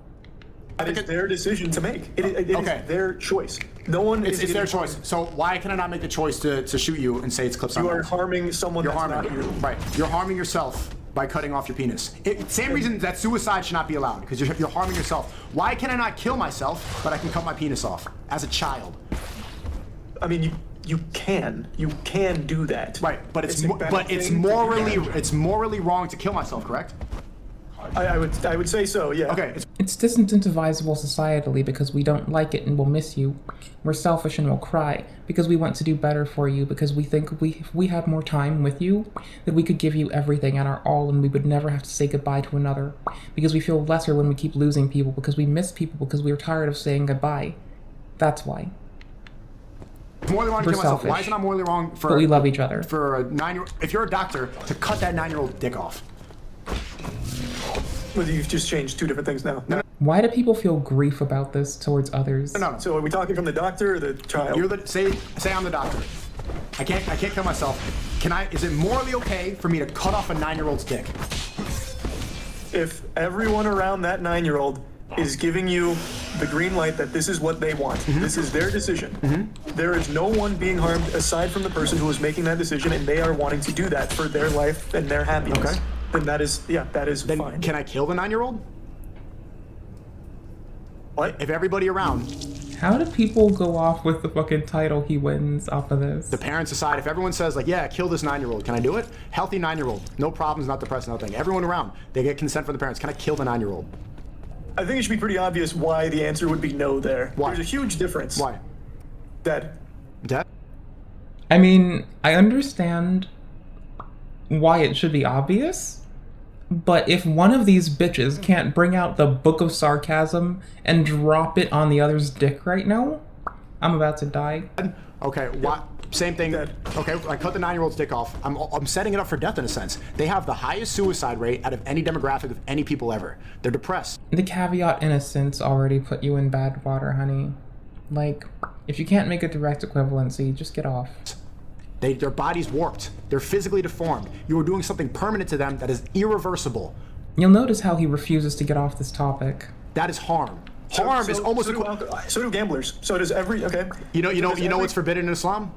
Speaker 2: That is their decision to make. It is their choice. No one.
Speaker 4: It's their choice. So why can I not make the choice to shoot you and say it's clips on?
Speaker 2: You are harming someone. You're harming not you.
Speaker 4: Right. You're harming yourself by cutting off your penis. Same reason that suicide should not be allowed, because you're harming yourself. Why can I not kill myself, but I can cut my penis off as a child?
Speaker 2: I mean, you can do that.
Speaker 4: Right, but it's morally wrong to kill myself, correct?
Speaker 2: I would say so, yeah.
Speaker 4: Okay.
Speaker 1: It's disincentivizable societally because we don't like it and we'll miss you. We're selfish and we'll cry because we want to do better for you, because we think if we had more time with you, that we could give you everything and our all and we would never have to say goodbye to another. Because we feel lesser when we keep losing people, because we miss people, because we are tired of saying goodbye. That's why.
Speaker 4: Morally wrong to kill myself. Why is it not morally wrong for?
Speaker 1: But we love each other.
Speaker 4: For a 9-year-old, if you're a doctor, to cut that 9-year-old dick off.
Speaker 2: Whether you've just changed two different things now.
Speaker 4: No.
Speaker 1: Why do people feel grief about this towards others?
Speaker 4: No.
Speaker 2: So are we talking from the doctor or the child?
Speaker 4: You're the say I'm the doctor. I can't kill myself. Is it morally okay for me to cut off a 9-year-old's dick?
Speaker 2: If everyone around that 9-year-old is giving you the green light that this is what they want, this is their decision. There is no one being harmed aside from the person who is making that decision, and they are wanting to do that for their life and their happiness.
Speaker 4: Okay.
Speaker 2: Then that is
Speaker 4: then
Speaker 2: fine.
Speaker 4: Can I kill the 9-year-old?
Speaker 2: What?
Speaker 4: If everybody around,
Speaker 1: How do people go off with the fucking title he wins off of this?
Speaker 4: the parents decide, if everyone says like, yeah, kill this 9-year-old, can I do it? Healthy 9-year-old, no problems, not depressed, nothing. Everyone around, they get consent from the parents. Can I kill the 9-year-old?
Speaker 2: I think it should be pretty obvious why the answer would be no there.
Speaker 4: Why?
Speaker 2: There's a huge difference.
Speaker 4: Why?
Speaker 2: Dead.
Speaker 4: Death?
Speaker 1: I mean, I understand why it should be obvious, but if one of these bitches can't bring out the book of sarcasm and drop it on the other's dick right now, I'm about to die.
Speaker 4: Okay, what? Same thing. Okay, I cut the 9-year-old's dick off. I'm setting it up for death in a sense. They have the highest suicide rate out of any demographic of any people ever. They're depressed.
Speaker 1: The caveat innocence already put you in bad water, honey. Like, if you can't make a direct equivalency, just get off.
Speaker 4: Their body's warped. They're physically deformed. You are doing something permanent to them that is irreversible.
Speaker 1: You'll notice how he refuses to get off this topic.
Speaker 4: That is harm. Harm is almost.
Speaker 2: So do gamblers. So does every. Okay.
Speaker 4: You know what's forbidden in Islam?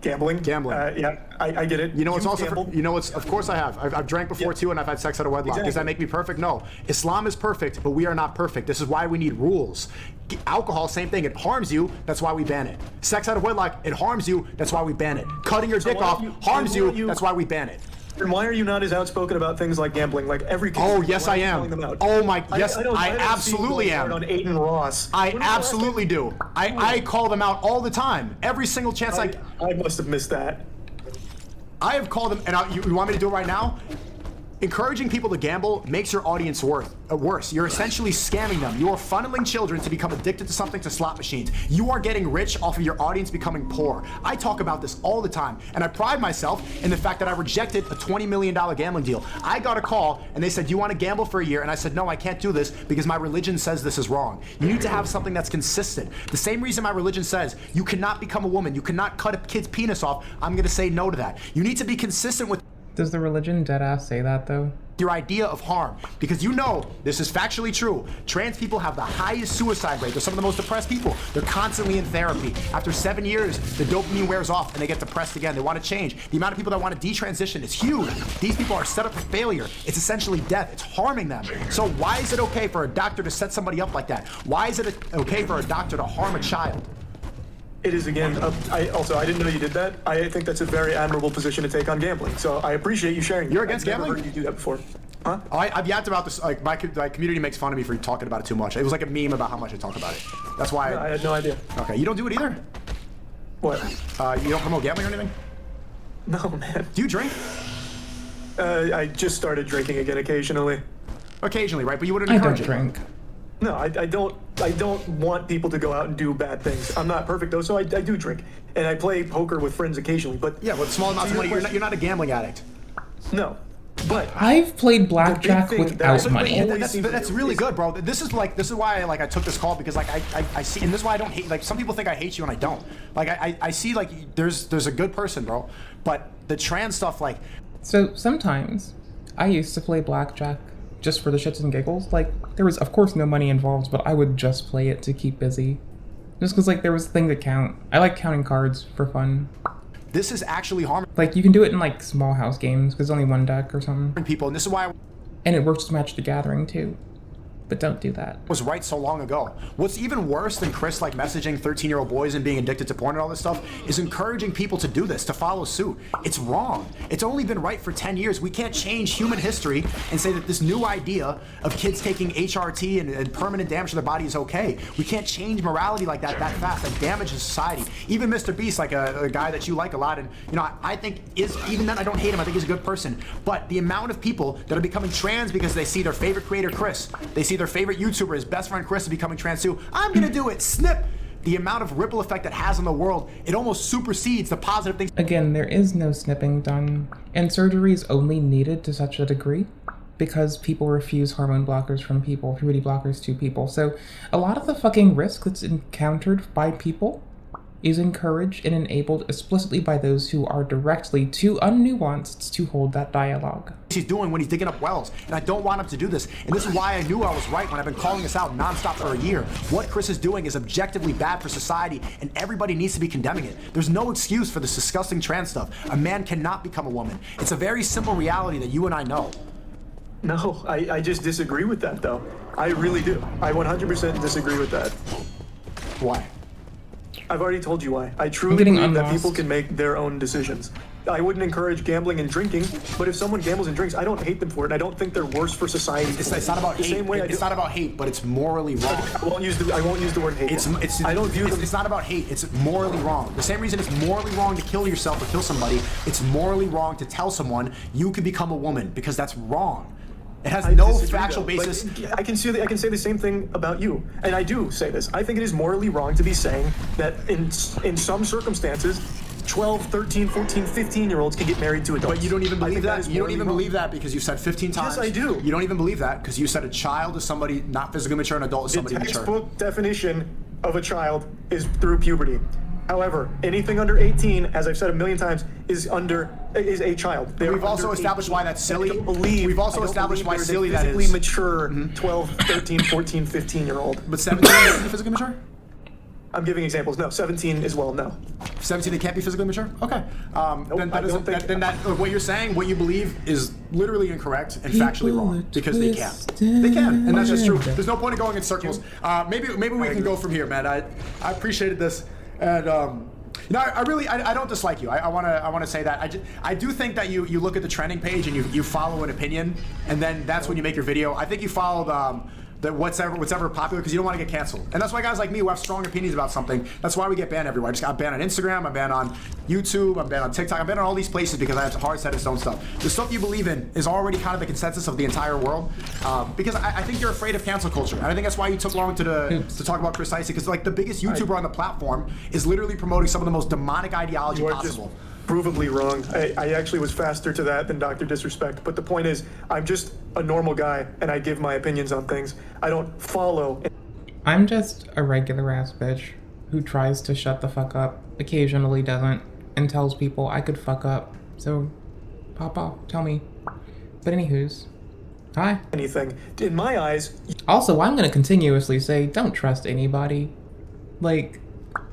Speaker 2: Gambling. Yeah, I get it.
Speaker 4: You know what's also.
Speaker 2: gambled?
Speaker 4: Of course I have. I've drank before too, and I've had sex out of wedlock.
Speaker 2: Exactly.
Speaker 4: Does that make me perfect? No. Islam is perfect, but we are not perfect. This is why we need rules. Alcohol, same thing. It harms you. That's why we ban it. Sex out of wedlock, it harms you. That's why we ban it. Cutting your dick off harms you. That's why we ban it.
Speaker 2: And why are you not as outspoken about things like gambling? Like every kid.
Speaker 4: Oh, yes, I am. Oh my, yes, I absolutely am.
Speaker 2: On Aiden Ross.
Speaker 4: I absolutely do. I call them out all the time. Every single chance
Speaker 2: I must have missed that.
Speaker 4: I have called them, and you want me to do it right now? Encouraging people to gamble makes your audience worse. You're essentially scamming them. You are funneling children to become addicted to something, to slot machines. You are getting rich off of your audience becoming poor. I talk about this all the time, and I pride myself in the fact that I rejected a $20 million gambling deal. I got a call, and they said, do you want to gamble for a year? And I said, no, I can't do this because my religion says this is wrong. You need to have something that's consistent. The same reason my religion says you cannot become a woman, you cannot cut a kid's penis off, I'm going to say no to that. You need to be consistent with.
Speaker 1: Does the religion deadass say that, though?
Speaker 4: Your idea of harm, because you know this is factually true. Trans people have the highest suicide rate. They're some of the most depressed people. They're constantly in therapy. After 7 years, the dopamine wears off and they get depressed again. They want to change. The amount of people that want to detransition is huge. These people are set up for failure. It's essentially death. It's harming them. So why is it okay for a doctor to set somebody up like that? Why is it okay for a doctor to harm a child?
Speaker 2: It is, again, I didn't know you did that. I think that's a very admirable position to take on gambling. So I appreciate you sharing.
Speaker 4: You're against gambling?
Speaker 2: I've never heard you do that before. Huh?
Speaker 4: I've yapped about this. Like my community makes fun of me for talking about it too much. It was like a meme about how much I talk about it. That's why.
Speaker 2: No, I had no idea.
Speaker 4: Okay, you don't do it either?
Speaker 2: What?
Speaker 4: You don't promote gambling or anything?
Speaker 2: No, man.
Speaker 4: Do you drink?
Speaker 2: I just started drinking again occasionally.
Speaker 4: Occasionally, right? But you wouldn't encourage it.
Speaker 1: I don't drink.
Speaker 2: No, I don't want people to go out and do bad things. I'm not perfect though, so I do drink, and I play poker with friends occasionally. But
Speaker 4: yeah, with small amounts of money, you're not a gambling addict.
Speaker 2: No, but
Speaker 1: I've played blackjack without money.
Speaker 4: That's really good, bro. This is why I took this call, because like I see, and this is why I don't hate. Like some people think I hate you and I don't. Like I see like there's a good person, bro. But the trans stuff, like.
Speaker 1: So sometimes I used to play blackjack just for the shits and giggles. Like, there was, of course, no money involved, but I would just play it to keep busy. Just because, like, there was things that count. I like counting cards for fun.
Speaker 4: This is actually harming.
Speaker 1: Like, you can do it in, like, small house games, because only one deck or something.
Speaker 4: People, and this is why.
Speaker 1: And it works to Match the Gathering, too. But don't do that.
Speaker 4: Was right so long ago. What's even worse than Chris like messaging 13-year-old boys and being addicted to porn and all this stuff is encouraging people to do this, to follow suit. It's wrong. It's only been right for 10 years. We can't change human history and say that this new idea of kids taking HRT and permanent damage to their body is okay. We can't change morality like that fast. That damages society. Even Mr. Beast, like a guy that you like a lot, and you know, I think is, even then I don't hate him, I think he's a good person. But the amount of people that are becoming trans because they see their favorite creator Chris, they see their favorite YouTuber, his best friend Chris, is becoming trans too. I'm gonna do it, snip! The amount of ripple effect it has on the world, it almost supersedes the positive things.
Speaker 1: Again, there is no snipping done, and surgery is only needed to such a degree because people refuse hormone blockers from people, puberty blockers to people. So a lot of the fucking risk that's encountered by people is encouraged and enabled explicitly by those who are directly too unnuanced to hold that dialogue.
Speaker 4: He's doing when he's digging up wells, and I don't want him to do this. And this is why I knew I was right when I've been calling this out nonstop for a year. What Chris is doing is objectively bad for society, and everybody needs to be condemning it. There's no excuse for this disgusting trans stuff. A man cannot become a woman. It's a very simple reality that you and I know.
Speaker 2: No, I just disagree with that, though. I really do. I 100% disagree with that.
Speaker 4: Why?
Speaker 2: I've already told you why. I truly believe that people
Speaker 1: unlost.
Speaker 2: can make their own decisions. I wouldn't encourage gambling and drinking, but if someone gambles and drinks, I don't hate them for it, and I don't think they're worse for society.
Speaker 4: It's not about hate.
Speaker 2: Same way
Speaker 4: It's not about hate, but it's morally wrong.
Speaker 2: I won't use the word hate. I don't view them.
Speaker 4: It's not about hate. It's morally wrong. The same reason it's morally wrong to kill yourself or kill somebody, it's morally wrong to tell someone you could become a woman, because that's wrong. It has no factual basis.
Speaker 2: I can say the same thing about you, and I do say this. I think it is morally wrong to be saying that in some circumstances, 12, 13, 14, 15-year-olds can get married to adults.
Speaker 4: But you don't even believe that? You don't even
Speaker 2: wrong.
Speaker 4: believe that because you said 15 times.
Speaker 2: Yes, I do.
Speaker 4: You don't even believe that because you said a child is somebody not physically mature, an adult is somebody mature.
Speaker 2: The textbook definition of a child is through puberty. However, anything under 18, as I've said a million times, is a child.
Speaker 4: We've also established why that's silly.
Speaker 2: We've
Speaker 4: also established why silly that is.
Speaker 2: Physically mature 12, 13, 14, 15-year-old.
Speaker 4: But 17 isn't physically mature?
Speaker 2: I'm giving examples. No, 17 as well. No.
Speaker 4: 17, they can't be physically mature? Okay. What you're saying, what you believe, is literally incorrect and factually wrong because they can. They can, and that's just true. There's no point in going in circles. Maybe we can go from here, man. I appreciated this, and you know, I don't dislike you. I want to say that I do think that you look at the trending page and you follow an opinion, and then that's when you make your video. I think you followed what's ever popular because you don't want to get canceled. And that's why guys like me who have strong opinions about something, that's why we get banned everywhere. I just got banned on Instagram, I'm banned on YouTube, I'm banned on TikTok, I'm banned on all these places because I have hard set in stone stuff. The stuff you believe in is already kind of the consensus of the entire world. Because I think you're afraid of cancel culture. And I think that's why you took long to talk about Chris Icy, because like the biggest YouTuber on the platform is literally promoting some of the most demonic ideology possible.
Speaker 2: Provably wrong. I actually was faster to that than Dr. Disrespect. But the point is, I'm just a normal guy, and I give my opinions on things. I don't follow.
Speaker 1: I'm just a regular ass bitch who tries to shut the fuck up, occasionally doesn't, and tells people I could fuck up. So, pop off, tell me. But anywho's, hi.
Speaker 2: Anything. In my eyes.
Speaker 1: Also, I'm gonna continuously say, don't trust anybody. Like,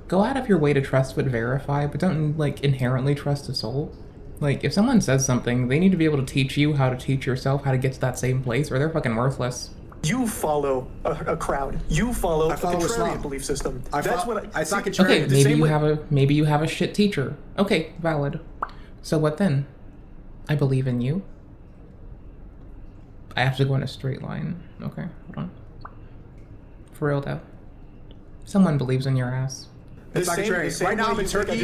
Speaker 1: go out of your way to trust but verify, but don't, like, inherently trust a soul. Like, if someone says something, they need to be able to teach you how to teach yourself how to get to that same place, or they're fucking worthless.
Speaker 2: You follow a crowd. You follow a contrarian belief system. That's what
Speaker 4: it's not contrarian.
Speaker 1: Okay, maybe you have a shit teacher. Okay, valid. So what then? I believe in you. I have to go in a straight line. Okay, hold on. For real though. Someone believes in your ass.
Speaker 4: It's not contrarian. Right now I'm in Turkey.
Speaker 2: I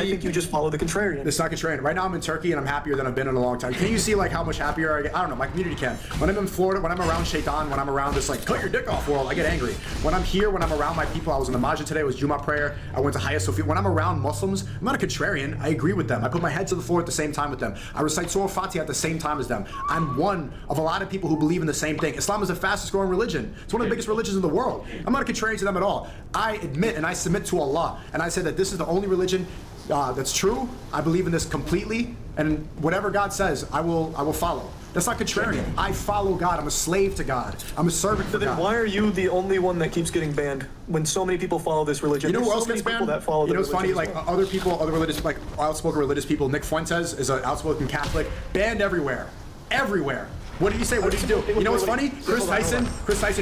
Speaker 2: think you just follow the contrarian.
Speaker 4: It's not contrarian. Right now I'm in Turkey and I'm happier than I've been in a long time. Can you see like how much happier I get? I don't know, my community can. When I'm in Florida, when I'm around Shaitan, when I'm around this like cut your dick off world, I get angry. When I'm here, when I'm around my people, I was in the Masjid today, it was Juma prayer, I went to Hagia Sophia. When I'm around Muslims, I'm not a contrarian. I agree with them. I put my head to the floor at the same time with them. I recite Surah Fatiha at the same time as them. I'm one of a lot of people who believe in the same thing. Islam is the fastest growing religion. It's one of the biggest religions in the world. I'm not a contrarian to them at all. I admit and I submit to Allah. And I say that this is the only religion that's true. I believe in this completely, and whatever God says, I will follow. That's not contrarian. I follow God. I'm a slave to God. I'm a servant for God.
Speaker 2: Then why are you the only one that keeps getting banned when so many people follow this religion?
Speaker 4: You know who else
Speaker 2: gets
Speaker 4: banned?
Speaker 2: You
Speaker 4: know what's funny? Like other people, other religious, like outspoken religious people. Nick Fuentes is an outspoken Catholic, banned everywhere. Everywhere. What did he say? What did he do? You know what's funny? Chris Tyson,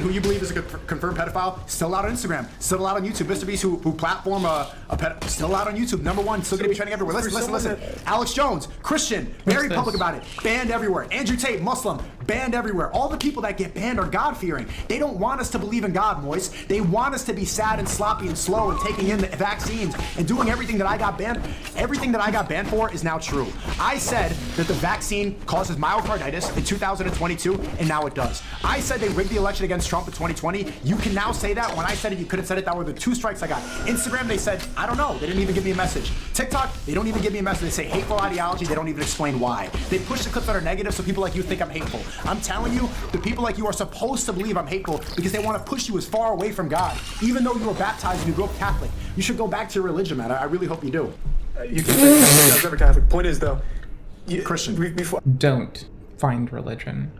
Speaker 4: who you believe is a confirmed pedophile, still out on Instagram, still out on YouTube. Mr. Beast, who platform a pedophile, still out on YouTube. Number one, still gonna be trending everywhere. Listen. Alex Jones, Christian, very public about it, banned everywhere. Andrew Tate, Muslim, banned everywhere. All the people that get banned are God-fearing. They don't want us to believe in God, Moise. They want us to be sad and sloppy and slow and taking in the vaccines and doing everything that I got banned. Everything that I got banned for is now true. I said that the vaccine causes myocarditis in 2022, and now it does. I said they rigged the election against Trump in 2020. You can now say that. When I said it, you couldn't have said it. That were the 2 strikes I got. Instagram, they said, I don't know. They didn't even give me a message. TikTok, they don't even give me a message. They say hateful ideology. They don't even explain why. They push the clips that are negative so people like you think I'm hateful. I'm telling you, the people like you are supposed to believe I'm hateful because they want to push you as far away from God. Even though you were baptized and you grew up Catholic, you should go back to your religion, man. I really hope you do.
Speaker 2: You can say I was never Catholic. Point is, though,
Speaker 4: Christian.
Speaker 1: Don't find religion.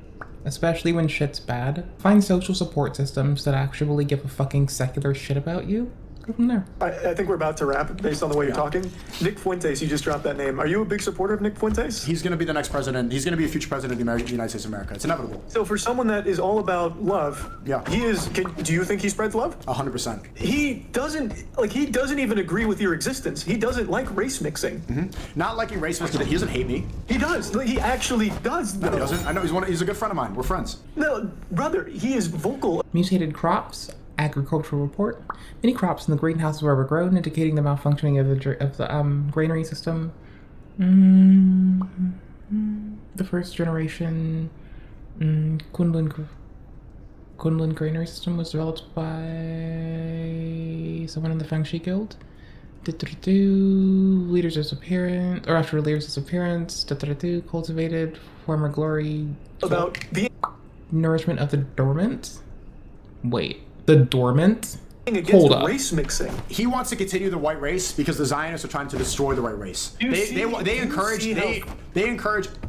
Speaker 1: Especially when shit's bad. Find social support systems that actually give a fucking secular shit about you. Go from there.
Speaker 2: I think we're about to wrap based on the way you're talking. Nick Fuentes, you just dropped that name. Are you a big supporter of Nick Fuentes?
Speaker 4: He's going to be the next president. He's going to be a future president of the United States of America. It's inevitable.
Speaker 2: So for someone that is all about love, he is. Do you think he spreads love?
Speaker 4: 100%.
Speaker 2: He doesn't even agree with your existence. He doesn't like race mixing.
Speaker 4: Not liking race mixing. He doesn't hate me.
Speaker 2: He does. He actually does.
Speaker 4: No, he doesn't. I know he's a good friend of mine. We're friends.
Speaker 2: No, brother, he is vocal.
Speaker 1: Mutated crops. Agricultural report. Many crops in the greenhouses were overgrown, indicating the malfunctioning of the granary system. The first generation Kunlun granary system was developed by someone in the Feng Shui Guild. Leaders' disappearance, or after leaders' disappearance, cultivated former glory.
Speaker 2: About the
Speaker 1: nourishment of the dormant. Wait. The dormant?
Speaker 2: Against race mixing.
Speaker 4: He wants to continue the white race because the Zionists are trying to destroy the white race. They encourage.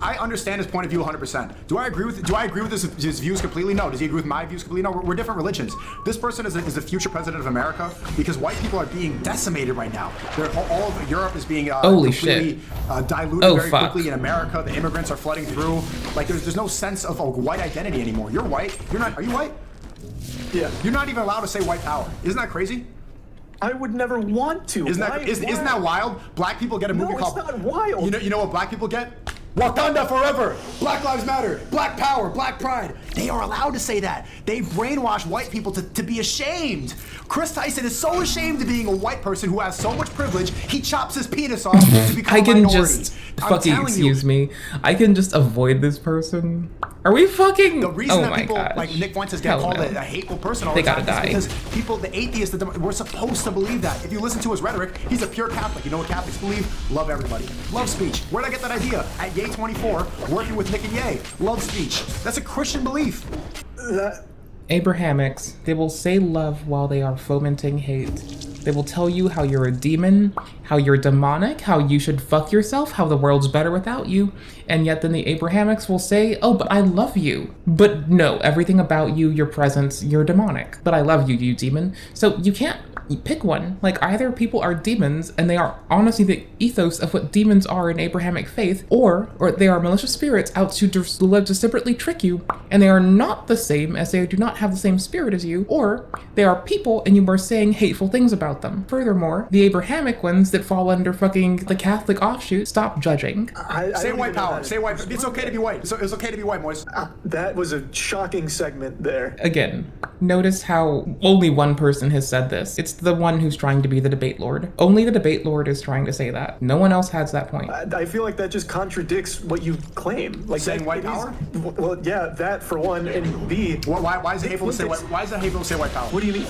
Speaker 4: I understand his point of view 100%. Do I agree with his views completely? No. Does he agree with my views completely? No. We're different religions. This person is the future president of America because white people are being decimated right now. All of Europe is being completely diluted very quickly. In America, the immigrants are flooding through. Like there's no sense of a white identity anymore. You're white. You're not. Are you white?
Speaker 2: Yeah.
Speaker 4: You're not even allowed to say white power. Isn't that crazy?
Speaker 2: I would never want to.
Speaker 4: Isn't that wild? Black people get a movie called...
Speaker 2: No, it's not wild.
Speaker 4: You know what black people get? Wakanda forever! Black Lives Matter! Black Power! Black Pride! They are allowed to say that. They brainwash white people to be ashamed. Chris Tyson is so ashamed of being a white person who has so much privilege, he chops his penis off to become a minority.
Speaker 1: Excuse me. I can just avoid this person. Are we fucking...
Speaker 4: The reason that people like Nick Fuentes get called a hateful person all the time is because people, the atheists, we're supposed to believe that. If you listen to his rhetoric, he's a pure Catholic. You know what Catholics believe? Love everybody. Love speech. Where'd I get that idea? At Ye 24, working with Nick and Ye. Love speech. That's a Christian belief.
Speaker 1: Abrahamics, they will say love while they are fomenting hate. They will tell you how you're a demon, how you're demonic, how you should fuck yourself, how the world's better without you. And yet then the Abrahamics will say, oh, but I love you. But no, everything about you, your presence, you're demonic. But I love you, you demon. So you can't pick one. Like either people are demons and they are honestly the ethos of what demons are in Abrahamic faith, or they are malicious spirits out to deliberately trick you, and they are not the same as they do not have the same spirit as you, or they are people and you are saying hateful things about them. Furthermore, the Abrahamic ones that fall under fucking the Catholic offshoot, stop judging.
Speaker 4: Say white power. Say white. It's okay to be white. It's okay to be white, Moise.
Speaker 2: That was a shocking segment there.
Speaker 1: Again, notice how only one person has said this. It's the one who's trying to be the debate lord. Only the debate lord is trying to say that. No one else has that point.
Speaker 2: I feel like that just contradicts what you claim. Like
Speaker 4: saying white power?
Speaker 2: Well, yeah, that for one, and B.
Speaker 4: Why is it hateful to say white? Why is it hateful to say white power?
Speaker 2: What do you mean?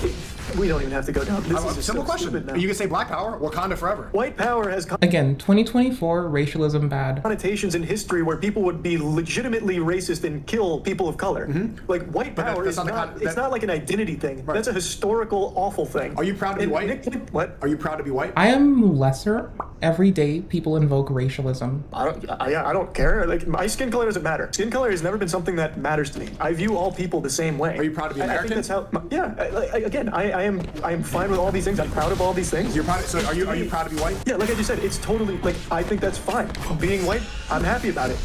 Speaker 2: We don't even have to go down. This is a
Speaker 4: simple question. You can say black power, Wakanda forever.
Speaker 2: White power has
Speaker 1: again 2024 racialism bad
Speaker 2: connotations in history where people would be legitimately racist and kill people of color. Like white power is not. It's not like an identity thing. That's a historical awful thing.
Speaker 4: Are you proud to be white?
Speaker 2: What?
Speaker 4: Are you proud to be white?
Speaker 1: I am lesser Every day, people invoke racialism.
Speaker 2: I don't care. Like, my skin color doesn't matter. Skin color has never been something that matters to me. I view all people the same way.
Speaker 4: Are you proud to be American?
Speaker 2: I think that's how. Again, I am fine with all these things. I'm proud of all these things.
Speaker 4: You're proud. So are you proud to be white?
Speaker 2: Yeah, like I just said, it's totally like I think that's fine. Being white, I'm happy about it.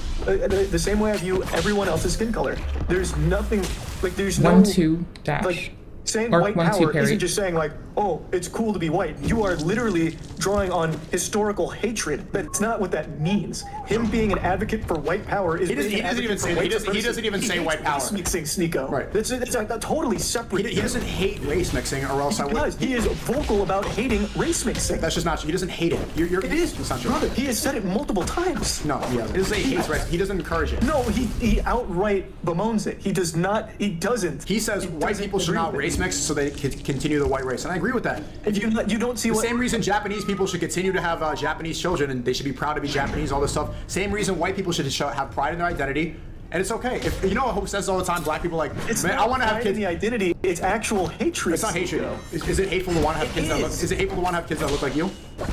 Speaker 2: The same way I view everyone else's skin color. There's nothing like there's no
Speaker 1: 1-2 dash.
Speaker 2: like saying
Speaker 1: Or
Speaker 2: white
Speaker 1: 1-2
Speaker 2: power
Speaker 1: parry.
Speaker 2: isn't just saying like, oh, it's cool to be white. You are literally drawing on historical hatred. That's not what that means. Him being an advocate for white power is.
Speaker 4: He doesn't even say white power.
Speaker 2: Race mixing, Sneako.
Speaker 4: Right.
Speaker 2: That's a totally separate.
Speaker 4: He doesn't hate race mixing, or else I would.
Speaker 2: He is vocal about hating race mixing.
Speaker 4: That's just not true. He doesn't hate it.
Speaker 2: It is.
Speaker 4: It's not true.
Speaker 2: Brother, he has said it multiple times.
Speaker 4: No, he doesn't. He doesn't say he hates race. He doesn't encourage it.
Speaker 2: No, he outright bemoans it. He does not. He doesn't.
Speaker 4: He says white people should not race mix so they can continue the white race, and I agree with that.
Speaker 2: If you don't see
Speaker 4: the
Speaker 2: what
Speaker 4: same reason Japanese people should continue to have Japanese children and they should be proud to be Japanese, all this stuff. Same reason white people should have pride in their identity. And it's okay. If you know what Hope says all the time, black people are like,
Speaker 2: it's
Speaker 4: man,
Speaker 2: not
Speaker 4: I want to have kids.
Speaker 2: The identity, it's actual hatred.
Speaker 4: It's not hatred. Is it hateful to want to have kids that look? Is it hateful to want to have kids that look like you?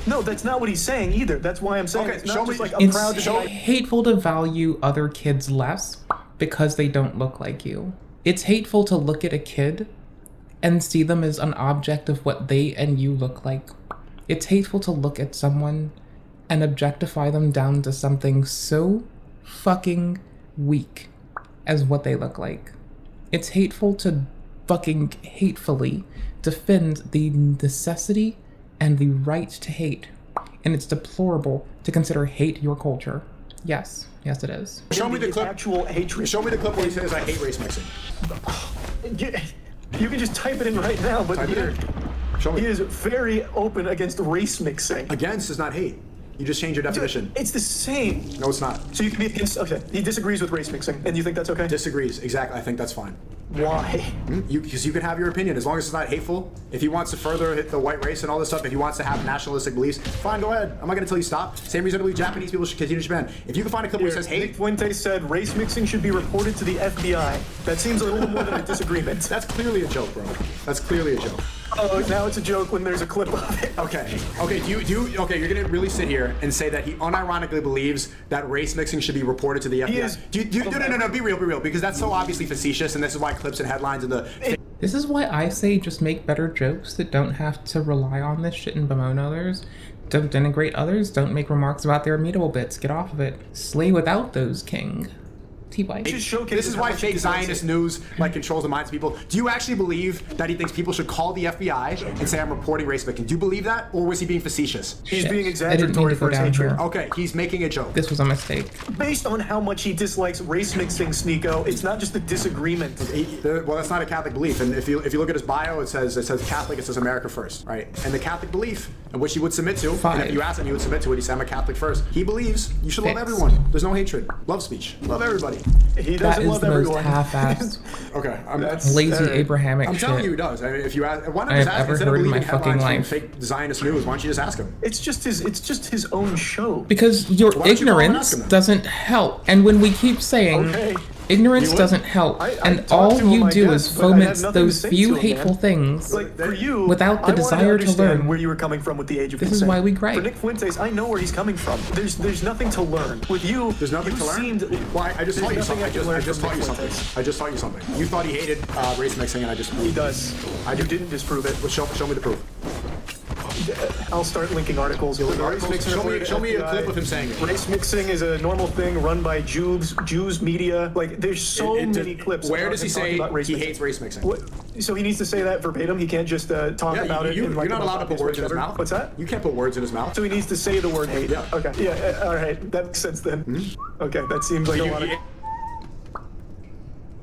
Speaker 2: No, that's not what he's saying either. That's why I'm saying
Speaker 4: Okay,
Speaker 2: it's not just like I'm
Speaker 1: It's
Speaker 2: proud to be.
Speaker 1: hateful to value other kids less because they don't look like you. It's hateful to look at a kid and see them as an object of what they and you look like. It's hateful to look at someone and objectify them down to something so fucking weak as what they look like. It's hateful to fucking hatefully defend the necessity and the right to hate. And it's deplorable to consider hate your culture. Yes, it is.
Speaker 4: Show me the clip.
Speaker 2: Actual hatred.
Speaker 4: Show me the clip where he says I hate race mixing.
Speaker 2: You can just type it in right now, but
Speaker 4: Show me.
Speaker 2: He is very open against race mixing.
Speaker 4: Against is not hate. You just change your definition.
Speaker 2: It's the same.
Speaker 4: No, it's not.
Speaker 2: So you can be against. Okay, he disagrees with race mixing, and you think that's okay?
Speaker 4: Disagrees. Exactly. I think that's fine.
Speaker 2: Why?
Speaker 4: Because you can have your opinion as long as it's not hateful. If he wants to further hit the white race and all this stuff, if he wants to have nationalistic beliefs, fine, go ahead. I'm not going to tell you stop. Same reason I believe Japanese people should continue to ban. If you can find a clip where it says hate.
Speaker 2: Nick Fuentes said race mixing should be reported to the FBI. That seems a little more than a disagreement.
Speaker 4: That's clearly a joke, bro. That's clearly a joke.
Speaker 2: Oh, now it's a joke when there's a clip of it.
Speaker 4: Okay. Okay, you're gonna really sit here and say that he unironically believes that race mixing should be reported to the FBI. No, be real, because that's so obviously facetious, and this is why clips and headlines and the.
Speaker 1: This is why I say just make better jokes that don't have to rely on this shit and bemoan others. Don't denigrate others, don't make remarks about their immutable bits, get off of it. Slay without those, king. T-White.
Speaker 4: This is why fake Zionist news controls the minds of people. Do you actually believe that he thinks people should call the FBI and say I'm reporting race mixing? Do you believe that, or was he being facetious?
Speaker 2: He's being exaggeratory for his hatred.
Speaker 4: Okay, he's making a joke.
Speaker 1: This was a mistake.
Speaker 2: Based on how much he dislikes race mixing, Sneako, it's not just a disagreement.
Speaker 4: Well, that's not a Catholic belief, and if you look at his bio, it says Catholic, it says America first, right? And the Catholic belief, in which he would submit to, and if you ask him, he would submit to it. He said I'm a Catholic first. He believes you should love everyone. There's no hatred. Love speech. Love everybody.
Speaker 2: He doesn't love everyone.
Speaker 1: That is the most half-assed,
Speaker 4: okay,
Speaker 1: lazy Abrahamic
Speaker 4: I'm
Speaker 1: shit
Speaker 4: telling you, he does. I mean, if you ask, why not
Speaker 1: I
Speaker 4: just
Speaker 1: have
Speaker 4: ask
Speaker 1: ever
Speaker 4: instead of
Speaker 1: heard in my
Speaker 4: believing
Speaker 1: fucking
Speaker 4: headlines from
Speaker 1: life.
Speaker 4: fake Zionist news? Why don't you just ask him?
Speaker 2: It's just his own show.
Speaker 1: Because your
Speaker 4: Why don't you call him and
Speaker 1: ignorance
Speaker 4: ask him then?
Speaker 1: doesn't help. And when we keep saying ignorance doesn't help, and all you do is foment those few hateful things
Speaker 2: Like for you,
Speaker 1: without the
Speaker 2: I
Speaker 1: desire
Speaker 2: wanted
Speaker 1: to learn.
Speaker 2: where you were coming from with the age of
Speaker 1: This
Speaker 2: consent.
Speaker 1: is why we gripe.
Speaker 2: For Nick Fuentes, I know where he's coming from. There's nothing to learn. With you,
Speaker 4: There's nothing to learn. Well, I just taught you something. I just taught you something. I just taught you something. You thought he hated race mixing, and I just.
Speaker 2: He does. You didn't disprove it.
Speaker 4: Well, show me the proof.
Speaker 2: I'll start linking articles. Race mixing
Speaker 4: Show me a clip of him saying it.
Speaker 2: Race mixing is a normal thing run by Jews media. Like there's so many clips.
Speaker 4: Where
Speaker 2: about
Speaker 4: does he
Speaker 2: him
Speaker 4: say
Speaker 2: talking about race
Speaker 4: he
Speaker 2: mixing.
Speaker 4: hates race mixing?
Speaker 2: What? So he needs to say that verbatim. He can't just talk about it.
Speaker 4: You're
Speaker 2: in, like,
Speaker 4: not
Speaker 2: the
Speaker 4: allowed to
Speaker 2: most
Speaker 4: put words in his
Speaker 2: obvious way.
Speaker 4: mouth.
Speaker 2: What's that?
Speaker 4: You can't put words in his mouth.
Speaker 2: So he needs to say the word hate.
Speaker 4: Yeah.
Speaker 2: Okay. Yeah. All right. That makes sense then. Okay. That seems like a lot of.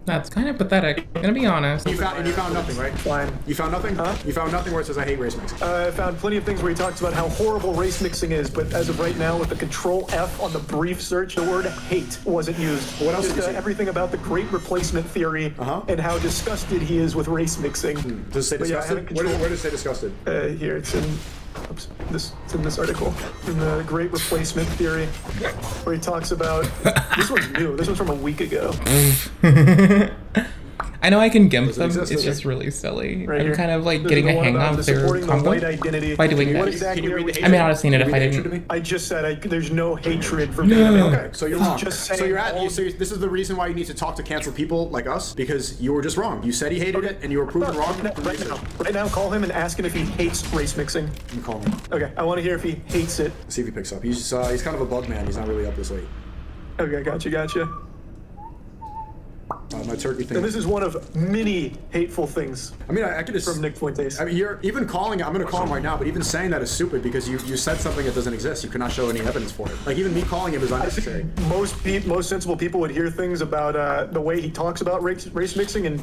Speaker 1: That's kind of pathetic. I'm gonna be honest.
Speaker 4: You found nothing, right?
Speaker 2: Fine.
Speaker 4: You found nothing?
Speaker 2: Huh?
Speaker 4: You found nothing where it says I hate race mixing.
Speaker 2: I found plenty of things where he talks about how horrible race mixing is, but as of right now, with the Control F on the brief search, the word hate wasn't used.
Speaker 4: What else
Speaker 2: Just,
Speaker 4: did you see?
Speaker 2: Everything about the Great Replacement theory and how disgusted he is with race mixing.
Speaker 4: Does it say
Speaker 2: But yeah, I
Speaker 4: disgusted?
Speaker 2: haven't
Speaker 4: Where
Speaker 2: controlled-
Speaker 4: does it say disgusted?
Speaker 2: Here, it's in. Oops, it's in this article, in the Great Replacement theory, where he talks about. This one's new. This one's from a week ago.
Speaker 1: I know I can gimp
Speaker 4: Does it
Speaker 1: them.
Speaker 4: exist?
Speaker 1: It's
Speaker 4: Okay.
Speaker 1: just really silly.
Speaker 2: Right
Speaker 1: I'm
Speaker 2: here.
Speaker 1: kind of like
Speaker 2: This
Speaker 1: getting
Speaker 2: is
Speaker 1: a
Speaker 2: the one
Speaker 1: hang
Speaker 2: about
Speaker 1: of
Speaker 2: the
Speaker 1: their
Speaker 2: supporting the
Speaker 1: combo
Speaker 2: white identity.
Speaker 1: by doing
Speaker 2: What
Speaker 1: that.
Speaker 2: exactly
Speaker 4: Can you
Speaker 2: are
Speaker 4: read
Speaker 2: we
Speaker 4: the
Speaker 1: I may not have seen it if I
Speaker 4: hatred to
Speaker 1: didn't.
Speaker 4: me?
Speaker 2: I just said there's no hatred for
Speaker 1: No.
Speaker 2: being
Speaker 4: Okay, so you're wrong.
Speaker 2: Just
Speaker 4: So
Speaker 2: saying
Speaker 4: you're at.
Speaker 2: all-
Speaker 4: So this is the reason why you need to talk to canceled people like us, because you were just wrong. You said he hated it, and you were proven wrong.
Speaker 2: Right now, call him and ask him if he hates race mixing.
Speaker 4: You call him.
Speaker 2: Okay, I want to hear if he hates it.
Speaker 4: See if he picks up. He's kind of a bug man. He's not really up this late.
Speaker 2: Okay, gotcha.
Speaker 4: My turkey thing.
Speaker 2: And this is one of many hateful things
Speaker 4: I mean, I could just.
Speaker 2: from Nick Fuentes.
Speaker 4: I mean, you're even calling. I'm going to call him right now, but even saying that is stupid because you said something that doesn't exist. You cannot show any evidence for it. Like even me calling him is unnecessary.
Speaker 2: Most sensible people would hear things about the way he talks about race mixing and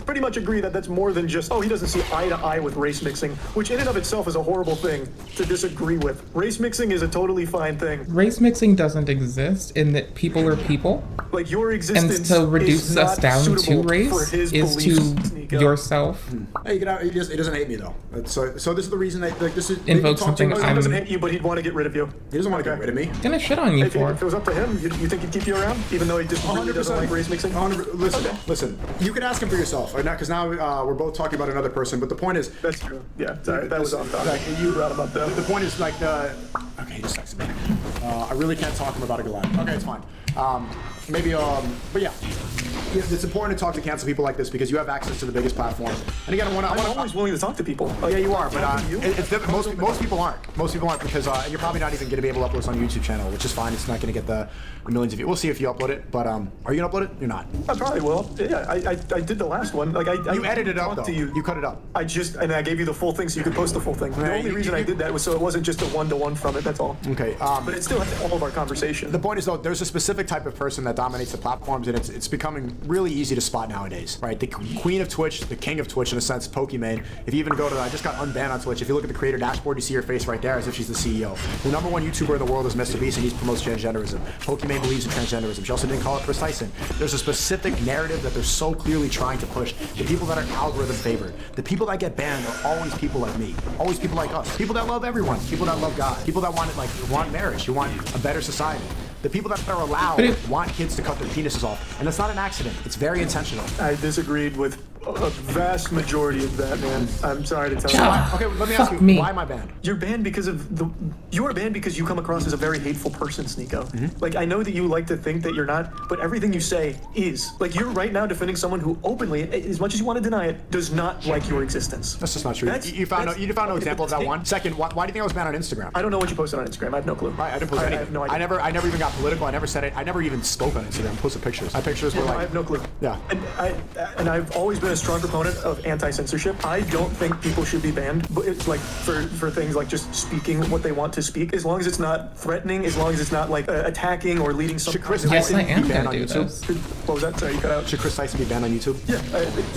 Speaker 2: pretty much agree that that's more than just, he doesn't see eye to eye with race mixing, which in and of itself is a horrible thing to disagree with. Race mixing is a totally fine thing.
Speaker 1: Race mixing doesn't exist in that people are people,
Speaker 2: Like your
Speaker 1: and
Speaker 2: existence
Speaker 1: to reduce
Speaker 2: is
Speaker 1: us
Speaker 2: not
Speaker 1: down to
Speaker 2: suitable for
Speaker 1: race
Speaker 2: his
Speaker 1: is
Speaker 2: beliefs,
Speaker 1: to
Speaker 2: Sneako.
Speaker 1: yourself
Speaker 4: Hey, you know, he doesn't hate me though. So this is the reason that like this is.
Speaker 1: Invoke
Speaker 4: talk to him-
Speaker 1: something
Speaker 2: He doesn't
Speaker 1: I'm-
Speaker 2: hate you, but he'd want to get rid of you.
Speaker 4: He doesn't want to get rid of me.
Speaker 1: gonna shit on you
Speaker 2: If
Speaker 1: for.
Speaker 2: it was up to him, you think he'd keep you around, even though he just really doesn't like race mixing?
Speaker 4: 100%. Listen. You can ask him for yourself, right now, because now we're both talking about another person. But the point is,
Speaker 2: That's true. Yeah, sorry, that was off topic.
Speaker 4: like,
Speaker 2: You brought him up though.
Speaker 4: the point is like okay, he just texted me. I really can't talk to him about a Goliath. Okay, it's fine. But yeah, it's important to talk to cancel people like this because you have access to the biggest platform. And again,
Speaker 2: I'm always willing to talk to people.
Speaker 4: Yeah, you are, but
Speaker 2: You?
Speaker 4: it's different. Most people aren't. Most people aren't because and you're probably not even going to be able to upload this on YouTube channel, which is fine. It's not going to get the millions of views. We'll see if you upload it. But are you gonna upload it? You're not.
Speaker 2: I probably will. Yeah, I did the last one. Like
Speaker 4: You edited it up
Speaker 2: talked
Speaker 4: though.
Speaker 2: to you.
Speaker 4: You cut it up.
Speaker 2: I gave you the full thing so you could post the full thing. The
Speaker 4: Right,
Speaker 2: only reason I did that was so it wasn't just a one-to-one from it. That's all.
Speaker 4: Okay.
Speaker 2: But it still had all of our conversation.
Speaker 4: The point is though, there's a specific type of person that dominates the platforms, and it's becoming really easy to spot nowadays, right? The queen of Twitch, the king of Twitch in a sense, Pokimane. If you even go to, I just got unbanned on Twitch. If you look at the creator dashboard, you see her face right there as if she's the CEO. The number one YouTuber in the world is Mr. Beast, and he promotes transgenderism. Pokimane believes in transgenderism. She also didn't call it Chris Tyson. There's a specific narrative that they're so clearly trying to push. The people that are algorithm favored, the people that get banned are always people like me, always people like us, people that love everyone, people that love God, people that want marriage, who want a better society. The people that are allowed want kids to cut their penises off, and that's not an accident. It's very intentional.
Speaker 2: I disagreed with a vast majority of that, man. I'm sorry to tell you.
Speaker 4: Okay, let me
Speaker 1: Fuck
Speaker 4: ask you,
Speaker 1: me.
Speaker 4: why am I banned?
Speaker 2: You're banned because you are banned because you come across as a very hateful person, Sneako.
Speaker 4: Mm-hmm.
Speaker 2: Like, I know that you like to think that you're not, but everything you say is. Like, you're right now defending someone who openly, as much as you want to deny it, does not like your existence.
Speaker 4: That's just not true. You found no example of that one. Second, why do you think I was banned on Instagram?
Speaker 2: I don't know what you posted on Instagram. I have no clue.
Speaker 4: I didn't post anything.
Speaker 2: I have no idea.
Speaker 4: I never even got political. I never said it. I never even spoke on Instagram. I posted pictures. My pictures were
Speaker 2: I
Speaker 4: like.
Speaker 2: have no clue.
Speaker 4: Yeah.
Speaker 2: And I've always been a strong proponent of anti-censorship. I don't think people should be banned, but it's like for things like just speaking what they want to speak, as long as it's not threatening, as long as it's not like attacking or leading some.
Speaker 4: Should Chris
Speaker 1: Yes, I
Speaker 4: Tyson
Speaker 1: am
Speaker 4: be banned
Speaker 1: gonna
Speaker 4: on
Speaker 1: do
Speaker 4: YouTube?
Speaker 1: this.
Speaker 2: What was that? Sorry, you cut out.
Speaker 4: Should Chris Tyson be banned on YouTube?
Speaker 2: Yeah,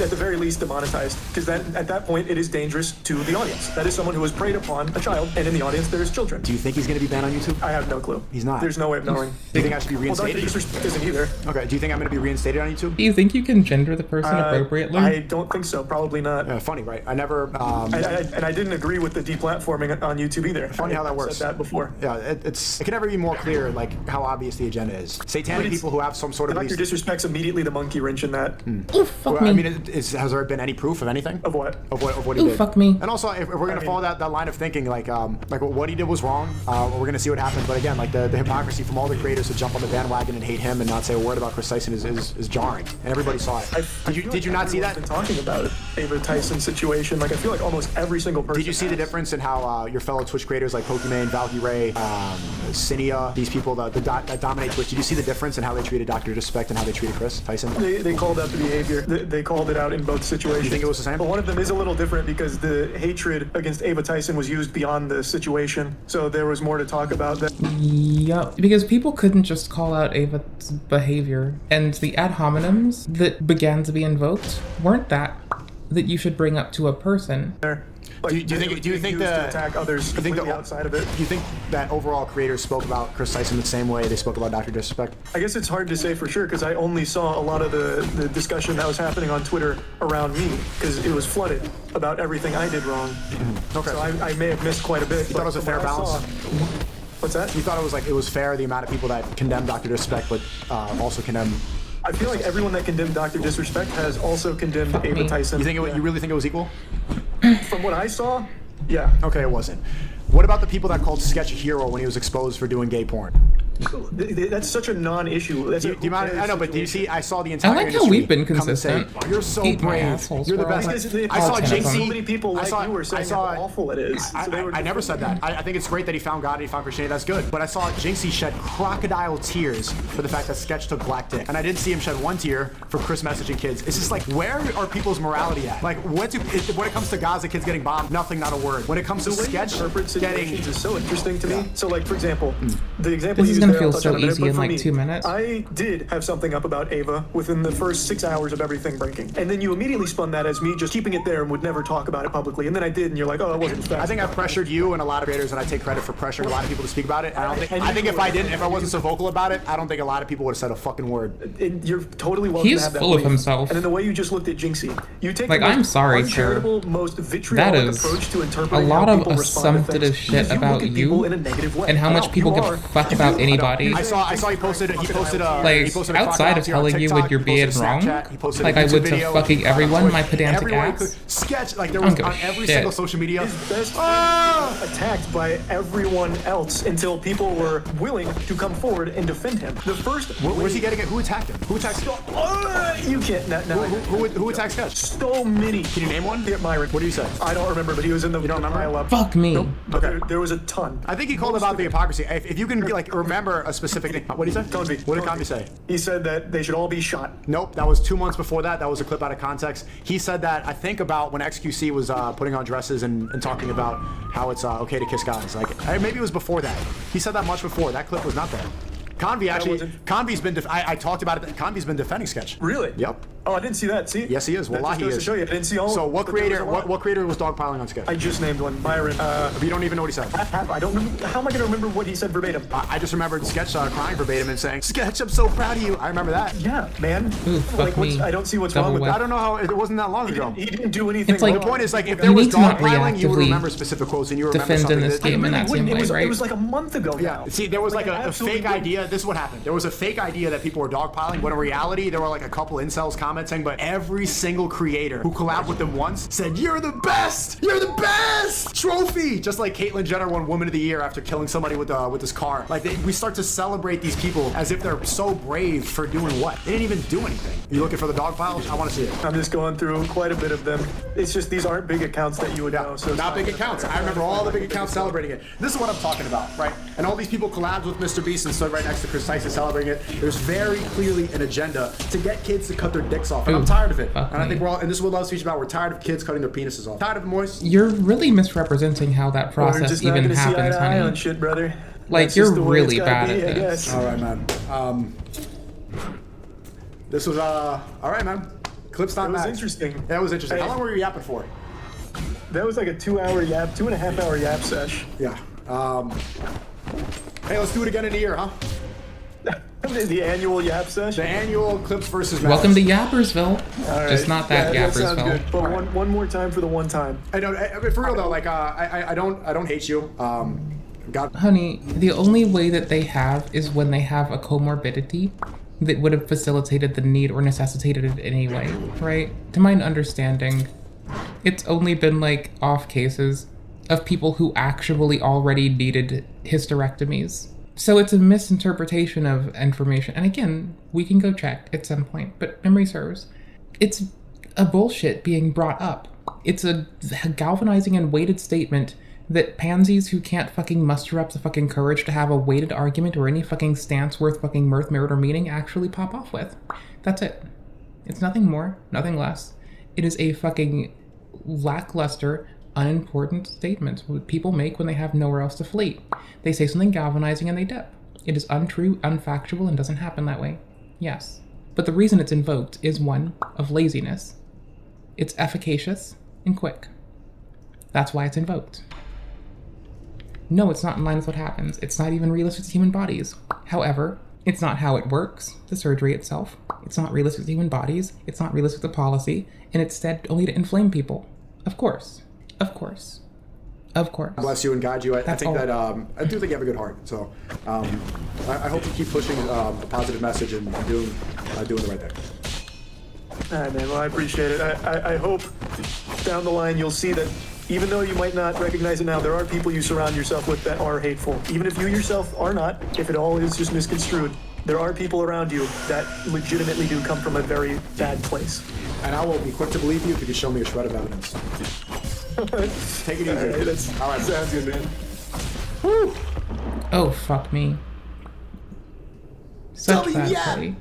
Speaker 2: at the very least demonetized, because at that point it is dangerous to the audience. That is someone who has preyed upon a child, and in the audience there is children.
Speaker 4: Do you think he's going to be banned on YouTube?
Speaker 2: I have no clue.
Speaker 4: He's not.
Speaker 2: There's no way of knowing.
Speaker 4: Do you think I should be
Speaker 2: Well, Dr.
Speaker 4: reinstated?
Speaker 2: Disrespect isn't either.
Speaker 4: Okay. Do you think I'm going to be reinstated on YouTube?
Speaker 1: Do you think you can gender the person appropriately?
Speaker 2: I don't think so. Probably not.
Speaker 4: Funny, right? I never.
Speaker 2: And I didn't agree with the deplatforming on YouTube either.
Speaker 4: Funny how that works.
Speaker 2: I said that before.
Speaker 4: Yeah, it can never be more clear like how obvious the agenda is. Satanic people who have some sort of
Speaker 2: Dr.
Speaker 4: beliefs.
Speaker 2: Disrespect's immediately the monkey wrench in that.
Speaker 1: Ooh, fuck
Speaker 4: Well,
Speaker 1: me.
Speaker 4: I mean, has there been any proof of anything?
Speaker 2: Of what?
Speaker 4: Of what he
Speaker 1: Ooh,
Speaker 4: did?
Speaker 1: fuck me.
Speaker 4: And also, if we're gonna follow that line of thinking, like what he did was wrong, we're gonna see what happens. But again, like the hypocrisy from all the creators who jump on the bandwagon and hate him and not say a word about Chris Tyson is jarring, and everybody saw it. Did you not see that?
Speaker 2: Been talking about Ava Tyson situation. Like I feel like almost every single person.
Speaker 4: Did you see the difference in how your fellow Twitch creators like Pokimane, Valky Ray, Cinia, these people that dominate Twitch? Did you see the difference in how they treated Dr. Disrespect and how they treated Chris Tyson?
Speaker 2: They called out the behavior. They called it out in both situations.
Speaker 4: You think it was the same?
Speaker 2: But one of them is a little different because the hatred against Ava Tyson was used beyond the situation. So there was more to talk about. That
Speaker 1: Yup, because people couldn't just call out Ava's behavior, and the ad hominems that began to be invoked weren't that you should bring up to a person.
Speaker 2: there.
Speaker 4: Do you think
Speaker 2: to attack others completely outside of it?
Speaker 4: Do you think that overall creators spoke about Chris Tyson the same way they spoke about Dr. Disrespect?
Speaker 2: I guess it's hard to say for sure because I only saw a lot of the discussion that was happening on Twitter around me because it was flooded about everything I did wrong.
Speaker 4: Okay.
Speaker 2: So I may have missed quite a bit.
Speaker 4: You thought it was a fair balance?
Speaker 2: What's that?
Speaker 4: You thought it was fair the amount of people that condemned Dr. Disrespect but also condemned
Speaker 2: I feel like everyone that condemned Dr. Disrespect has also condemned Ava Tyson.
Speaker 4: You really think it was equal?
Speaker 2: From what I saw, yeah.
Speaker 4: Okay, it wasn't. What about the people that called Sketch a hero when he was exposed for doing gay porn?
Speaker 2: That's such a non-issue. That's
Speaker 4: do you mind? I know, but do you see? I saw the
Speaker 1: I
Speaker 4: entire
Speaker 1: like how
Speaker 4: industry
Speaker 1: we've been
Speaker 4: come and say,
Speaker 1: consistent.
Speaker 4: you're so
Speaker 1: Eat my
Speaker 4: brave.
Speaker 1: assholes,
Speaker 4: You're the
Speaker 1: bro.
Speaker 4: best.
Speaker 2: Because
Speaker 4: I saw Jinxie.
Speaker 2: so many people like you were saying how awful it is. So they were
Speaker 4: I never said that. I think it's great that he found God and he found Christianity. That's good. But I saw Jinxie shed crocodile tears for the fact that Sketch took black dick, and I didn't see him shed one tear for Chris messaging kids. It's just like, where are people's morality at? Like, when it comes to Gaza kids getting bombed, nothing, not a word. When it comes to
Speaker 2: the way
Speaker 4: Sketch
Speaker 2: you interpret
Speaker 4: getting,
Speaker 2: situations is so interesting to me. So, like, for example, the example
Speaker 1: This is
Speaker 2: you
Speaker 1: gonna
Speaker 2: used there,
Speaker 1: feel
Speaker 2: I'll touch
Speaker 1: so
Speaker 2: on in a minute,
Speaker 1: easy
Speaker 2: but
Speaker 1: in
Speaker 2: for
Speaker 1: like
Speaker 2: me,
Speaker 1: 2 minutes.
Speaker 2: I did have something up about Ava within the first 6 hours of everything breaking, and then you immediately spun that as me just keeping it there and would never talk about it publicly. And then I did, and you're like, oh, it wasn't fast.
Speaker 4: I think I pressured you and a lot of creators, and I take credit for pressuring a lot of people to speak about it. I think if I wasn't so vocal about it, I don't think a lot of people would have said a fucking word.
Speaker 2: And you're totally welcome
Speaker 1: He's
Speaker 2: to have that
Speaker 1: full of
Speaker 2: belief.
Speaker 1: himself.
Speaker 2: And then the way you just looked at Jinxie, you take
Speaker 1: Like,
Speaker 2: the most
Speaker 1: I'm sorry, sir.
Speaker 2: uncharitable, most
Speaker 1: That
Speaker 2: vitriolic
Speaker 1: is
Speaker 2: approach to
Speaker 1: a
Speaker 2: interpreting
Speaker 1: lot
Speaker 2: how
Speaker 1: of
Speaker 2: people respond to
Speaker 1: assumptive
Speaker 2: things,
Speaker 1: shit
Speaker 2: because you
Speaker 1: about
Speaker 2: look at
Speaker 1: you
Speaker 2: people in a negative way.
Speaker 1: and how much
Speaker 2: Now,
Speaker 1: people
Speaker 2: you
Speaker 1: give
Speaker 2: are-
Speaker 1: a fuck about anybody.
Speaker 4: I saw he posted
Speaker 1: Like,
Speaker 4: a
Speaker 1: outside of telling you when you're being wrong, like I would to fucking everyone, my pedantic ass.
Speaker 4: Sketch, like there
Speaker 1: I don't
Speaker 4: was
Speaker 1: give a
Speaker 4: on every
Speaker 1: shit.
Speaker 4: single social media.
Speaker 2: His best attacked by everyone else until people were willing to come forward and defend him. The first.
Speaker 4: Where's he getting it? Who attacked him? Who attacked Sketch?
Speaker 2: You can't.
Speaker 4: Who attacked Sketch?
Speaker 2: So many.
Speaker 4: Can you name one?
Speaker 2: Yeah, Myron.
Speaker 4: What do you say?
Speaker 2: I don't remember, but he was in the. You
Speaker 4: don't remember?
Speaker 2: pile-up.
Speaker 1: Fuck me.
Speaker 2: But
Speaker 4: Okay.
Speaker 2: there was a ton.
Speaker 4: I think he called about the hypocrisy. If you can like remember a specific thing. What did he say?
Speaker 2: Convy.
Speaker 4: What did Convy say?
Speaker 2: He said that they should all be shot.
Speaker 4: Nope, that was 2 months before that. That was a clip out of context. He said that, I think, about when XQC was putting on dresses and talking about how it's okay to kiss guys. Like, maybe it was before that. He said that much before. That clip was not there. Convy actually, Convy's been, I talked about it, Convy's been defending Sketch.
Speaker 2: Really?
Speaker 4: Yep.
Speaker 2: Oh, I didn't see that. See?
Speaker 4: Yes, he is. Wallahi, he
Speaker 2: That just goes to
Speaker 4: is.
Speaker 2: show you. I didn't see all.
Speaker 4: So what
Speaker 2: but there was
Speaker 4: creator,
Speaker 2: a lot.
Speaker 4: what creator was dogpiling on Sketch?
Speaker 2: I just named one. Myron.
Speaker 4: You don't even know what he said.
Speaker 2: I don't remember. How am I going to remember what he said verbatim?
Speaker 4: I just remembered Sketch crying verbatim and saying, Sketch, I'm so proud of you. I remember that.
Speaker 2: Yeah, man.
Speaker 1: Ooh, fuck me.
Speaker 2: I don't see what's
Speaker 1: Double
Speaker 2: wrong with
Speaker 1: whip.
Speaker 2: that.
Speaker 4: I don't know how, it wasn't that long ago.
Speaker 2: He didn't do anything.
Speaker 1: It's like-
Speaker 2: wrong.
Speaker 4: The point is, like, if
Speaker 1: You
Speaker 4: there was
Speaker 1: need to not
Speaker 4: dogpiling, you would
Speaker 1: reactively
Speaker 4: remember specific quotes and you would remember
Speaker 1: defend in
Speaker 4: something
Speaker 1: this
Speaker 4: that...
Speaker 1: game in that same way,
Speaker 2: It
Speaker 1: right?
Speaker 2: was like a month ago now.
Speaker 4: See, there was like a
Speaker 2: absolutely
Speaker 4: fake
Speaker 2: wouldn't.
Speaker 4: idea. This is what happened. There was a fake idea that people were dogpiling, when in reality, there were like a couple incels commenting, but every single creator who collabed with them once said, "You're the best! You're the best! Trophy!" Just like Caitlyn Jenner won Woman of the Year after killing somebody with his car. Like, we start to celebrate these people as if they're so brave for doing what? They didn't even do anything. You looking for the dog piles? I want to see it.
Speaker 2: I'm just going through quite a bit of them. It's just these aren't big accounts that you would know. So it's
Speaker 4: Not big accounts. I remember all the big accounts celebrating it. This is what I'm talking about, right? And all these people collabed with Mr. Beast and stood right next to Chris Tyson celebrating it. There's very clearly an agenda to get kids to cut their dicks off. And I'm tired of it. And I think we're all, and this is what Love Speech about, we're tired of kids cutting their penises off. Tired of it, Moist?
Speaker 1: You're really misrepresenting how that
Speaker 2: We're
Speaker 1: process
Speaker 2: just not
Speaker 1: even
Speaker 2: gonna see eye
Speaker 1: happens,
Speaker 2: to eye on
Speaker 1: honey.
Speaker 2: shit, brother.
Speaker 1: Like,
Speaker 2: That's
Speaker 1: you're
Speaker 2: just the way it's
Speaker 1: really
Speaker 2: gotta
Speaker 1: bad
Speaker 2: be,
Speaker 1: at
Speaker 2: I
Speaker 1: this.
Speaker 2: guess.
Speaker 4: All right, man. This was, all right, man. Clip's not
Speaker 2: That was
Speaker 4: bad.
Speaker 2: interesting.
Speaker 4: That was interesting. How
Speaker 2: Hey.
Speaker 4: long were you yapping for?
Speaker 2: That was like a 2-hour yap, 2.5-hour yap sesh.
Speaker 4: Yeah. Hey, let's do it again in a year, huh?
Speaker 2: The annual yap sesh.
Speaker 4: The annual Clips versus
Speaker 1: Welcome to
Speaker 4: Mavericks.
Speaker 1: Yappersville.
Speaker 2: All right.
Speaker 1: Just not that
Speaker 2: yeah, that sounds
Speaker 1: Yappersville.
Speaker 2: good. But one more time for the one time.
Speaker 4: I don't. For real though, like I don't hate you. God.
Speaker 1: Honey, the only way that they have is when they have a comorbidity that would have facilitated the need or necessitated it anyway, right? To my understanding, it's only been like off cases of people who actually already needed hysterectomies. So it's a misinterpretation of information. And again, we can go check at some point, but memory serves. It's a bullshit being brought up. It's a galvanizing and weighted statement that pansies who can't fucking muster up the fucking courage to have a weighted argument or any fucking stance worth fucking mirth, merit, or meaning actually pop off with. That's it. It's nothing more, nothing less. It is a fucking lackluster, unimportant statement people make when they have nowhere else to flee. They say something galvanizing and they dip. It is untrue, unfactual, and doesn't happen that way. Yes. But the reason it's invoked is one of laziness. It's efficacious and quick. That's why it's invoked. No, it's not in line with what happens. It's not even realistic to human bodies. However, it's not how it works, the surgery itself. It's not realistic to human bodies. It's not realistic to policy. And it's said only to inflame people. Of course. Of course. Of course.
Speaker 4: bless you and guide you. I
Speaker 1: That's
Speaker 4: think
Speaker 1: all.
Speaker 4: that I do think you have a good heart. So I hope you keep pushing a positive message and doing the right thing.
Speaker 2: All right, man. Well, I appreciate it. I hope down the line you'll see that even though you might not recognize it now, there are people you surround yourself with that are hateful. Even if you yourself are not, if it all is just misconstrued, there are people around you that legitimately do come from a very bad place.
Speaker 4: And I will be quick to believe you if you can show me a shred of evidence. Take it easy.
Speaker 2: All right, sounds good, man.
Speaker 1: Oh, fuck me. Such bad play.